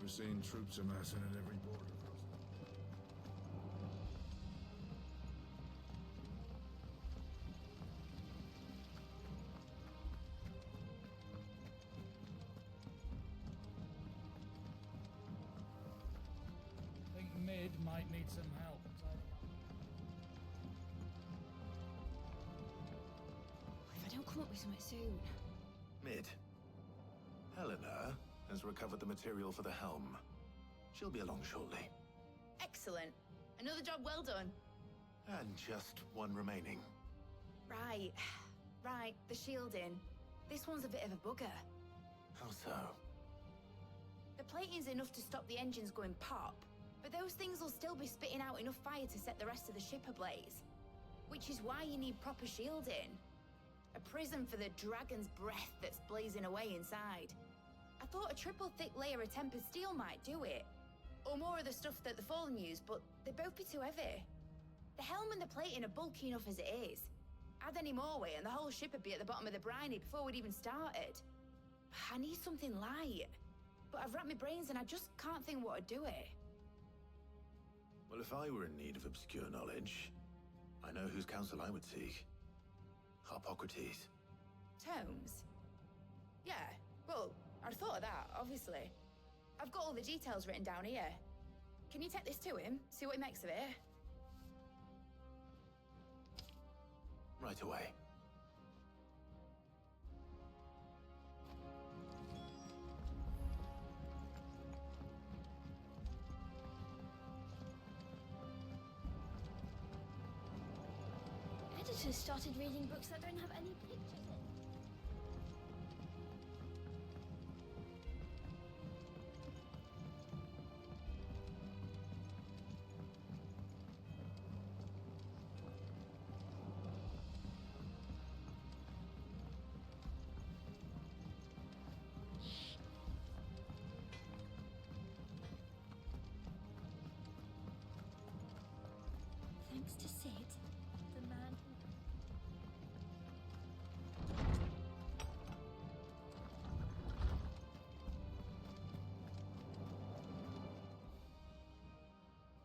We're seeing troops amassing at every border crossing. I think Mid might need some help. If I don't come up with something soon. Mid. Helena has recovered the material for the helm. She'll be along shortly. Excellent. Another job well done. And just one remaining. Right. Right, the shielding. This one's a bit of a bugger. How so? The plating's enough to stop the engines going pop, but those things will still be spitting out enough fire to set the rest of the ship ablaze. Which is why you need proper shielding. A prison for the dragon's breath that's blazing away inside. I thought a triple thick layer of tempered steel might do it. Or more of the stuff that the Fallen use, but they'd both be too heavy. The helm and the plating are bulky enough as it is. Add any more weight and the whole ship would be at the bottom of the briny before we'd even started. I need something light. But I've racked my brains and I just can't think what would do it. Well, if I were in need of obscure knowledge, I know whose counsel I would seek. Harpocrates. Tomes? Yeah, well, I'd thought of that, obviously. I've got all the details written down here. Can you take this to him, see what he makes of it? Right away. Editors started reading books that don't have any pictures in.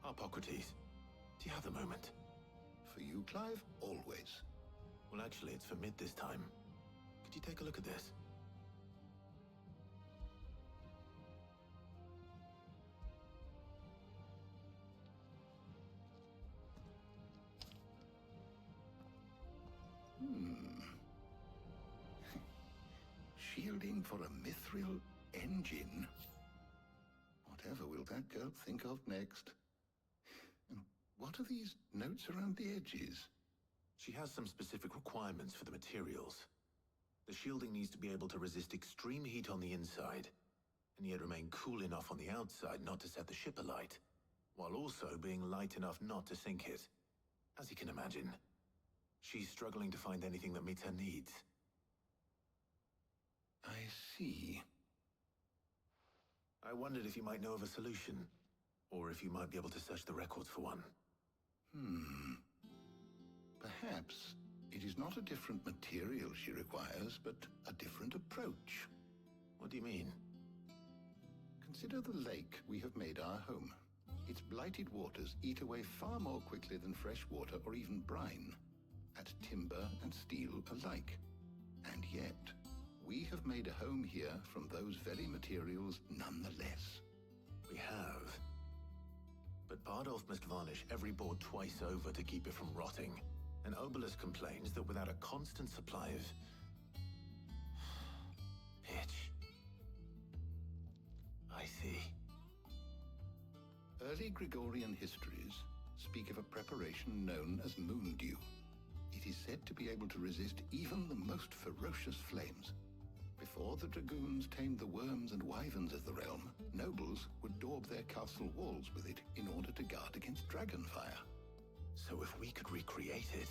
Hippocrates, do you have a moment? For you, Clive? Always. Well, actually, it's for mid this time. Could you take a look at this? Shielding for a mithril engine? Whatever will that girl think of next? And what are these notes around the edges? She has some specific requirements for the materials. The shielding needs to be able to resist extreme heat on the inside, and yet remain cool enough on the outside not to set the ship alight, while also being light enough not to sink it. As you can imagine, she's struggling to find anything that meets her needs. I see. I wondered if you might know of a solution, or if you might be able to search the records for one. Perhaps it is not a different material she requires, but a different approach. What do you mean? Consider the lake we have made our home. Its blighted waters eat away far more quickly than fresh water or even brine, at timber and steel alike. And yet, we have made a home here from those very materials nonetheless. We have. But Bardolph must varnish every board twice over to keep it from rotting. And Obelus complains that without a constant supply of pitch. I see. Early Gregorian histories speak of a preparation known as moon dew. It is said to be able to resist even the most ferocious flames. Before the dragoons tamed the worms and wyverns of the realm, nobles would daub their castle walls with it in order to guard against dragonfire. So if we could recreate it...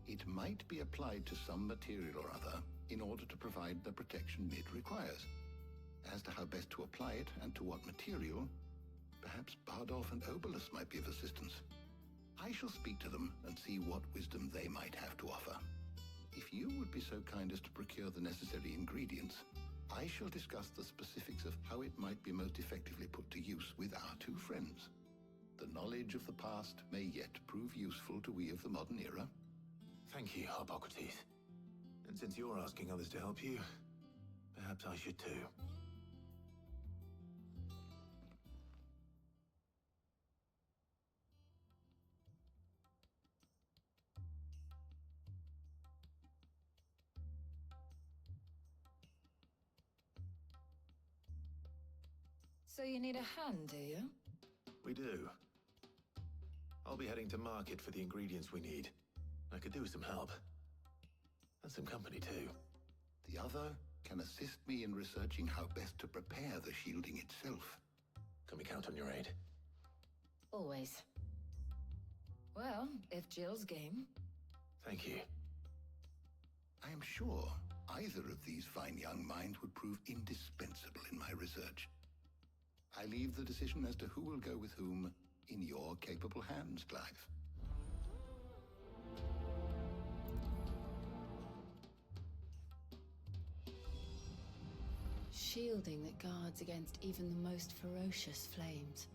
It might be applied to some material or other in order to provide the protection it requires. As to how best to apply it and to what material, perhaps Bardolph and Obelus might be of assistance. I shall speak to them and see what wisdom they might have to offer. If you would be so kind as to procure the necessary ingredients, I shall discuss the specifics of how it might be most effectively put to use with our two friends. The knowledge of the past may yet prove useful to we of the modern era. Thank you, Hippocrates. And since you're asking others to help you, perhaps I should too. So you need a hand, do you? We do. I'll be heading to market for the ingredients we need. I could do with some help. And some company, too. The other can assist me in researching how best to prepare the shielding itself. Can we count on your aid? Always. Well, if Jill's game. Thank you. I am sure either of these fine young minds would prove indispensable in my research. I leave the decision as to who will go with whom in your capable hands, Clive. Shielding that guards against even the most ferocious flames.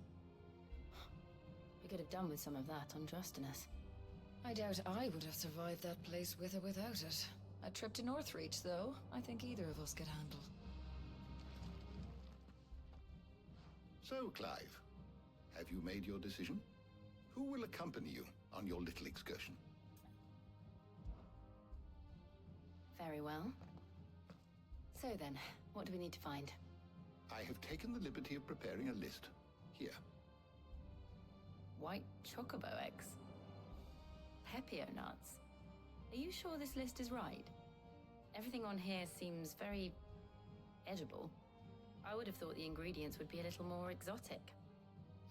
We could have done with some of that on Trustinus. I doubt I would have survived that place with or without it. A trip to Northreach, though, I think either of us could handle. So, Clive, have you made your decision? Who will accompany you on your little excursion? Very well. So then, what do we need to find? I have taken the liberty of preparing a list. Here. White chocobo eggs. Pepio nuts. Are you sure this list is right? Everything on here seems very edible. I would have thought the ingredients would be a little more exotic.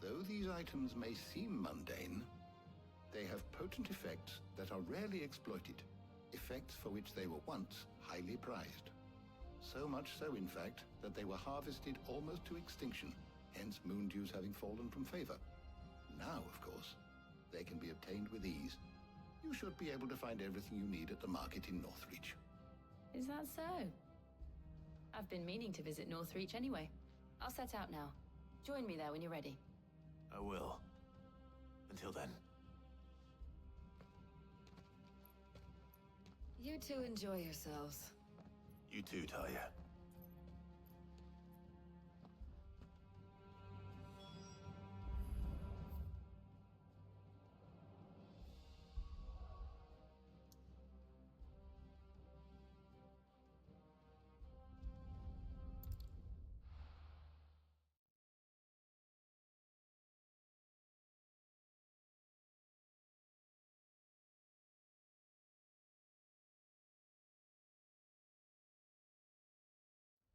Though these items may seem mundane, they have potent effects that are rarely exploited. Effects for which they were once highly prized. So much so, in fact, that they were harvested almost to extinction, hence moon dews having fallen from favor. Now, of course, they can be obtained with ease. You should be able to find everything you need at the market in Northreach. Is that so? I've been meaning to visit Northreach anyway. I'll set out now. Join me there when you're ready. I will. Until then. You two enjoy yourselves. You too, Talia.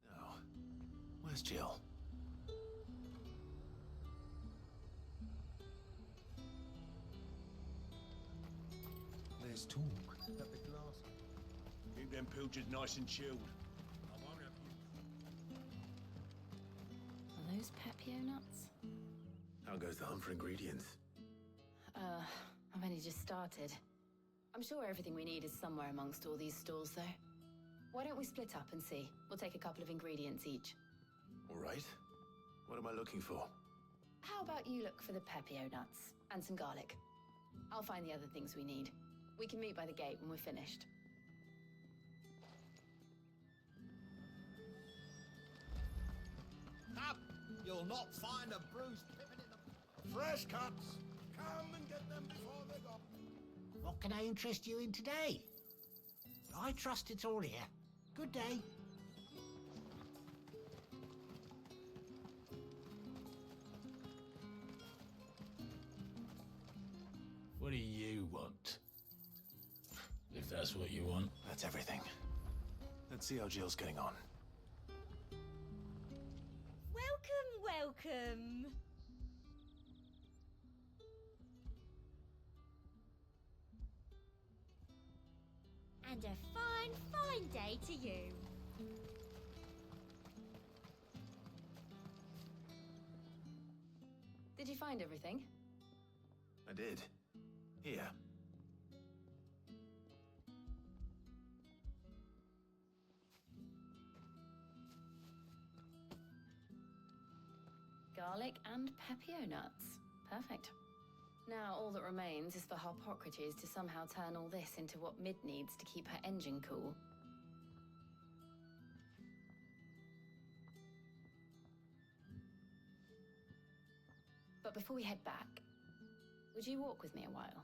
Now, where's Jill? There's talk at the glass. Keep them pilchers nice and chilled. I won't have you. Are those Pepio nuts? How goes the hunt for ingredients? I've only just started. I'm sure everything we need is somewhere amongst all these stalls, though. Why don't we split up and see? We'll take a couple of ingredients each. All right. What am I looking for? How about you look for the Pepio nuts and some garlic? I'll find the other things we need. We can meet by the gate when we're finished. Up! You'll not find a bruised pippin in the... Fresh cuts! Come and get them before they're gone. What can I interest you in today? I trust it's all here. Good day. What do you want? If that's what you want. That's everything. Let's see how Jill's getting on. Welcome. And a fine day to you. Did you find everything? I did. Here. Garlic and Pepio nuts. Perfect. Now all that remains is for Harpocrates to somehow turn all this into what Mid needs to keep her engine cool. But before we head back, would you walk with me a while?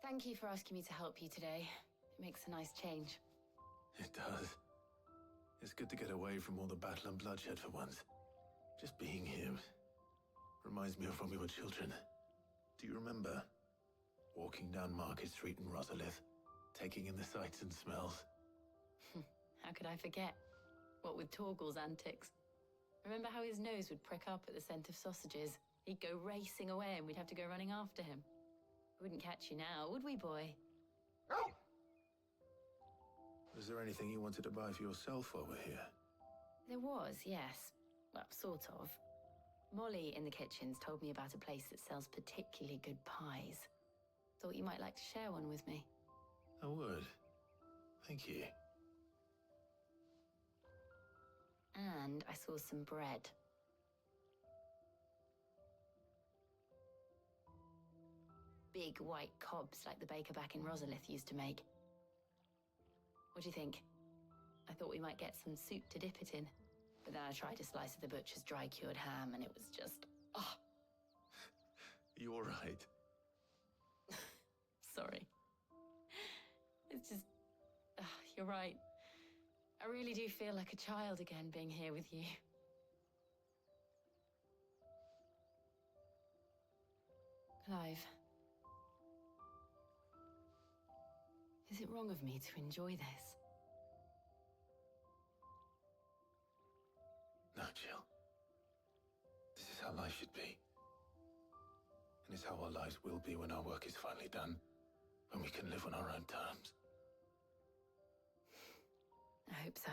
Thank you for asking me to help you today. It makes a nice change. It does. It's good to get away from all the battle and bloodshed for once. Just being here reminds me of when we were children. Do you remember? Walking down Market Street in Rosalith, taking in the sights and smells. How could I forget? What with Torgal's antics. Remember how his nose would prick up at the scent of sausages? He'd go racing away and we'd have to go running after him. We wouldn't catch you now, would we, boy? Was there anything you wanted to buy for yourself while we're here? There was, yes. Well, sort of. Molly in the kitchens told me about a place that sells particularly good pies. Thought you might like to share one with me. I would. Thank you. And I saw some bread. Big white cobs like the baker back in Rosalith used to make. What do you think? I thought we might get some soup to dip it in. But then I tried a slice of the butcher's dry-cured ham and it was just... oh. You all right? Sorry. It's just... you're right. I really do feel like a child again being here with you. Clive. Is it wrong of me to enjoy this? No, Jill. This is how life should be. And it's how our lives will be when our work is finally done. When we can live on our own terms. I hope so.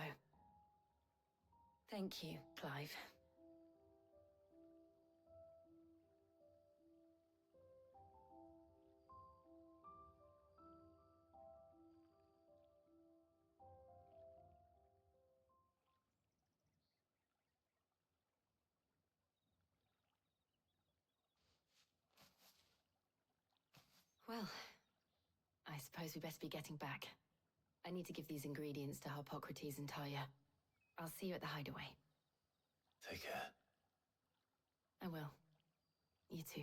Thank you, Clive. Well, I suppose we best be getting back. I need to give these ingredients to Harpocrates and Talia. I'll see you at the hideaway. Take care. I will. You too.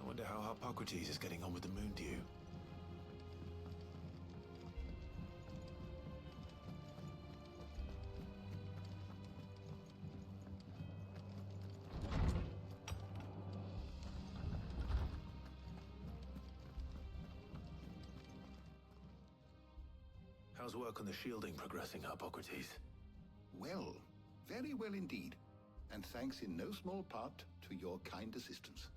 I wonder how Harpocrates is getting on with the moon dew. How's work on the shielding progressing, Harpocrates? Well, very well indeed. And thanks in no small part to your kind assistance.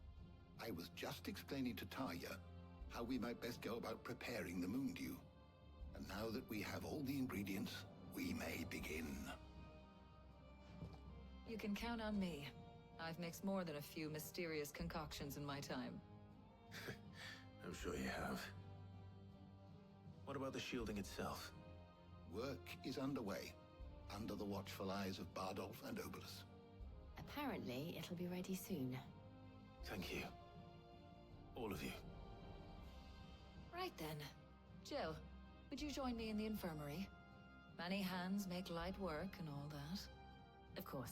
I was just explaining to Talia how we might best go about preparing the moon dew. And now that we have all the ingredients, we may begin. You can count on me. I've mixed more than a few mysterious concoctions in my time. I'm sure you have. What about the shielding itself? Work is underway, under the watchful eyes of Bardolph and Obolus. Apparently, it'll be ready soon. Thank you. All of you. Right then. Jill, would you join me in the infirmary? Many hands make light work and all that. Of course.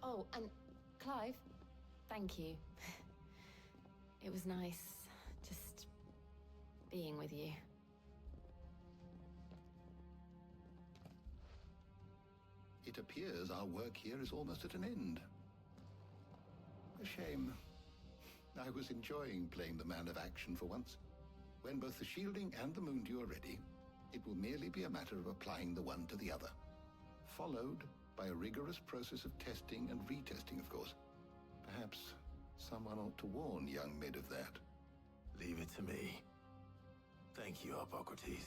Oh, and Clive, thank you. It was nice just being with you. It appears our work here is almost at an end. A shame. I was enjoying playing the man of action for once. When both the shielding and the moon dew are ready, it will merely be a matter of applying the one to the other. Followed by a rigorous process of testing and retesting, of course. Perhaps someone ought to warn young Mid of that. Leave it to me. Thank you, Harpocrates.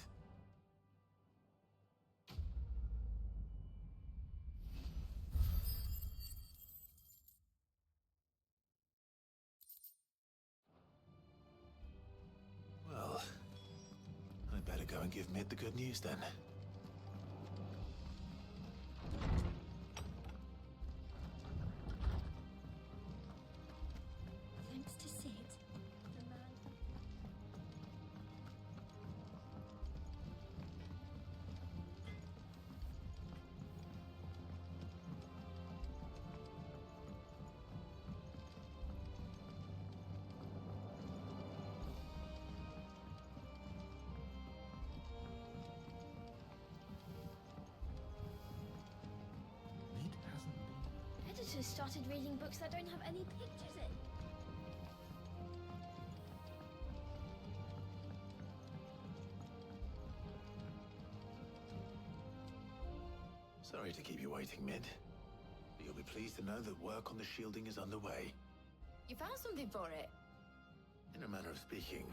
Well, I'd better go and give Mid the good news then. Thanks to Sid, the man... Mid hasn't been... Editors started reading books that don't have any pictures in. Sorry to keep you waiting, Mid. But you'll be pleased to know that work on the shielding is underway. You found something for it? In a manner of speaking,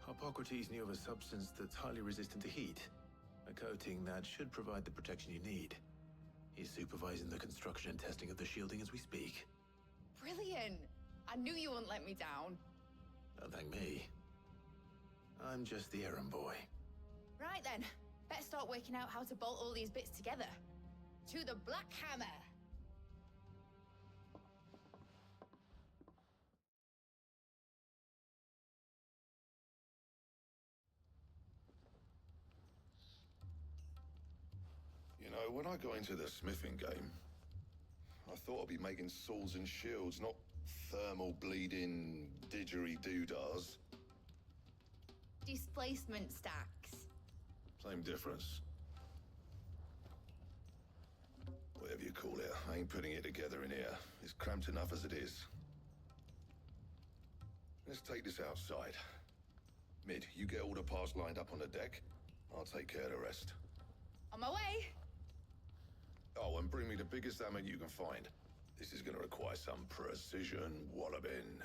Harpocrates knew of a substance that's highly resistant to heat. A coating that should provide the protection you need. He's supervising the construction and testing of the shielding as we speak. Brilliant! I knew you wouldn't let me down. Don't thank me. I'm just the errand boy. Right then, let's start working out how to bolt all these bits together. To the Black Hammer! You know, when I got into the smithing game, I thought I'd be making swords and shields, not thermal bleeding didgeridoo-dahs. Displacement stacks. Same difference. Whatever you call it, I ain't putting it together in here. It's cramped enough as it is. Let's take this outside. Mid, you get all the parts lined up on the deck. I'll take care of the rest. On my way! Oh, and bring me the biggest hammer you can find. This is gonna require some precision walloping.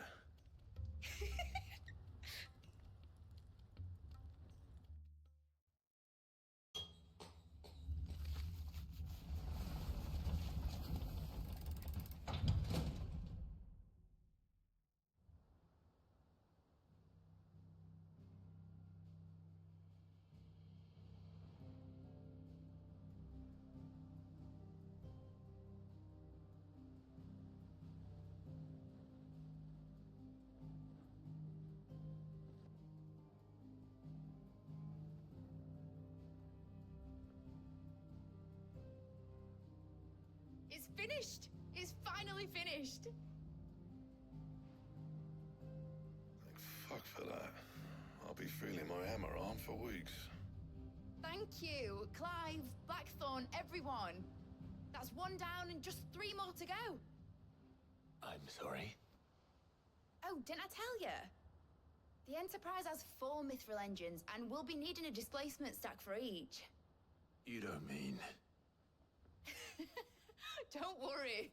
It's finished! It's finally finished! Thank fuck for that. I'll be feeling my hammer arm for weeks. Thank you, Clive, Blackthorn, everyone. That's one down and just 3 more to go. I'm sorry. Oh, didn't I tell you? The Enterprise has 4 mithril engines and we'll be needing a displacement stack for each. You don't mean... Don't worry.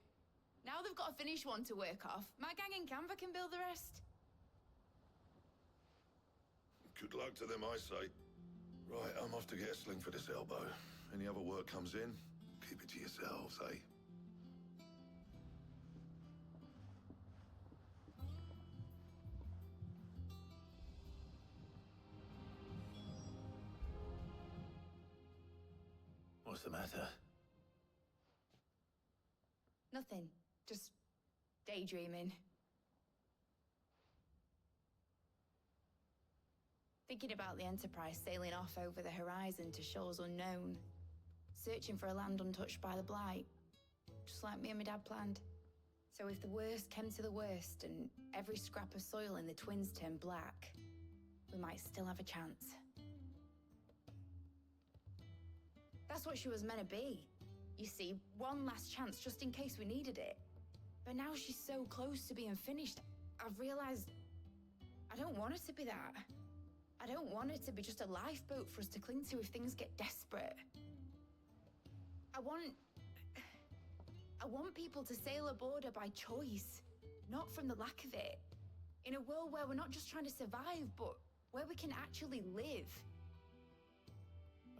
Now they've got a finished one to work off. My gang in Canva can build the rest. Good luck to them, I say. Right, I'm off to get a sling for this elbow. Any other work comes in, keep it to yourselves, eh? What's the matter? Nothing. Just daydreaming. Thinking about the Enterprise sailing off over the horizon to shores unknown. Searching for a land untouched by the Blight. Just like me and my dad planned. So if the worst came to the worst and every scrap of soil in the Twins turned black, we might still have a chance. That's what she was meant to be. You see, one last chance just in case we needed it. But now she's so close to being finished, I've realized I don't want it to be that. I don't want it to be just a lifeboat for us to cling to if things get desperate. I want people to sail aboard her by choice, not from the lack of it. In a world where we're not just trying to survive, but where we can actually live.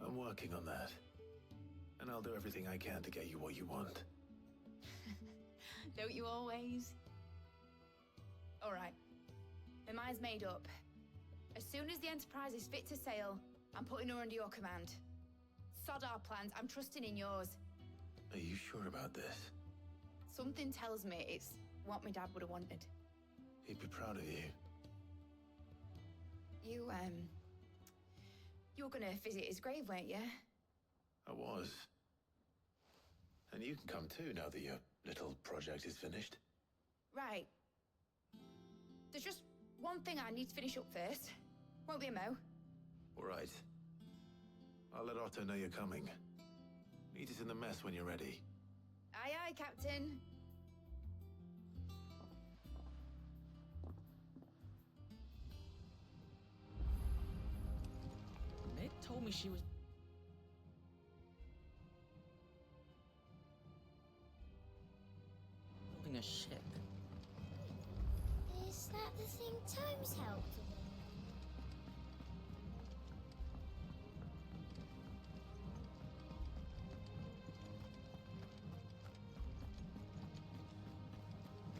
I'm working on that. And I'll do everything I can to get you what you want. Don't you always? All right. My mind's made up. As soon as the Enterprise is fit to sail, I'm putting her under your command. Sod our plans, I'm trusting in yours. Are you sure about this? Something tells me it's what my dad would have wanted. He'd be proud of you. You were gonna visit his grave, weren't you? I was. And you can come too now that your little project is finished. Right. There's just one thing I need to finish up first. Won't be a mo. All right. I'll let Otto know you're coming. Meet us in the mess when you're ready. Aye, aye, Captain. Meg told me she was... building a ship. Is that the thing Tomes helped with?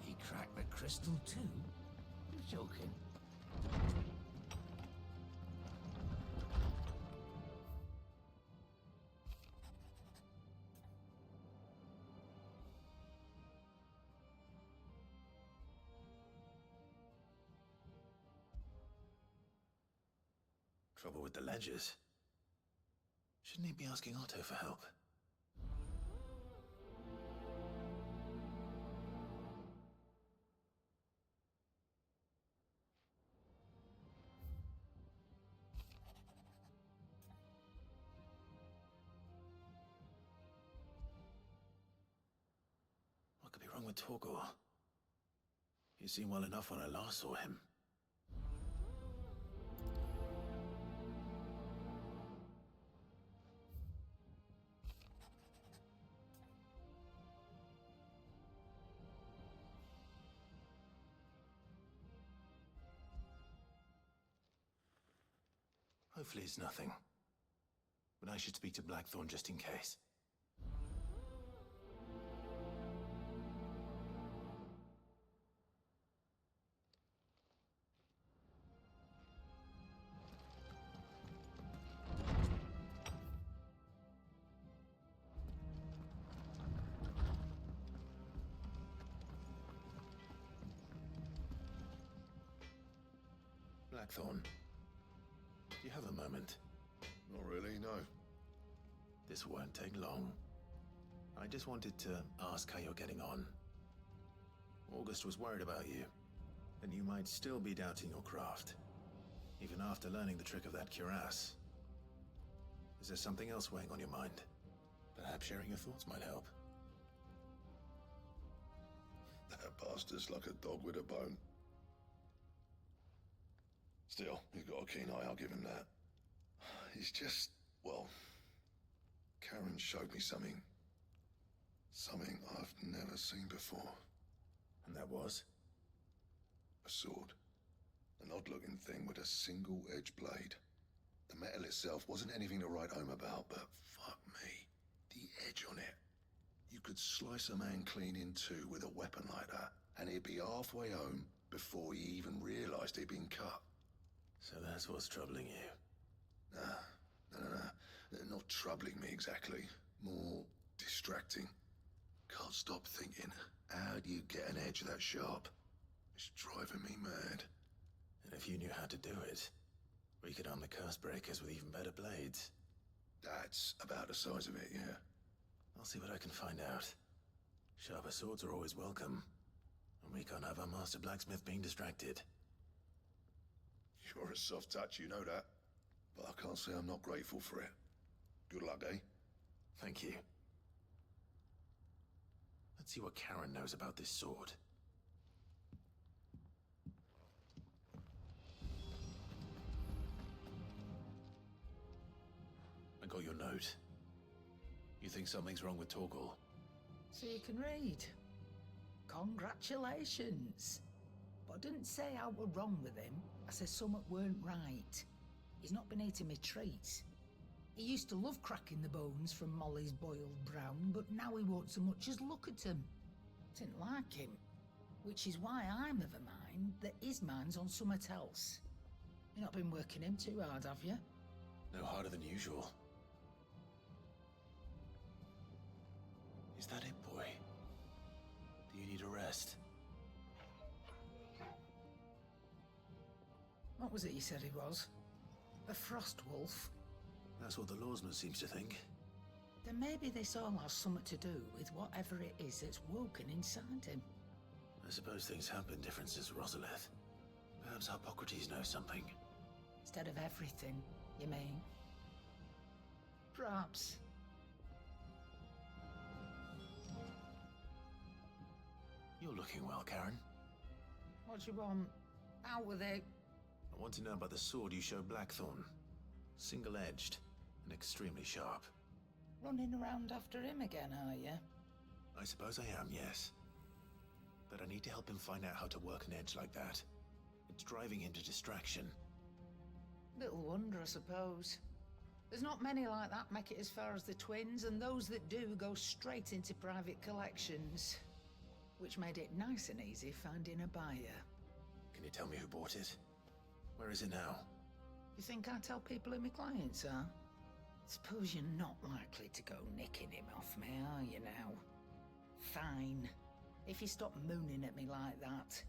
He cracked the crystal too? You're joking. Trouble with the ledgers. Shouldn't he be asking Otto for help? What could be wrong with Torgor? He seemed well enough when I last saw him. Hopefully it's nothing. But I should speak to Blackthorn just in case. Blackthorn, do you have a moment? Not really, no. This won't take long. I just wanted to ask how you're getting on. August was worried about you, and you might still be doubting your craft, even after learning the trick of that cuirass. Is there something else weighing on your mind? Perhaps sharing your thoughts might help. That bastard's like a dog with a bone. Still, he's got a keen eye, I'll give him that. He's just, well, Karen showed me something. Something I've never seen before. And that was? A sword. An odd-looking thing with a single-edged blade. The metal itself wasn't anything to write home about, but fuck me. The edge on it. You could slice a man clean in two with a weapon like that, and he'd be halfway home before he even realized he'd been cut. So that's what's troubling you? Nah. Not troubling me exactly. More distracting. Can't stop thinking, how do you get an edge that sharp? It's driving me mad. And if you knew how to do it, we could arm the curse breakers with even better blades. That's about the size of it, yeah. I'll see what I can find out. Sharper swords are always welcome. And we can't have our master blacksmith being distracted. You're a soft touch, you know that. But I can't say I'm not grateful for it. Good luck, eh? Thank you. Let's see what Karen knows about this sword. I got your note. You think something's wrong with Torgal? So you can read. Congratulations. But I didn't say I were wrong with him. I said something weren't right. He's not been eating me treats. He used to love cracking the bones from Molly's boiled brown, but now he won't so much as look at them. Didn't like him. Which is why I'm of a mind that his mind's on something else. You've not been working him too hard, have you? No harder than usual. Is that it, boy? Do you need a rest? What was it you said he was? A frost wolf? That's what the lawsman seems to think. Then maybe this all has something to do with whatever it is that's woken inside him. I suppose things have been different since Rosalith. Perhaps Hippocrates knows something. Instead of everything, you mean? Perhaps. You're looking well, Karen. What do you want? Out with it. I want to know about the sword you showed Blackthorn. Single-edged and extremely sharp. Running around after him again, are you? I suppose I am, yes. But I need to help him find out how to work an edge like that. It's driving him to distraction. Little wonder, I suppose. There's not many like that make it as far as the twins, and those that do go straight into private collections. Which made it nice and easy finding a buyer. Can you tell me who bought it? Where is it now? You think I tell people who my clients are? Suppose you're not likely to go nicking him off me, are you now? Fine. If you stop mooning at me like that.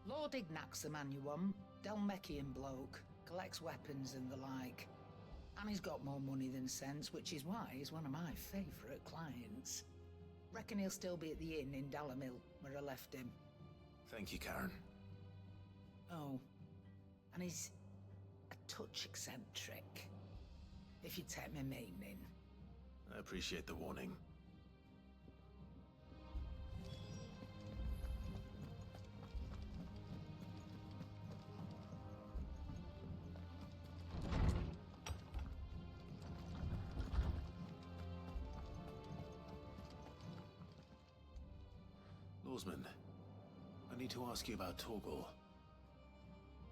Lord Ignac's the man you want. Delmechian bloke. Collects weapons and the like. And he's got more money than sense, which is why he's one of my favourite clients. Reckon he'll still be at the inn in Dalamil, where I left him. Thank you, Karen. Oh, and he's a touch eccentric, if you take my meaning. I appreciate the warning. Lawsman, I need to ask you about Torgal.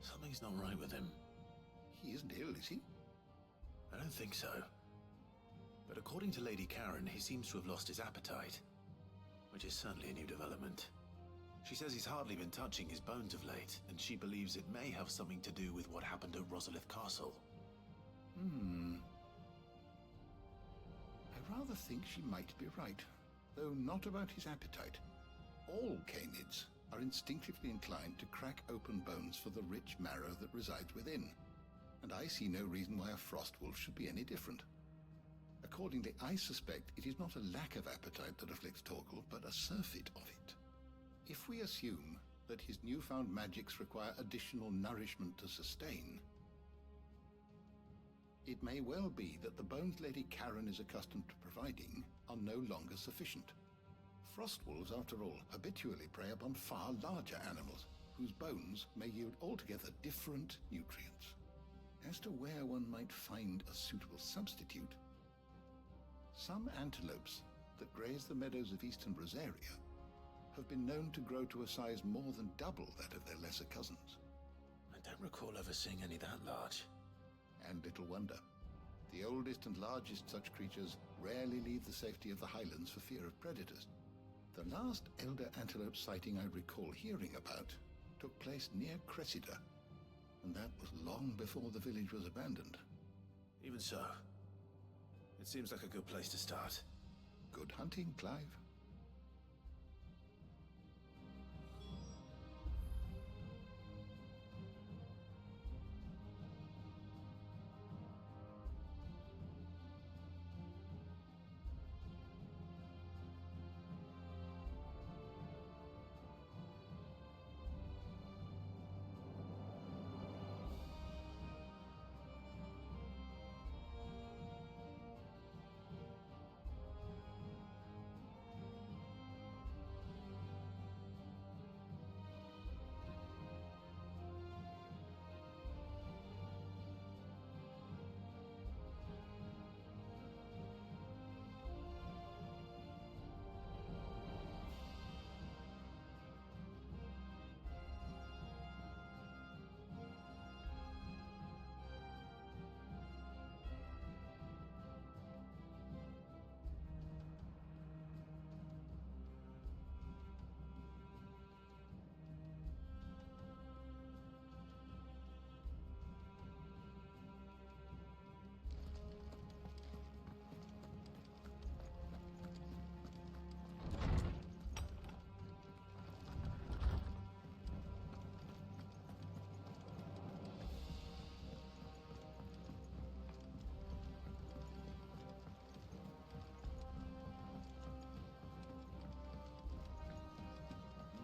Something's not right with him. He isn't ill, is he? don't think so. But according to Lady Karen, he seems to have lost his appetite, which is certainly a new development. She says he's hardly been touching his bones of late, and she believes it may have something to do with what happened at Rosalith Castle. I rather think she might be right, though not about his appetite. All canids are instinctively inclined to crack open bones for the rich marrow that resides within, and I see no reason why a frost wolf should be any different. Accordingly, I suspect it is not a lack of appetite that afflicts Torgal, but a surfeit of it. If we assume that his newfound magics require additional nourishment to sustain, it may well be that the bones Lady Karen is accustomed to providing are no longer sufficient. Frost wolves, after all, habitually prey upon far larger animals, whose bones may yield altogether different nutrients. As to where one might find a suitable substitute, some antelopes that graze the meadows of eastern Rosaria have been known to grow to a size more than double that of their lesser cousins. I don't recall ever seeing any that large. And little wonder. The oldest and largest such creatures rarely leave the safety of the highlands for fear of predators. The last elder antelope sighting I recall hearing about took place near Cressida, and that was long before the village was abandoned. Even so, it seems like a good place to start. Good hunting, Clive.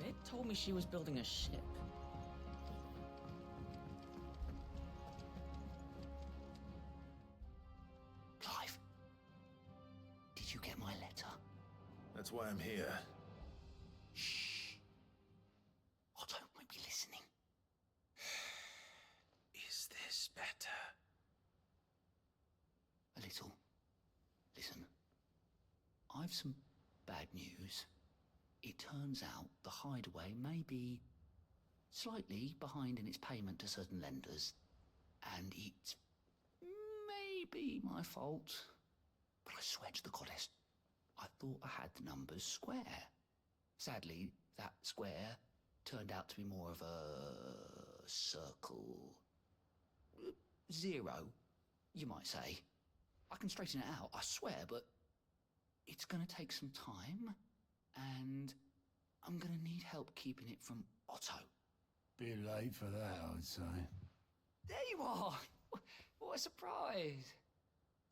Ned told me she was building a ship. Clive, did you get my letter? That's why I'm here. Shh. Otto might be listening. Is this better? A little. Listen, I've some bad news. It turns out the hideaway may be slightly behind in its payment to certain lenders, and it may be my fault. But I swear to the goddess, I thought I had the numbers square. Sadly, that square turned out to be more of a circle. 0, you might say. I can straighten it out, I swear, but it's gonna take some time, and I'm gonna need help keeping it from Otto. Bit late for that, I'd say. There you are! What a surprise!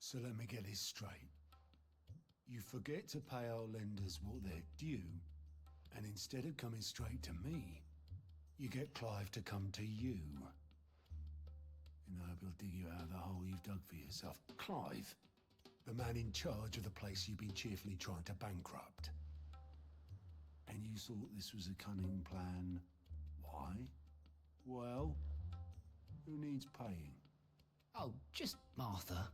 So let me get this straight. You forget to pay our lenders what they're due, and instead of coming straight to me, you get Clive to come to you. You know, he'll dig you out of the hole you've dug for yourself. Clive, the man in charge of the place you've been cheerfully trying to bankrupt. And you thought this was a cunning plan. Why? Well, who needs paying? Oh, just Martha.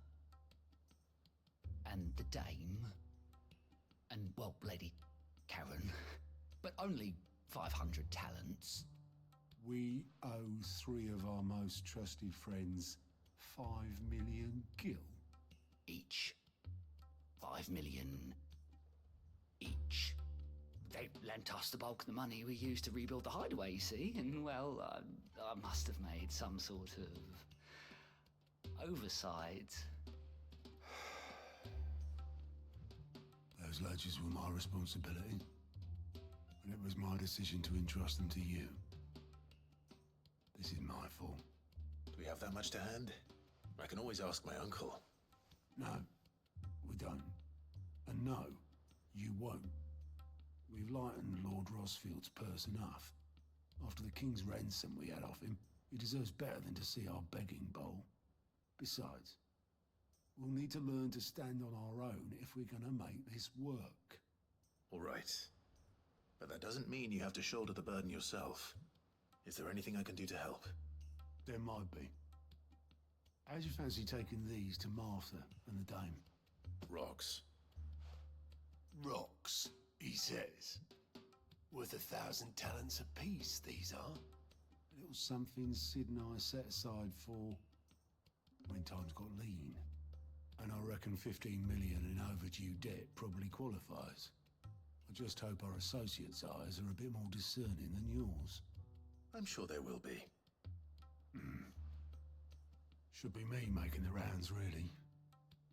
And the Dame. And, well, Lady Karen. But only 500 talents. We owe 3 of our most trusted friends 5 million gil. lost the bulk of the money we used to rebuild the hideaway, you see, and, well, I must have made some sort of oversight. Those ledgers were my responsibility, and it was my decision to entrust them to you. This is my fault. Do we have that much to hand? I can always ask my uncle. No, we don't. And no, you won't. We've lightened Lord Rosfield's purse enough. After the king's ransom we had off him, he deserves better than to see our begging bowl. Besides, we'll need to learn to stand on our own if we're gonna make this work. All right. But that doesn't mean you have to shoulder the burden yourself. Is there anything I can do to help? There might be. How'd you fancy taking these to Martha and the dame? Rocks. Rocks, he says. Worth 1,000 talents apiece, these are. A little something Sid and I set aside for when times got lean. And I reckon 15 million in overdue debt probably qualifies. I just hope our associates' eyes are a bit more discerning than yours. I'm sure there will be. Should be me making the rounds, really.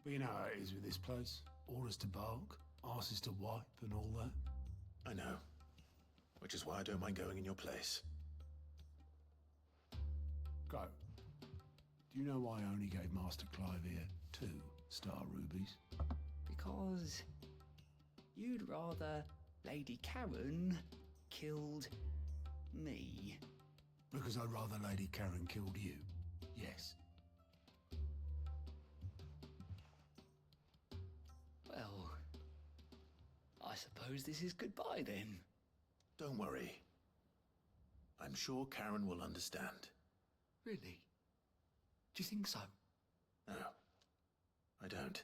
But you know how it is with this place. Orders to bark, arses to wipe, and all that. I know. Which is why I don't mind going in your place. Go. Do you know why I only gave Master Clive here 2 star rubies? Because you'd rather Lady Karen killed me. Because I'd rather Lady Karen killed you. Yes. Well, I suppose this is goodbye then. Don't worry. I'm sure Karen will understand. Really? Do you think so? No, I don't.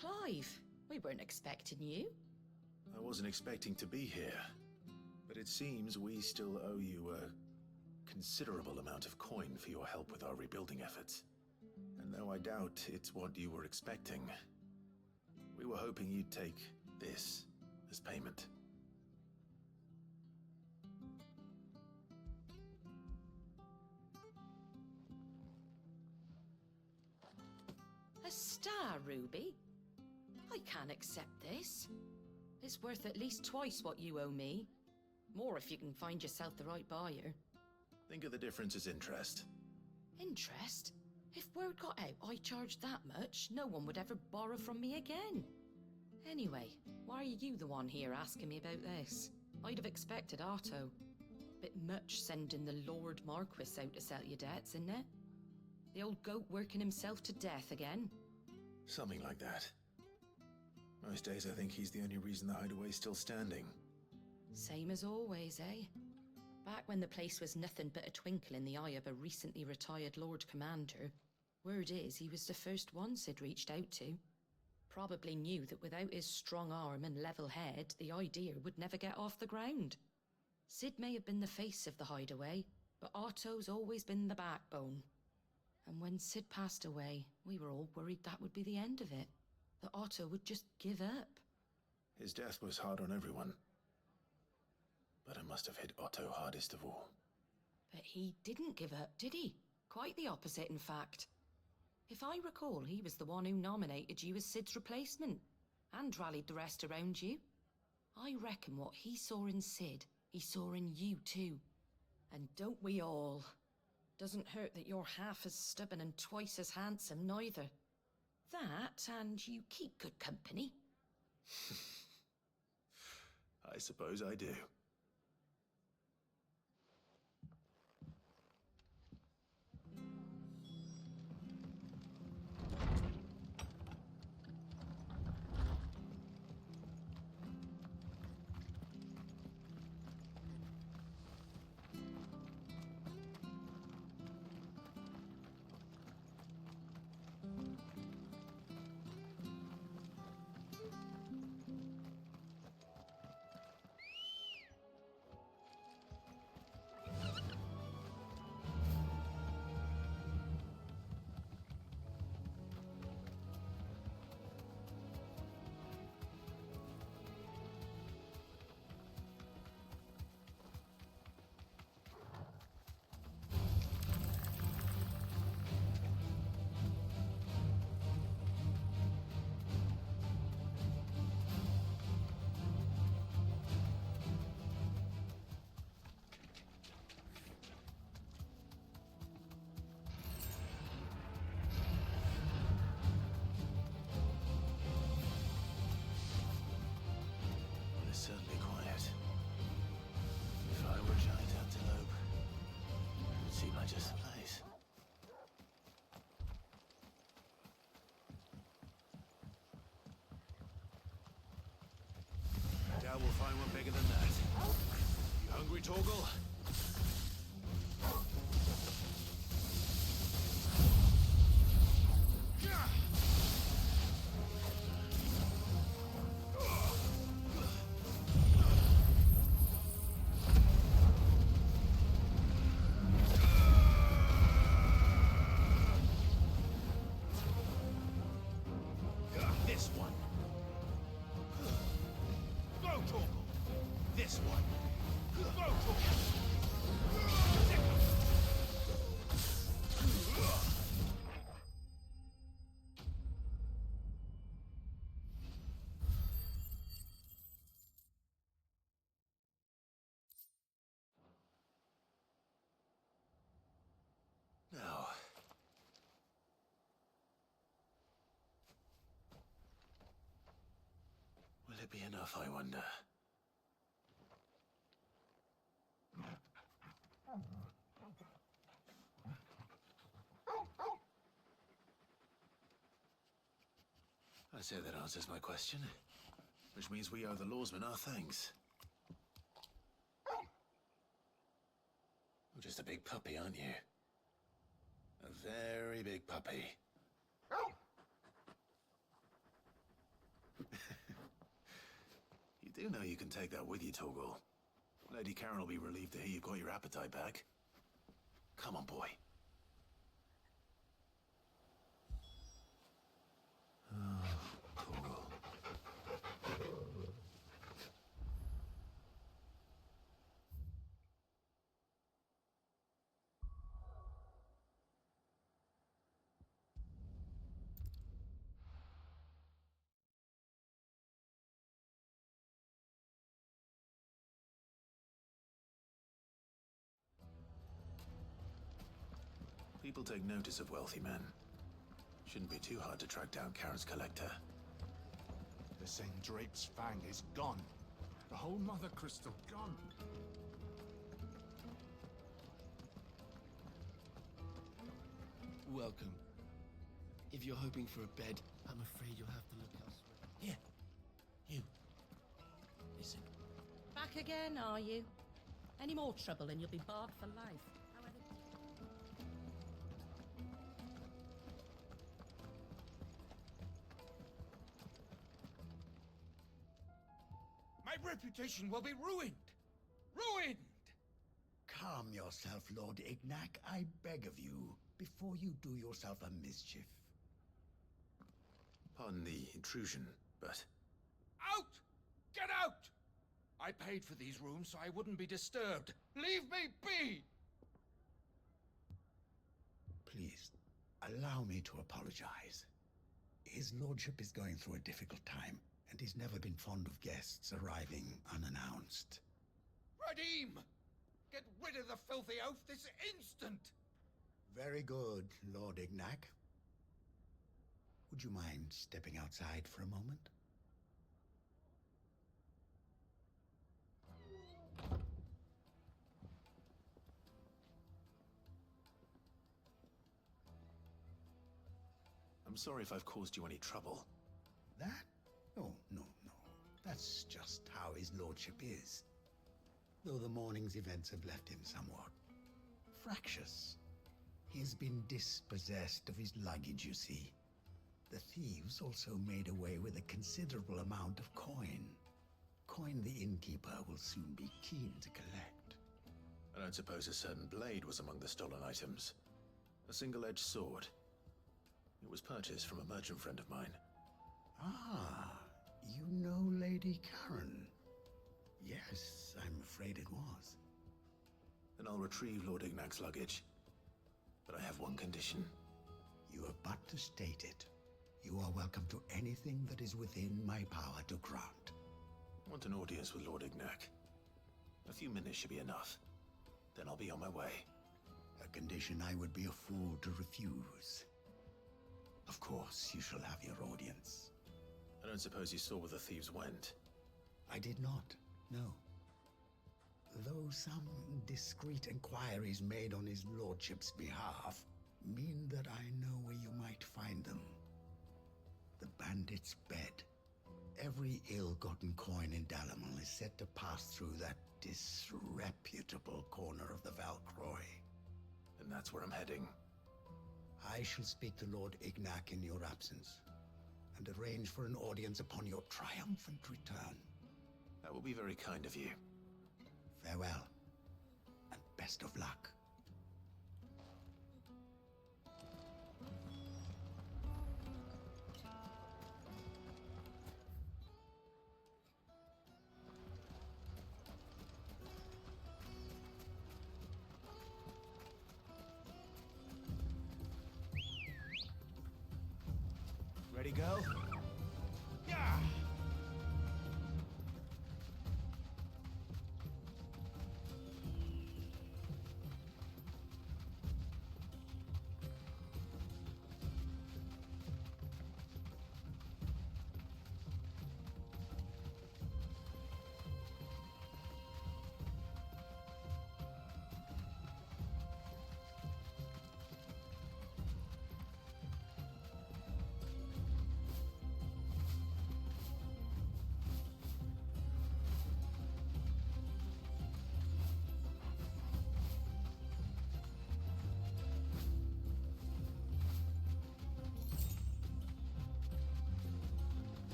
Clive, we weren't expecting you. I wasn't expecting to be here, but it seems we still owe you a considerable amount of coin for your help with our rebuilding efforts. And though I doubt it's what you were expecting, we were hoping you'd take this as payment. A star ruby? I can't accept this. It's worth at least twice what you owe me. More if you can find yourself the right buyer. Think of the difference as interest. Interest? If word got out I charged that much, no one would ever borrow from me again. Anyway, why are you the one here asking me about this? I'd have expected Otto. Bit much sending the Lord Marquis out to sell your debts, isn't it? The old goat working himself to death again? Something like that. Most days I think he's the only reason the hideaway's still standing. Same as always, eh? Back when the place was nothing but a twinkle in the eye of a recently retired Lord Commander, word is he was the first one Sid reached out to. Probably knew that without his strong arm and level head, the idea would never get off the ground. Sid may have been the face of the hideaway, but Otto's always been the backbone. And when Sid passed away, we were all worried that would be the end of it. That Otto would just give up. His death was hard on everyone. But it must have hit Otto hardest of all. But he didn't give up, did he? Quite the opposite, in fact. If I recall, he was the one who nominated you as Sid's replacement, and rallied the rest around you. I reckon what he saw in Sid, he saw in you too. And don't we all? Doesn't hurt that you're half as stubborn and twice as handsome, neither. That, and you keep good company. I suppose I do. Torgal? This one. Go, Torgal. This one. Go, Torgal. Now. Will it be enough, I wonder? I say that answers my question. Which means we owe the lawsmen our thanks. You're just a big puppy, aren't you? A very big puppy. You do know you can take that with you, Torgal. Lady Karen will be relieved to hear you've got your appetite back. Come on, boy. Oh, Torgal. People take notice of wealthy men. Shouldn't be too hard to track down Karen's collector. They're saying Drake's Fang is gone. The whole Mother Crystal gone. Welcome. If you're hoping for a bed, I'm afraid you'll have to look elsewhere. Here. You. Listen. Back again, are you? Any more trouble and you'll be barred for life. My reputation will be ruined! Ruined! Calm yourself, Lord Ignac, I beg of you, before you do yourself a mischief. Pardon the intrusion, but... Out! Get out! I paid for these rooms so I wouldn't be disturbed. Leave me be! Please, allow me to apologize. His lordship is going through a difficult time, and he's never been fond of guests arriving unannounced. Radim! Get rid of the filthy oaf this instant! Very good, Lord Ignac. Would you mind stepping outside for a moment? I'm sorry if I've caused you any trouble. That? Oh, no. That's just how his lordship is. Though the morning's events have left him somewhat fractious. He's been dispossessed of his luggage, you see. The thieves also made away with a considerable amount of coin. Coin the innkeeper will soon be keen to collect. I don't suppose a certain blade was among the stolen items. A single-edged sword. It was purchased from a merchant friend of mine. Ah, you know Lady Karen. Yes, I'm afraid it was. Then I'll retrieve Lord Ignac's luggage. But I have one condition. You have but to state it. You are welcome to anything that is within my power to grant. I want an audience with Lord Ignac. A few minutes should be enough. Then I'll be on my way. A condition I would be a fool to refuse. Of course, you shall have your audience. I don't suppose you saw where the thieves went. I did not, no. Though some discreet inquiries made on his lordship's behalf mean that I know where you might find them. The bandit's bed. Every ill-gotten coin in Dalamil is set to pass through that disreputable corner of the Valcroy. And that's where I'm heading. I shall speak to Lord Ignac in your absence, and arrange for an audience upon your triumphant return. That will be very kind of you. Farewell, and best of luck. Ready, go? Yeah!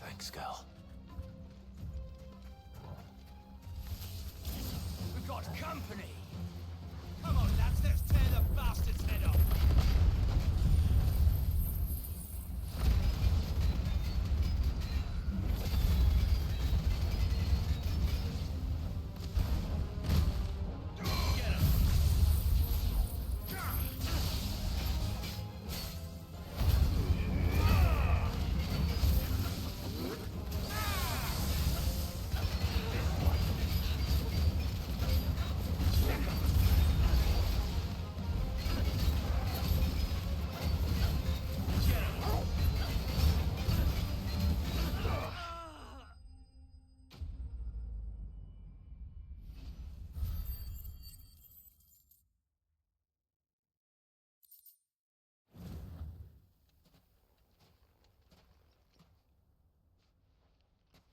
Thanks, girl. We've got company! Come on, lads, let's tear the bastard's head off!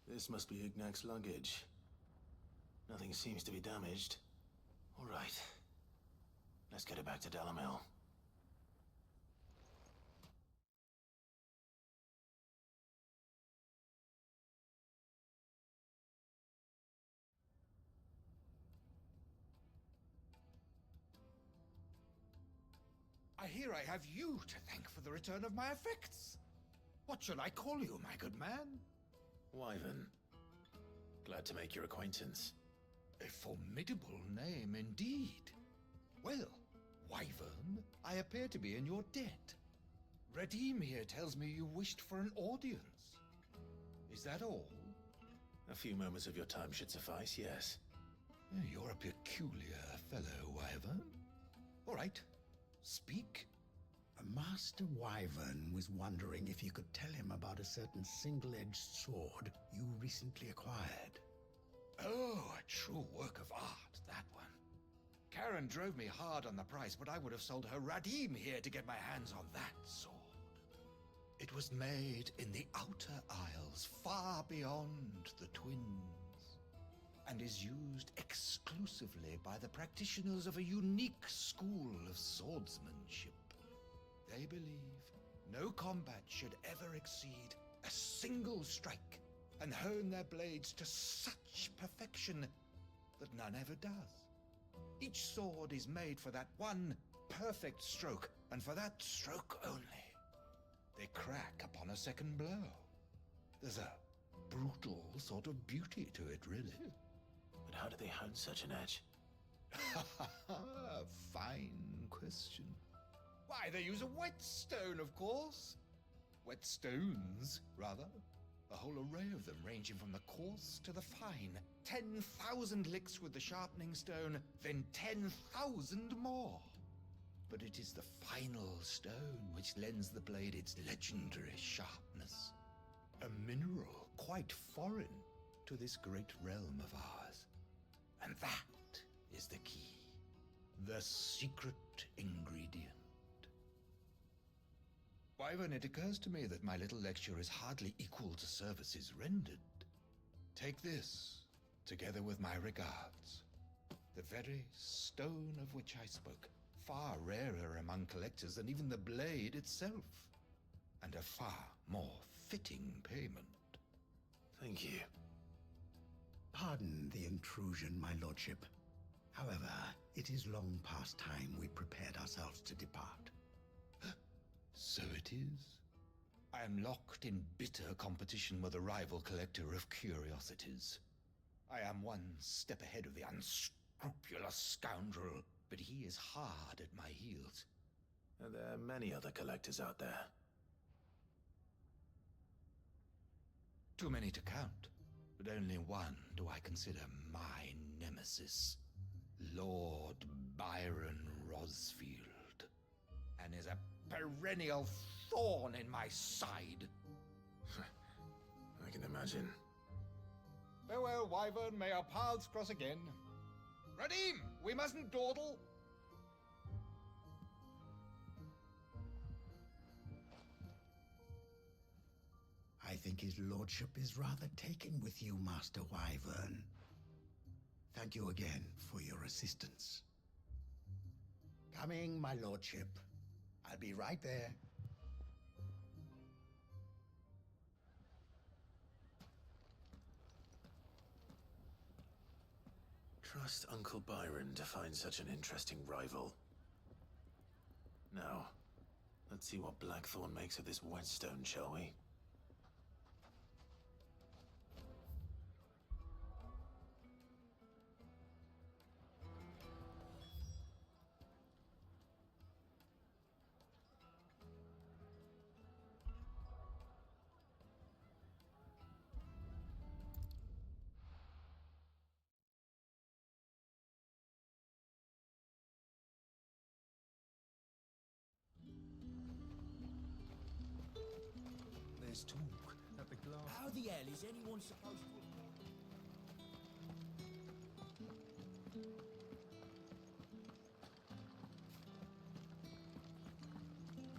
This must be Ignac's luggage. Nothing seems to be damaged. All right. Let's get it back to Dalamil. I hear I have you to thank for the return of my effects. What shall I call you, my good man? Wyvern. Glad to make your acquaintance. A formidable name indeed. Well, Wyvern, I appear to be in your debt. Redeem here tells me you wished for an audience. Is that all? A few moments of your time should suffice, yes. You're a peculiar fellow, Wyvern. All right, speak. Master Wyvern was wondering if you could tell him about a certain single-edged sword you recently acquired. Oh, a true work of art, that one. Karen drove me hard on the price, but I would have sold her Radim here to get my hands on that sword. It was made in the Outer Isles, far beyond the Twins, and is used exclusively by the practitioners of a unique school of swordsmanship. They believe no combat should ever exceed a single strike, and hone their blades to such perfection that none ever does. Each sword is made for that one perfect stroke, and for that stroke only. They crack upon a second blow. There's a brutal sort of beauty to it, really. But how do they hone such an edge? Fine question. Why, they use a whetstone, of course. Whetstones, rather. A whole array of them, ranging from the coarse to the fine. 10,000 licks with the sharpening stone, then 10,000 more. But it is the final stone which lends the blade its legendary sharpness. A mineral quite foreign to this great realm of ours. And that is the key. The secret ingredient. Wyvern, it occurs to me that my little lecture is hardly equal to services rendered. Take this, together with my regards. The very stone of which I spoke, far rarer among collectors than even the blade itself, and a far more fitting payment. Thank you. Pardon the intrusion, my lordship. However, it is long past time we prepared ourselves to depart. So it is. I am locked in bitter competition with a rival collector of curiosities. I am one step ahead of the unscrupulous scoundrel, but he is hard at my heels. And there are many other collectors out there. Too many to count, but only one do I consider my nemesis. Lord Byron Rosfield. And is a perennial thorn in my side. I can imagine. Farewell, Wyvern. May our paths cross again. Radim, we mustn't dawdle. I think his lordship is rather taken with you, Master Wyvern. Thank you again for your assistance. Coming, my lordship. I'll be right there. Trust Uncle Byron to find such an interesting rival. Now, let's see what Blackthorn makes of this whetstone, shall we? There's talk that the glass... How the hell is anyone supposed to...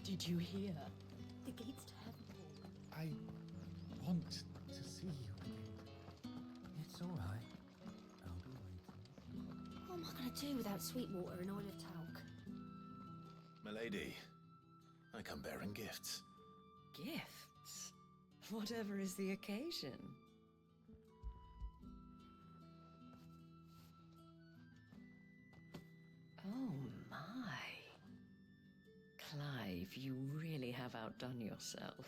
Did you hear? The gates to heaven, Paul. I want to see you again. It's all right. I'll be waiting. What am I going to do without Sweetwater and oil of talc? Milady, I come bearing gifts. Gifts? Whatever is the occasion. Oh my. Clive, you really have outdone yourself.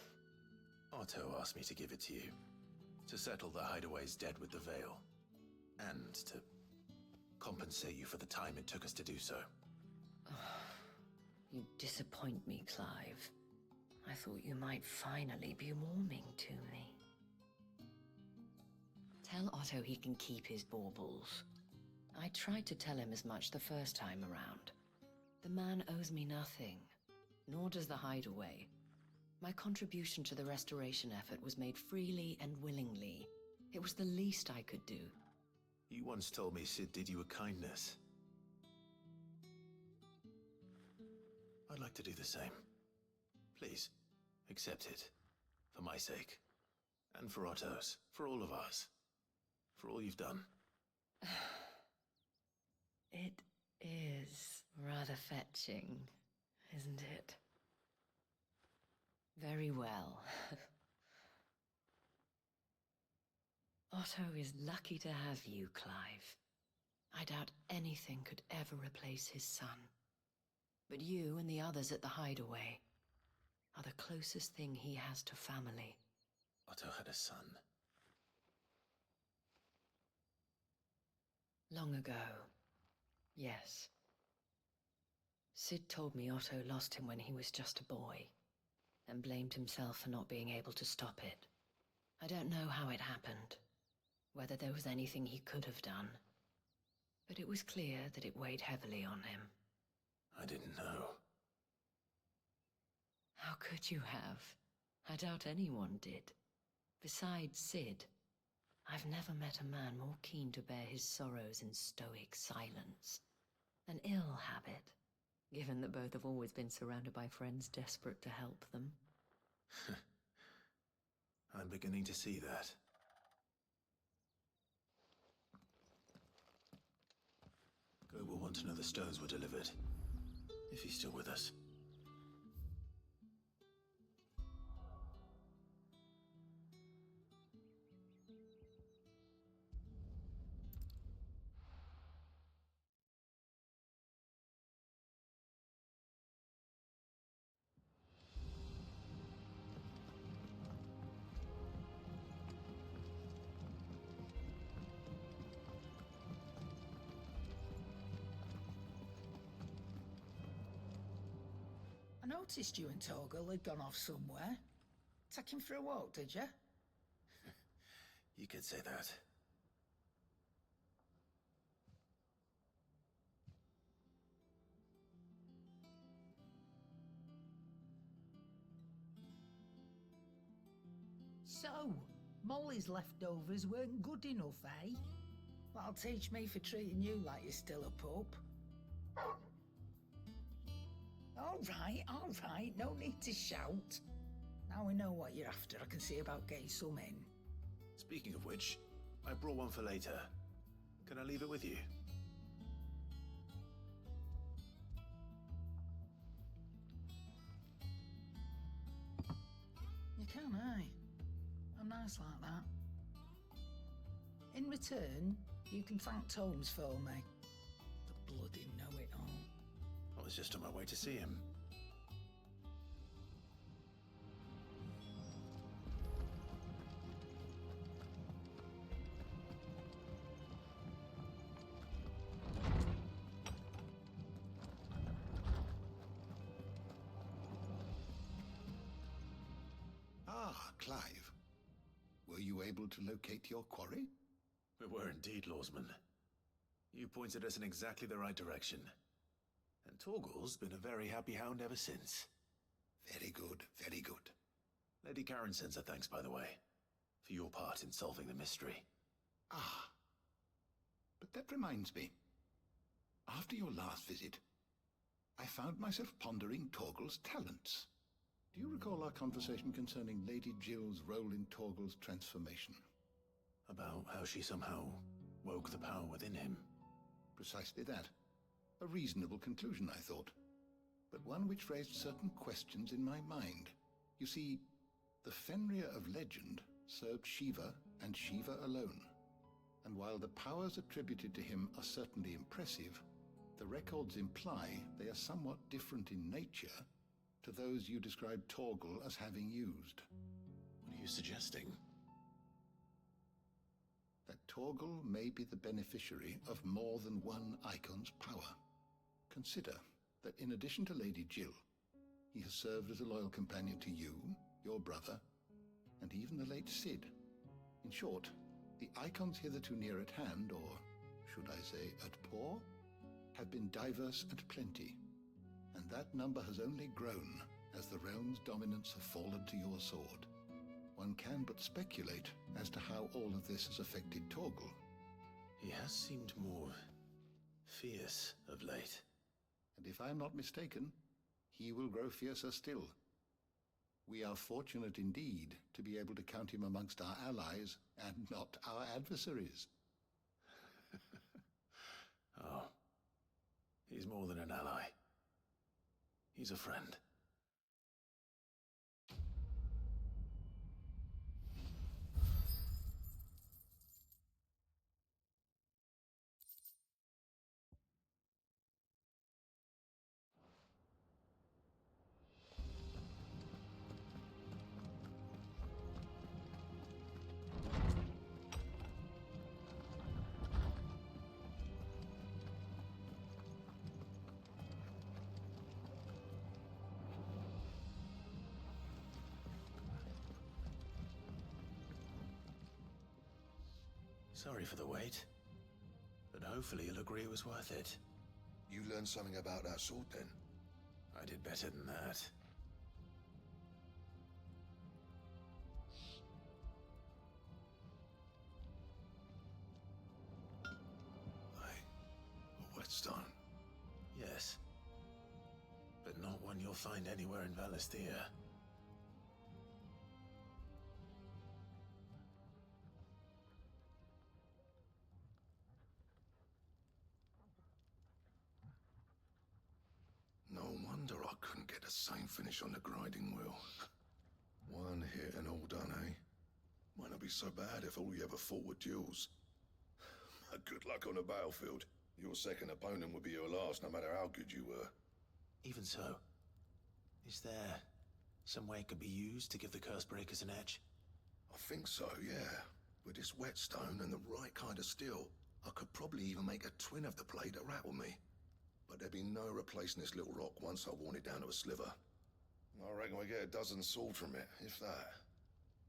Otto asked me to give it to you. To settle the Hideaway's debt with the Veil. And to compensate you for the time it took us to do so. You disappoint me, Clive. I thought you might finally be warming to me. Tell Otto he can keep his baubles. I tried to tell him as much the first time around. The man owes me nothing, nor does the Hideaway. My contribution to the restoration effort was made freely and willingly. It was the least I could do. You once told me Sid did you a kindness. I'd like to do the same. Please, accept it. For my sake. And for Otto's. For all of us. For all you've done. It is rather fetching, isn't it? Very well. Otto is lucky to have you, Clive. I doubt anything could ever replace his son. But you and the others at the Hideaway are the closest thing he has to family. Otto had a son. Long ago, yes. Sid told me Otto lost him when he was just a boy, and blamed himself for not being able to stop it. I don't know how it happened. whether there was anything he could have done. But it was clear that it weighed heavily on him. I didn't know. How could you have? I doubt anyone did. Besides Sid, I've never met a man more keen to bear his sorrows in stoic silence. An ill habit, given that both have always been surrounded by friends desperate to help them. I'm beginning to see that. Go will want to know the stones were delivered, if he's still with us. I noticed you and Torgal had gone off somewhere. Take him for a walk, did you? You could say that. So, Molly's leftovers weren't good enough, eh? That'll teach me for treating you like you're still a pup. All right, no need to shout. Now we know what you're after, I can see about getting some in. Speaking of which, I brought one for later. Can I leave it with you? You can, eh? I'm nice like that. In return, you can thank Tomes for me. The bloody know-it-all. I was just on my way to see him. Ah, Clive. Were you able to locate your quarry? We were indeed, Lawsman. You pointed us in exactly the right direction. And Torgal's been a very happy hound ever since. Very good, very good. Lady Karen sends her thanks, by the way, for your part in solving the mystery. Ah. But that reminds me. After your last visit, I found myself pondering Torgal's talents. Do you recall our conversation concerning Lady Jill's role in Torgal's transformation? About how she somehow woke the power within him. Precisely that. A reasonable conclusion, I thought, but one which raised certain questions in my mind. You see, the Fenrir of legend served Shiva and Shiva alone. And while the powers attributed to him are certainly impressive, the records imply they are somewhat different in nature to those you described Torgal as having used. What are you suggesting? That Torgal may be the beneficiary of more than one icon's power. Consider that in addition to Lady Jill, he has served as a loyal companion to you, your brother, and even the late Sid. In short, the icons hitherto near at hand, or should I say at paw, have been diverse and plenty, and that number has only grown as the realm's dominance have fallen to your sword. One can but speculate as to how all of this has affected Torgal. He has seemed more fierce of late. And if I am not mistaken, he will grow fiercer still. We are fortunate indeed to be able to count him amongst our allies and not our adversaries. Oh, he's more than an ally. He's a friend. Sorry for the wait. But hopefully you'll agree it was worth it. You learned something about that sword, then? I did better than that. A whetstone? Yes. But not one you'll find anywhere in Valisthea. No wonder I couldn't get the same finish on the grinding wheel. One hit and all done, eh? Might not be so bad if all you ever fought were duels. Good luck on the battlefield. Your second opponent would be your last, no matter how good you were. Even so, is there some way it could be used to give the Cursebreakers an edge? I think so, yeah. With this whetstone and the right kind of steel, I could probably even make a twin of the blade that rattled me. But there'd be no replacing this little rock once I worn it down to a sliver. I reckon we get a dozen swords from it, if that.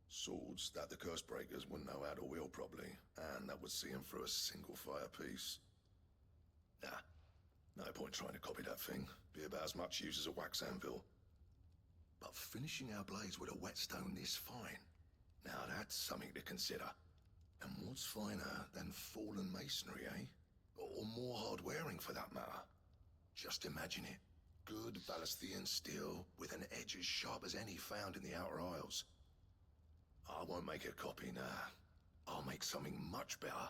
Swords that the Cursebreakers wouldn't know how to wield properly, and that would see them through a single fire piece. Nah, no point trying to copy that thing. Be about as much use as a wax anvil. But finishing our blades with a whetstone this fine, now that's something to consider. And what's finer than fallen masonry, eh? Or more hard-wearing, for that matter. Just imagine it. Good Valisthian steel with an edge as sharp as any found in the Outer Isles. I won't make a copy now. I'll make something much better.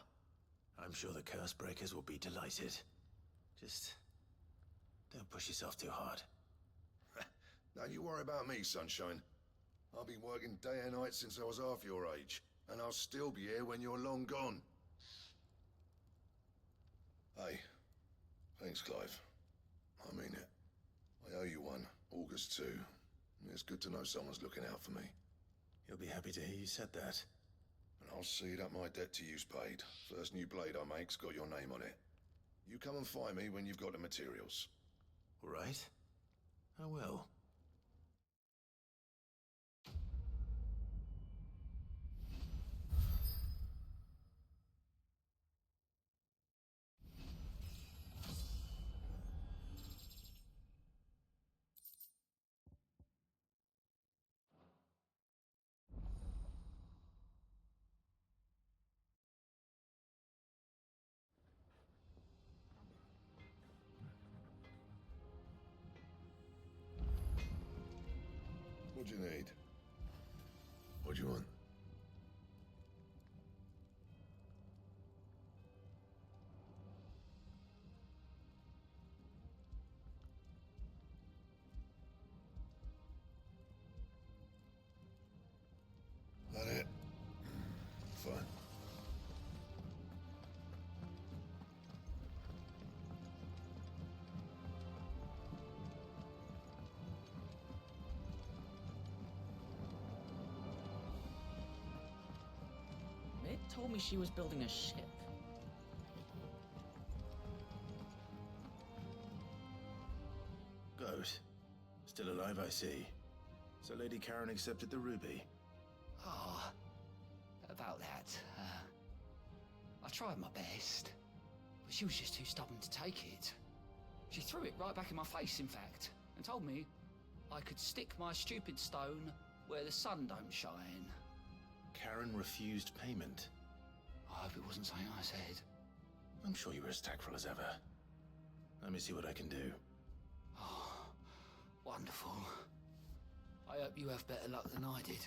I'm sure the Cursebreakers will be delighted. Just don't push yourself too hard. Don't you worry about me, Sunshine. I've been working day and night since I was half your age, and I'll still be here when you're long gone. Hey, thanks, Clive. I mean it. I owe you one, August too. It's good to know someone's looking out for me. You'll be happy to hear you said that. And I'll see that my debt to you's paid. First new blade I make's got your name on it. You come and find me when you've got the materials. All right. I will. What do you need? What do you want? That it? Fine. Mick told me she was building a ship. Goat. Still alive, I see. So Lady Karen accepted the ruby. Ah, about that. I tried my best, but she was just too stubborn to take it. She threw it right back in my face, in fact, and told me I could stick my stupid stone where the sun don't shine. Karen refused payment. I hope it wasn't something I said. I'm sure you were as tactful as ever. Let me see what I can do. Oh, wonderful. I hope you have better luck than I did.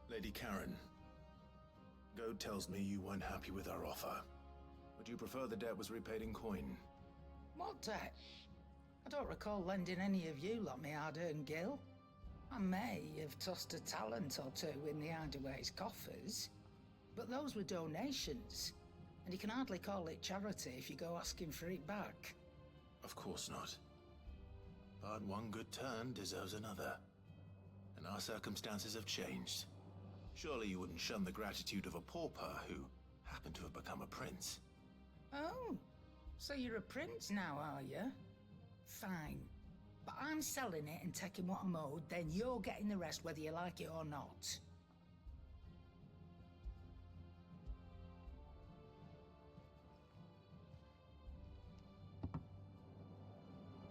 Lady Karen, Goad tells me you weren't happy with our offer. Would you prefer the debt was repaid in coin? What debt? I don't recall lending any of you like me hard-earned gil. I may have tossed a talent or two in the Hideaway's coffers, but those were donations, and you can hardly call it charity if you go asking for it back. Of course not. But one good turn deserves another. And our circumstances have changed. Surely you wouldn't shun the gratitude of a pauper who happened to have become a prince. Oh, so you're a prince now, are you? Fine. But I'm selling it and taking what I'm owed, then you're getting the rest whether you like it or not.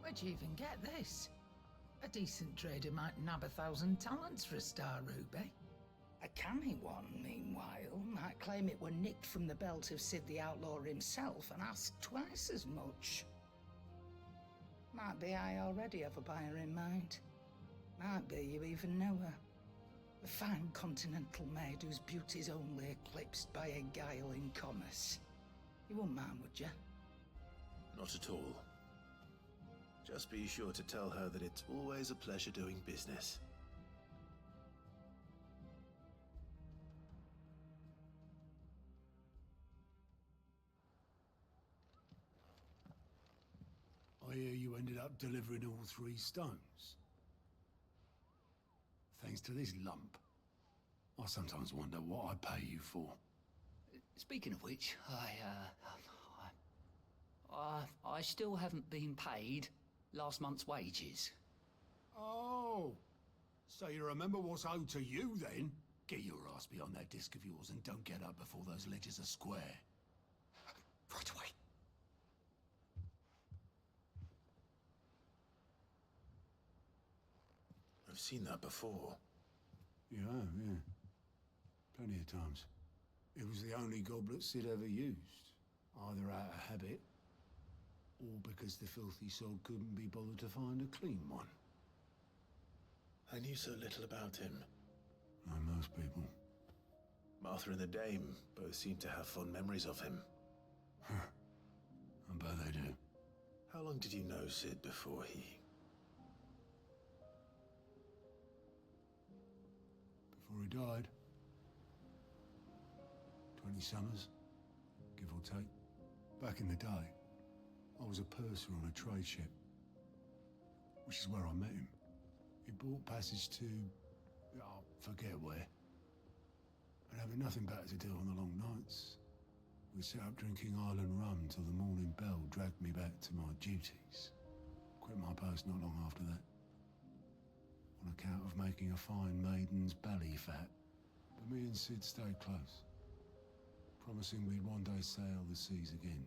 Where'd you even get this? A decent trader might nab 1,000 talents for a star ruby. A canny one, meanwhile, might claim it were nicked from the belt of Sid the Outlaw himself and ask twice as much. Might be I already have a buyer in mind. Might be you even know her. A fine continental maid whose beauty's only eclipsed by a guile in commerce. You wouldn't mind, would you? Not at all. Just be sure to tell her that it's always a pleasure doing business. I hear you ended up delivering all 3 stones. Thanks to this lump. I sometimes wonder what I pay you for. Speaking of which, I still haven't been paid last month's wages. Oh, so you remember what's owed to you then? Get your ass behind that disc of yours and don't get up before those ledgers are square. Right away. I've seen that before. You have, yeah. Plenty of times. It was the only goblet Sid ever used. Either out of habit, or because the filthy soul couldn't be bothered to find a clean one. I knew so little about him. Like most people. Martha and the Dame both seem to have fond memories of him. I bet they do. How long did you know Sid before he... Before he died. 20 summers, give or take. Back in the day, I was a purser on a trade ship, which is where I met him. He bought passage to... I forget where. And having nothing better to do on the long nights, we sat up drinking island rum till the morning bell dragged me back to my duties. Quit my post not long after that. On account of making a fine maiden's belly fat. But me and Sid stayed close, promising we'd one day sail the seas again.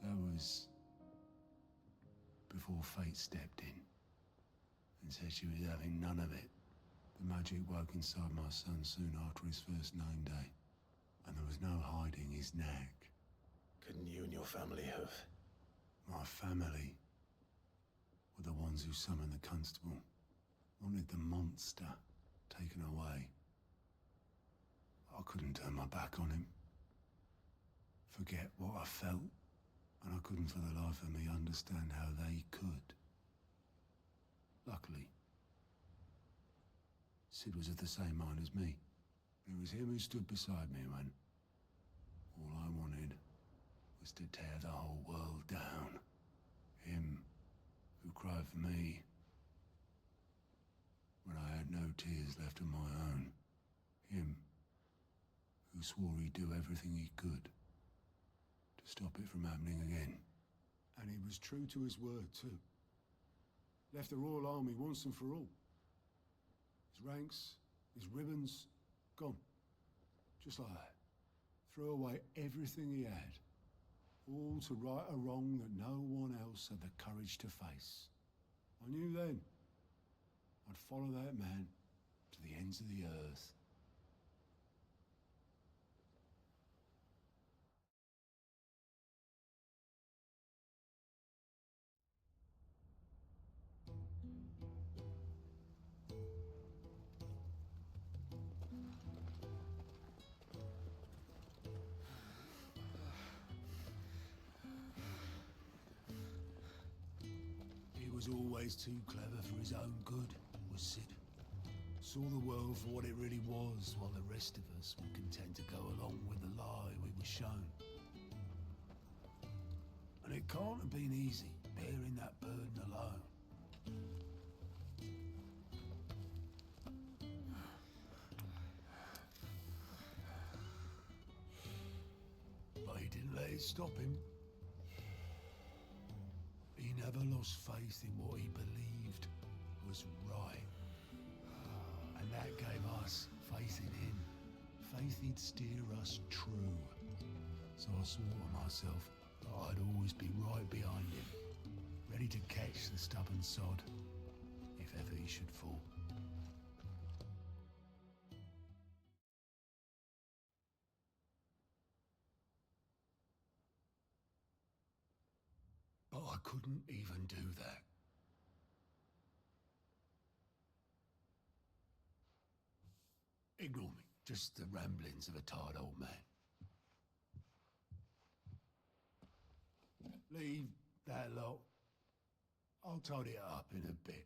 That was before fate stepped in and said she was having none of it. The magic woke inside my son soon after his first name day, and there was no hiding his nag. Couldn't you and your family have... My family were the ones who summoned the constable, wanted the monster taken away. I couldn't turn my back on him, forget what I felt, and I couldn't for the life of me understand how they could. Luckily, Sid was of the same mind as me. It was him who stood beside me when all I wanted was to tear the whole world down. Him who cried for me when I had no tears left of my own. Him who swore he'd do everything he could to stop it from happening again. And he was true to his word, too. Left the Royal Army once and for all. His ranks, his ribbons, gone. Just like that. Threw away everything he had. All to right a wrong that no one else had the courage to face. I knew then I'd follow that man to the ends of the earth. He was always too clever for his own good, was Sid. Saw the world for what it really was, while the rest of us were content to go along with the lie we were shown. And it can't have been easy, bearing that burden alone. But he didn't let it stop him. He never lost faith in what he believed was right. And that gave us faith in him. Faith he'd steer us true. So I swore to myself that I'd always be right behind him, ready to catch the stubborn sod, if ever he should fall. But I couldn't even do that. Ignore me, just the ramblings of a tired old man. Leave that lot. I'll tidy it up in a bit.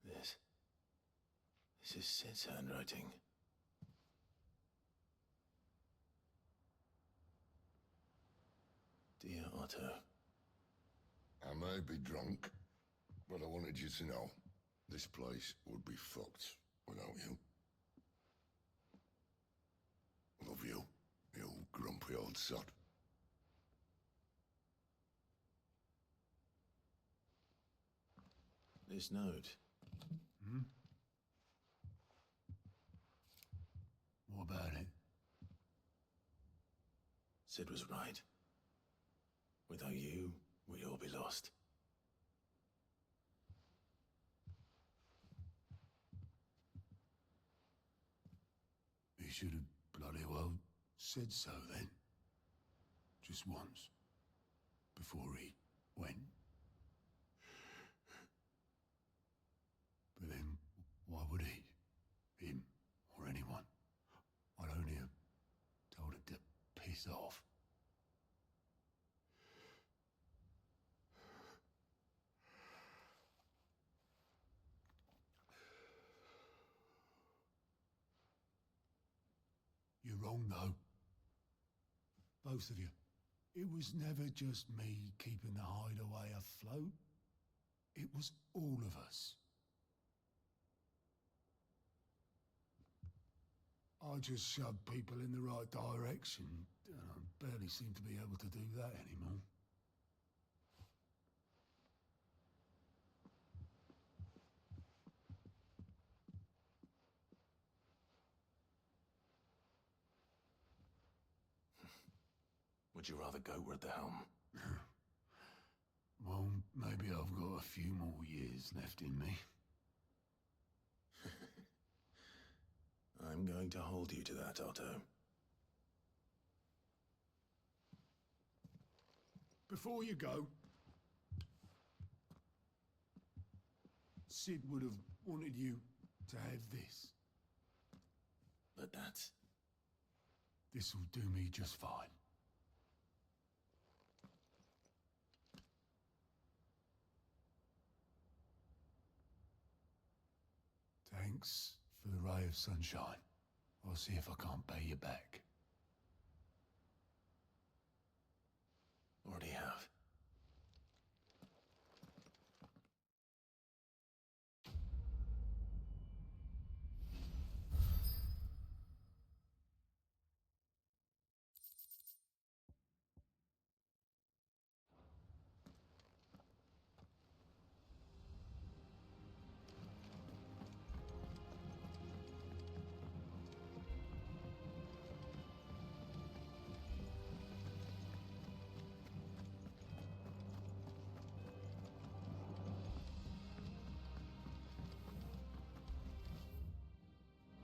This is Sid's handwriting. Dear Otto. I may be drunk, but I wanted you to know this place would be fucked without you. Love you, you grumpy old sod. This note. Hmm? What about it? Sid was right. Without you, we'd all be lost. He should have bloody well said so then. Just once. Before he went. But then, why would he? Him, or anyone? I'd only have told him to piss off. You're wrong, though. Both of you. It was never just me keeping the hideaway afloat. It was all of us. I just shoved people in the right direction, and I barely seem to be able to do that anymore. Would you rather Goat at the helm? Well, maybe I've got a few more years left in me. I'm going to hold you to that, Otto. Before you go, Sid would have wanted you to have this. But this'll do me just fine. Thanks for the ray of sunshine. I'll see if I can't pay you back. Already have.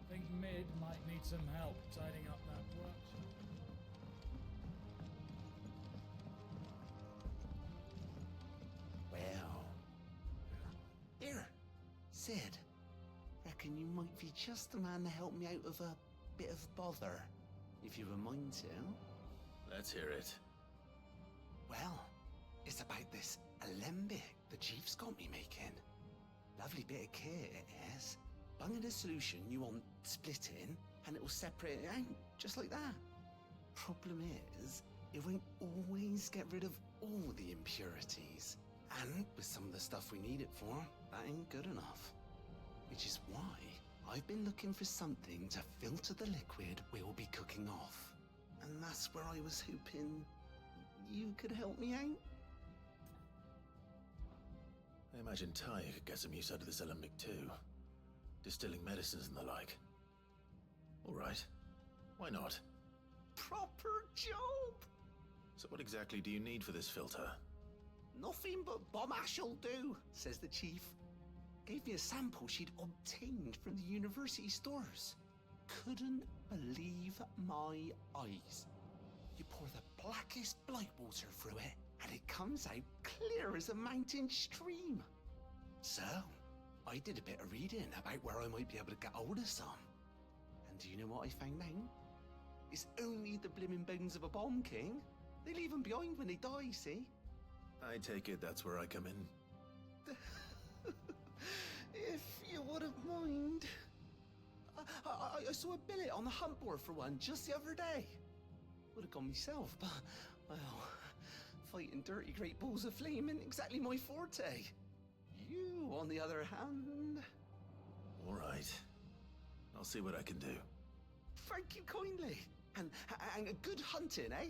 Think Mid might need some help tidying up that workshop. Well. Here, Sid. Reckon you might be just the man to help me out of a bit of bother, if you were mind to. Let's hear it. Well, it's about this alembic the chief's got me making. Lovely bit of kit it is. Bung in a solution you want splitting, and it will separate it out, just like that. Problem is, it won't always get rid of all the impurities. And with some of the stuff we need it for, that ain't good enough. Which is why I've been looking for something to filter the liquid we'll be cooking off. And that's where I was hoping you could help me out. I imagine Ty could get some use out of this alembic too. Distilling medicines and the like. Alright. Why not? Proper job! So what exactly do you need for this filter? Nothing but bomb ash'll do, says the chief. Gave me a sample she'd obtained from the university stores. Couldn't believe my eyes. You pour the blackest blight water through it, and it comes out clear as a mountain stream. So, I did a bit of reading about where I might be able to get hold of some. And do you know what I found out? It's only the blimmin' bones of a bomb king. They leave them behind when they die, see? I take it that's where I come in. If you wouldn't mind. I saw a billet on the hunt board for one just the other day. Would have gone myself, but, well, fighting dirty great balls of flame isn't exactly my forte. You, on the other hand... Alright. I'll see what I can do. Thank you kindly. And a good hunting, eh?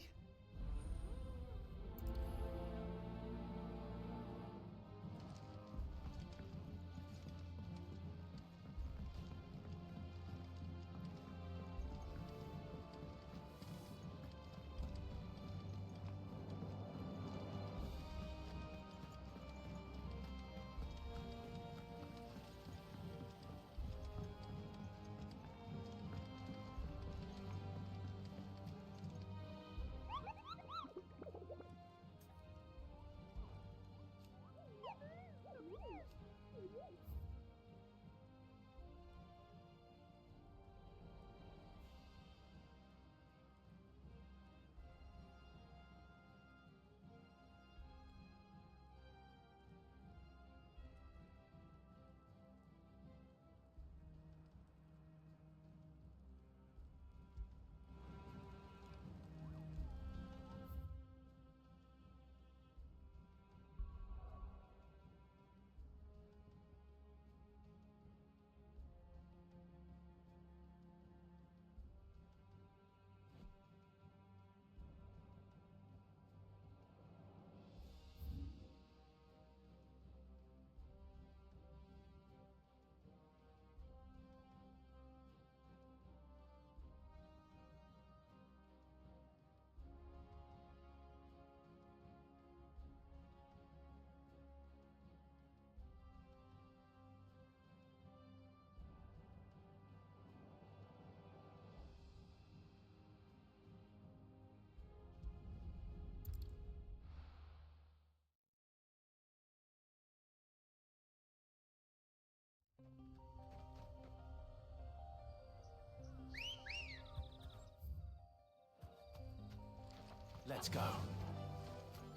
Let's go.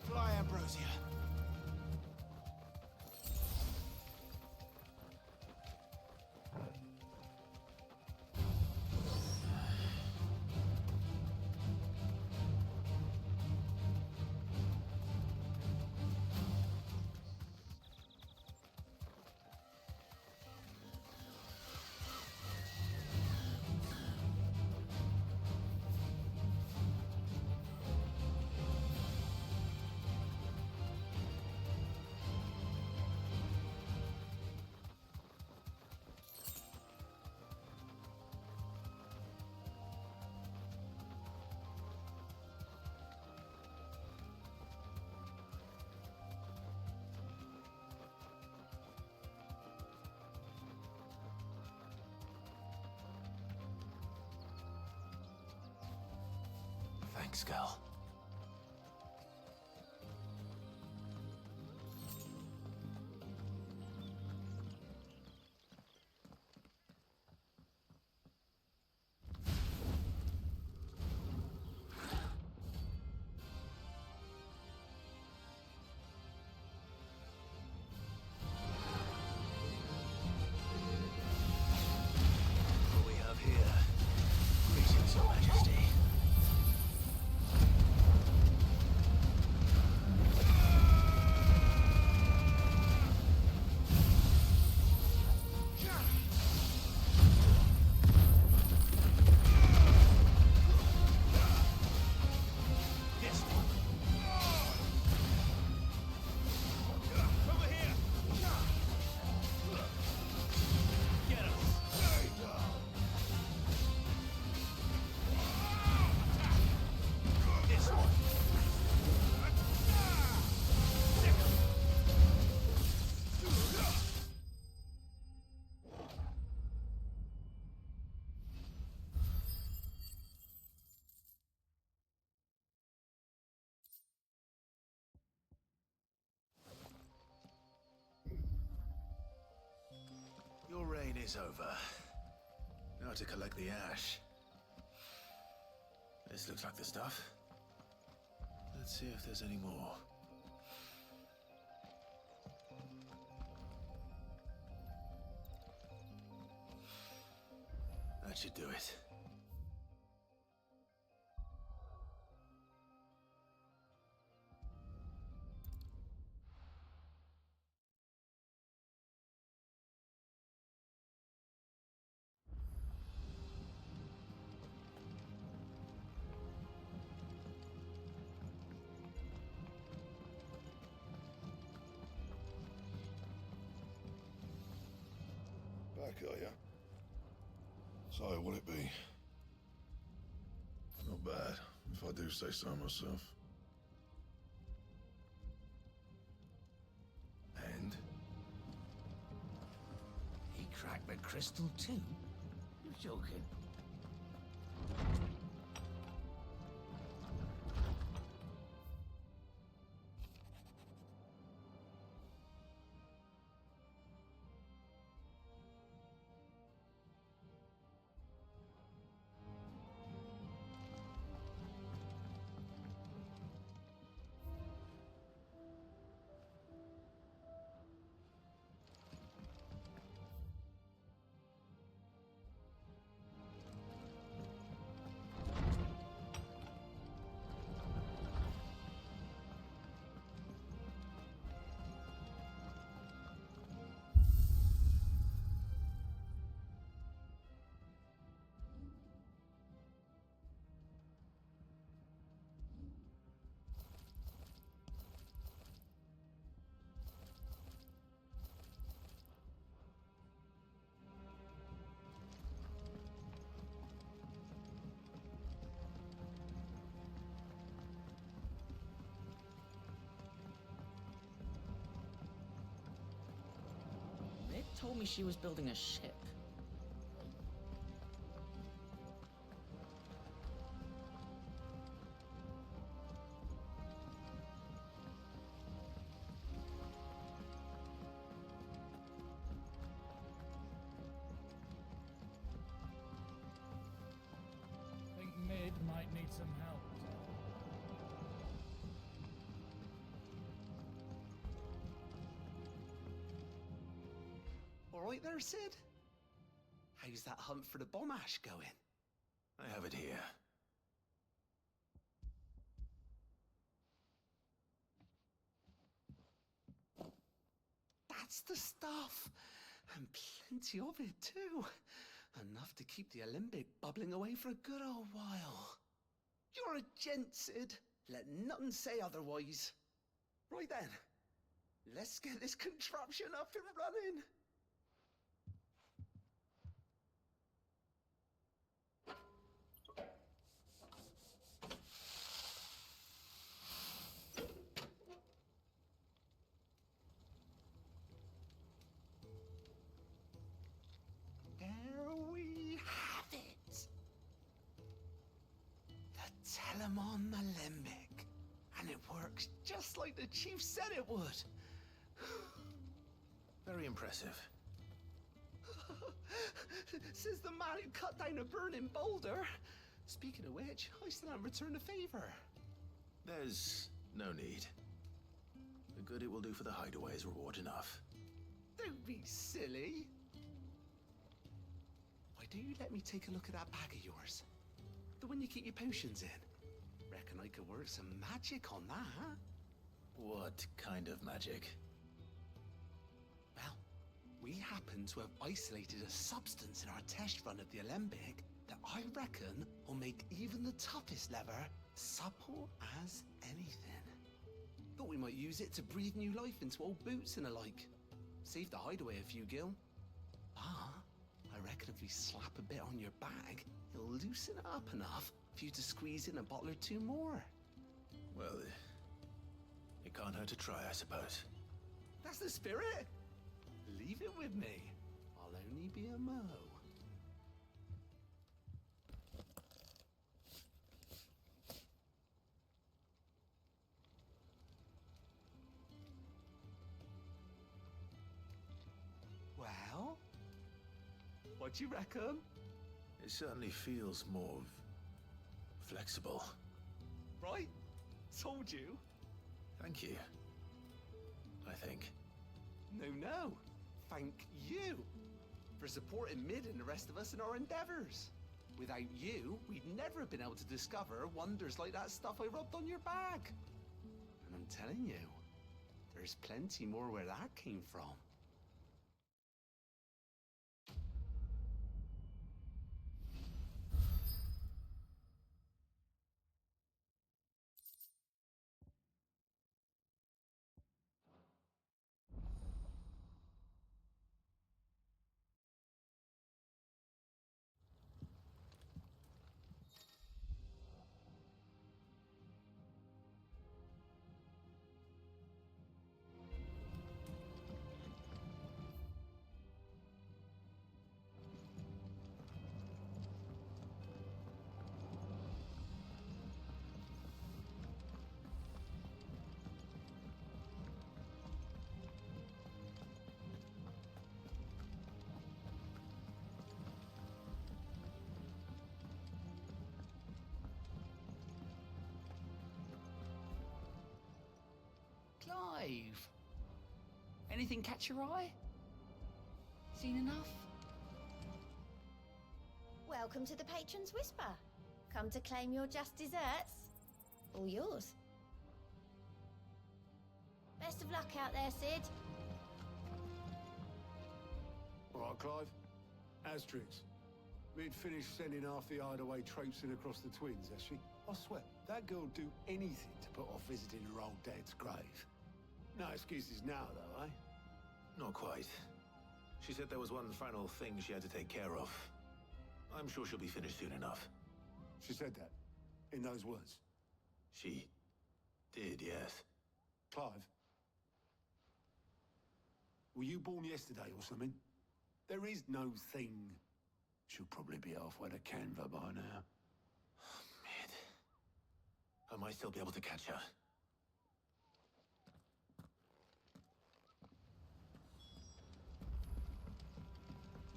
Fly, Ambrosia. Thanks, girl. is over. Now to collect the ash. This looks like the stuff. Let's see if there's any more. That should do it. Back, are ya? So, what'll it be? Not bad, if I do say so myself. And? He cracked the crystal too? You're joking. Red told me she was building a ship. I think Mid might need some help. All right there, Sid? How's that hunt for the bomb ash going? I have it here. That's the stuff! And plenty of it, too. Enough to keep the alembic bubbling away for a good old while. You're a gent, Sid. Let nothing say otherwise. Right then, let's get this contraption up and running. There we have it. The Telemon Alembic. And it works just like the chief said it would. Very impressive. Says the man who cut down a burning boulder. Speaking of which, I still haven't returned the favor. There's no need. The good it will do for the hideaway is reward enough. Don't be silly. Why don't you let me take a look at that bag of yours? The one you keep your potions in. Reckon I could work some magic on that, huh? What kind of magic? Well, we happen to have isolated a substance in our test run of the alembic that I reckon will make even the toughest lever supple as anything. Thought we might use it to breathe new life into old boots and the like. Save the hideaway a few gil. Ah, I reckon if we slap a bit on your bag, it'll loosen it up enough for you to squeeze in a bottle or two more. Well, it can't hurt to try, I suppose. That's the spirit. Leave it with me. I'll only be a mo. Well, What do you reckon? It certainly feels more flexible. Right? Told you. Thank you. I think. No. Thank you for supporting Mid and the rest of us in our endeavors. Without you, we'd never have been able to discover wonders like that stuff I rubbed on your bag. And I'm telling you, there's plenty more where that came from. Clive, anything catch your eye? Seen enough? Welcome to the Patron's Whisper. Come to claim your just desserts? All yours. Best of luck out there, Sid. All right, Clive. Asterix. We'd finished sending half the hideaway traipsing across the twins, has she? I swear, that girl'd do anything to put off visiting her old dad's grave. No excuses now, though, eh? Not quite. She said there was one final thing she had to take care of. I'm sure she'll be finished soon enough. She said that? In those words? She did, yes. Clive? Were you born yesterday or something? There is no thing. She'll probably be halfway to Canva by now. Mid. I might still be able to catch her.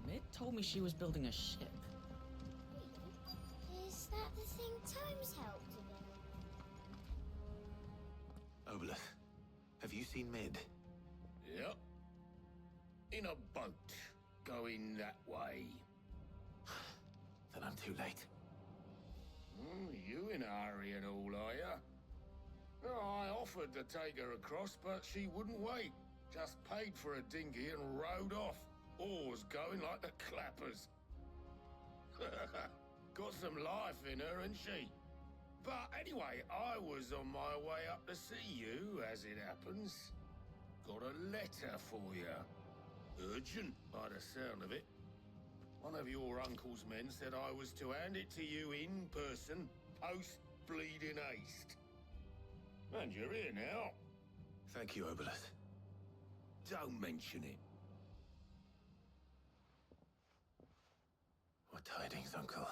Mid told me she was building a ship. Is that the thing Tomes helped with? Obelith, have you seen Mid? Yep. In a boat, going that way. Then I'm too late. You in a hurry and all, are ya? No, I offered to take her across, but she wouldn't wait. Just paid for a dinghy and rowed off. Oars going like the clappers. Got some life in her, ain't she? But anyway, I was on my way up to see you, as it happens. Got a letter for you. Urgent, by the sound of it. One of your uncle's men said I was to hand it to you in person, post-bleeding haste. And you're here now. Thank you, Obelith. Don't mention it. What tidings, Uncle?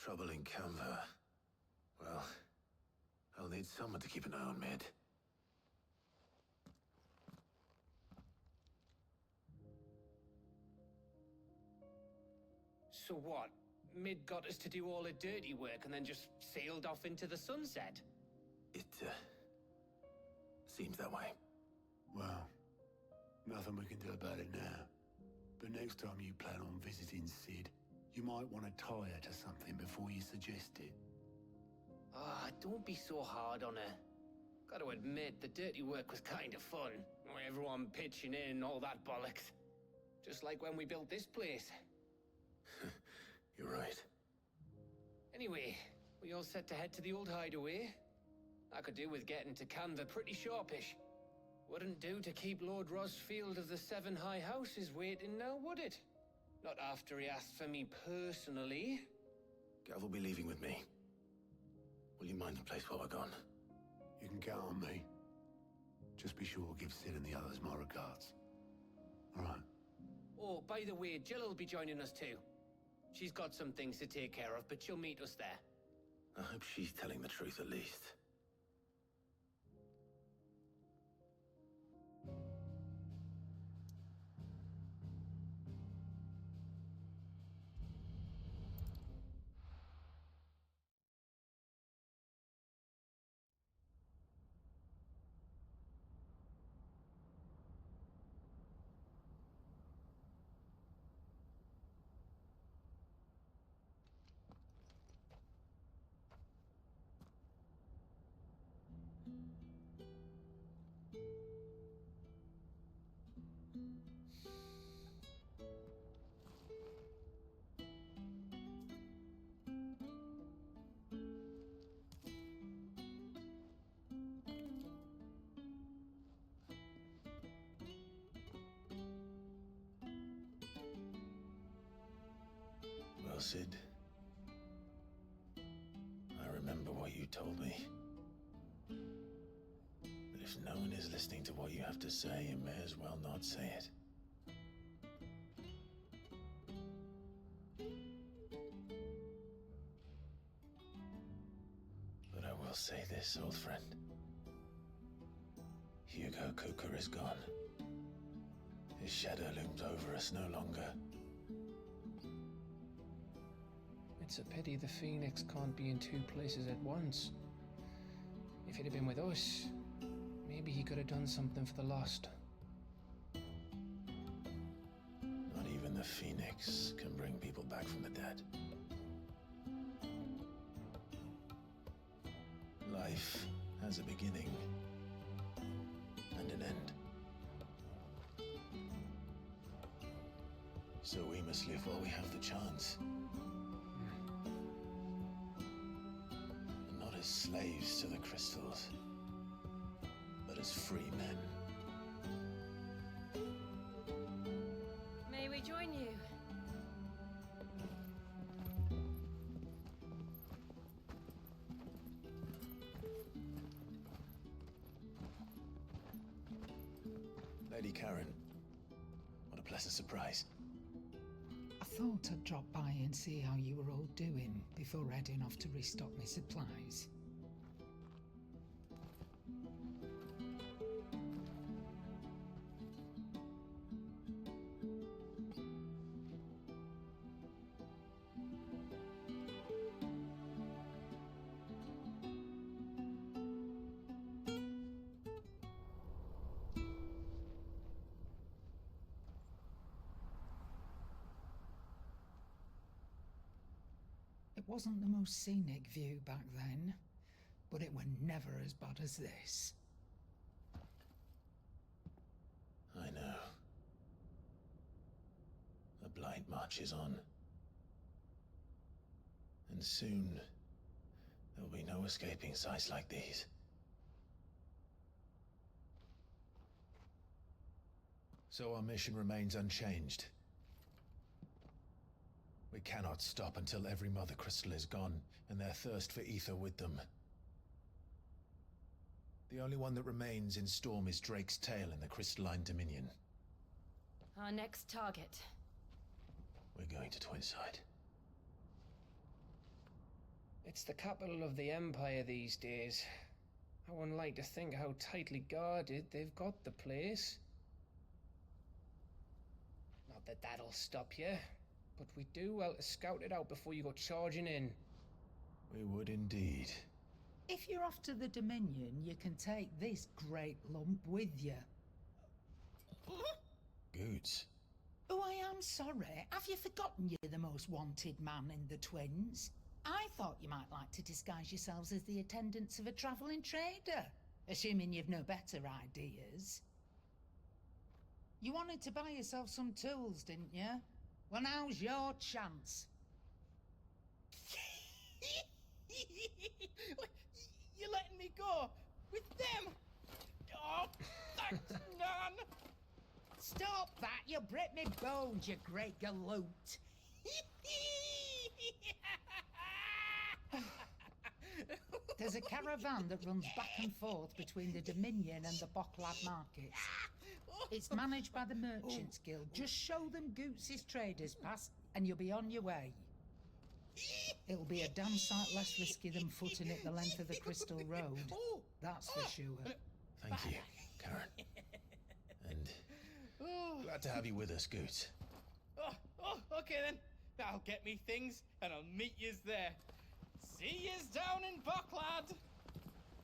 Trouble in Canva. Well, I'll need someone to keep an eye on Mid. So what? Mid got us to do all the dirty work and then just sailed off into the sunset? It, seems that way. Well, nothing we can do about it now. But next time you plan on visiting Sid, you might want to tie her to something before you suggest it. Ah, don't be so hard on her. Gotta admit, the dirty work was kind of fun. Everyone pitching in and all that bollocks. Just like when we built this place. You're right. Anyway, we all set to head to the old hideaway. I could do with getting to Canva pretty sharpish. Wouldn't do to keep Lord Rosfield of the Seven High Houses waiting now, would it? Not after he asked for me personally. Gav will be leaving with me. Will you mind the place while we're gone? You can count on me. Just be sure to give Sid and the others my regards. All right. Oh, by the way, Jill will be joining us too. She's got some things to take care of, but she'll meet us there. I hope she's telling the truth at least. Well, Sid, I remember what you told me. But if no one is listening to what you have to say, you may as well not say it. But I will say this, old friend. Hugo Cooker is gone. His shadow looms over us no longer. It's a pity the Phoenix can't be in two places at once. If he'd have been with us, maybe he could have done something for the lost. Not even the Phoenix can bring people back from the dead. Life has a beginning and an end. So we must live while we have the chance. And not as slaves to the crystals, but as free men. May we join you? Lady Karen, what a pleasant surprise. I thought I'd drop by and see how you were all doing before heading off to restock my supplies. It wasn't the most scenic view back then, but it were never as bad as this. I know. The Blight marches on. And soon, there'll be no escaping sights like these. So our mission remains unchanged. We cannot stop until every Mother Crystal is gone, and their thirst for ether with them. The only one that remains in Storm is Drake's tail in the Crystalline Dominion. Our next target. We're going to Twinside. It's the capital of the Empire these days. I wouldn't like to think how tightly guarded they've got the place. Not that that'll stop you, but we do well to scout it out before you go charging in. We would indeed. If you're off to the Dominion, you can take this great lump with you. Goods. Oh, I am sorry. Have you forgotten you're the most wanted man in the Twins? I thought you might like to disguise yourselves as the attendants of a travelling trader, assuming you've no better ideas. You wanted to buy yourself some tools, didn't you? Well, now's your chance. You're letting me go with them? Oh, thanks, Nan. Stop that! You break me bones, you great galoot! There's a caravan that runs back and forth between the Dominion and the Bocklab markets. It's managed by the Merchants Guild. Just show them Goots' traders pass and you'll be on your way. It'll be a damn sight less risky than footing it the length of the Crystal Road. That's for sure. Thank you, Karen. And glad to have you with us, Goots. Okay then. I'll get me things and I'll meet yous there. See yous down in Bocklad.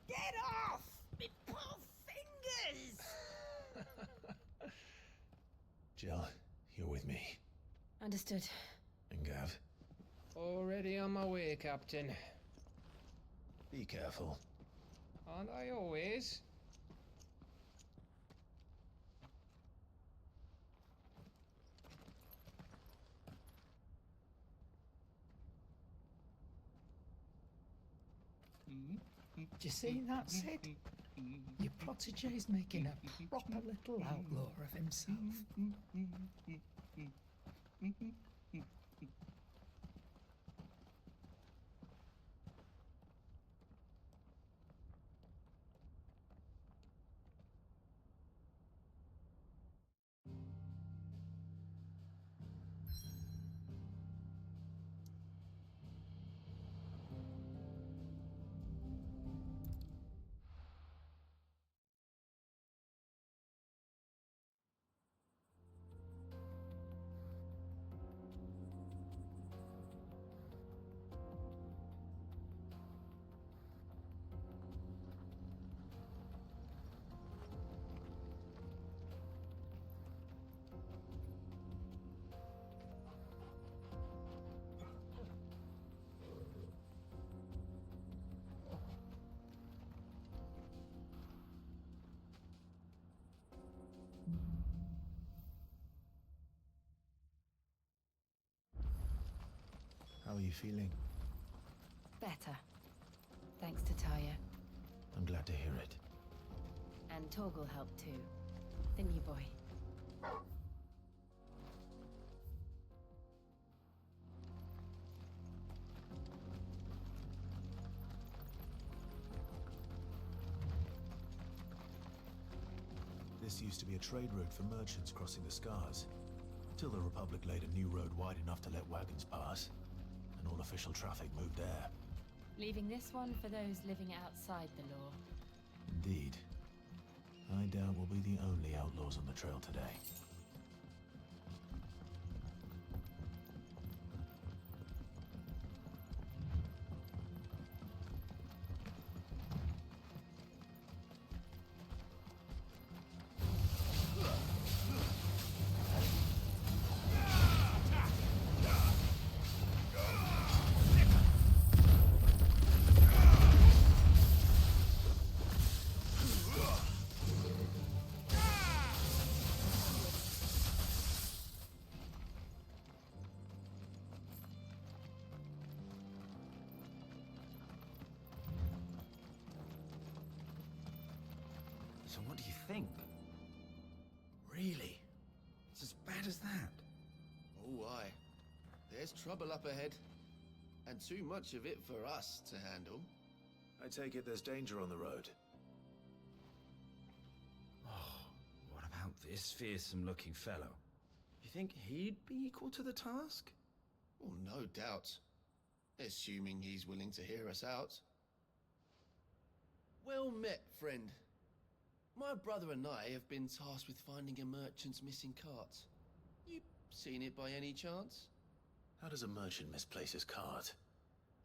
Get off! Me poor fingers! Jill, you're with me. Understood. And Gav? Already on my way, Captain. Be careful. Aren't I always? Do you see that, Sid? Your protege's making a proper little outlaw of himself. How are you feeling? Better. Thanks to Taya. I'm glad to hear it. And Torgal helped too. The new boy. This used to be a trade route for merchants crossing the Scars, till the Republic laid a new road wide enough to let wagons pass, and all official traffic moved there. Leaving this one for those living outside the law. Indeed. I doubt we'll be the only outlaws on the trail today. So what do you think? Really? It's as bad as that? Oh, aye. There's trouble up ahead. And too much of it for us to handle. I take it there's danger on the road. Oh, what about this fearsome-looking fellow? You think he'd be equal to the task? Oh, no doubt. Assuming he's willing to hear us out. Well met, friend. My brother and I have been tasked with finding a merchant's missing cart. You seen it by any chance? How does a merchant misplace his cart?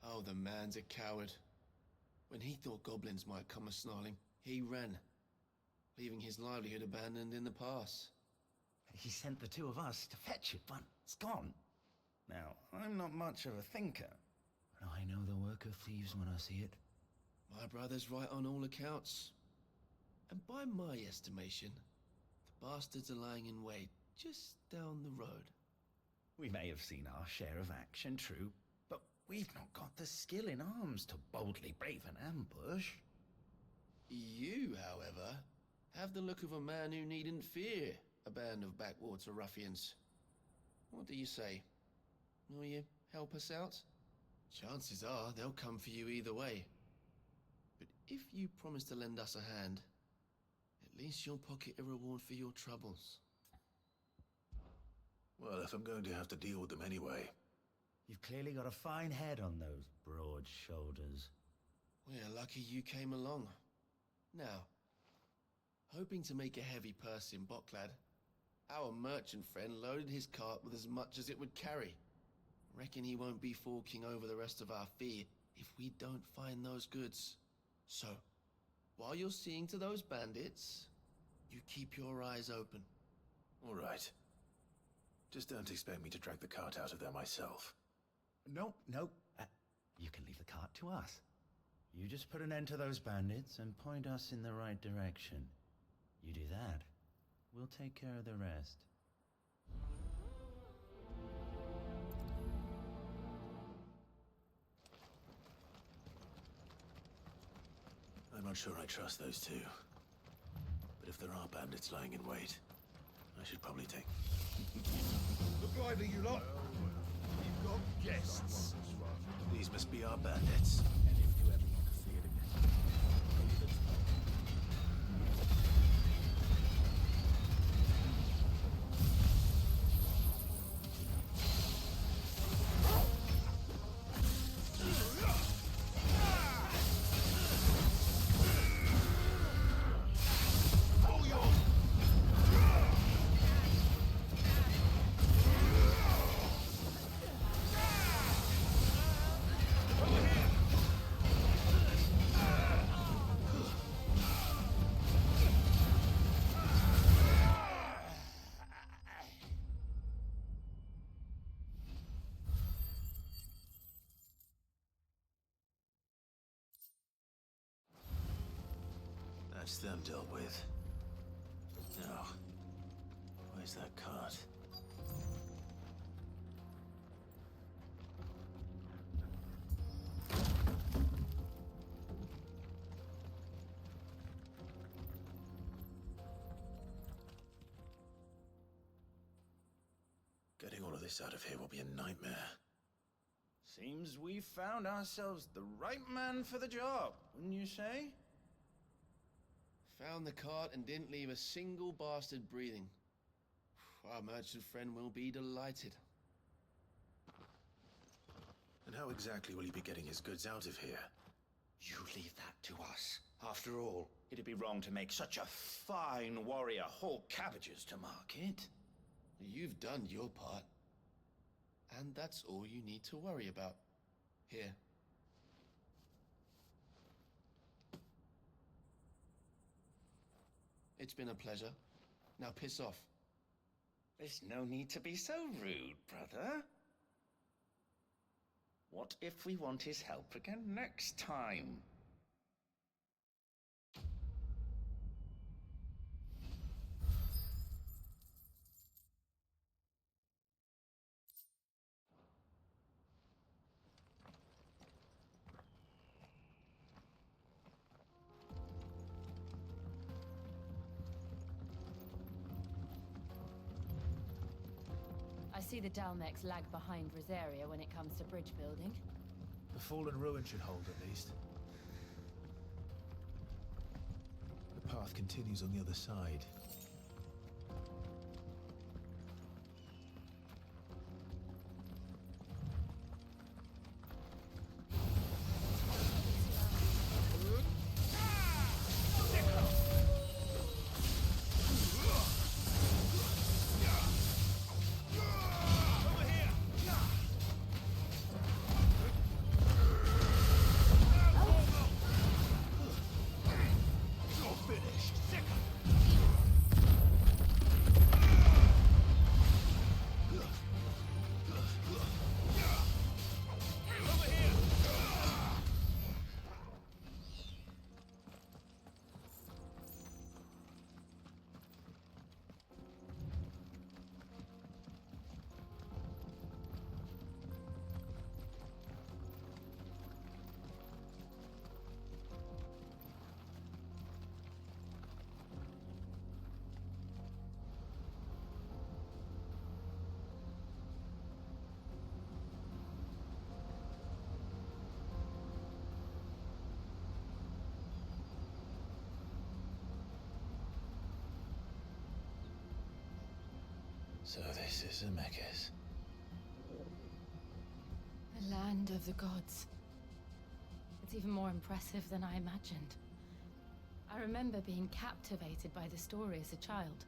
Oh, the man's a coward. When he thought goblins might come a-snarling, he ran, leaving his livelihood abandoned in the pass. He sent the two of us to fetch it, but it's gone. Now, I'm not much of a thinker, but I know the work of thieves when I see it. My brother's right on all accounts. And by my estimation, the bastards are lying in wait just down the road. We may have seen our share of action, true, but we've not got the skill in arms to boldly brave an ambush. You, however, have the look of a man who needn't fear a band of backwater ruffians. What do you say? Will you help us out? Chances are they'll come for you either way. But if you promise to lend us a hand, at least you'll pocket a reward for your troubles. Well, if I'm going to have to deal with them anyway. You've clearly got a fine head on those broad shoulders. We're lucky you came along. Now, hoping to make a heavy purse in Boklad, our merchant friend loaded his cart with as much as it would carry. Reckon he won't be forking over the rest of our fee if we don't find those goods. So, while you're seeing to those bandits, you keep your eyes open. All right. Just don't expect me to drag the cart out of there myself. No. You can leave the cart to us. You just put an end to those bandits and point us in the right direction. You do that, we'll take care of the rest. I'm not sure I trust those two. But if there are bandits lying in wait, I should probably take... Look lively, you lot! We've got guests! These must be our bandits. And if you ever want to see it again, go to the top. That's them dealt with. Now, where's that cart? Getting all of this out of here will be a nightmare. Seems we found ourselves the right man for the job, wouldn't you say? Found the cart and didn't leave a single bastard breathing. Our merchant friend will be delighted. And how exactly will he be getting his goods out of here? You leave that to us. After all, it'd be wrong to make such a fine warrior haul cabbages to market. You've done your part. And that's all you need to worry about. Here. It's been a pleasure. Now piss off. There's no need to be so rude, brother. What if we want his help again next time? I see the Dalmex lag behind Rosaria when it comes to bridge building. The fallen ruin should hold, at least. The path continues on the other side. So this is Zemeckis. The land of the gods. It's even more impressive than I imagined. I remember being captivated by the story as a child.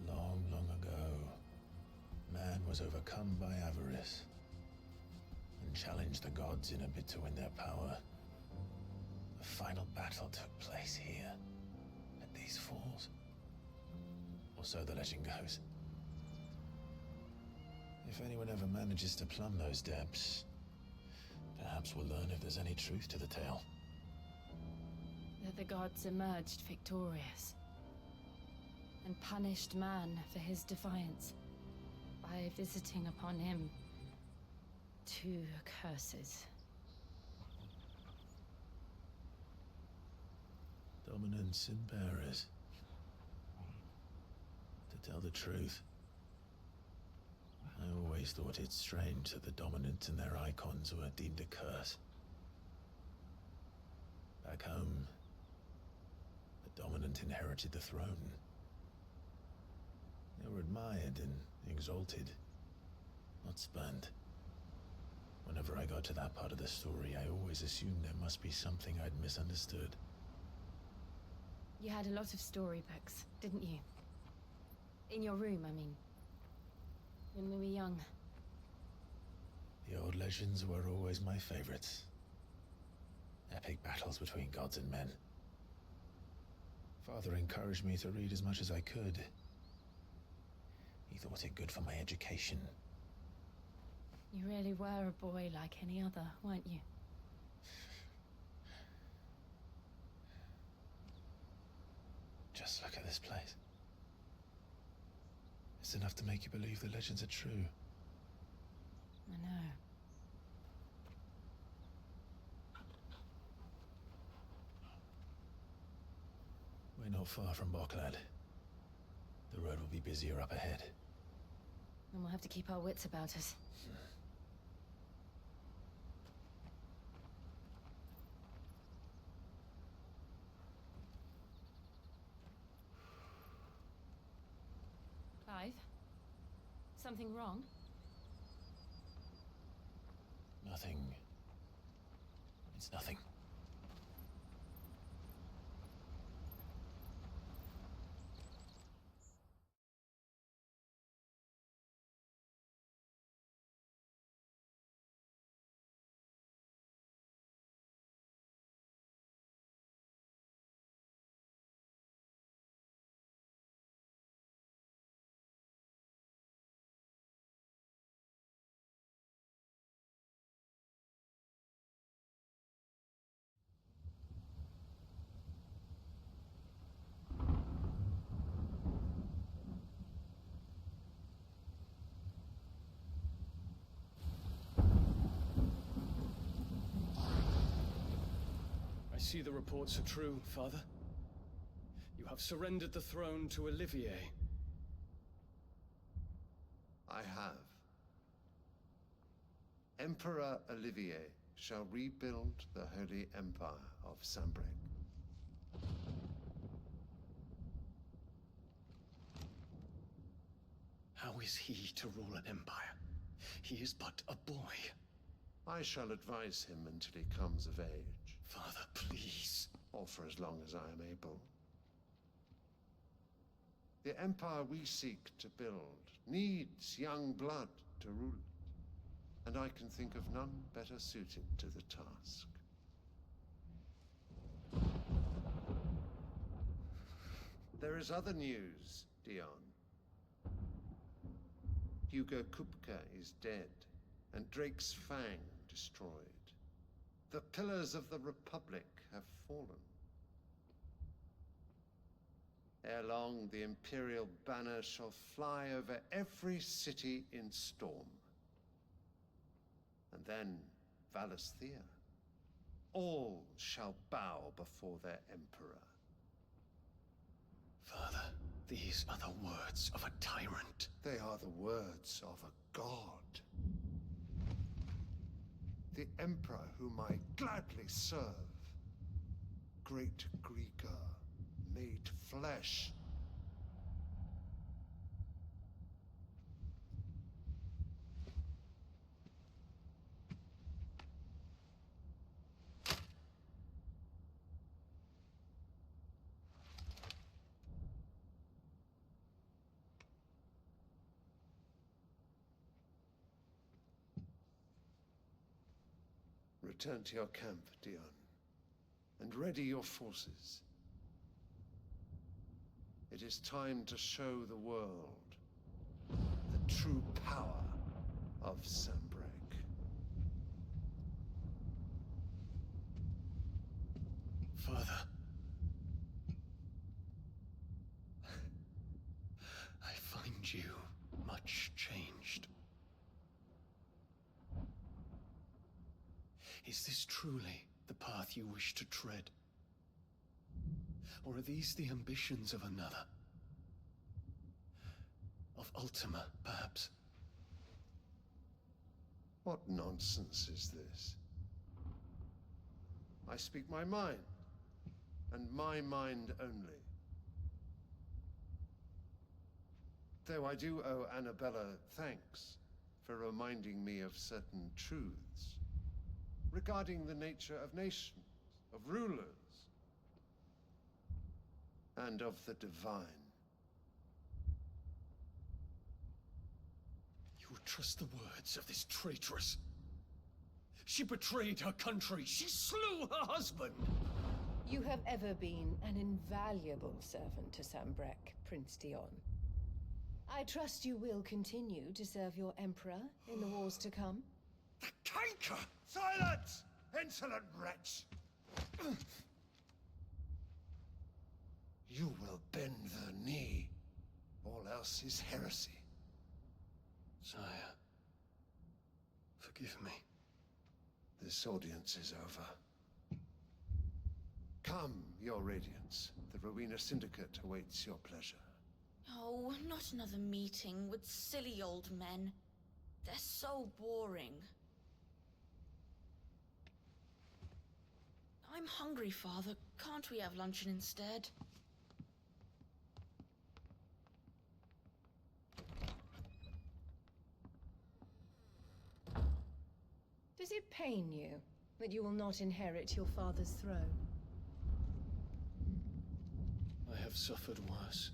Long, long ago, man was overcome by avarice and challenged the gods in a bid to win their power. The final battle took place here, at these falls. Or so the legend goes. If anyone ever manages to plumb those depths, perhaps we'll learn if there's any truth to the tale. That the gods emerged victorious and punished man for his defiance by visiting upon him two curses. Dominance and bearers. To tell the truth, I always thought it strange that the dominant and their icons were deemed a curse. Back home, the dominant inherited the throne. They were admired and exalted, not spurned. Whenever I got to that part of the story, I always assumed there must be something I'd misunderstood. You had a lot of storybooks, didn't you? In your room, I mean. When we were young. The old legends were always my favorites. Epic battles between gods and men. Father encouraged me to read as much as I could. He thought it good for my education. You really were a boy like any other, weren't you? Just look at this place. It's enough to make you believe the legends are true. I know. We're not far from Boklad. The road will be busier up ahead. And we'll have to keep our wits about us. Clive? Something wrong? Nothing. It's nothing. I see the reports are true, Father. You have surrendered the throne to Olivier. I have. Emperor Olivier shall rebuild the Holy Empire of Sanbreque. How is he to rule an empire? He is but a boy. I shall advise him until he comes of age. Father, please. Or for as long as I am able. The empire we seek to build needs young blood to rule it, and I can think of none better suited to the task. There is other news, Dion. Hugo Kupka is dead, and Drake's Fang destroyed. The pillars of the Republic have fallen. Ere long, the Imperial banner shall fly over every city in Storm. And then, Valisthea. All shall bow before their Emperor. Father, these are the words of a tyrant. They are the words of a god. The Emperor whom I gladly serve. Great Greeker, made flesh. Return to your camp, Dion, and ready your forces. It is time to show the world the true power of Sanbreque. Father. I find you much changed. Is this truly the path you wish to tread? Or are these the ambitions of another? Of Ultima, perhaps? What nonsense is this? I speak my mind, and my mind only. Though I do owe Annabella thanks for reminding me of certain truths regarding the nature of nations, of rulers, and of the divine. You would trust the words of this traitress? She betrayed her country. She slew her husband. You have ever been an invaluable servant to Sanbreque, Prince Dion. I trust you will continue to serve your Emperor in the wars to come. The canker! Silence! Insolent wretch! You will bend the knee. All else is heresy. Sire, forgive me. This audience is over. Come, your Radiance. The Rowena Syndicate awaits your pleasure. Oh, not another meeting with silly old men. They're so boring. I'm hungry, Father. Can't we have luncheon instead? Does it pain you that you will not inherit your father's throne? I have suffered worse.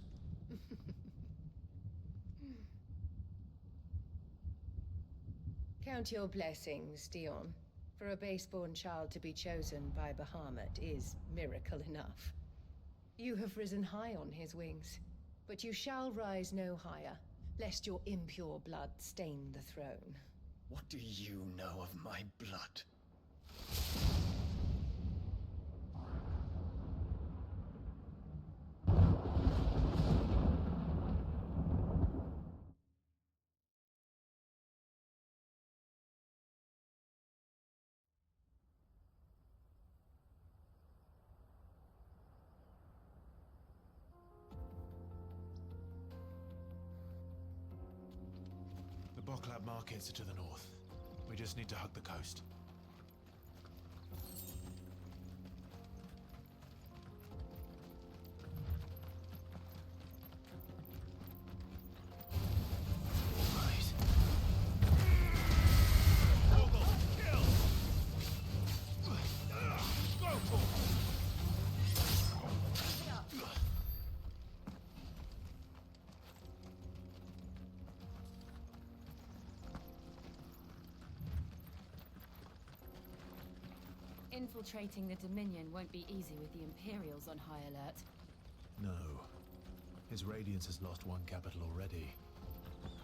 Count your blessings, Dion. For a base-born child to be chosen by Bahamut is miracle enough. You have risen high on his wings, but you shall rise no higher, lest your impure blood stain the throne. What do you know of my blood? The Boklab markets are to the north. We just need to hug the coast. Infiltrating the Dominion won't be easy with the Imperials on high alert. No. His Radiance has lost one capital already.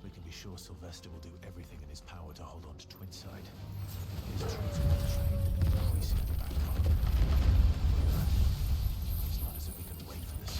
We can be sure Sylvester will do everything in his power to hold on to Twinside. His troops will be trained and increasingly back up. It's not as if we can wait for this.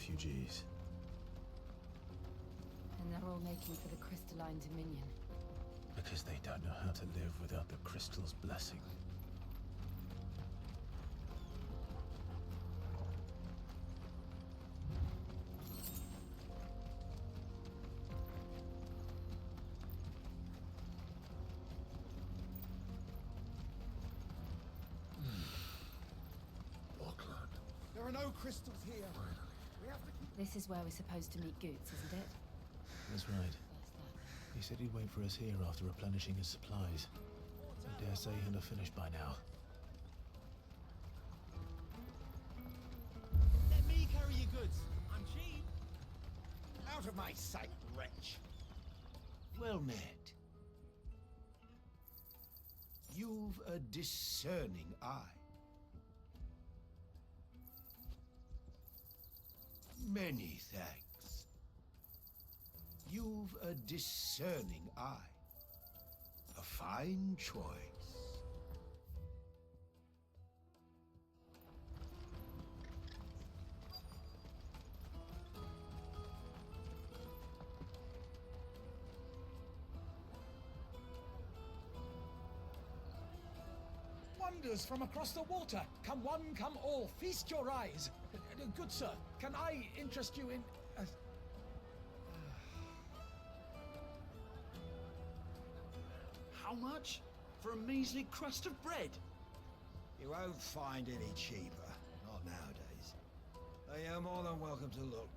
refugees. And they're all making for the crystalline dominion. Because they don't know how to live without the crystal's blessing. There are no crystals here. We have to keep... This is where we're supposed to meet Goots, isn't it? That's right. He said he'd wait for us here after replenishing his supplies. I dare say he'll have finished by now. Let me carry your goods. I'm cheap. Out of my sight, wretch. Well met. You've a discerning eye. Many thanks. You've a discerning eye. A fine choice. Wonders from across the water. Come one, come all. Feast your eyes. Good sir, can I interest you in... How much? For a measly crust of bread? You won't find any cheaper. Not nowadays. You're more than welcome to look.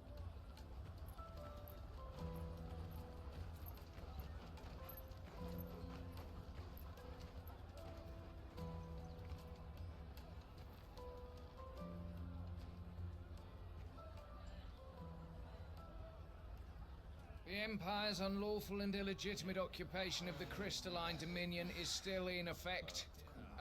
The Empire's unlawful and illegitimate occupation of the crystalline dominion is still in effect.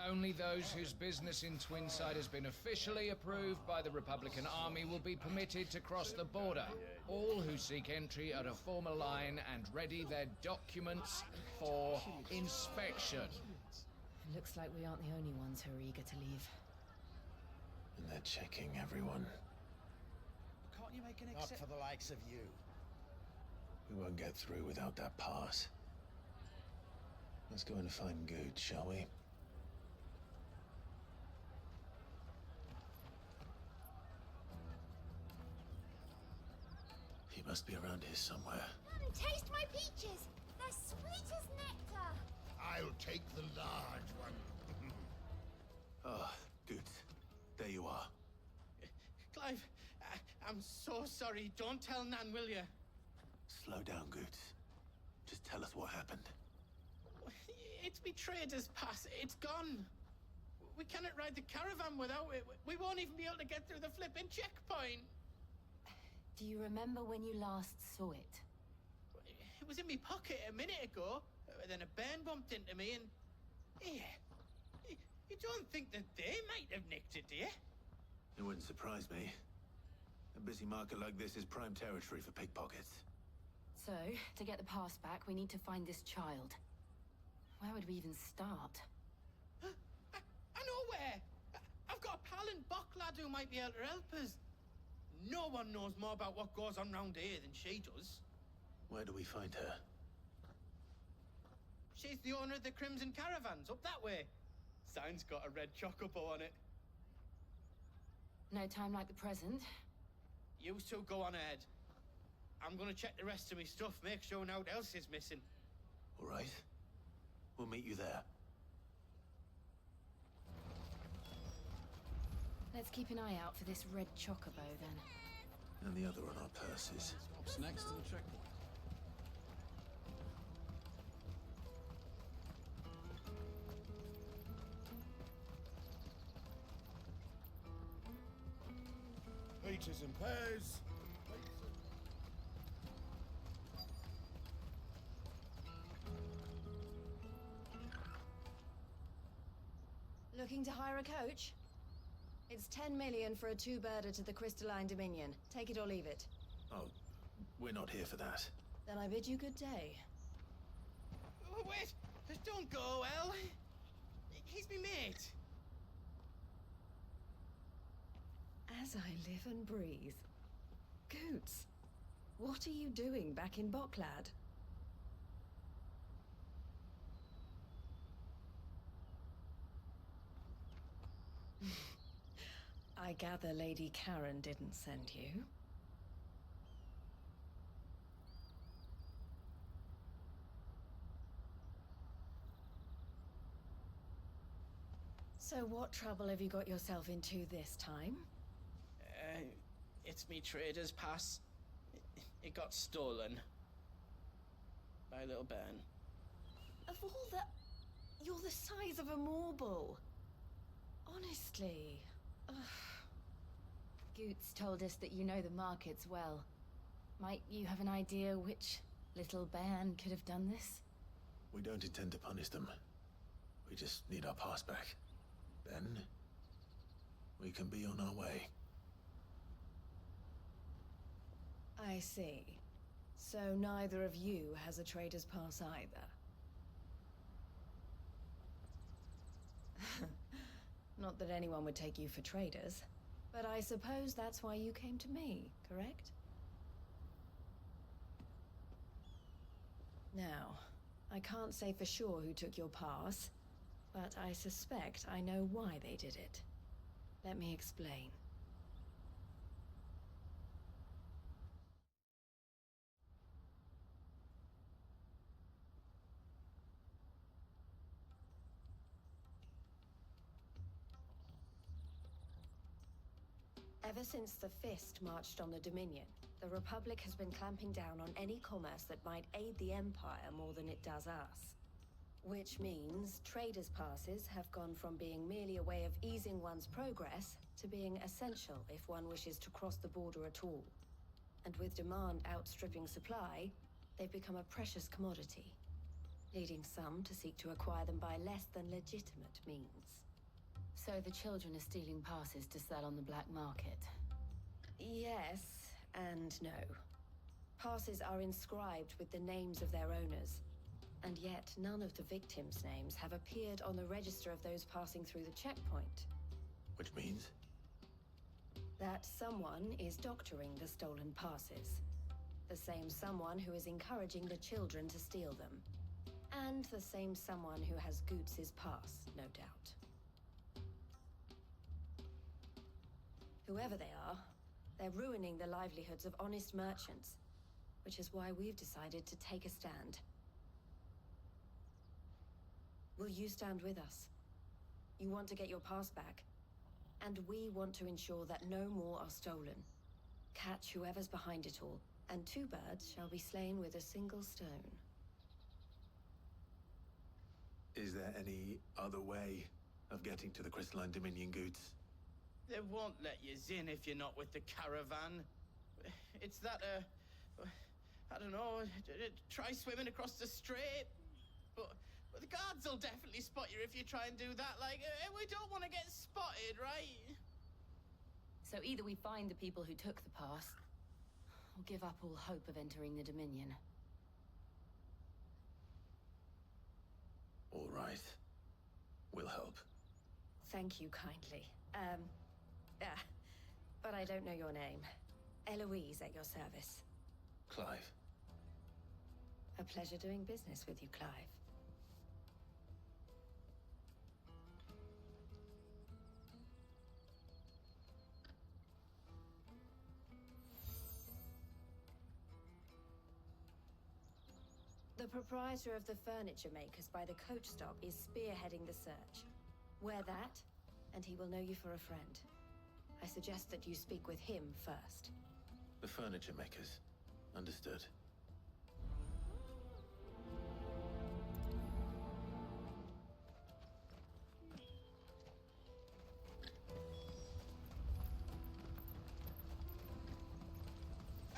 Only those whose business in Twinside has been officially approved by the Republican Army will be permitted to cross the border. All who seek entry are to form a line and ready their documents for inspection. Looks like we aren't the only ones who are eager to leave. And they're checking everyone. Can't you make an Not for the likes of you. We won't get through without that pass. Let's go and find Good, shall we? He must be around here somewhere. Come taste my peaches. They're sweet as nectar. I'll take the large one. Ah, Good. There you are. Clive, I'm so sorry. Don't tell Nan, will you? Slow down, Good. Just tell us what happened. It's me trader's pass. It's gone. We cannot ride the caravan without it. We won't even be able to get through the flipping checkpoint. Do you remember when you last saw it? It was in my pocket a minute ago. Then a bairn bumped into me and... Yeah. You don't think that they might have nicked it, do you? It wouldn't surprise me. A busy market like this is prime territory for pickpockets. So, to get the pass back, we need to find this child. Where would we even start? I know where! I've got a pal in Bocklad who might be able to help us. No one knows more about what goes on round here than she does. Where do we find her? She's the owner of the Crimson Caravans, up that way. Sign's got a red chocobo on it. No time like the present. You two go on ahead. I'm gonna check the rest of my stuff, make sure no else is missing. All right. We'll meet you there. Let's keep an eye out for this red chocobo, then. And the other on our purses. What's next to the checkpoint? Peaches and pears. Looking to hire a coach? It's 10 million for a two-birder to the Crystalline Dominion. Take it or leave it. Oh, we're not here for that. Then I bid you good day. Oh, wait! Don't go, El! He's me mate. As I live and breathe. Goots, what are you doing back in Boklad? I gather Lady Karen didn't send you. So what trouble have you got yourself into this time? It's me trader's pass. It got stolen. By a little bairn. Of all the... You're the size of a marble. Honestly. Ugh. Goots told us that you know the markets well. Might you have an idea which little bairn could have done this? We don't intend to punish them. We just need our pass back. Then, we can be on our way. I see. So neither of you has a trader's pass either. Not that anyone would take you for traders, but I suppose that's why you came to me, correct? Now, I can't say for sure who took your pass, but I suspect I know why they did it. Let me explain. Ever since the Fist marched on the Dominion, the Republic has been clamping down on any commerce that might aid the Empire more than it does us. Which means traders' passes have gone from being merely a way of easing one's progress to being essential if one wishes to cross the border at all. And with demand outstripping supply, they've become a precious commodity, leading some to seek to acquire them by less than legitimate means. So the children are stealing passes to sell on the black market? Yes, and no. Passes are inscribed with the names of their owners, and yet none of the victims' names have appeared on the register of those passing through the checkpoint. Which means? That someone is doctoring the stolen passes. The same someone who is encouraging the children to steal them. And the same someone who has Goots' pass, no doubt. Whoever they are, they're ruining the livelihoods of honest merchants, which is why we've decided to take a stand. Will you stand with us? You want to get your pass back, and we want to ensure that no more are stolen. Catch whoever's behind it all, and 2 birds shall be slain with a single stone. Is there any other way of getting to the Crystalline Dominion Goods? They won't let you in if you're not with the caravan. It's that, I don't know, try swimming across the strait. But the guards will definitely spot you if you try and do that. Like, we don't want to get spotted, right? So either we find the people who took the pass, or give up all hope of entering the Dominion. All right. We'll help. Thank you kindly. But I don't know your name. Eloise at your service. Clive. A pleasure doing business with you, Clive. The proprietor of the furniture makers by the coach stop is spearheading the search. Wear that, and he will know you for a friend. I suggest that you speak with him first. The furniture makers. Understood.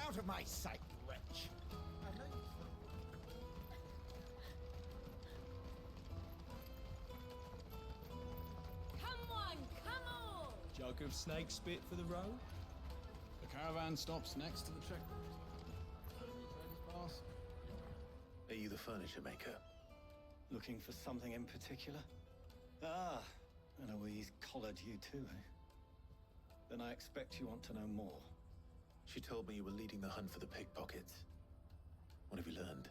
Out of my sight, wretch! I know you... Come on, come on! Jug of snake spit for the road? The caravan stops next to the checkpoint. Pass. Are you the furniture maker? Looking for something in particular? Ah, Eloise collared you too, eh? Then I expect you want to know more. She told me you were leading the hunt for the pickpockets. What have you learned?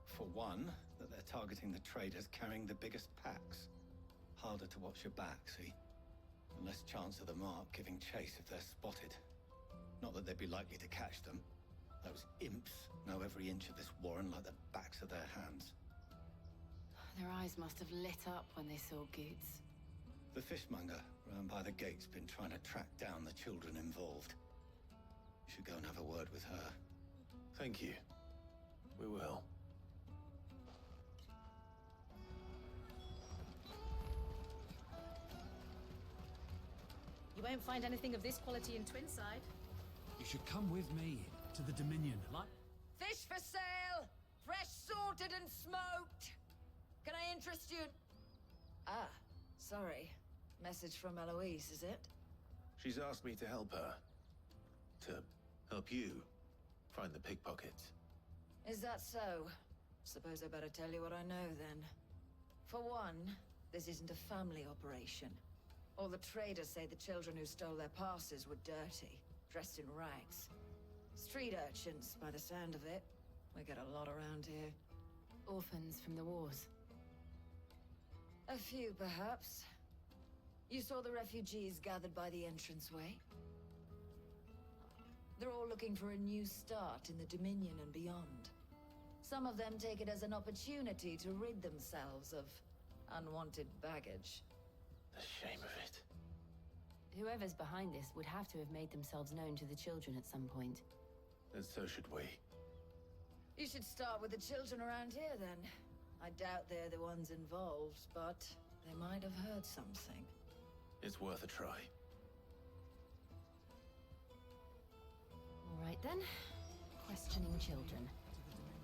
For one, that they're targeting the traders carrying the biggest packs. Harder to watch your back, see? And less chance of the mark giving chase if they're spotted. Not that they'd be likely to catch them. Those imps know every inch of this warren like the backs of their hands. Their eyes must have lit up when they saw Goots. The fishmonger round by the gate's been trying to track down the children involved. You should go and have a word with her. Thank you. We will. You won't find anything of this quality in Twinside. You should come with me to the Dominion. Like Fish for sale! Fresh sorted and smoked! Can I interest you? Ah, sorry. Message from Eloise, is it? She's asked me to help her. To help you find the pickpockets. Is that so? Suppose I better tell you what I know then. For one, this isn't a family operation. All the traders say the children who stole their passes were dirty, dressed in rags. Street urchins, by the sound of it. We get a lot around here. Orphans from the wars. A few, perhaps. You saw the refugees gathered by the entranceway? They're all looking for a new start in the Dominion and beyond. Some of them take it as an opportunity to rid themselves of unwanted baggage. The shame of it. Whoever's behind this would have to have made themselves known to the children at some point. And so should we. You should start with the children around here, then. I doubt they're the ones involved, but they might have heard something. It's worth a try. All right then. Questioning children.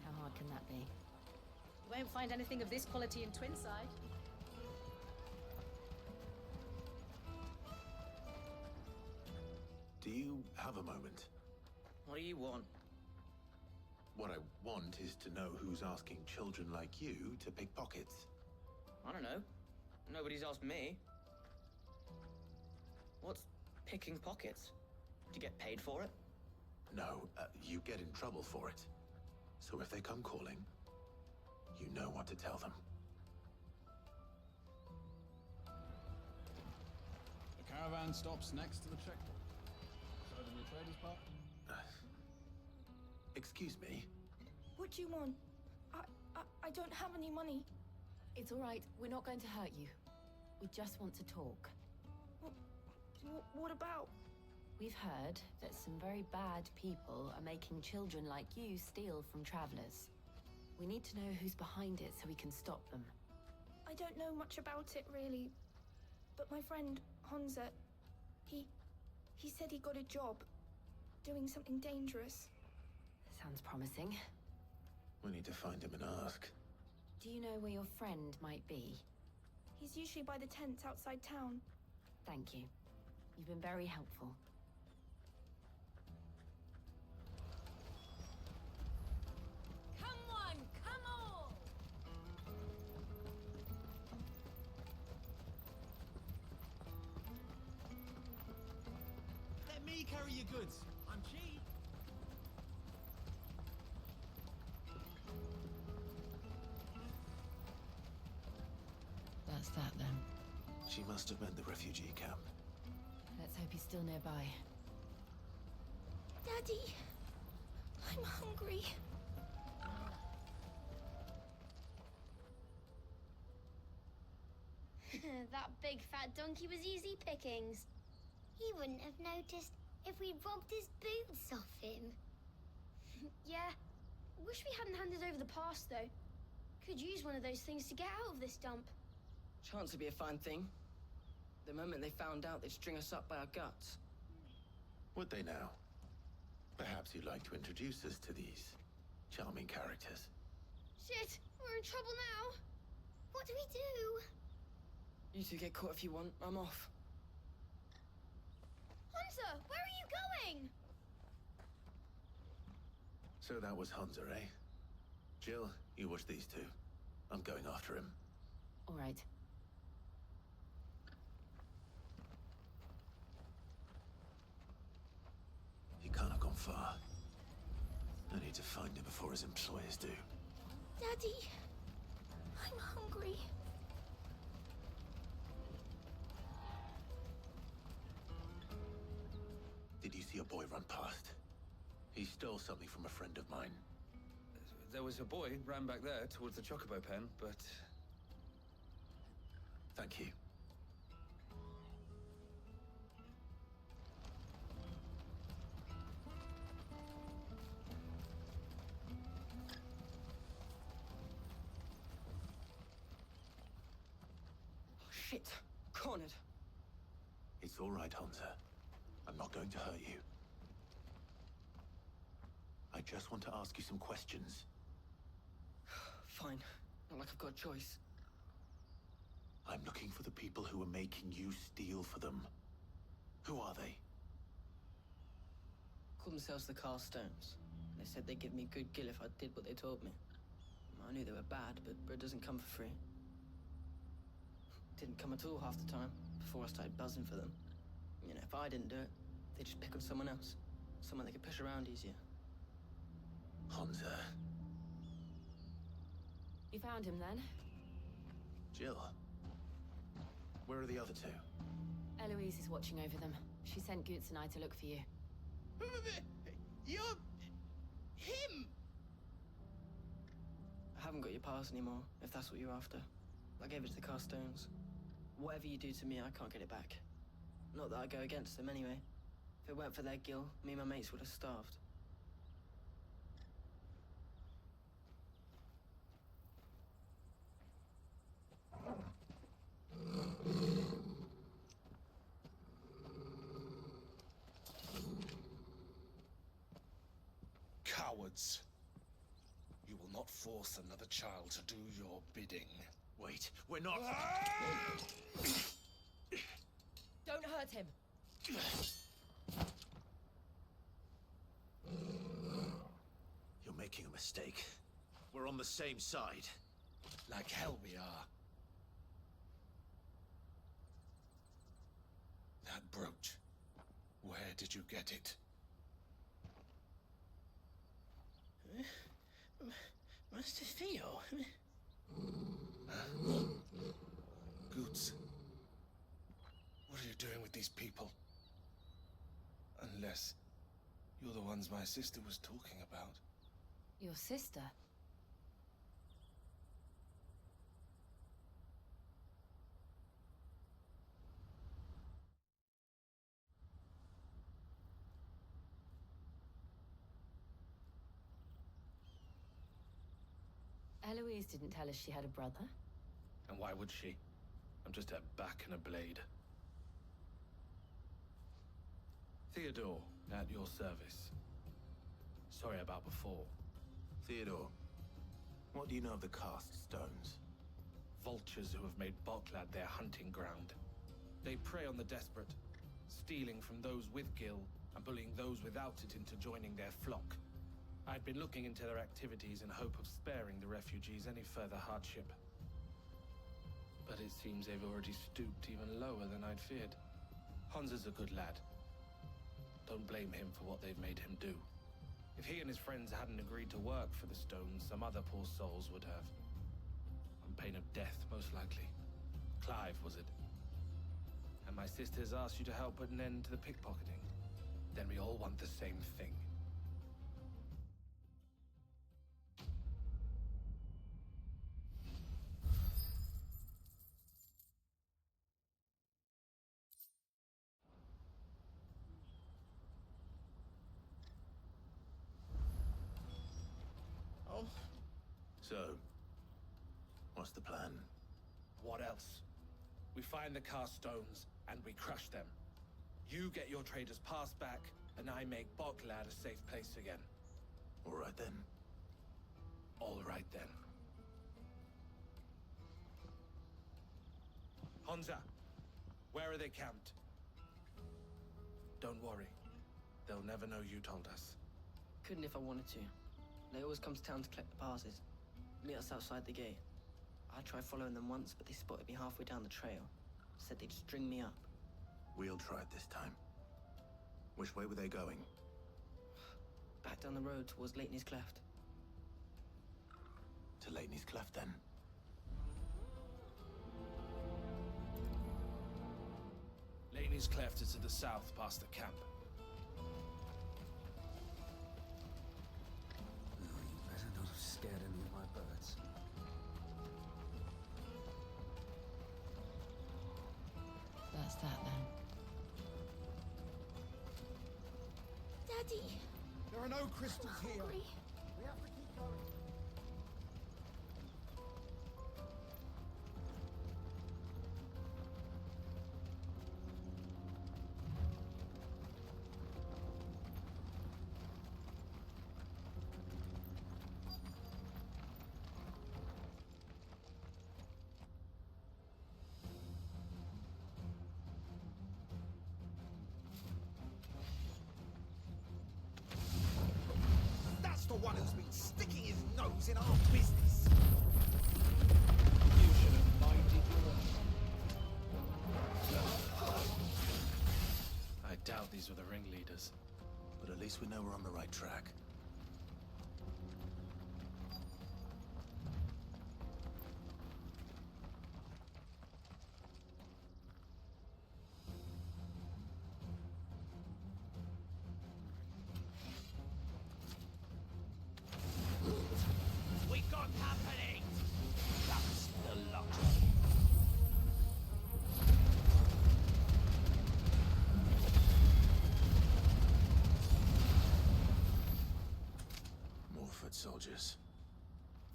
How hard can that be? You won't find anything of this quality in Twinside. Do you have a moment? What do you want? What I want is to know who's asking children like you to pick pockets. I don't know. Nobody's asked me. What's picking pockets? Do you get paid for it? No, you get in trouble for it. So if they come calling, you know what to tell them. The caravan stops next to the checkpoint. Side of the traders park. Excuse me? What do you want? I don't have any money. It's all right. We're not going to hurt you. We just want to talk. What about? We've heard that some very bad people are making children like you steal from travelers. We need to know who's behind it so we can stop them. I don't know much about it, really. But my friend, Honza, he said he got a job doing something dangerous. Sounds promising. We need to find him and ask. Do you know where your friend might be? He's usually by the tents outside town. Thank you. You've been very helpful. Come on, come on! let me carry your goods. I'm cheap. That's that then. She must have meant the refugee camp. Let's hope he's still nearby. Daddy, I'm hungry. That big fat donkey was easy pickings. He wouldn't have noticed if we robbed his boots off him. Yeah. Wish we hadn't handed over the pass, though. Could use one of those things to get out of this dump. Chance would be a fine thing. The moment they found out, they'd string us up by our guts. Would they now? Perhaps you'd like to introduce us to these charming characters. Shit, we're in trouble now. What do we do? You two get caught if you want. I'm off. Hunter, where are you going? So that was Hunter, eh? Jill, you watch these two. I'm going after him. All right. He can't have gone need to find him before his employers do. Daddy, I'm hungry. Did you see a boy run past? He stole something from a friend of mine. There was a boy ran back there towards the Chocobo pen, but... Thank you. Shit! Cornered. It's all right, Hansa. I'm not going to hurt you. I just want to ask you some questions. Fine. Not like I've got a choice. I'm looking for the people who are making you steal for them. Who are they? Called themselves the Carstones. They said they'd give me good gill if I did what they told me. I knew they were bad, but bread doesn't come for free. Didn't come at all half the time, before I started buzzing for them. You know, if I didn't do it, they'd just pick on someone else. Someone they could push around easier. Hansa. You found him then? Jill. Where are the other two? Eloise is watching over them. She sent Goots and I to look for you. You're... him! I haven't got your pass anymore, if that's what you're after. I gave it to the Carstones. Whatever you do to me, I can't get it back. Not that I go against them anyway. If it weren't for their gill, me and my mates would have starved. Cowards. You will not force another child to do your bidding. Wait, we're not... Don't hurt him! You're making a mistake. We're on the same side. Like hell we are. That brooch. Where did you get it? Master Theo? Goots. What are you doing with these people? Unless you're the ones my sister was talking about. Your sister? Eloise didn't tell us she had a brother. And why would she? I'm just her back and a blade. Theodore, at your service. Sorry about before. Theodore, what do you know of the Cast Stones? Vultures who have made Boklad their hunting ground. They prey on the desperate, stealing from those with gill and bullying those without it into joining their flock. I'd been looking into their activities in hope of sparing the refugees any further hardship. But it seems they've already stooped even lower than I'd feared. Hans is a good lad. Don't blame him for what they've made him do. If he and his friends hadn't agreed to work for the Stones, some other poor souls would have. On pain of death, most likely. Clive, was it? And my sisters asked you to help put an end to the pickpocketing. Then we all want the same thing. Oh. So, what's the plan? What else? We find the Carstones, and we crush them. You get your traders passed back, and I make Boklad a safe place again. All right then. All right then. Hansa, where are they camped? Don't worry. They'll never know you told us. Couldn't if I wanted to. They always come to town to collect the passes. Meet us outside the gate. I tried following them once, but they spotted me halfway down the trail. Said they'd string me up. We'll try it this time. Which way were they going? Back down the road towards Leighton's Cleft. To Leighton's Cleft, then. Laney's Cleft is to the south, past the camp. Oh, you better not have scared any of my birds. That's that then. Daddy! There are no crystals here. Hungry. We have to keep going. That's the one who's been sticking his nose in our business. You should have minded your I doubt these were the ringleaders. But at least we know we're on the right track. We got company. That's the lot. More foot soldiers.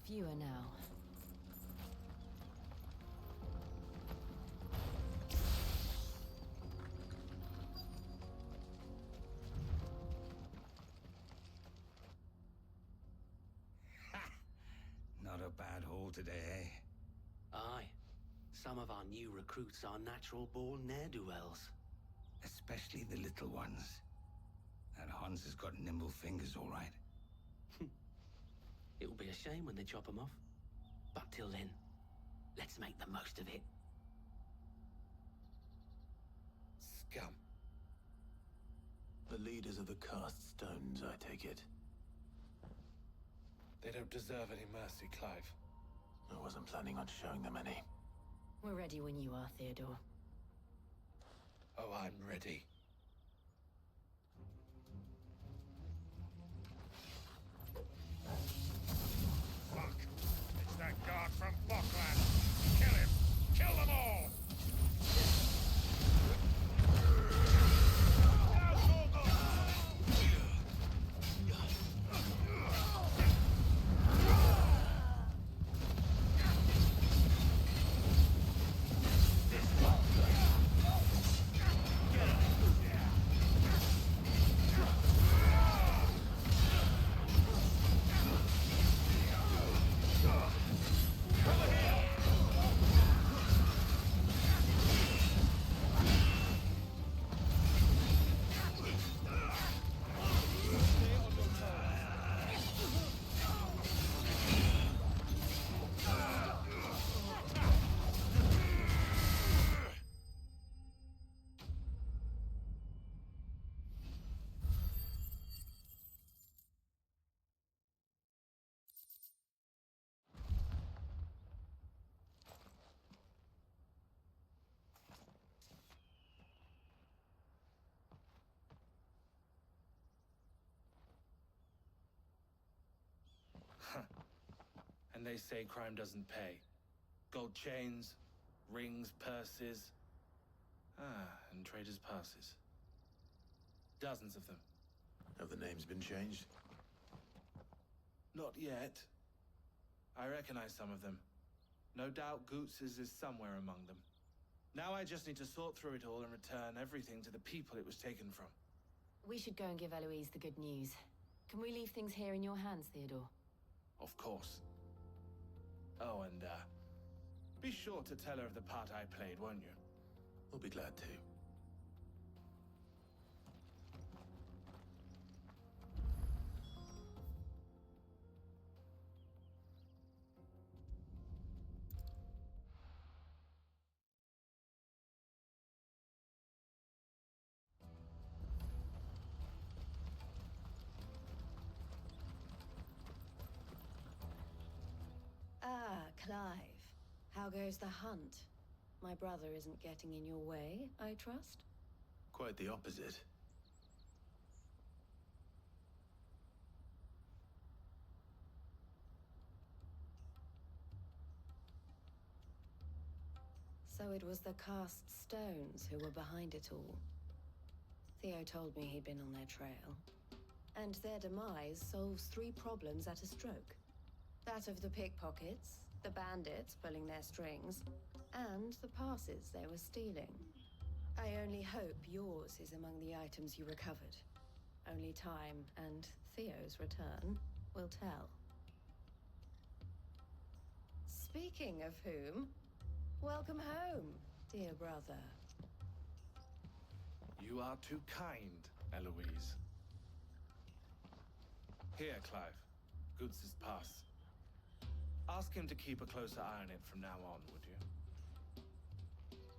Fewer now. Not a bad haul today, eh? Aye. Some of our new recruits are natural-born ne'er-do-wells. Especially the little ones. That Hans has got nimble fingers, all right. It will be a shame when they chop them off. But till then, let's make the most of it. Scum. The leaders of the cast stones, I take it. They don't deserve any mercy, Clive. I wasn't planning on showing them any. We're ready when you are, Theodore. Oh, I'm ready. Fuck! It's that guard from Bockland! Kill him! Kill them all! And they say crime doesn't pay. Gold chains, rings, purses. And traders' passes. Dozens of them. Have the names been changed? Not yet. I recognize some of them. No doubt Goots's is somewhere among them. Now I just need to sort through it all and return everything to the people it was taken from. We should go and give Eloise the good news. Can we leave things here in your hands, Theodore? Of course. Oh, and, be sure to tell her of the part I played, won't you? We'll be glad to. Clive, how goes the hunt? My brother isn't getting in your way, I trust? Quite the opposite. So it was the cast stones who were behind it all. Theo told me he'd been on their trail. And their demise solves 3 problems at a stroke. That of the pickpockets, the bandits pulling their strings, and the passes they were stealing. I only hope yours is among the items you recovered. Only time and Theo's return will tell. Speaking of whom, welcome home, dear brother. You are too kind, Eloise. Here, Clive. Goods' pass. Ask him to keep a closer eye on it from now on, would you?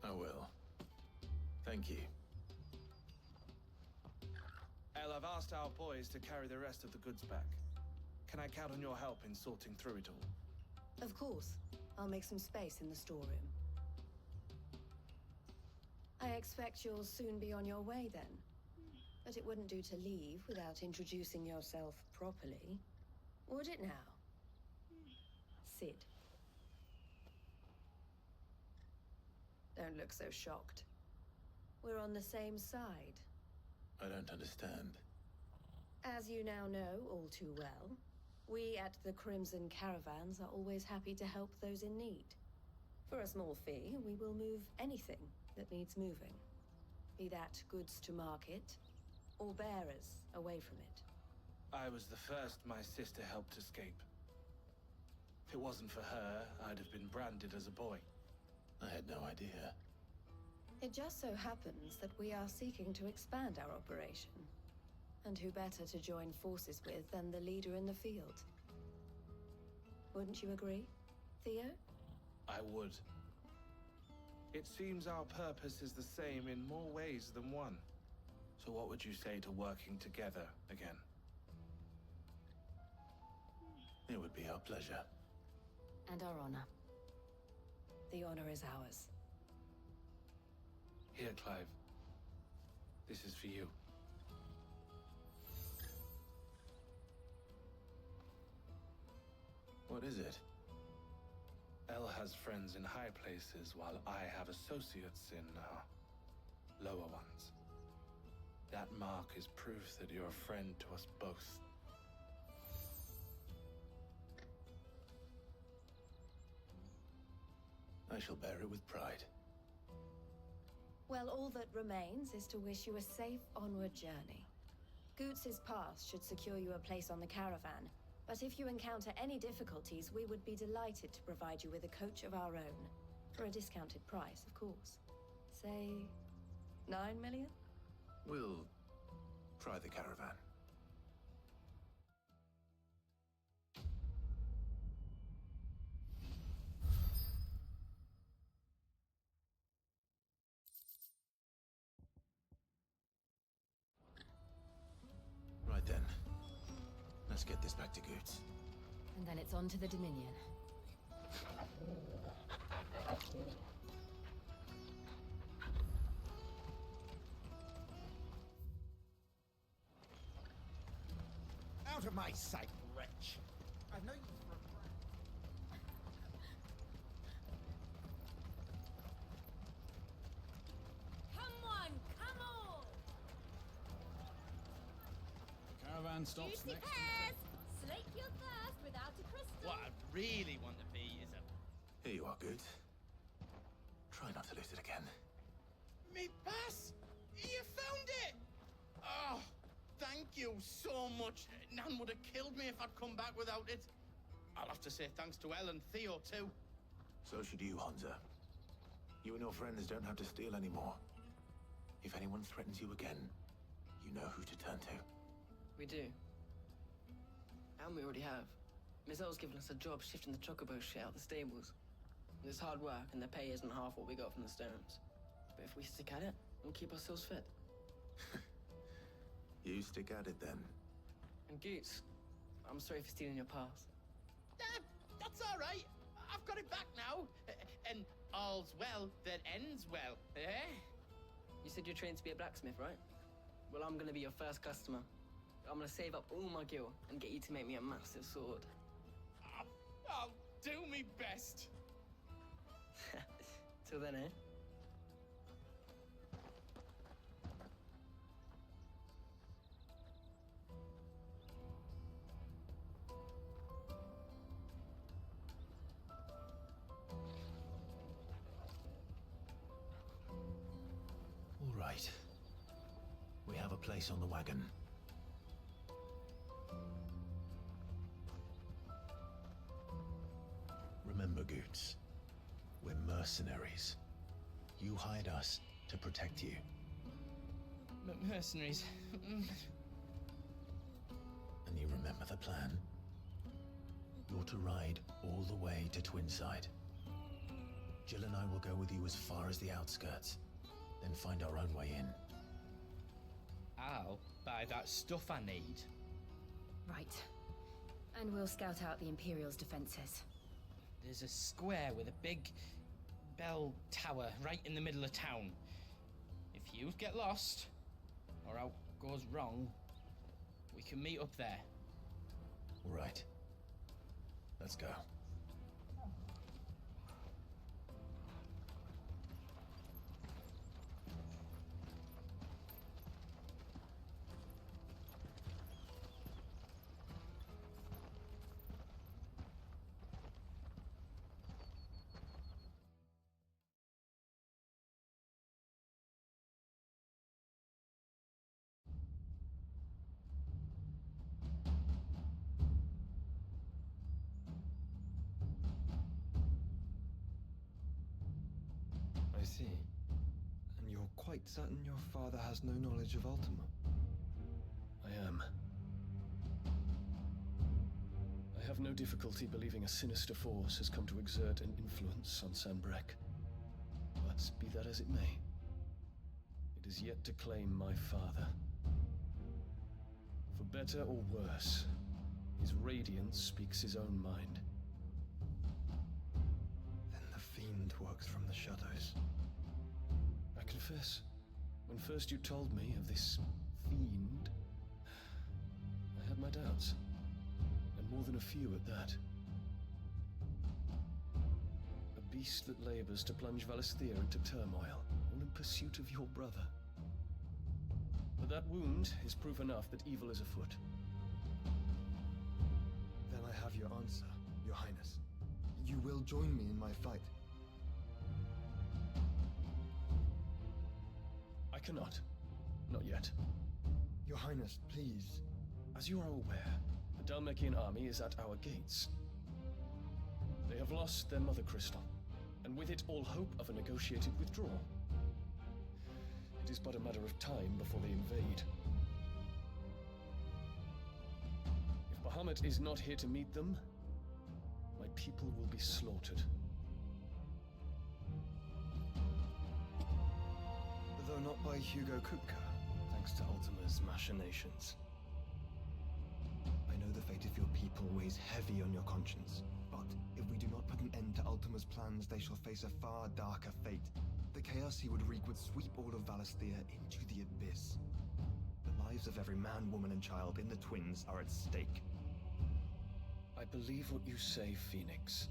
I will. Thank you. El, I've asked our boys to carry the rest of the goods back. Can I count on your help in sorting through it all? Of course. I'll make some space in the storeroom. I expect you'll soon be on your way then. But it wouldn't do to leave without introducing yourself properly. Would it now? Sid. Don't look so shocked. We're on the same side. I don't understand. As you now know all too well, we at the Crimson Caravans are always happy to help those in need. For a small fee, we will move anything that needs moving. Be that goods to market, or bearers away from it. I was the first my sister helped escape. If it wasn't for her, I'd have been branded as a boy. I had no idea. It just so happens that we are seeking to expand our operation. And who better to join forces with than the leader in the field? Wouldn't you agree, Theo? I would. It seems our purpose is the same in more ways than one. So what would you say to working together again? It would be our pleasure. And our honor. The honor is ours. Here, Clive. This is for you. What is it? El has friends in high places, while I have associates in, lower ones. That mark is proof that you're a friend to us both. I shall bear it with pride. Well, all that remains is to wish you a safe onward journey. Goots' pass should secure you a place on the caravan, but if you encounter any difficulties, we would be delighted to provide you with a coach of our own. For a discounted price, of course. Say, 9 million? We'll try the caravan. Right then. Let's get this back to Goots. And then it's on to the Dominion. Out of my sight, wretch! I've no use for a friend. Come on, come on! Caravan stops Juicy next. pears! Slake your thirst without a crystal. What I really want to be is a... Here you are, Goots. Try not to lose it again. Me pass! You found it! Oh, thank you so much. Nan would have killed me if I'd come back without it. I'll have to say thanks to Elle and Theo, too. So should you, Hansa. You and your friends don't have to steal anymore. If anyone threatens you again, you know who to turn to. We do. And we already have. Miss L's given us a job shifting the chocobo shit out the stables. It's hard work, and the pay isn't half what we got from the stones. But if we stick at it, we'll keep ourselves fit. You stick at it then. And Goots, I'm sorry for stealing your pass. That's all right. I've got it back now. And all's well that ends well, eh? You said you're trained to be a blacksmith, right? Well, I'm gonna be your first customer. I'm gonna save up all my gil and get you to make me a massive sword. I'll do me best. Till then, eh? All right. We have a place on the wagon. Remember, Goots, we're mercenaries. You hired us to protect you. Mercenaries. And you remember the plan? You're to ride all the way to Twinside. Jill and I will go with you as far as the outskirts, then find our own way in. I'll buy that stuff I need. Right. And we'll scout out the Imperial's defenses. There's a square with a big bell tower right in the middle of town. If you get lost, or out goes wrong, we can meet up there. All right. Let's go. I see. And you're quite certain your father has no knowledge of Ultima? I am. I have no difficulty believing a sinister force has come to exert an influence on Sanbreque. But be that as it may, it is yet to claim my father. For better or worse, his radiance speaks his own mind. Then the fiend works from the shadows. I confess, when first you told me of this fiend, I had my doubts. And more than a few at that. A beast that labors to plunge Valisthea into turmoil, all in pursuit of your brother. But that wound is proof enough that evil is afoot. Then I have your answer, Your Highness. You will join me in my fight. I cannot. Not yet. Your Highness, please. As you are aware, the Dhalmekian army is at our gates. They have lost their mother crystal, and with it all hope of a negotiated withdrawal. It is but a matter of time before they invade. If Bahamut is not here to meet them, my people will be slaughtered. Though not by Hugo Kupka, thanks to Ultima's machinations. I know the fate of your people weighs heavy on your conscience, but if we do not put an end to Ultima's plans, they shall face a far darker fate. The chaos he would wreak would sweep all of Valisthea into the abyss. The lives of every man, woman, and child in the Twins are at stake. I believe what you say, Phoenix.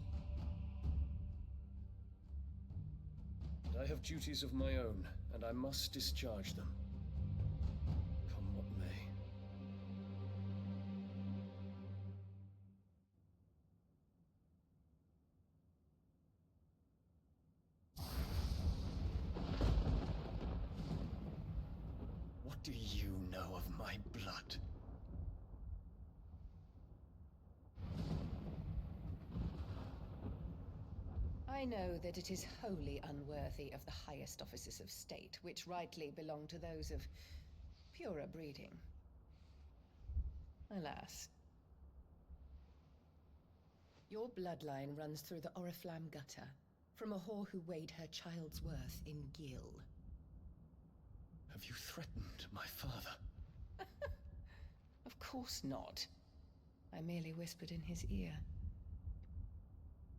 But I have duties of my own, and I must discharge them. Come what may. What do you know of my blood? I know that it is wholly unworthy of the highest offices of state, which rightly belong to those of purer breeding. Alas. Your bloodline runs through the Oriflamme gutter, from a whore who weighed her child's worth in gil. Have you threatened my father? Of course not. I merely whispered in his ear.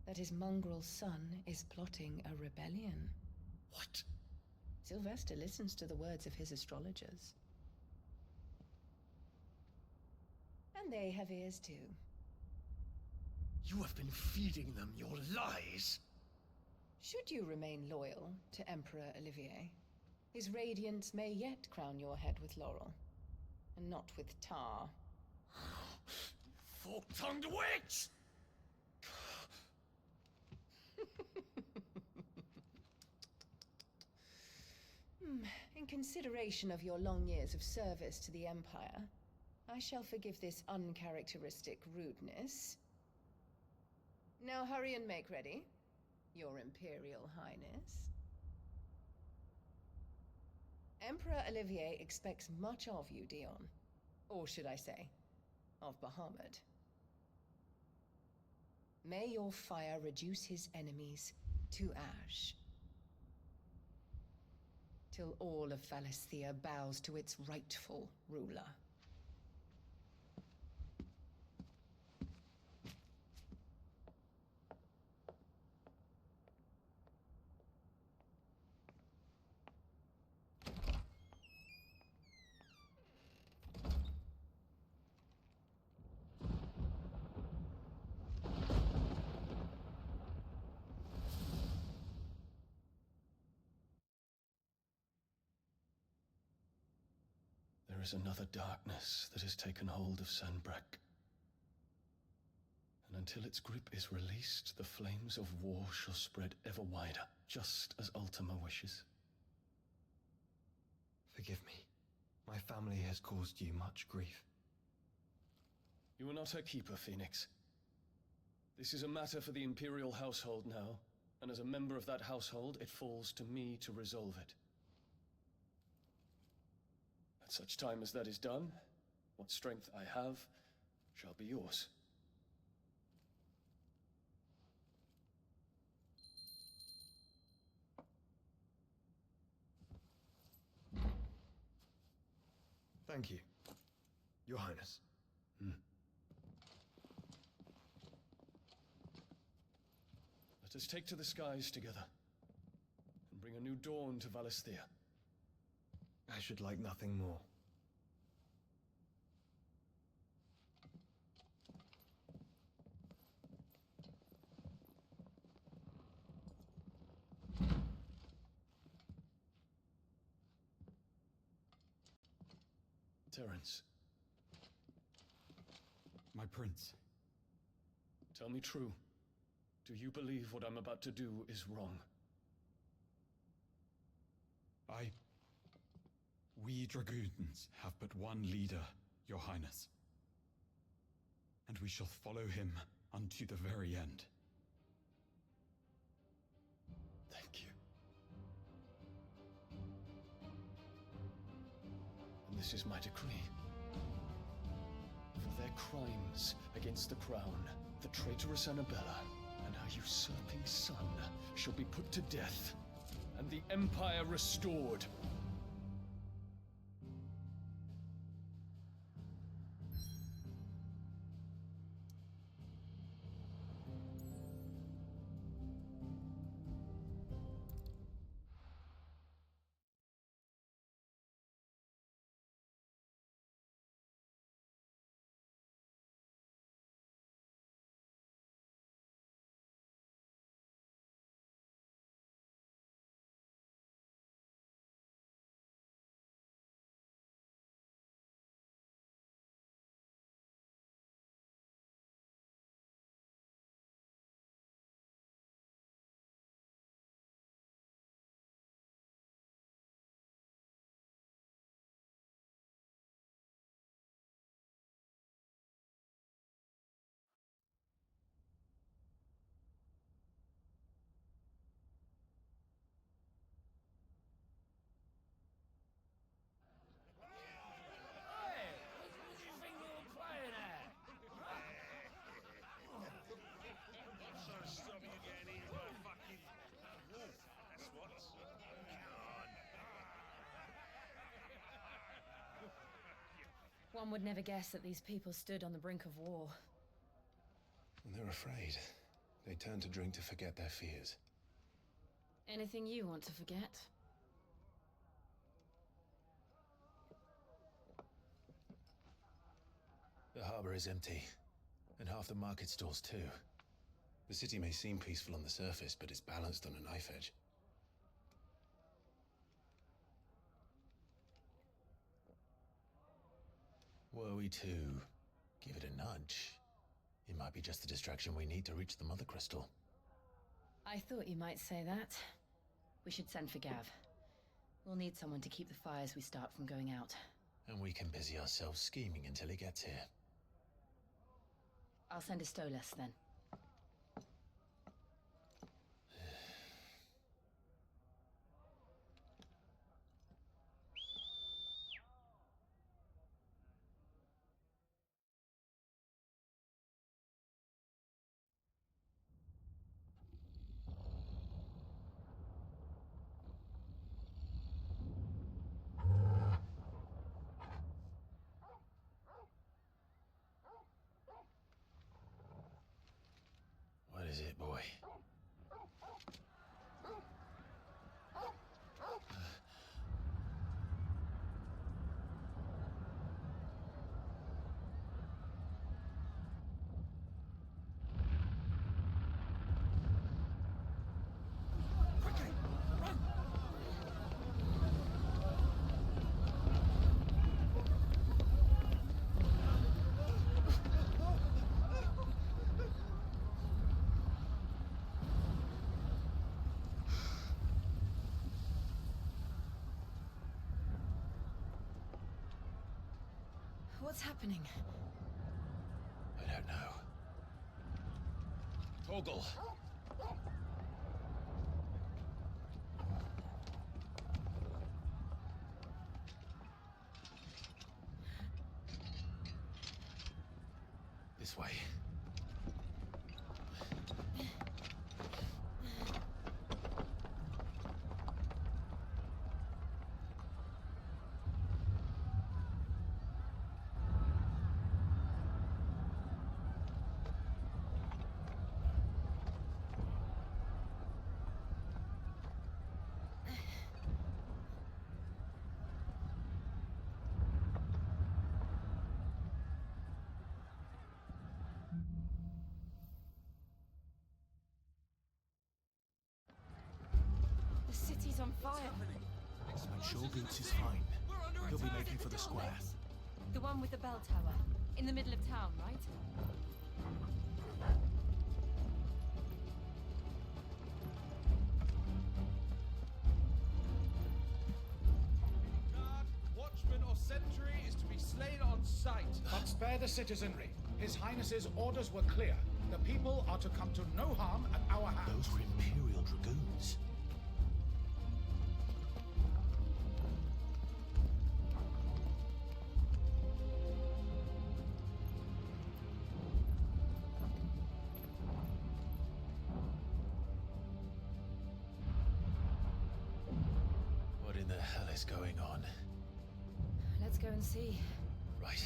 that his mongrel son is plotting a rebellion. What? Sylvester listens to the words of his astrologers. And they have ears too. You have been feeding them your lies! Should you remain loyal to Emperor Olivier, his radiance may yet crown your head with laurel, and not with tar. Fork-tongued witch! In consideration of your long years of service to the Empire, I shall forgive this uncharacteristic rudeness. Now hurry and make ready, Your Imperial Highness. Emperor Olivier expects much of you, Dion. Or should I say, of Bahamut. May your fire reduce his enemies to ash. Till all of Valisthea bows to its rightful ruler. There is another darkness that has taken hold of Sanbreque. And until its grip is released, the flames of war shall spread ever wider, just as Ultima wishes. Forgive me. My family has caused you much grief. You are not her keeper, Phoenix. This is a matter for the Imperial household now, and as a member of that household, it falls to me to resolve it. At such time as that is done, what strength I have shall be yours. Thank you, Your Highness. Let us take to the skies together, and bring a new dawn to Valisthea. I should like nothing more. Terence. My prince. Tell me true. Do you believe what I'm about to do is wrong? We dragoons have but one leader, Your Highness. And we shall follow him unto the very end. Thank you. And this is my decree. For their crimes against the crown, the traitorous Annabella and her usurping son shall be put to death, and the Empire restored. One would never guess that these people stood on the brink of war. And they're afraid. They turn to drink to forget their fears. Anything you want to forget? The harbor is empty, and half the market stalls too. The city may seem peaceful on the surface, but it's balanced on a knife edge. Were we to give it a nudge, it might be just the distraction we need to reach the Mother Crystal. I thought you might say that. We should send for Gav. We'll need someone to keep the fires we start from going out. And we can busy ourselves scheming until he gets here. I'll send a Stolas then. What is it, boy? What's happening? I don't know. Torgal! This way. The city's on fire. I'm sure Goots is fine. He'll be making for the square. The one with the bell tower. In the middle of town, right? Guard, watchman or sentry is to be slain on sight. But spare the citizenry. His Highness's orders were clear. The people are to come to no harm at our hands. Those were Imperial Dragoons. What in the hell is going on? Let's go and see. Right.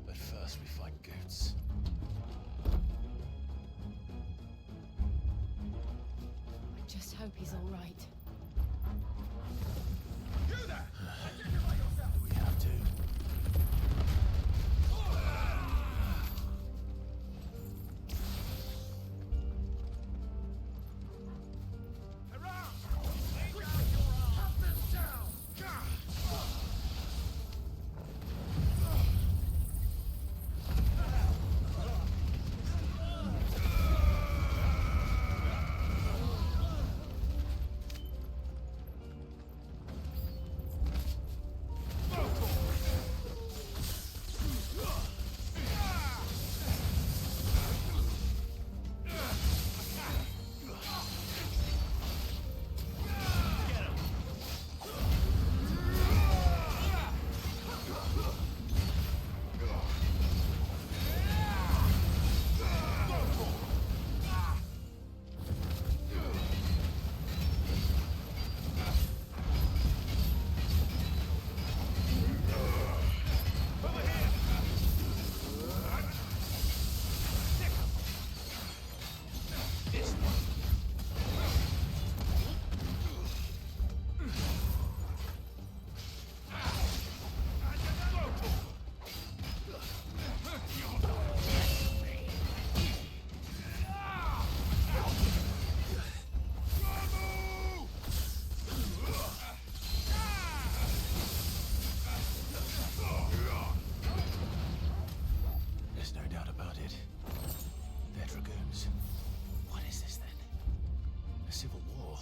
But first we find Goots. I just hope he's all right. You there! We have to. A civil war?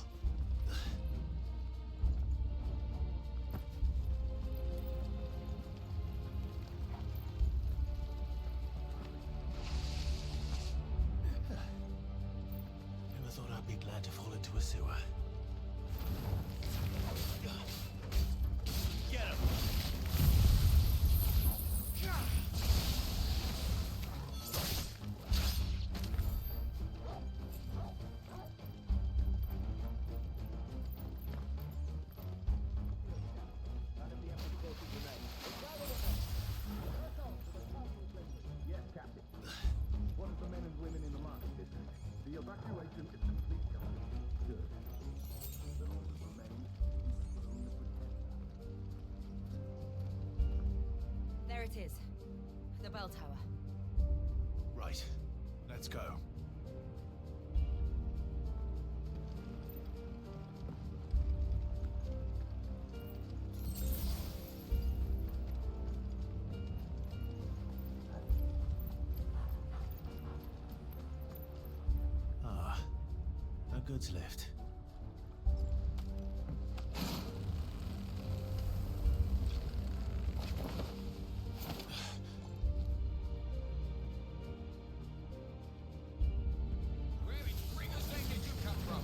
Never thought I'd be glad to fall into a sewer. Get him! Yes, Captain. What of the men and women in the market district? The evacuation is complete, Captain. Good. Those who remain, we will protect. There it is. The bell tower. Right. Let's go. Ah, a goods lift. Where in Ringer's Lane did you come from?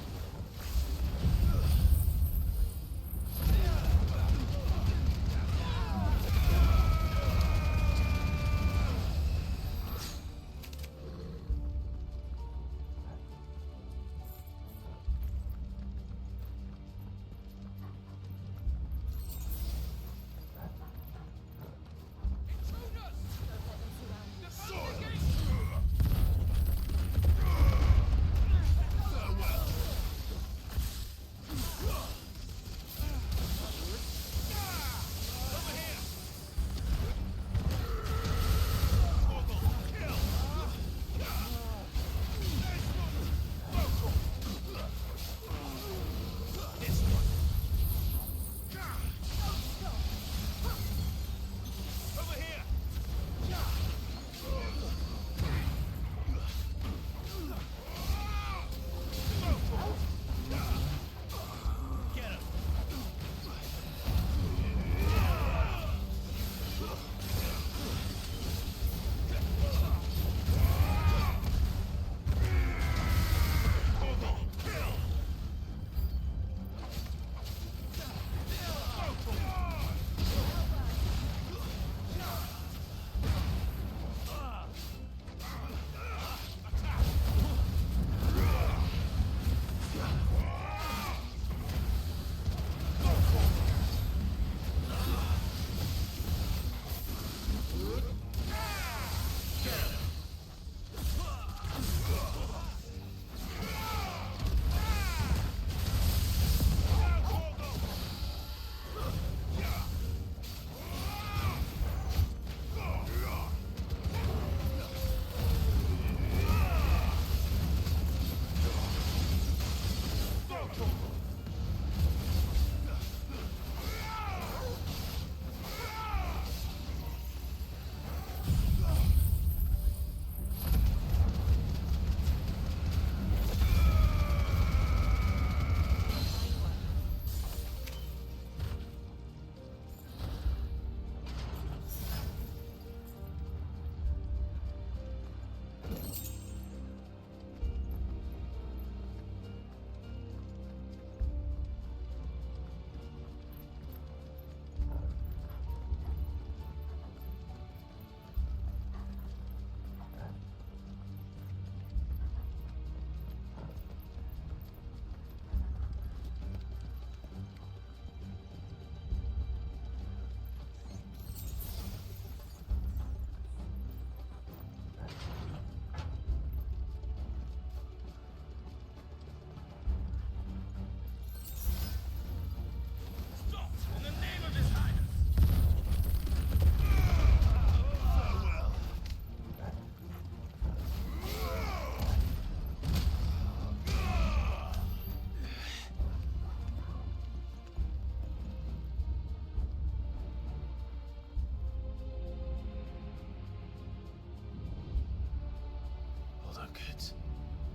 Hold on, kids.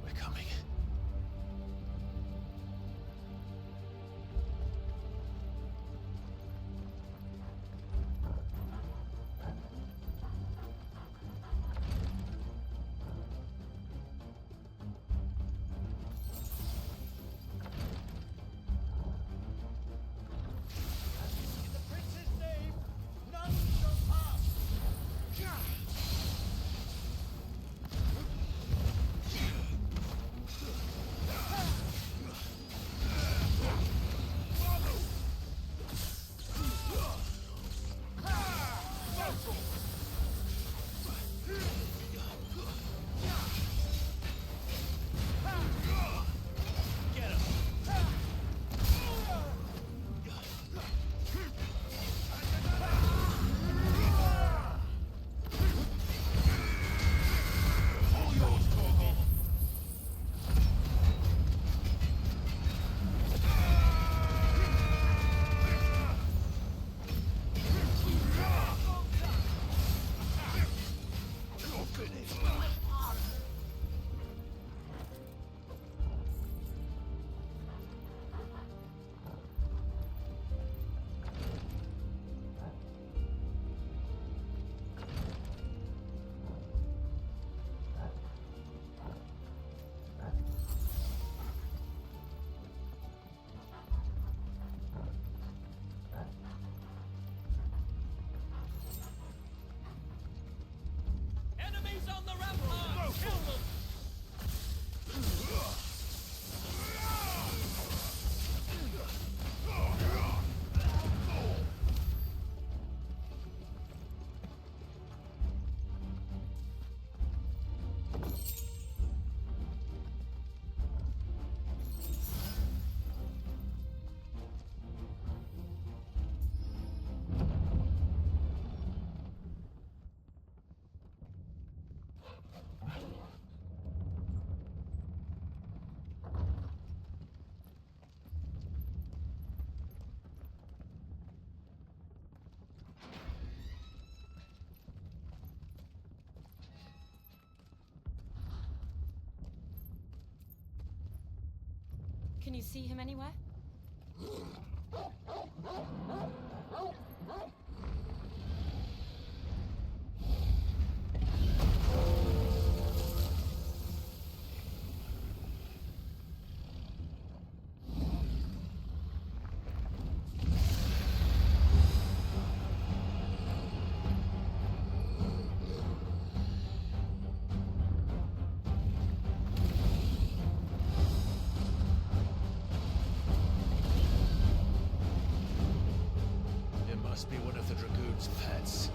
We're coming. Can you see him anywhere? It must be one of the Dragoon's pets.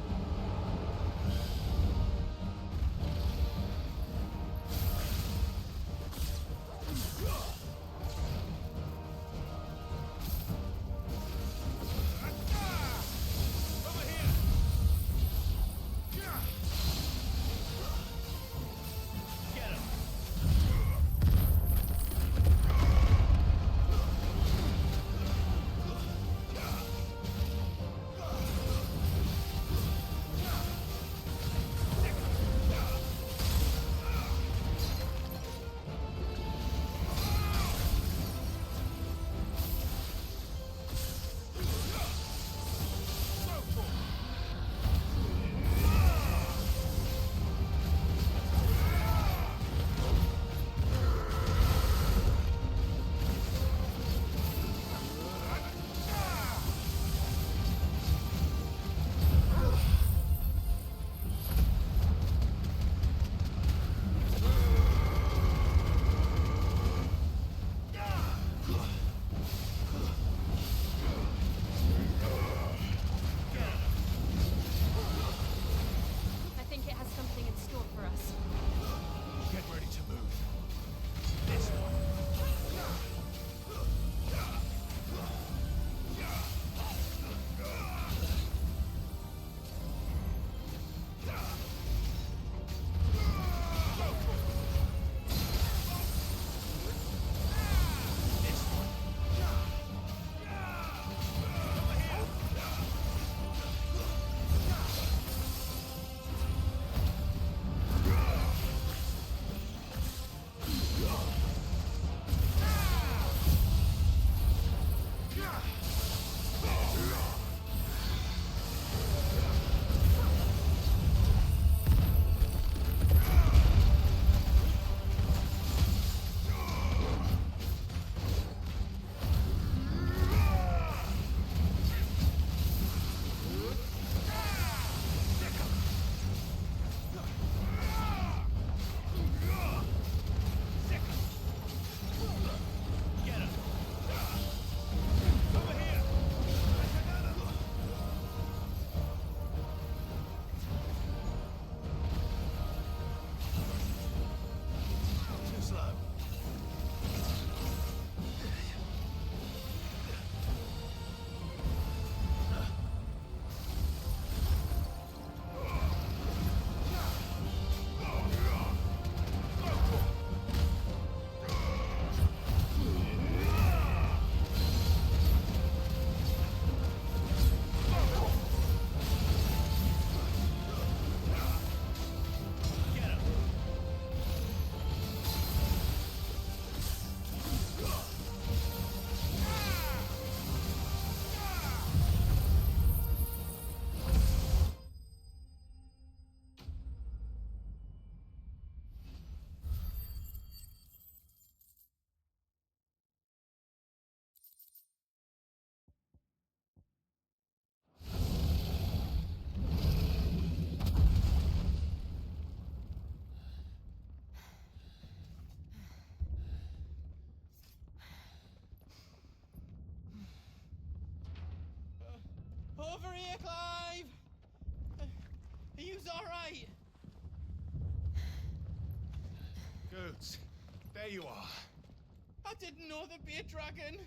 there'd be a dragon.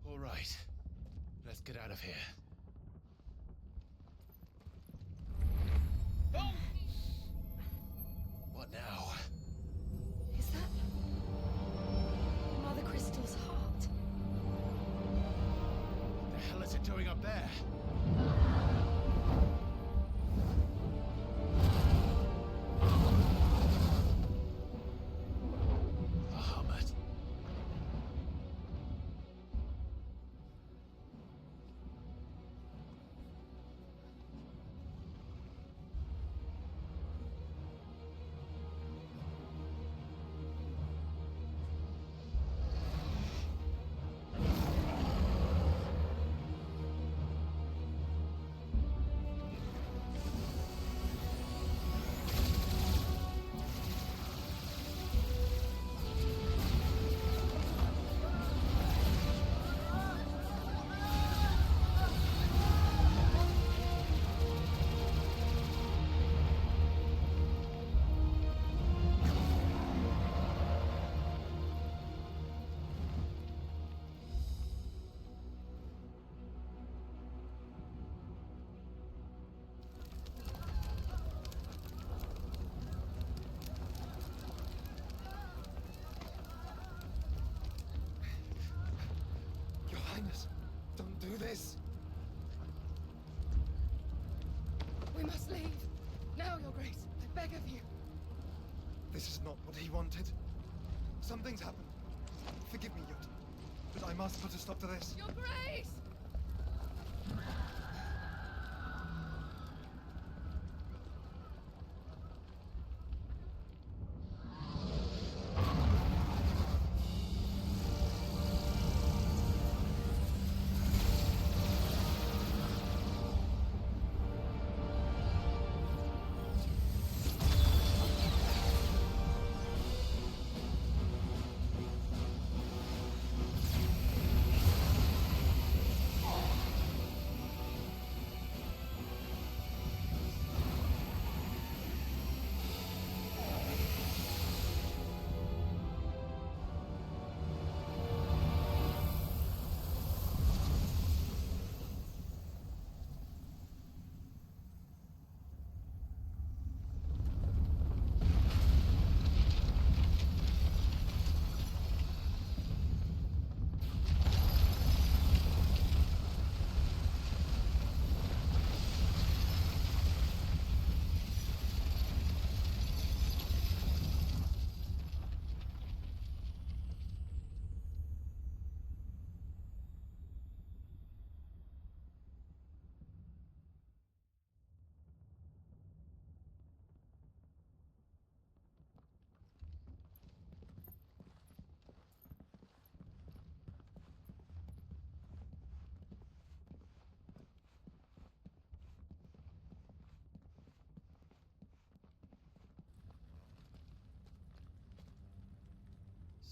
All right. Let's get out of here. Oh! What now? Is that Mother Crystal's heart? The hell is it doing up there? Bahamut. Your Highness, don't do this. We must leave. Now, Your Grace. I beg of you. This is not what he wanted. Something's happened. Forgive me, Yut, but I must put a stop to this. Your Grace!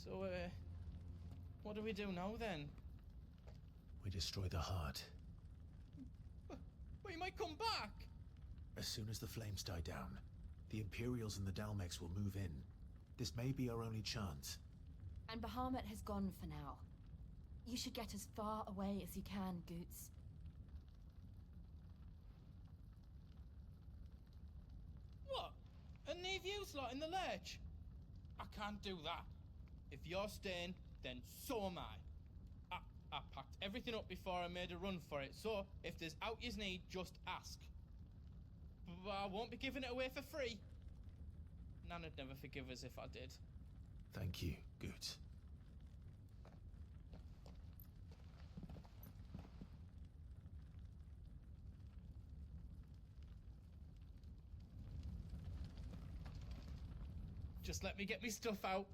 So, what do we do now then? We destroy the heart. But he might come back! As soon as the flames die down, the Imperials and the Dalmex will move in. This may be our only chance. And Bahamut has gone for now. You should get as far away as you can, Goots. What? And leave you lot in the lurch? I can't do that. If you're staying, then so am I. I packed everything up before I made a run for it, so if there's out you need, just ask. But I won't be giving it away for free. Nana'd never forgive us if I did. Thank you, Goot. Just let me get me stuff out.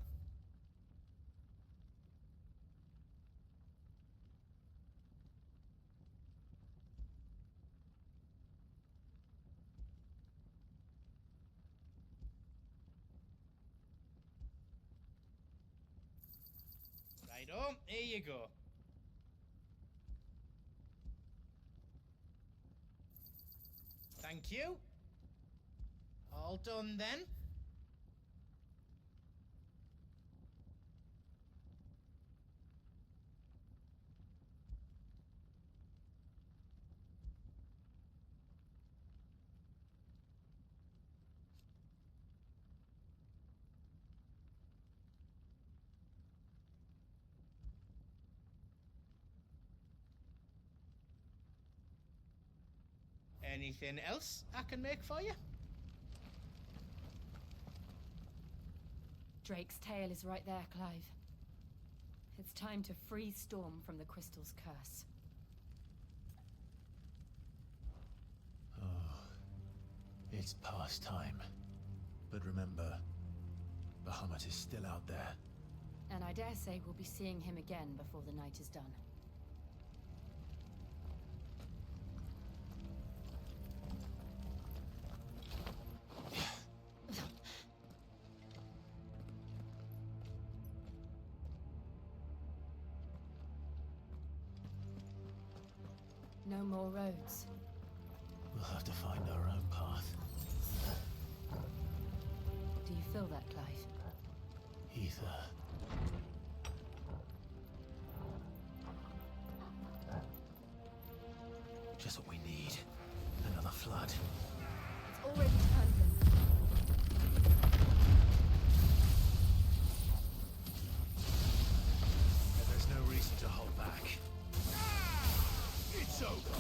Right, here you go. Thank you. All done then. Anything else I can make for you? Drake's tail is right there, Clive. It's time to free Storm from the crystal's curse. Oh, it's past time. But remember, Bahamut is still out there. And I dare say we'll be seeing him again before the night is done. No more roads. We'll have to find our own path. Do you feel that, Clive? Ether. Just what we need. Another flood. It's already turned them. And there's no reason to hold back. It's over.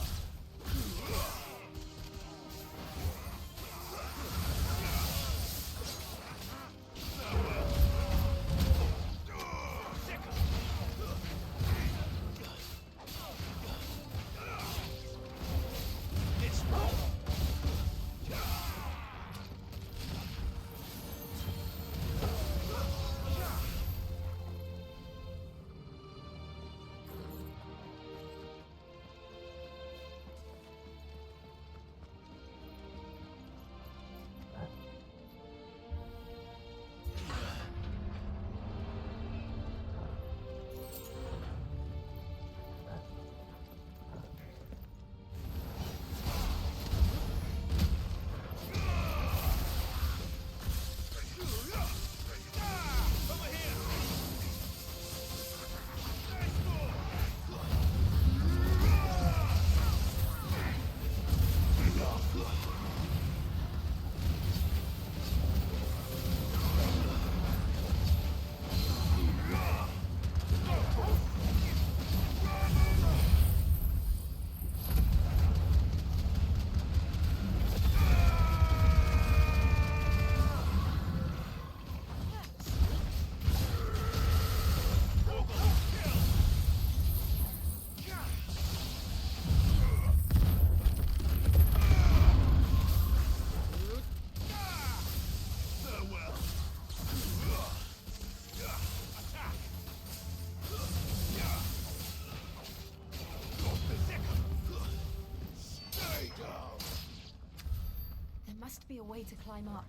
There must be a way to climb up.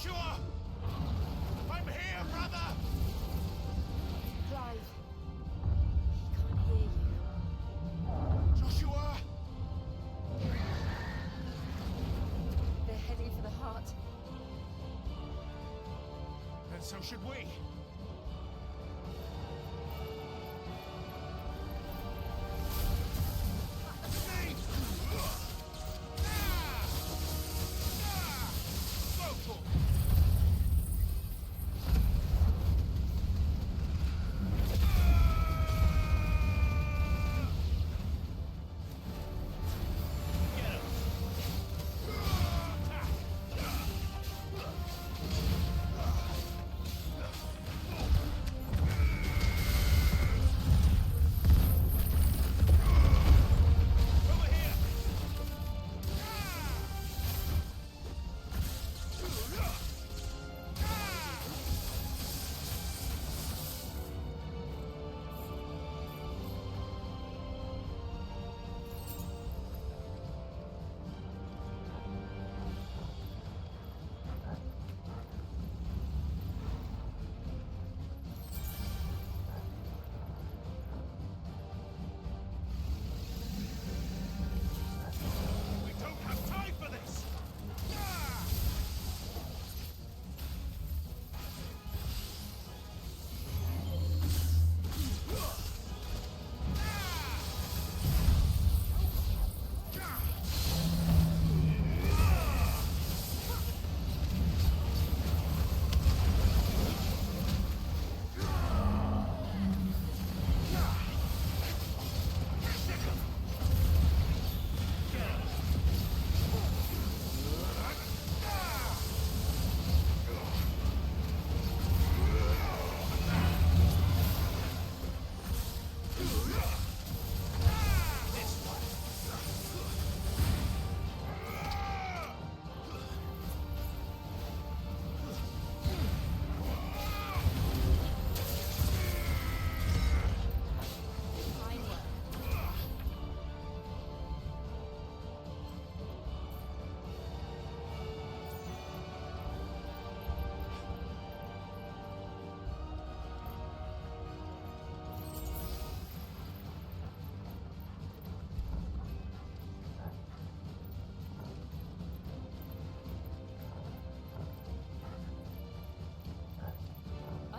Joshua! I'm here, brother! Clive. He can't hear you. Joshua! They're heading for the heart. Then so should we.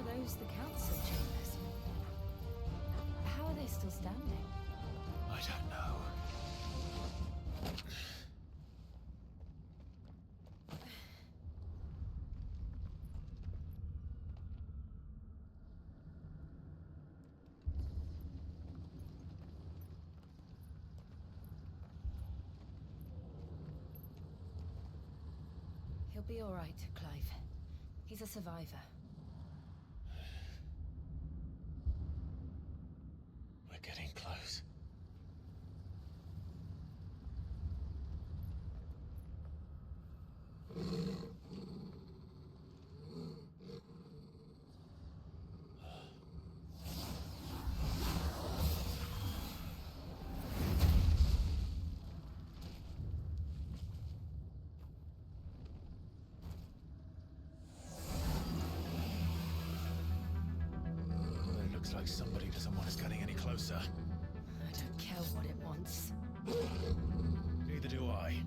Those the council chambers. How are they still standing? I don't know. He'll be all right, Clive. He's a survivor. We're getting close. Looks like somebody doesn't want us getting any closer. I don't care what it wants. Neither do I.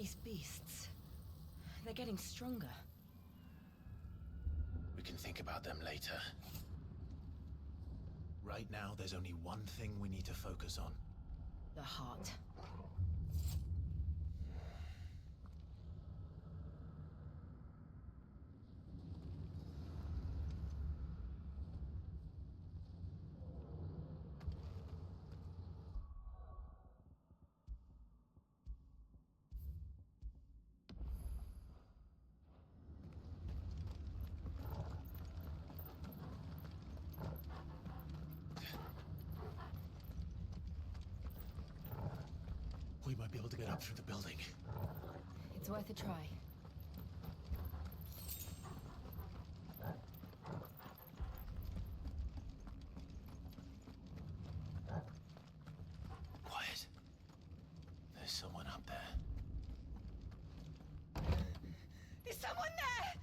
These beasts... they're getting stronger. We can think about them later. Right now, there's only one thing we need to focus on. The heart. We might be able to get up through the building. It's worth a try. Quiet. There's someone up there. Is someone there?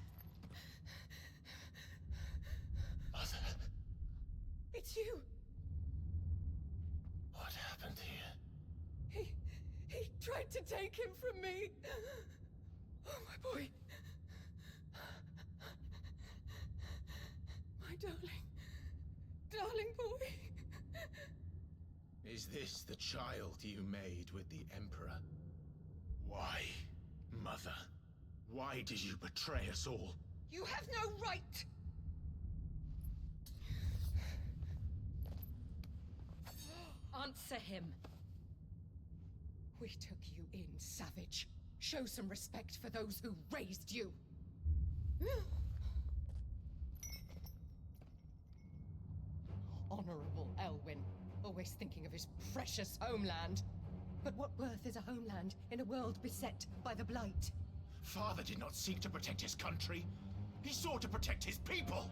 Mother, It's you. what happened here? He tried to take him from me. Oh, my boy. My darling boy. Is this the child you made with the Emperor? Why, Mother? Why did you betray us all? You have no right. Answer him. We took you in, savage. Show some respect for those who raised you. Honorable Elwyn, always thinking of his precious homeland. But what worth is a homeland in a world beset by the Blight? Father did not seek to protect his country. He sought to protect his people.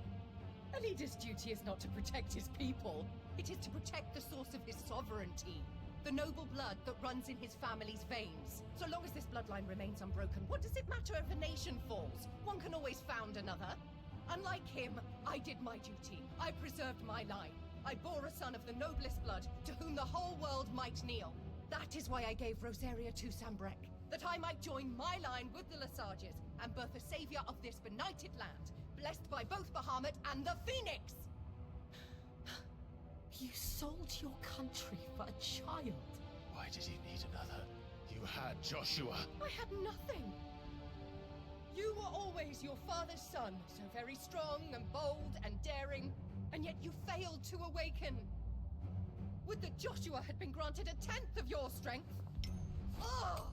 A leader's duty is not to protect his people. It is to protect the source of his sovereignty. The noble blood that runs in his family's veins. So long as this bloodline remains unbroken, what does it matter if a nation falls? One can always found another. Unlike him, I did my duty. I preserved my line. I bore a son of the noblest blood, to whom the whole world might kneel. That is why I gave Rosaria to Sambrek, that I might join my line with the Lesages and birth a savior of this benighted land, blessed by both Bahamut and the Phoenix! You sold your country for a child. Why did he need another? You had Joshua. I had nothing. You were always your father's son, so very strong and bold and daring, and yet you failed to awaken. Would that Joshua had been granted 1/10 of your strength? Oh!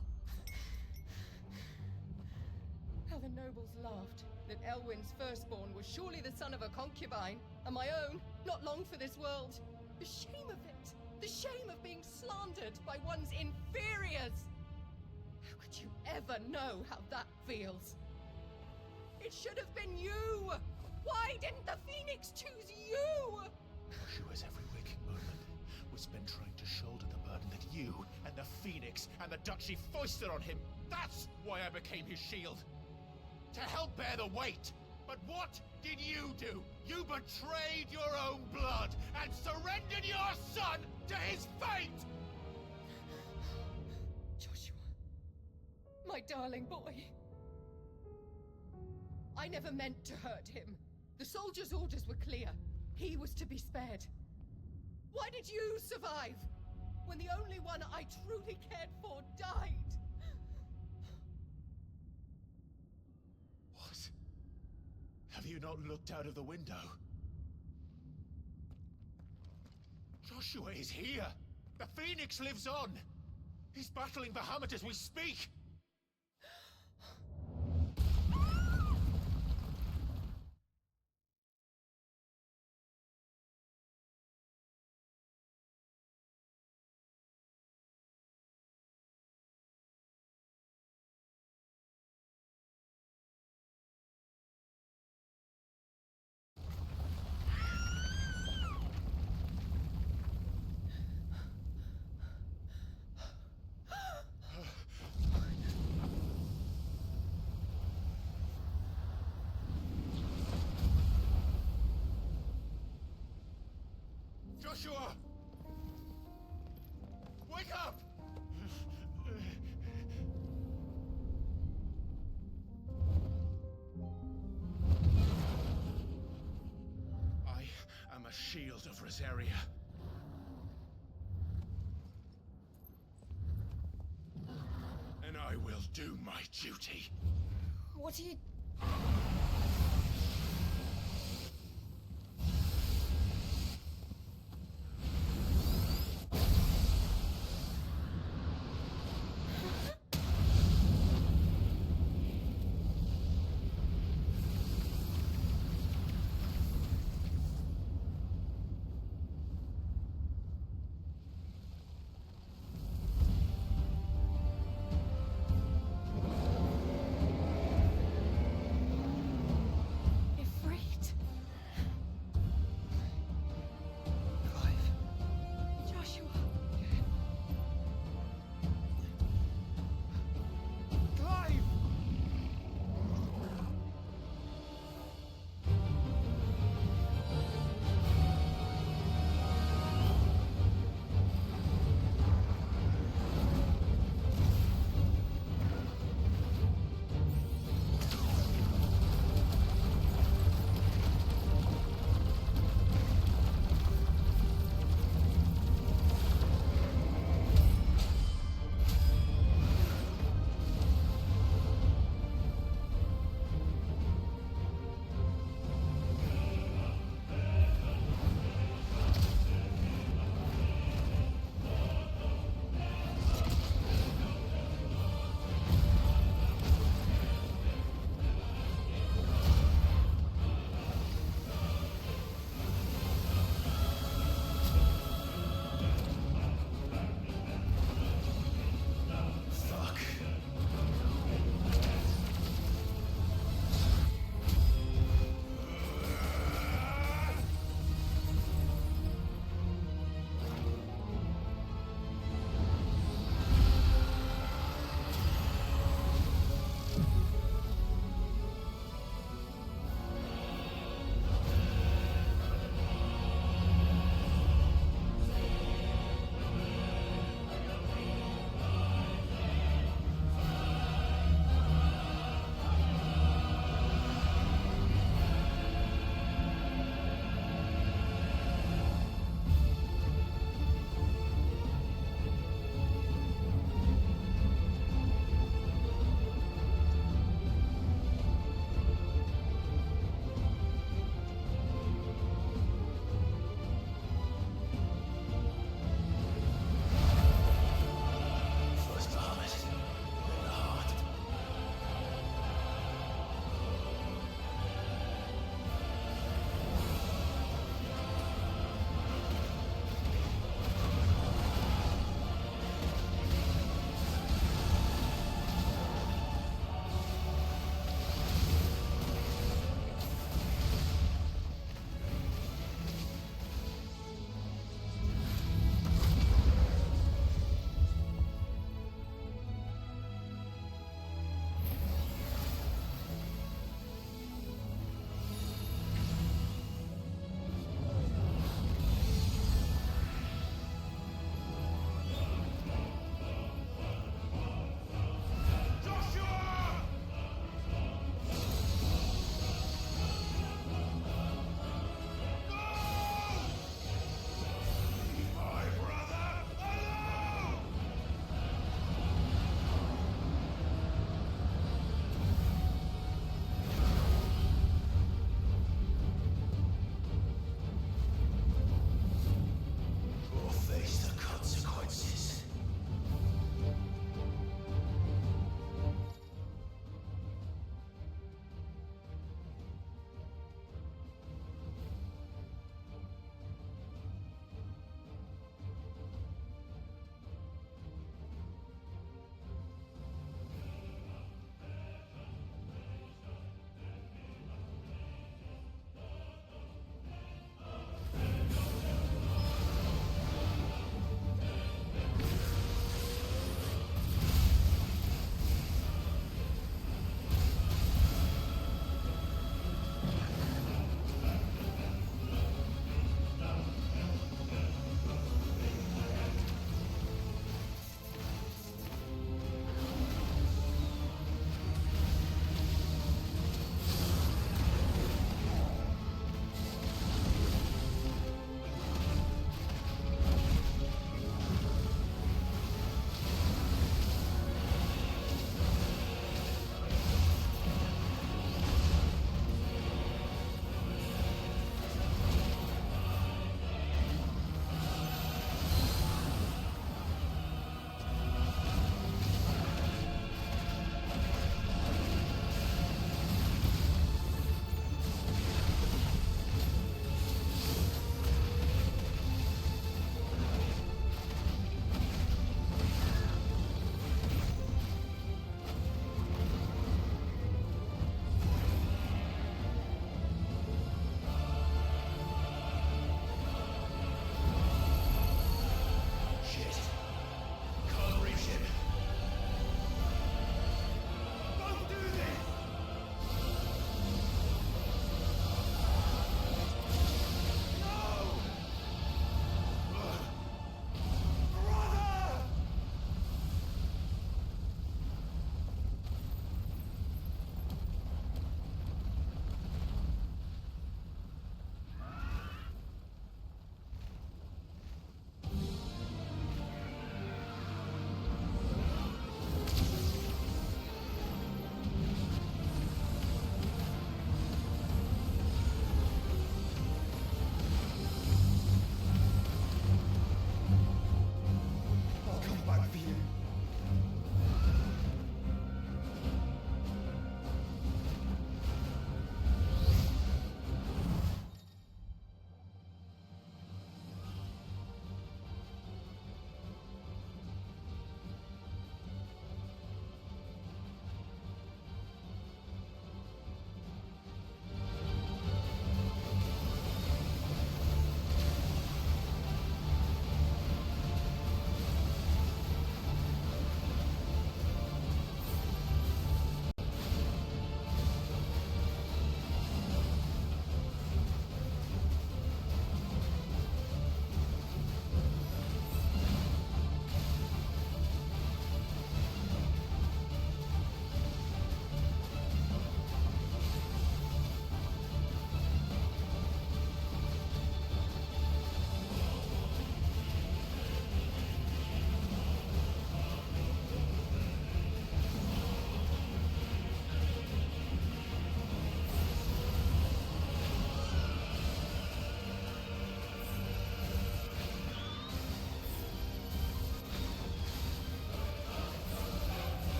How the nobles laughed that Elwyn's firstborn was surely the son of a concubine, and my own, not long for this world. The shame of it! The shame of being slandered by one's inferiors! How could you ever know how that feels? It should have been you! Why didn't the Phoenix choose you? Joshua's every waking moment was spent trying to shoulder the burden that you And the Phoenix and the Duchy foisted on him. That's why I became his shield. To help bear the weight. But what did you do? You betrayed your own blood and surrendered your son to his fate! Joshua. My darling boy. I never meant to hurt him. The soldiers' orders were clear. He was to be spared. Why did you survive? When the only one I truly cared for died? What? Have you not looked out of the window? Joshua is here! The Phoenix lives on! He's battling Bahamut as we speak! shield of Rosaria. And I will do my duty. What are you...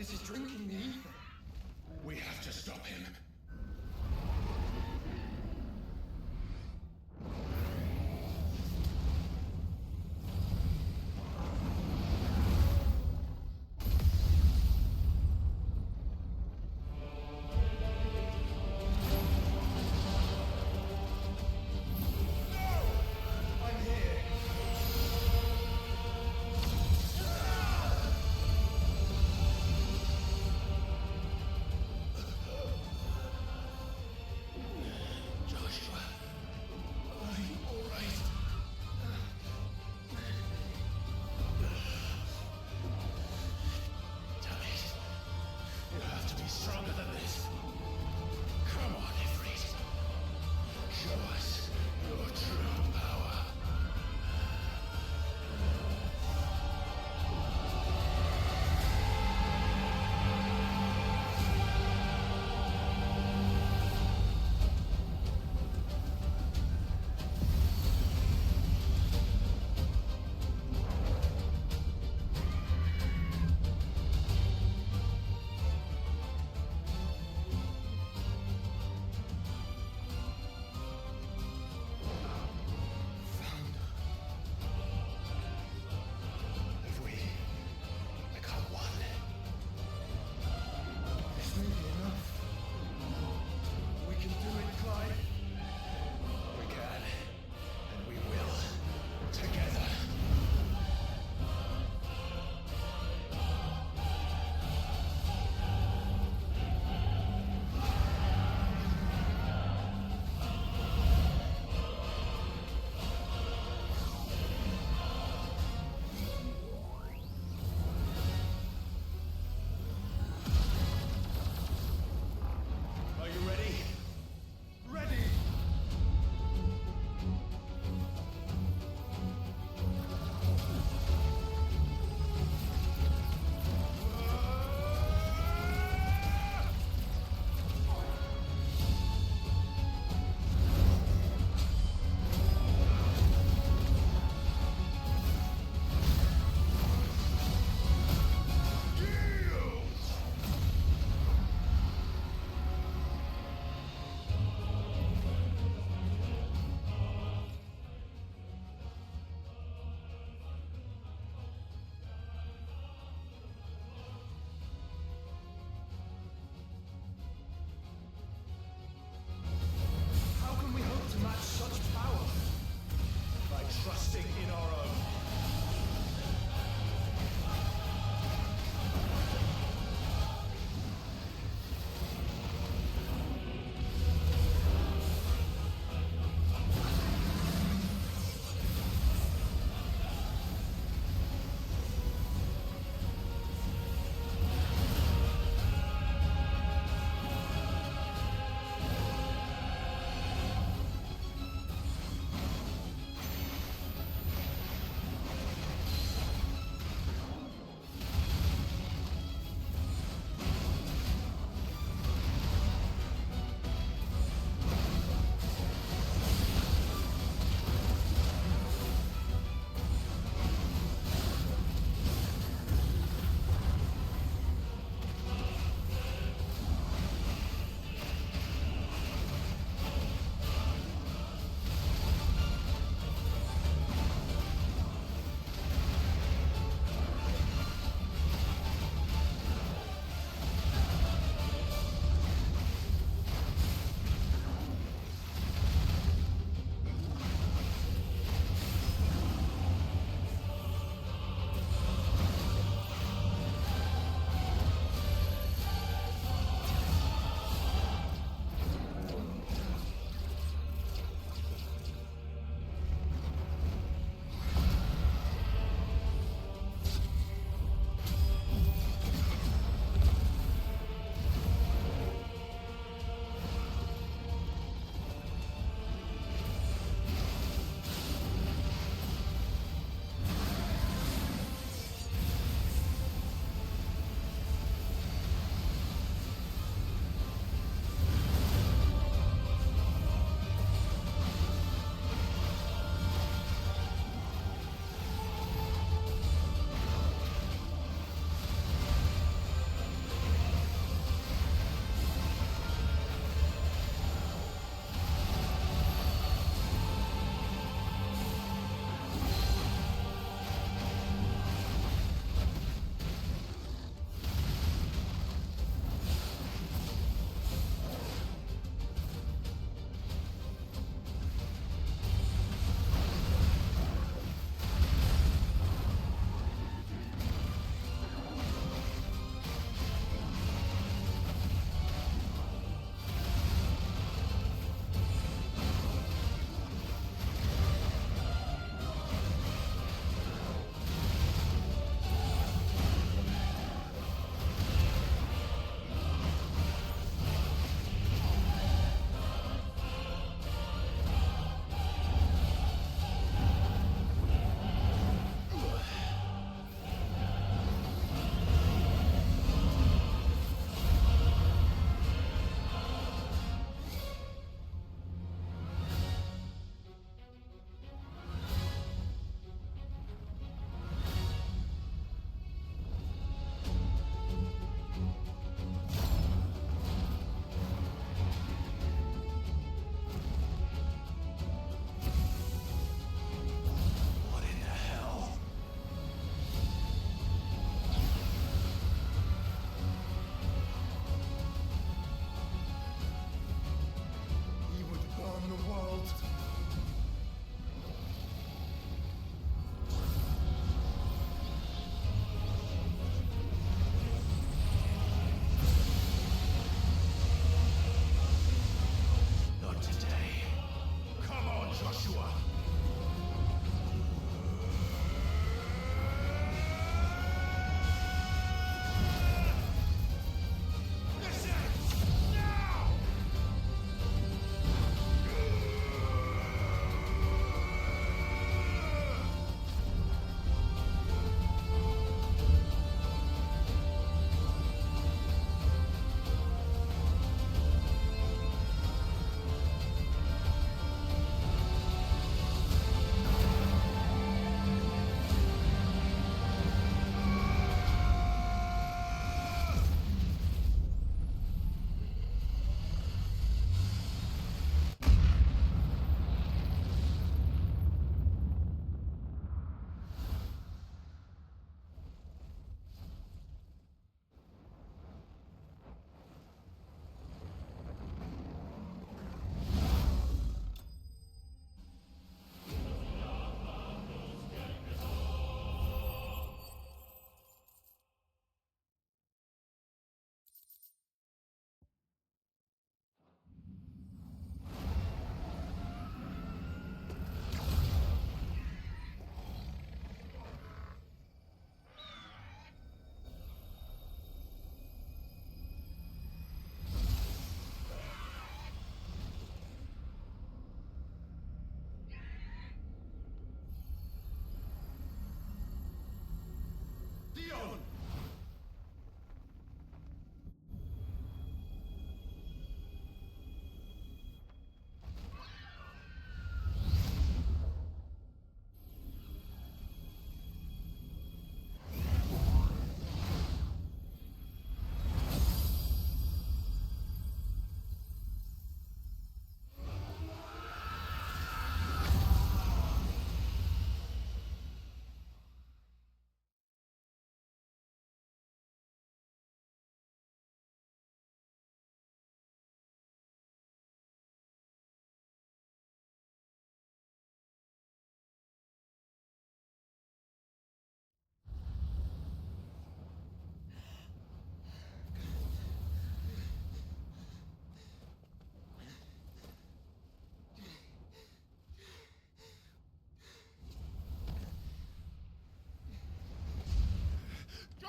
This is drinking me. We have to stop him.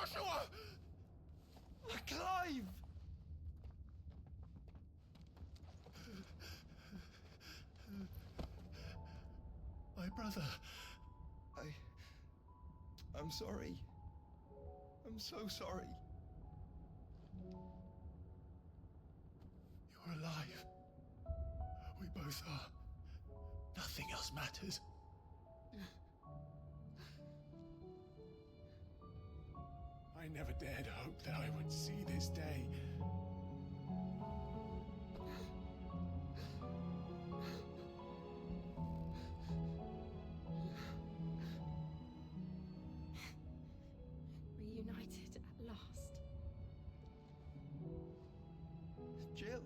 Joshua! Clive! My brother. I'm sorry. I'm so sorry. You're alive. We both are. Nothing else matters. I never dared hope that I would see this day. Reunited at last. Jill.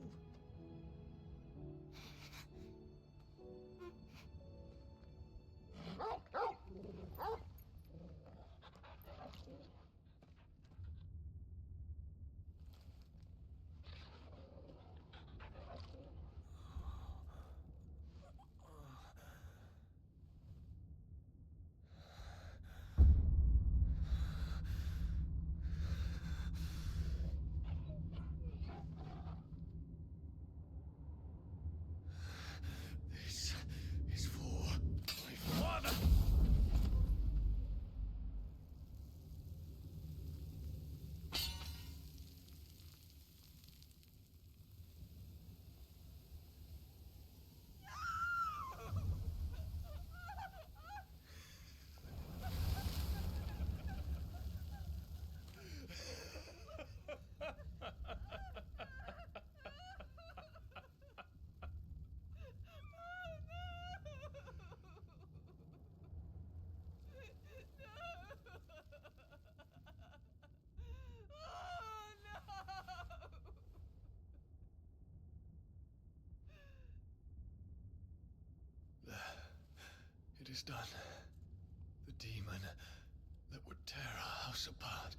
This is for my father. It is done. The demon that would tear our house apart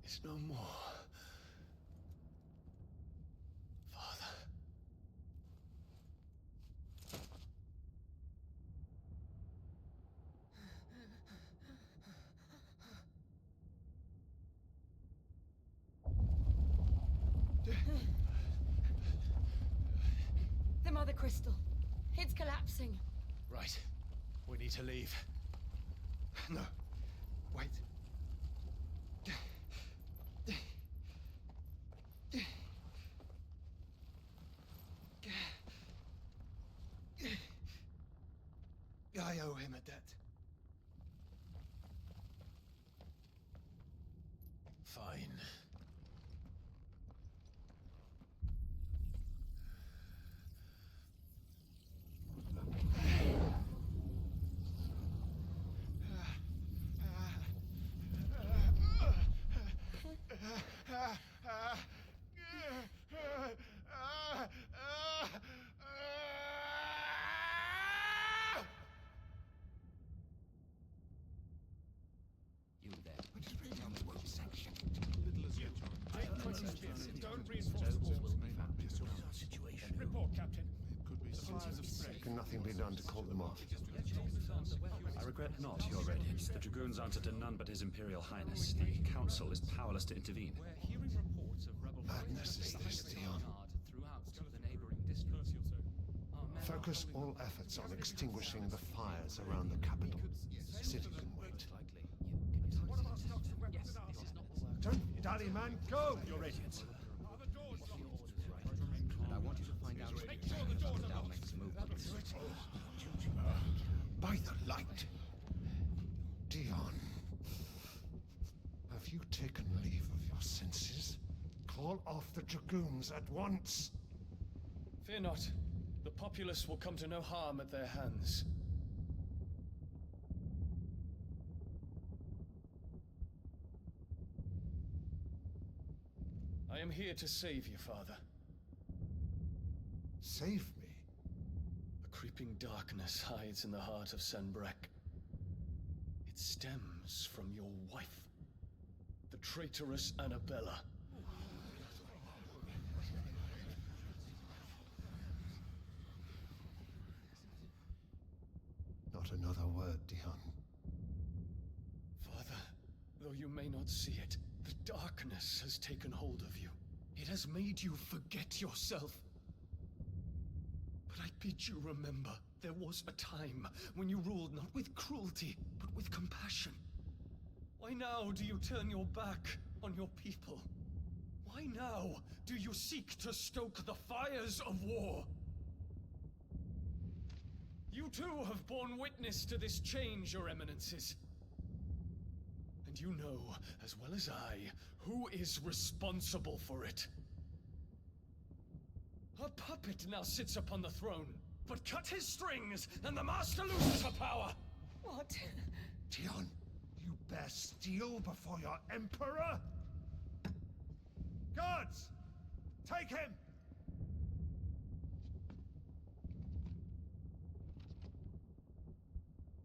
is no more. Father. The Mother Crystal. It's collapsing. Right. We need to leave. No. Wait. I owe him a debt. Fine. You there. Little as yet, Don't reinforce the walls. Situation. Report, Captain. Can nothing be done to call them off? I regret not, Your Radiance. The Dragoons answer to none but His Imperial Highness. The Council is powerless to intervene. We're hearing reports of rebel Madness is this, Dion. throughout the neighboring districts. Focus all efforts on extinguishing the fires around the capital. The city can wait. Don't dally, man, go! Your Radiance. And I want you to find out if Dal makes movements. By the light! Dion. Have you taken leave of your senses? Call off the Dragoons at once! Fear not. The populace will come to no harm at their hands. I am here to save you, Father. Save me? A creeping darkness hides in the heart of Senbrek. It stems from your wife, the traitorous Annabella. Not another word, Dion. Father, Though you may not see it, the darkness has taken hold of you. It has made you forget yourself. But I bid you remember, there was a time when you ruled not with cruelty, but with compassion. Why now do you turn your back on your people? Why now do you seek to stoke the fires of war? You too have borne witness to this change, Your Eminences. And you know, as well as I, who is responsible for it. A puppet now sits upon the throne, but cut his strings, and the Master loses her power! What? Dion, you bear steel before your Emperor? Guards! Take him!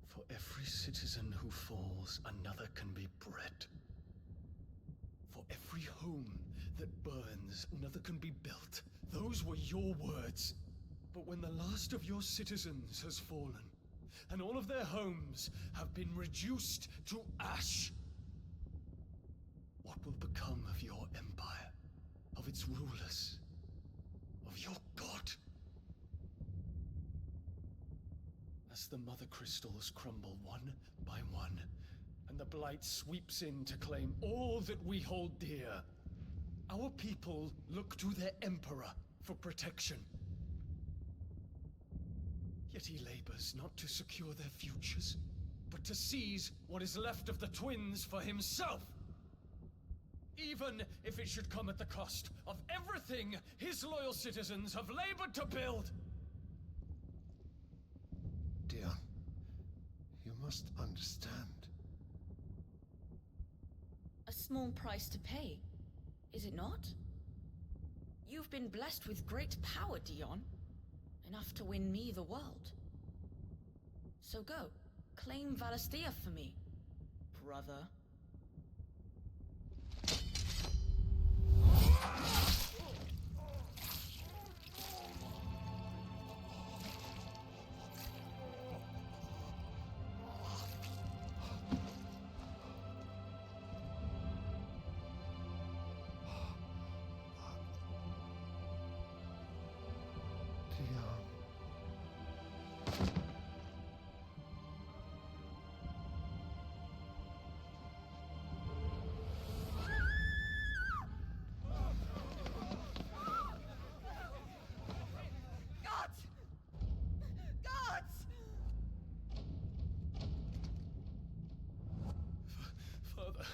For every citizen who falls, another can be bred. For every home that burns, another can be built. Those were your words. But when the last of your citizens has fallen, and all of their homes have been reduced to ash, what will become of your empire, of its rulers, of your god? As the Mother Crystals crumble one by one, and the Blight sweeps in to claim all that we hold dear, our people look to their Emperor for protection. Yet he labors not to secure their futures, but to seize what is left of the twins for himself. Even if it should come at the cost of everything his loyal citizens have labored to build. Dion, you must understand. A small price to pay, is it not? You've been blessed with great power, Dion. Enough to win me the world. So go, claim Valisthea for me, brother.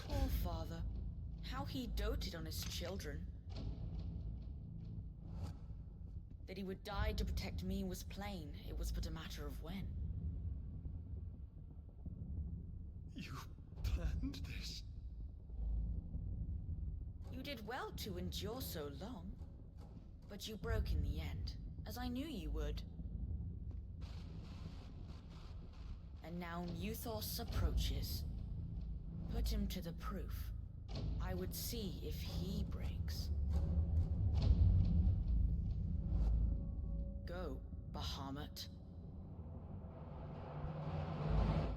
Poor father. How he doted on his children. That he would die to protect me was plain. It was but a matter of when. You planned this? You did well to endure so long. But you broke in the end, as I knew you would. And now Muthos approaches. Put him to the proof. I would see if he breaks. Go, Bahamut.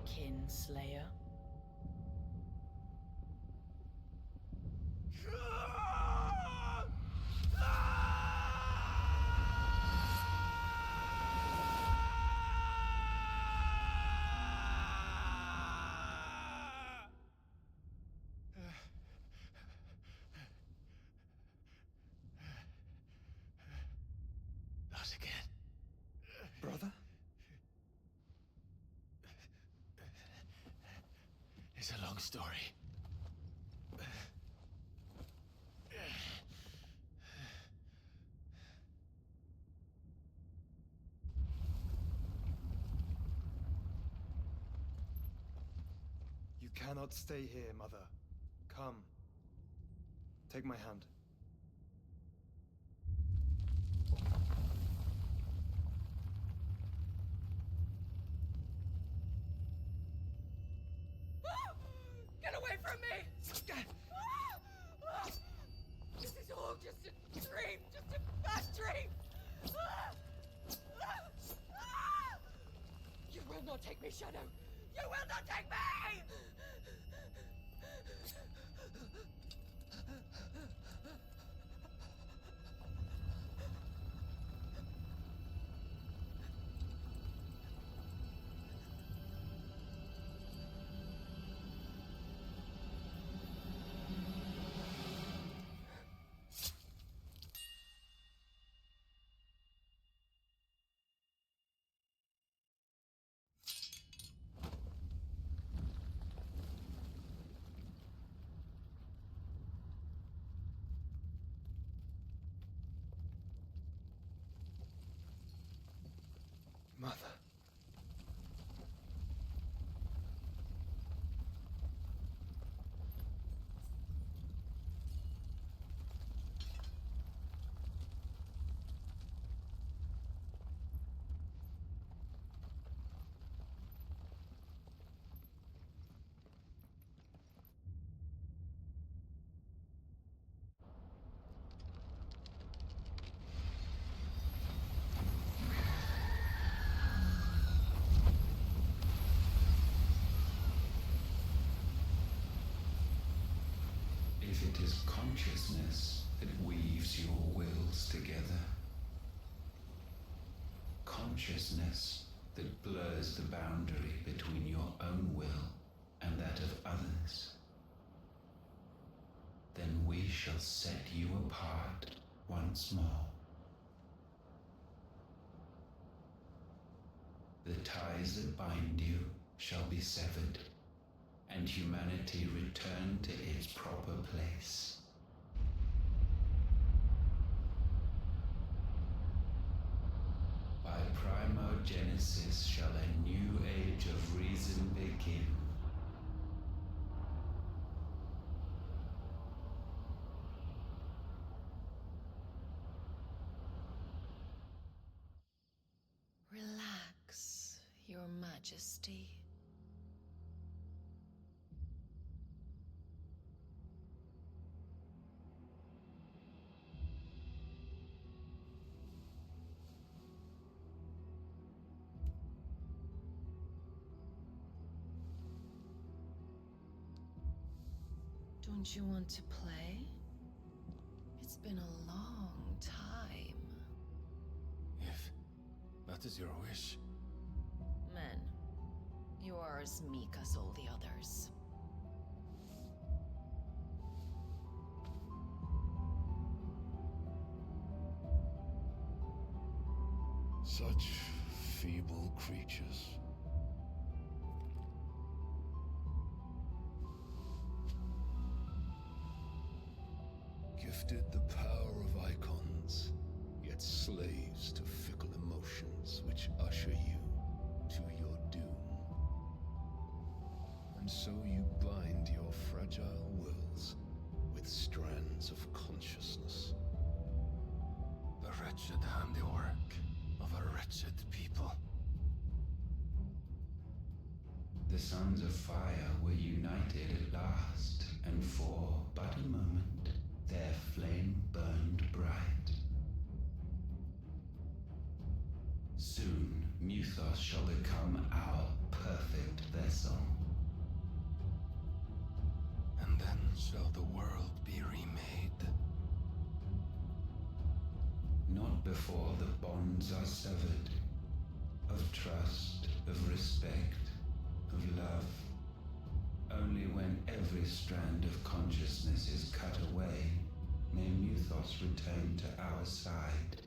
Kinslayer. Not again. Brother? It's a long story. You cannot stay here, Mother. Come. Take my hand. Get away from me! This is all just a dream, just a bad dream! You will not take me, Shadow! You will not take me! if it is consciousness that weaves your wills together. Consciousness that blurs the boundary between your own will and that of others. Then we shall set you apart once more. The ties that bind you shall be severed, and humanity return to its proper place. By primogenesis shall a new age of reason begin. Relax, Your Majesty. Don't you want to play? It's been a long time. If that is your wish. Men, you are as meek as all the others. Such feeble creatures. Gifted the power of icons, yet slaves to fickle emotions which usher you to your doom. And so you bind your fragile wills with strands of consciousness. The wretched handiwork of a wretched people. The sons of fire were united at last, and for but a moment their flame burned bright. Soon Muthos shall become our perfect vessel. And then shall the world be remade. Not before the bonds are severed, of trust, of respect, of love. Only when every strand of consciousness is cut away, may Muthos return to our side.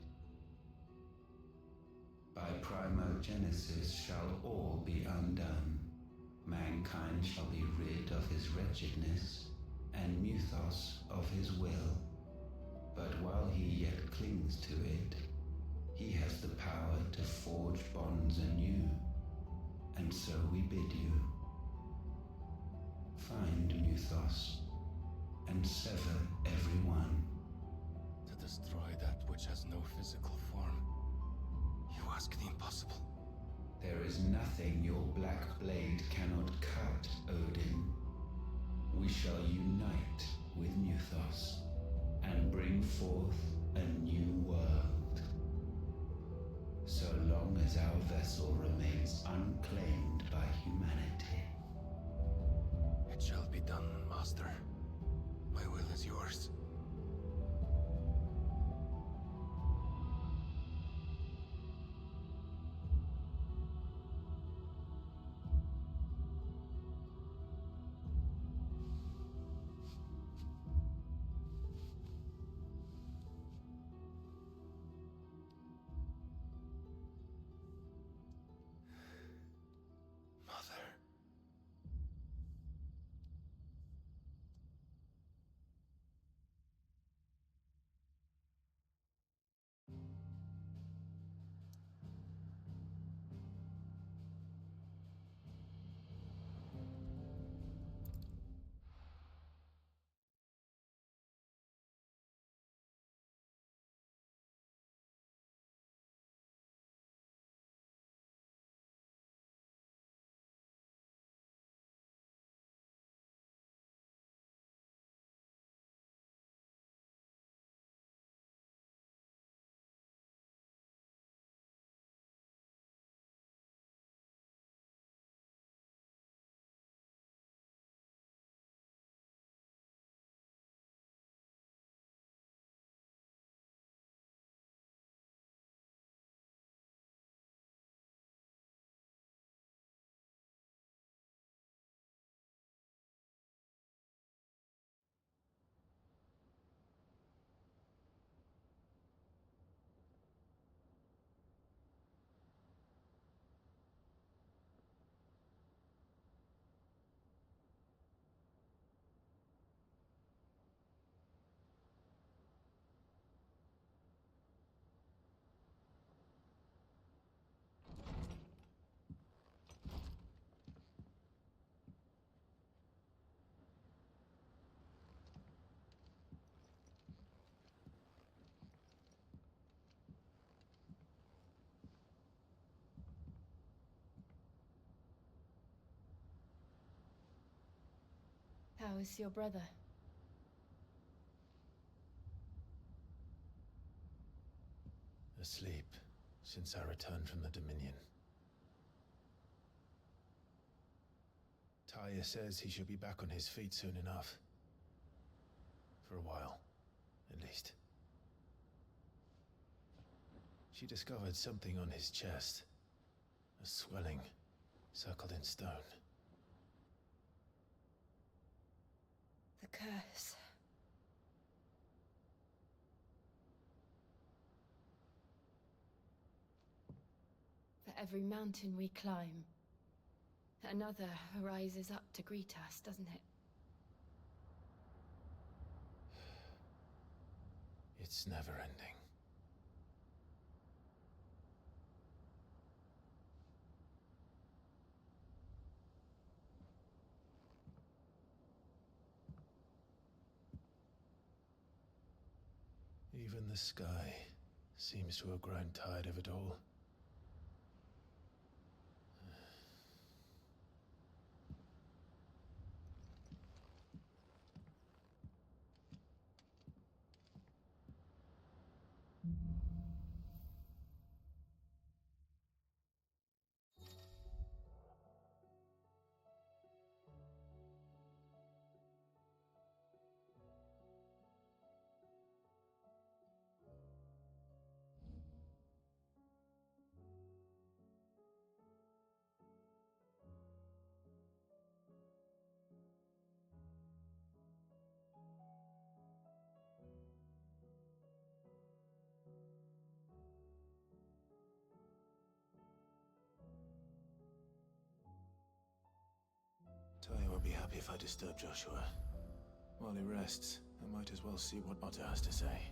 By primogenesis shall all be undone. Mankind shall be rid of his wretchedness, and Muthos of his will. But while he yet clings to it, he has the power to forge bonds anew. And so we bid you, find Muthos, and sever everyone. To destroy that which has no physical form. You ask the impossible. There is nothing your black blade cannot cut, Odin. We shall unite with Muthos, and bring forth a new world. So long as our vessel remains unclaimed by humanity. It shall be done, Master. My will is yours. Mother. How is your brother? Asleep since I returned from the Dominion. Taya says he should be back on his feet soon enough. For a while, at least. She discovered something on his chest. A swelling, circled in stone. The curse. For every mountain we climb, another rises up to greet us, doesn't it? It's never ending. Even the sky seems to have grown tired of it all. Taya won't be happy if I disturb Joshua. While he rests, I might as well see what Otter has to say.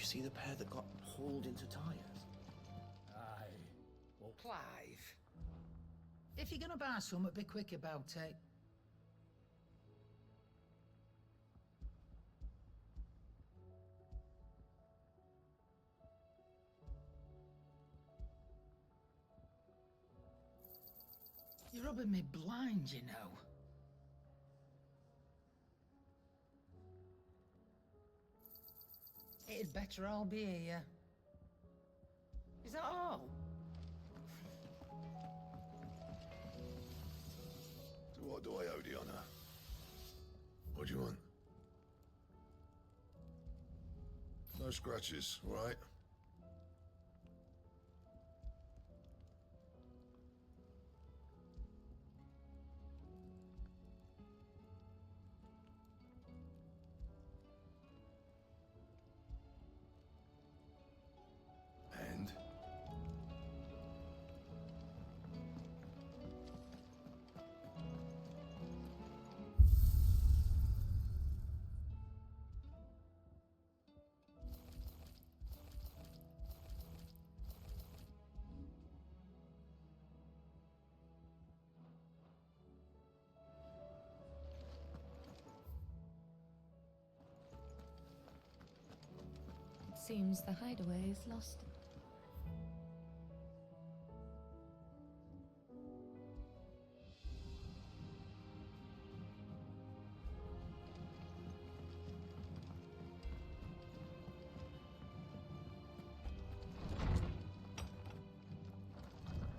see the pair that got hauled into tires? Aye. Well, Clive, if you're gonna buy something, be quick about it. You're rubbing me blind, you know. It'd better all be here. Is that all? So what do I owe the honor? What do you want? No scratches, all right? And? It seems the hideaway is lost.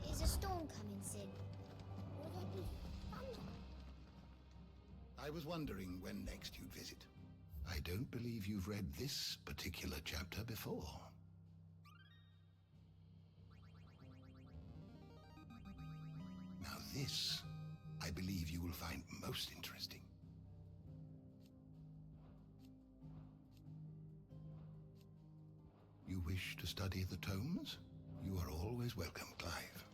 Is a storm coming soon? Will there be thunder? I was wondering when next you'd visit. I don't believe you've read this particular chapter before. Now this, I believe you will find most interesting. You wish to study the tomes? You are always welcome, Clive.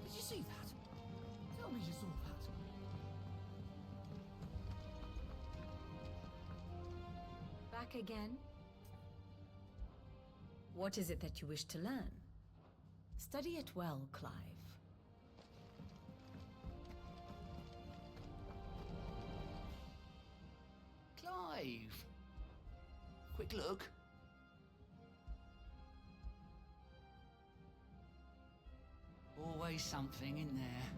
Did you see that? Tell me you saw that. Back again? What is it that you wish to learn? Study it well, Clive. Clive! Quick look. Always something in there.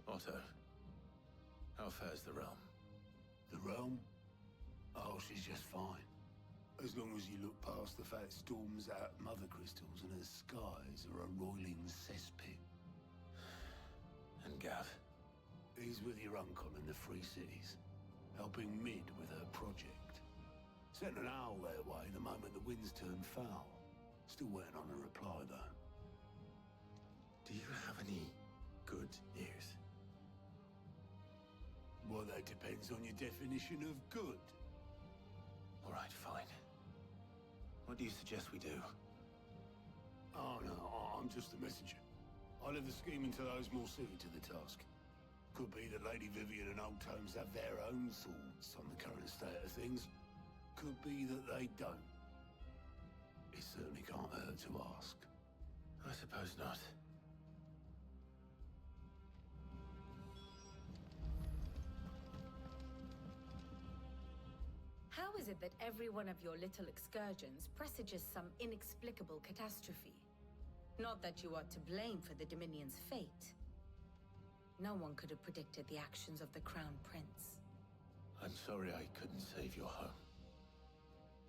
Otto, how fares the realm? The realm? Oh, she's just fine. As long as you look past the fact storms out mother crystals and her skies are a roiling cesspit. And Gav? He's with your uncle in the Free Cities, helping Mid with her project. Sent an owl their way the moment the winds turned foul. Still waiting on a reply, though. Do you have any good news? Well, that depends on your definition of good. All right, fine. What do you suggest we do? Oh no, I'm just a messenger. I leave the scheming to those more suited to the task. Could be that Lady Vivian and Old Tomes have their own thoughts on the current state of things. Could be that they don't. It certainly can't hurt to ask. I suppose not. How is it that every one of your little excursions presages some inexplicable catastrophe? Not that you are to blame for the Dominion's fate. No one could have predicted the actions of the Crown Prince. I'm sorry I couldn't save your home.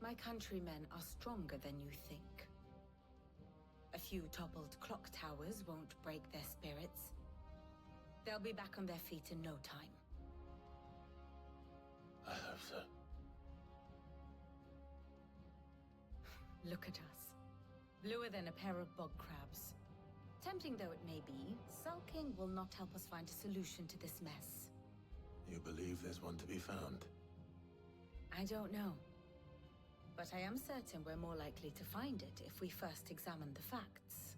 My countrymen are stronger than you think. A few toppled clock towers won't break their spirits. They'll be back on their feet in no time. I hope so. Look at us. Bluer than a pair of bog crabs. Tempting though it may be, sulking will not help us find a solution to this mess. You believe there's one to be found? I don't know. But I am certain we're more likely to find it if we first examine the facts.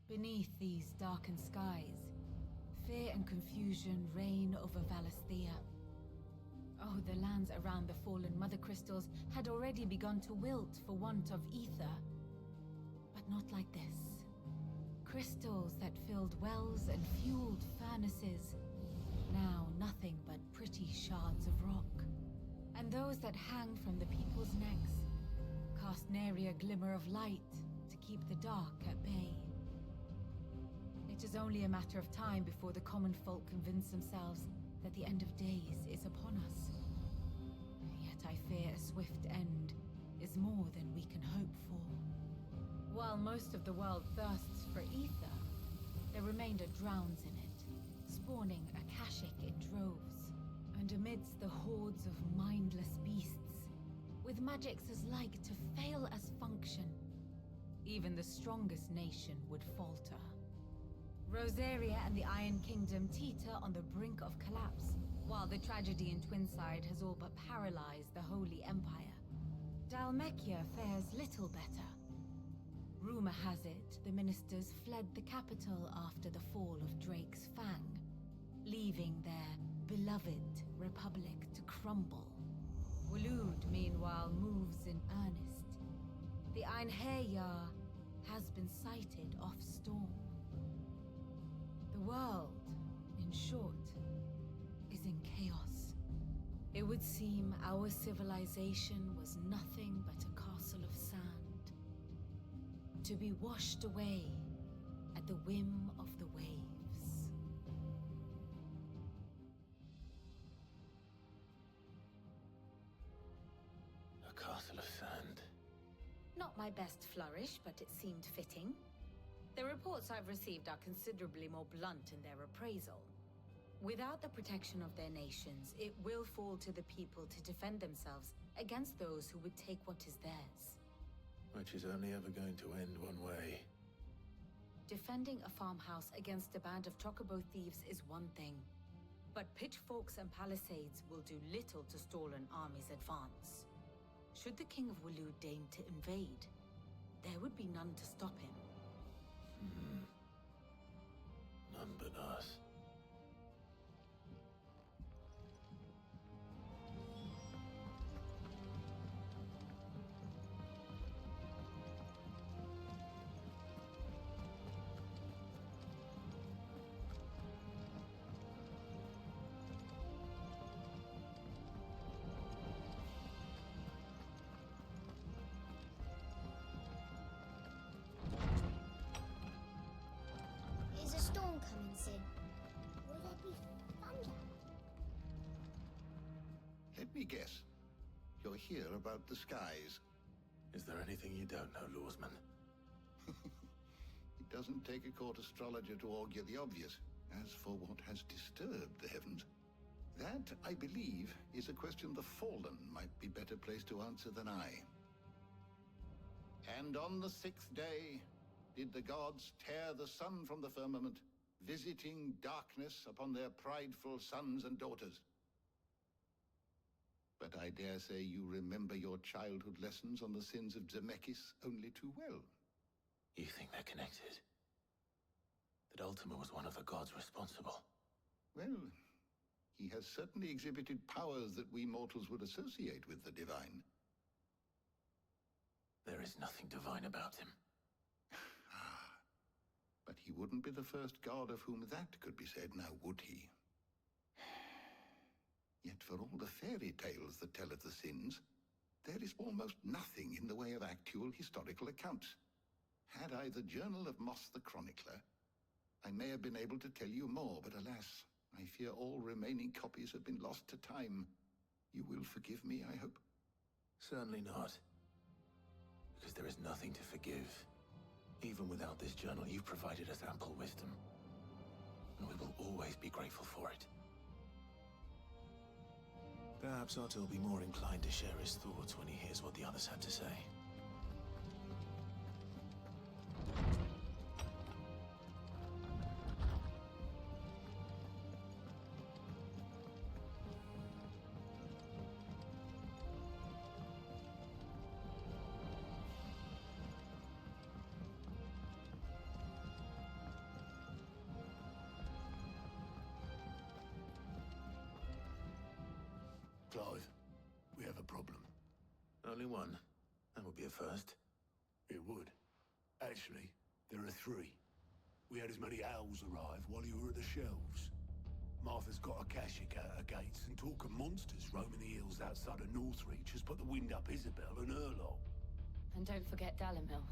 Beneath these darkened skies, fear and confusion reign over Valisthea. Oh, the lands around the fallen Mother Crystals had already begun to wilt for want of ether. But not like this. Crystals that filled wells and fueled furnaces. Now nothing but pretty shards of rock. And those that hang from the people's necks cast nary a glimmer of light to keep the dark at bay. It is only a matter of time before the common folk convince themselves that the end of days is upon us. Yet I fear a swift end is more than we can hope for. While most of the world thirsts for ether, the remainder drowns in it, spawning Akashic in droves. And amidst the hordes of mindless beasts, with magics as like to fail as function, even the strongest nation would falter. Rosaria and the Iron Kingdom teeter on the brink of collapse, while the tragedy in Twinside has all but paralyzed the Holy Empire. Dalmekia fares little better. Rumor has it the ministers fled the capital after the fall of Drake's Fang, leaving their beloved republic to crumble. Waloed, meanwhile, moves in earnest. The Einherjar has been sighted off-storm. The world, in short, is in chaos. It would seem our civilization was nothing but a castle of sand, to be washed away at the whim of the waves. A castle of sand. Not my best flourish, but it seemed fitting. The reports I've received are considerably more blunt in their appraisal. Without the protection of their nations, it will fall to the people to defend themselves against those who would take what is theirs. Which is only ever going to end one way. Defending a farmhouse against a band of chocobo thieves is one thing, but pitchforks and palisades will do little to stall an army's advance. Should the King of Waloed deign to invade, there would be none to stop him. None but us. Is a storm coming, Sid? Will there be thunder? Let me guess. You're here about the skies. Is there anything you don't know, Lawsman? It doesn't take a court astrologer to augur the obvious. As for what has disturbed the heavens, that, I believe, is a question the Fallen might be better placed to answer than I. And on the 6th day, did the gods tear the sun from the firmament, visiting darkness upon their prideful sons and daughters. But I dare say you remember your childhood lessons on the sins of Zemeckis only too well. You think they're connected? That Ultima was one of the gods responsible? Well, he has certainly exhibited powers that we mortals would associate with the divine. There is nothing divine about him. But he wouldn't be the first god of whom that could be said, now would he? Yet for all the fairy tales that tell of the sins, there is almost nothing in the way of actual historical accounts. Had I the Journal of Moss the Chronicler, I may have been able to tell you more, but alas, I fear all remaining copies have been lost to time. You will forgive me, I hope? Certainly not. Because there is nothing to forgive. Even without this journal, you've provided us ample wisdom. And we will always be grateful for it. Perhaps Otto will be more inclined to share his thoughts when he hears what the others have to say. Clive, we have a problem. Only one. That would be a first. It would. Actually, there are three. We had as many owls arrive while you were at the shelves. Martha's got a Kashik at her gates, and talk of monsters roaming the hills outside of Northreach has put the wind up Isabel and her lot. And don't forget Dalimil.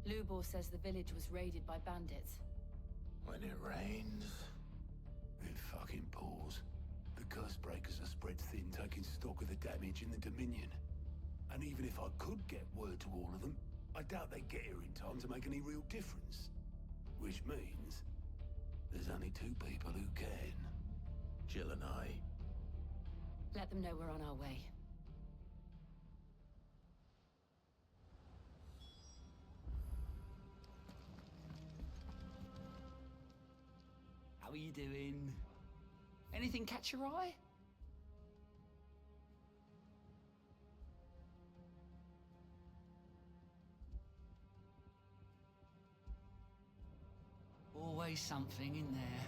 Lubor says the village was raided by bandits. When it rains... It fucking pours. The curse breakers are spread thin, taking stock of the damage in the Dominion. And even if I could get word to all of them, I doubt they'd get here in time to make any real difference. Which means there's only two people who can. Jill and I. Let them know we're on our way. How are you doing? Anything catch your eye? Always something in there.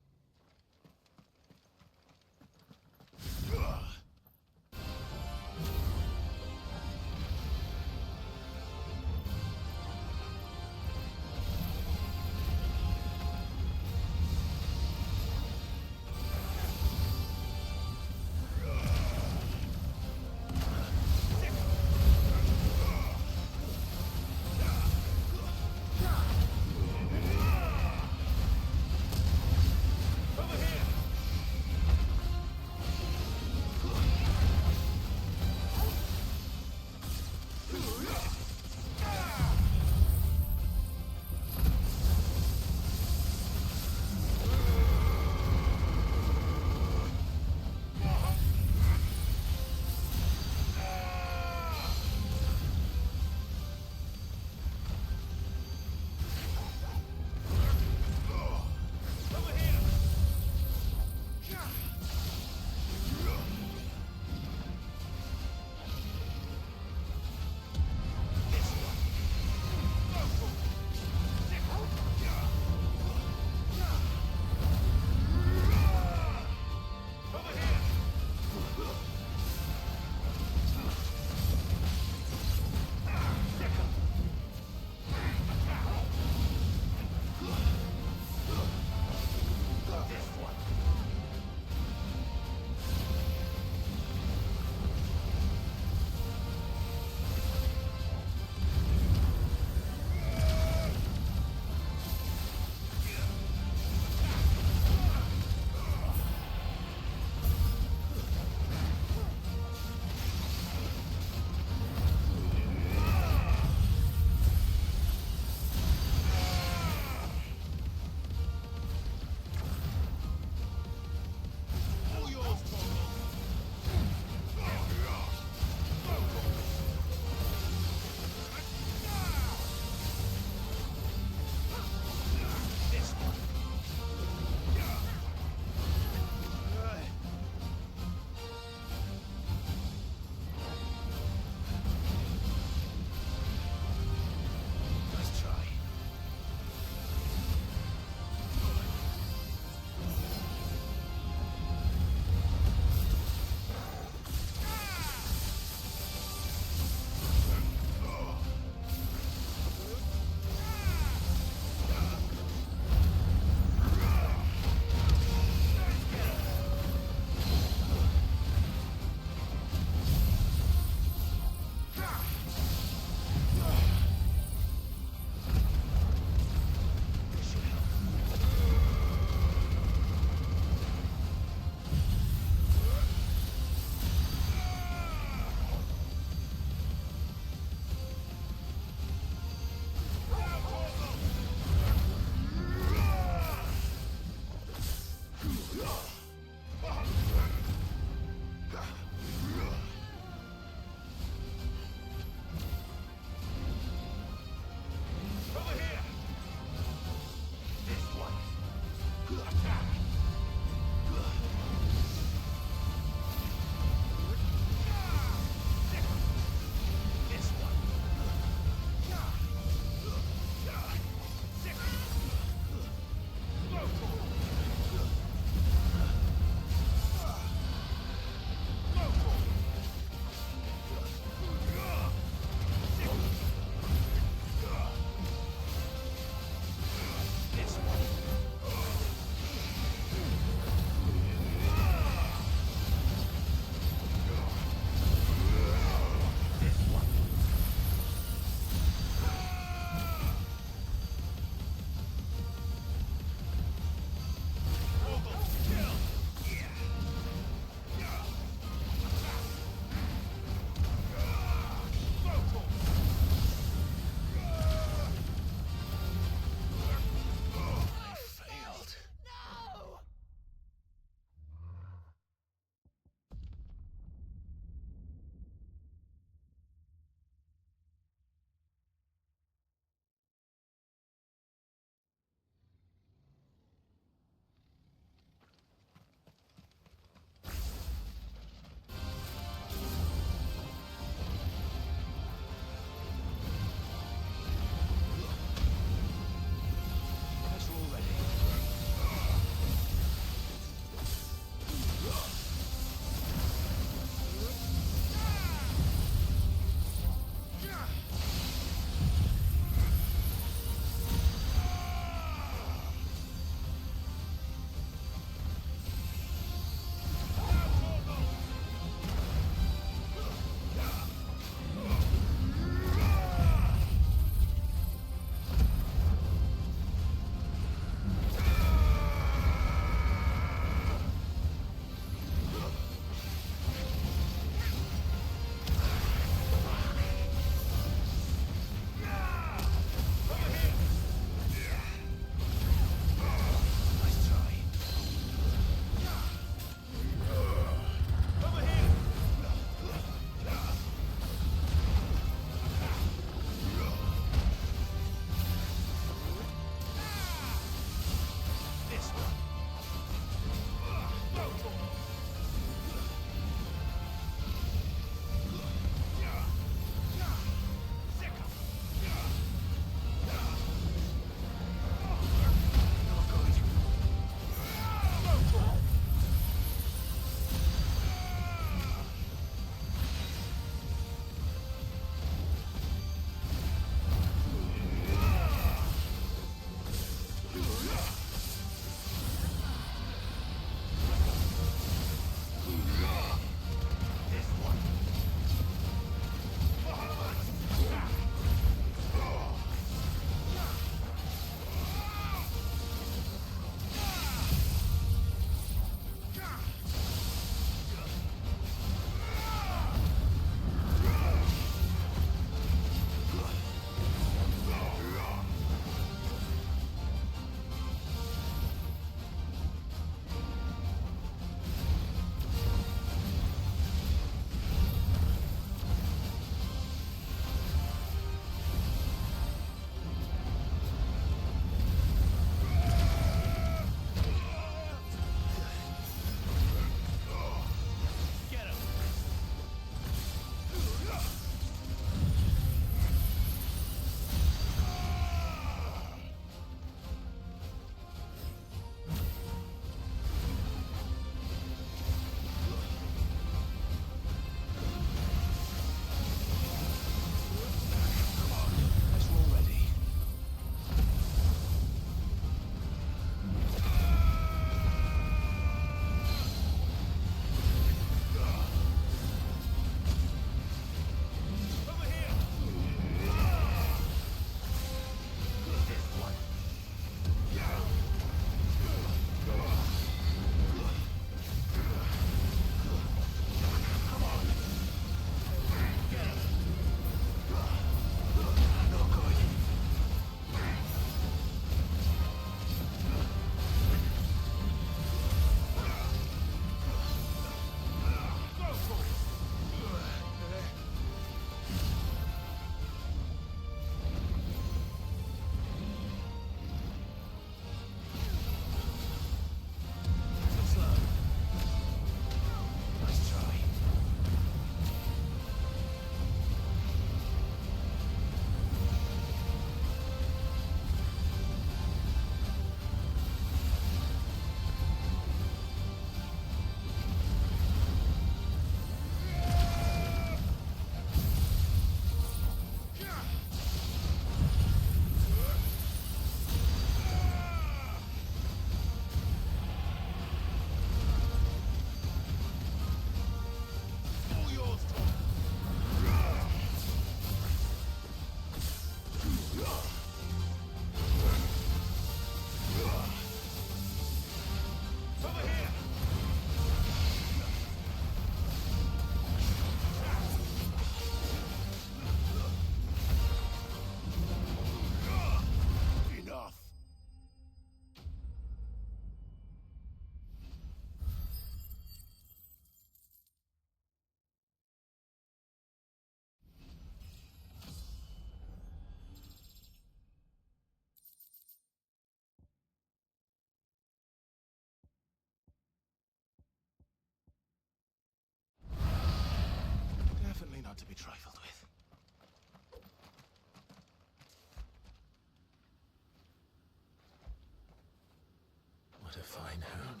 fine hound.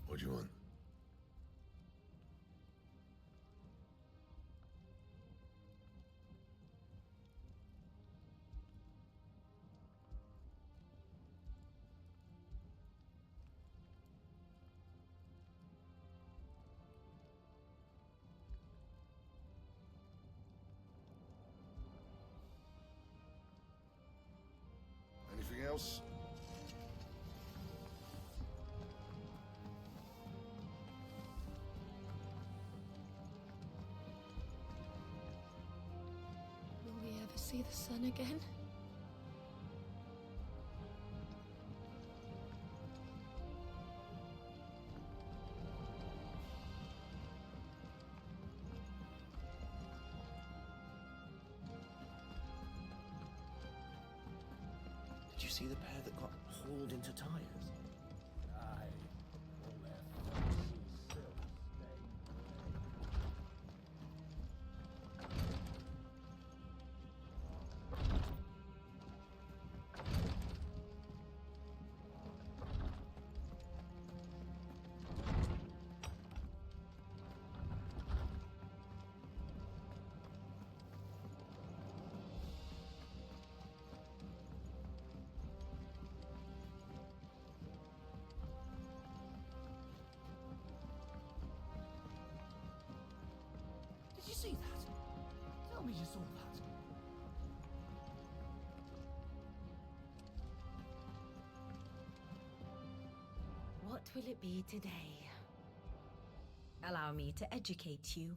What do you want? Anything else? Will we ever see the sun again? Did you see the pair that got hauled into tires? Aye. All their still stay. Did you see that? Tell me you saw that. What will it be today? Allow me to educate you.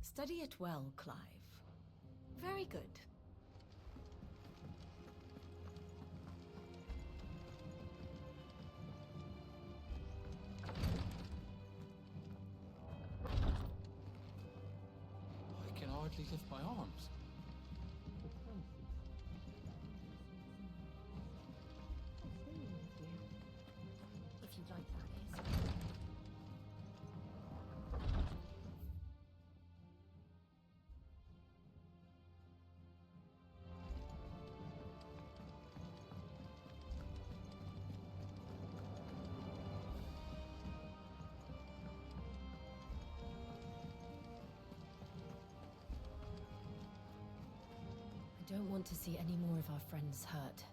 Study it well, Clive. Very good. I can hardly lift my arms. If you'd like that is. I don't want to see any more of our friends hurt.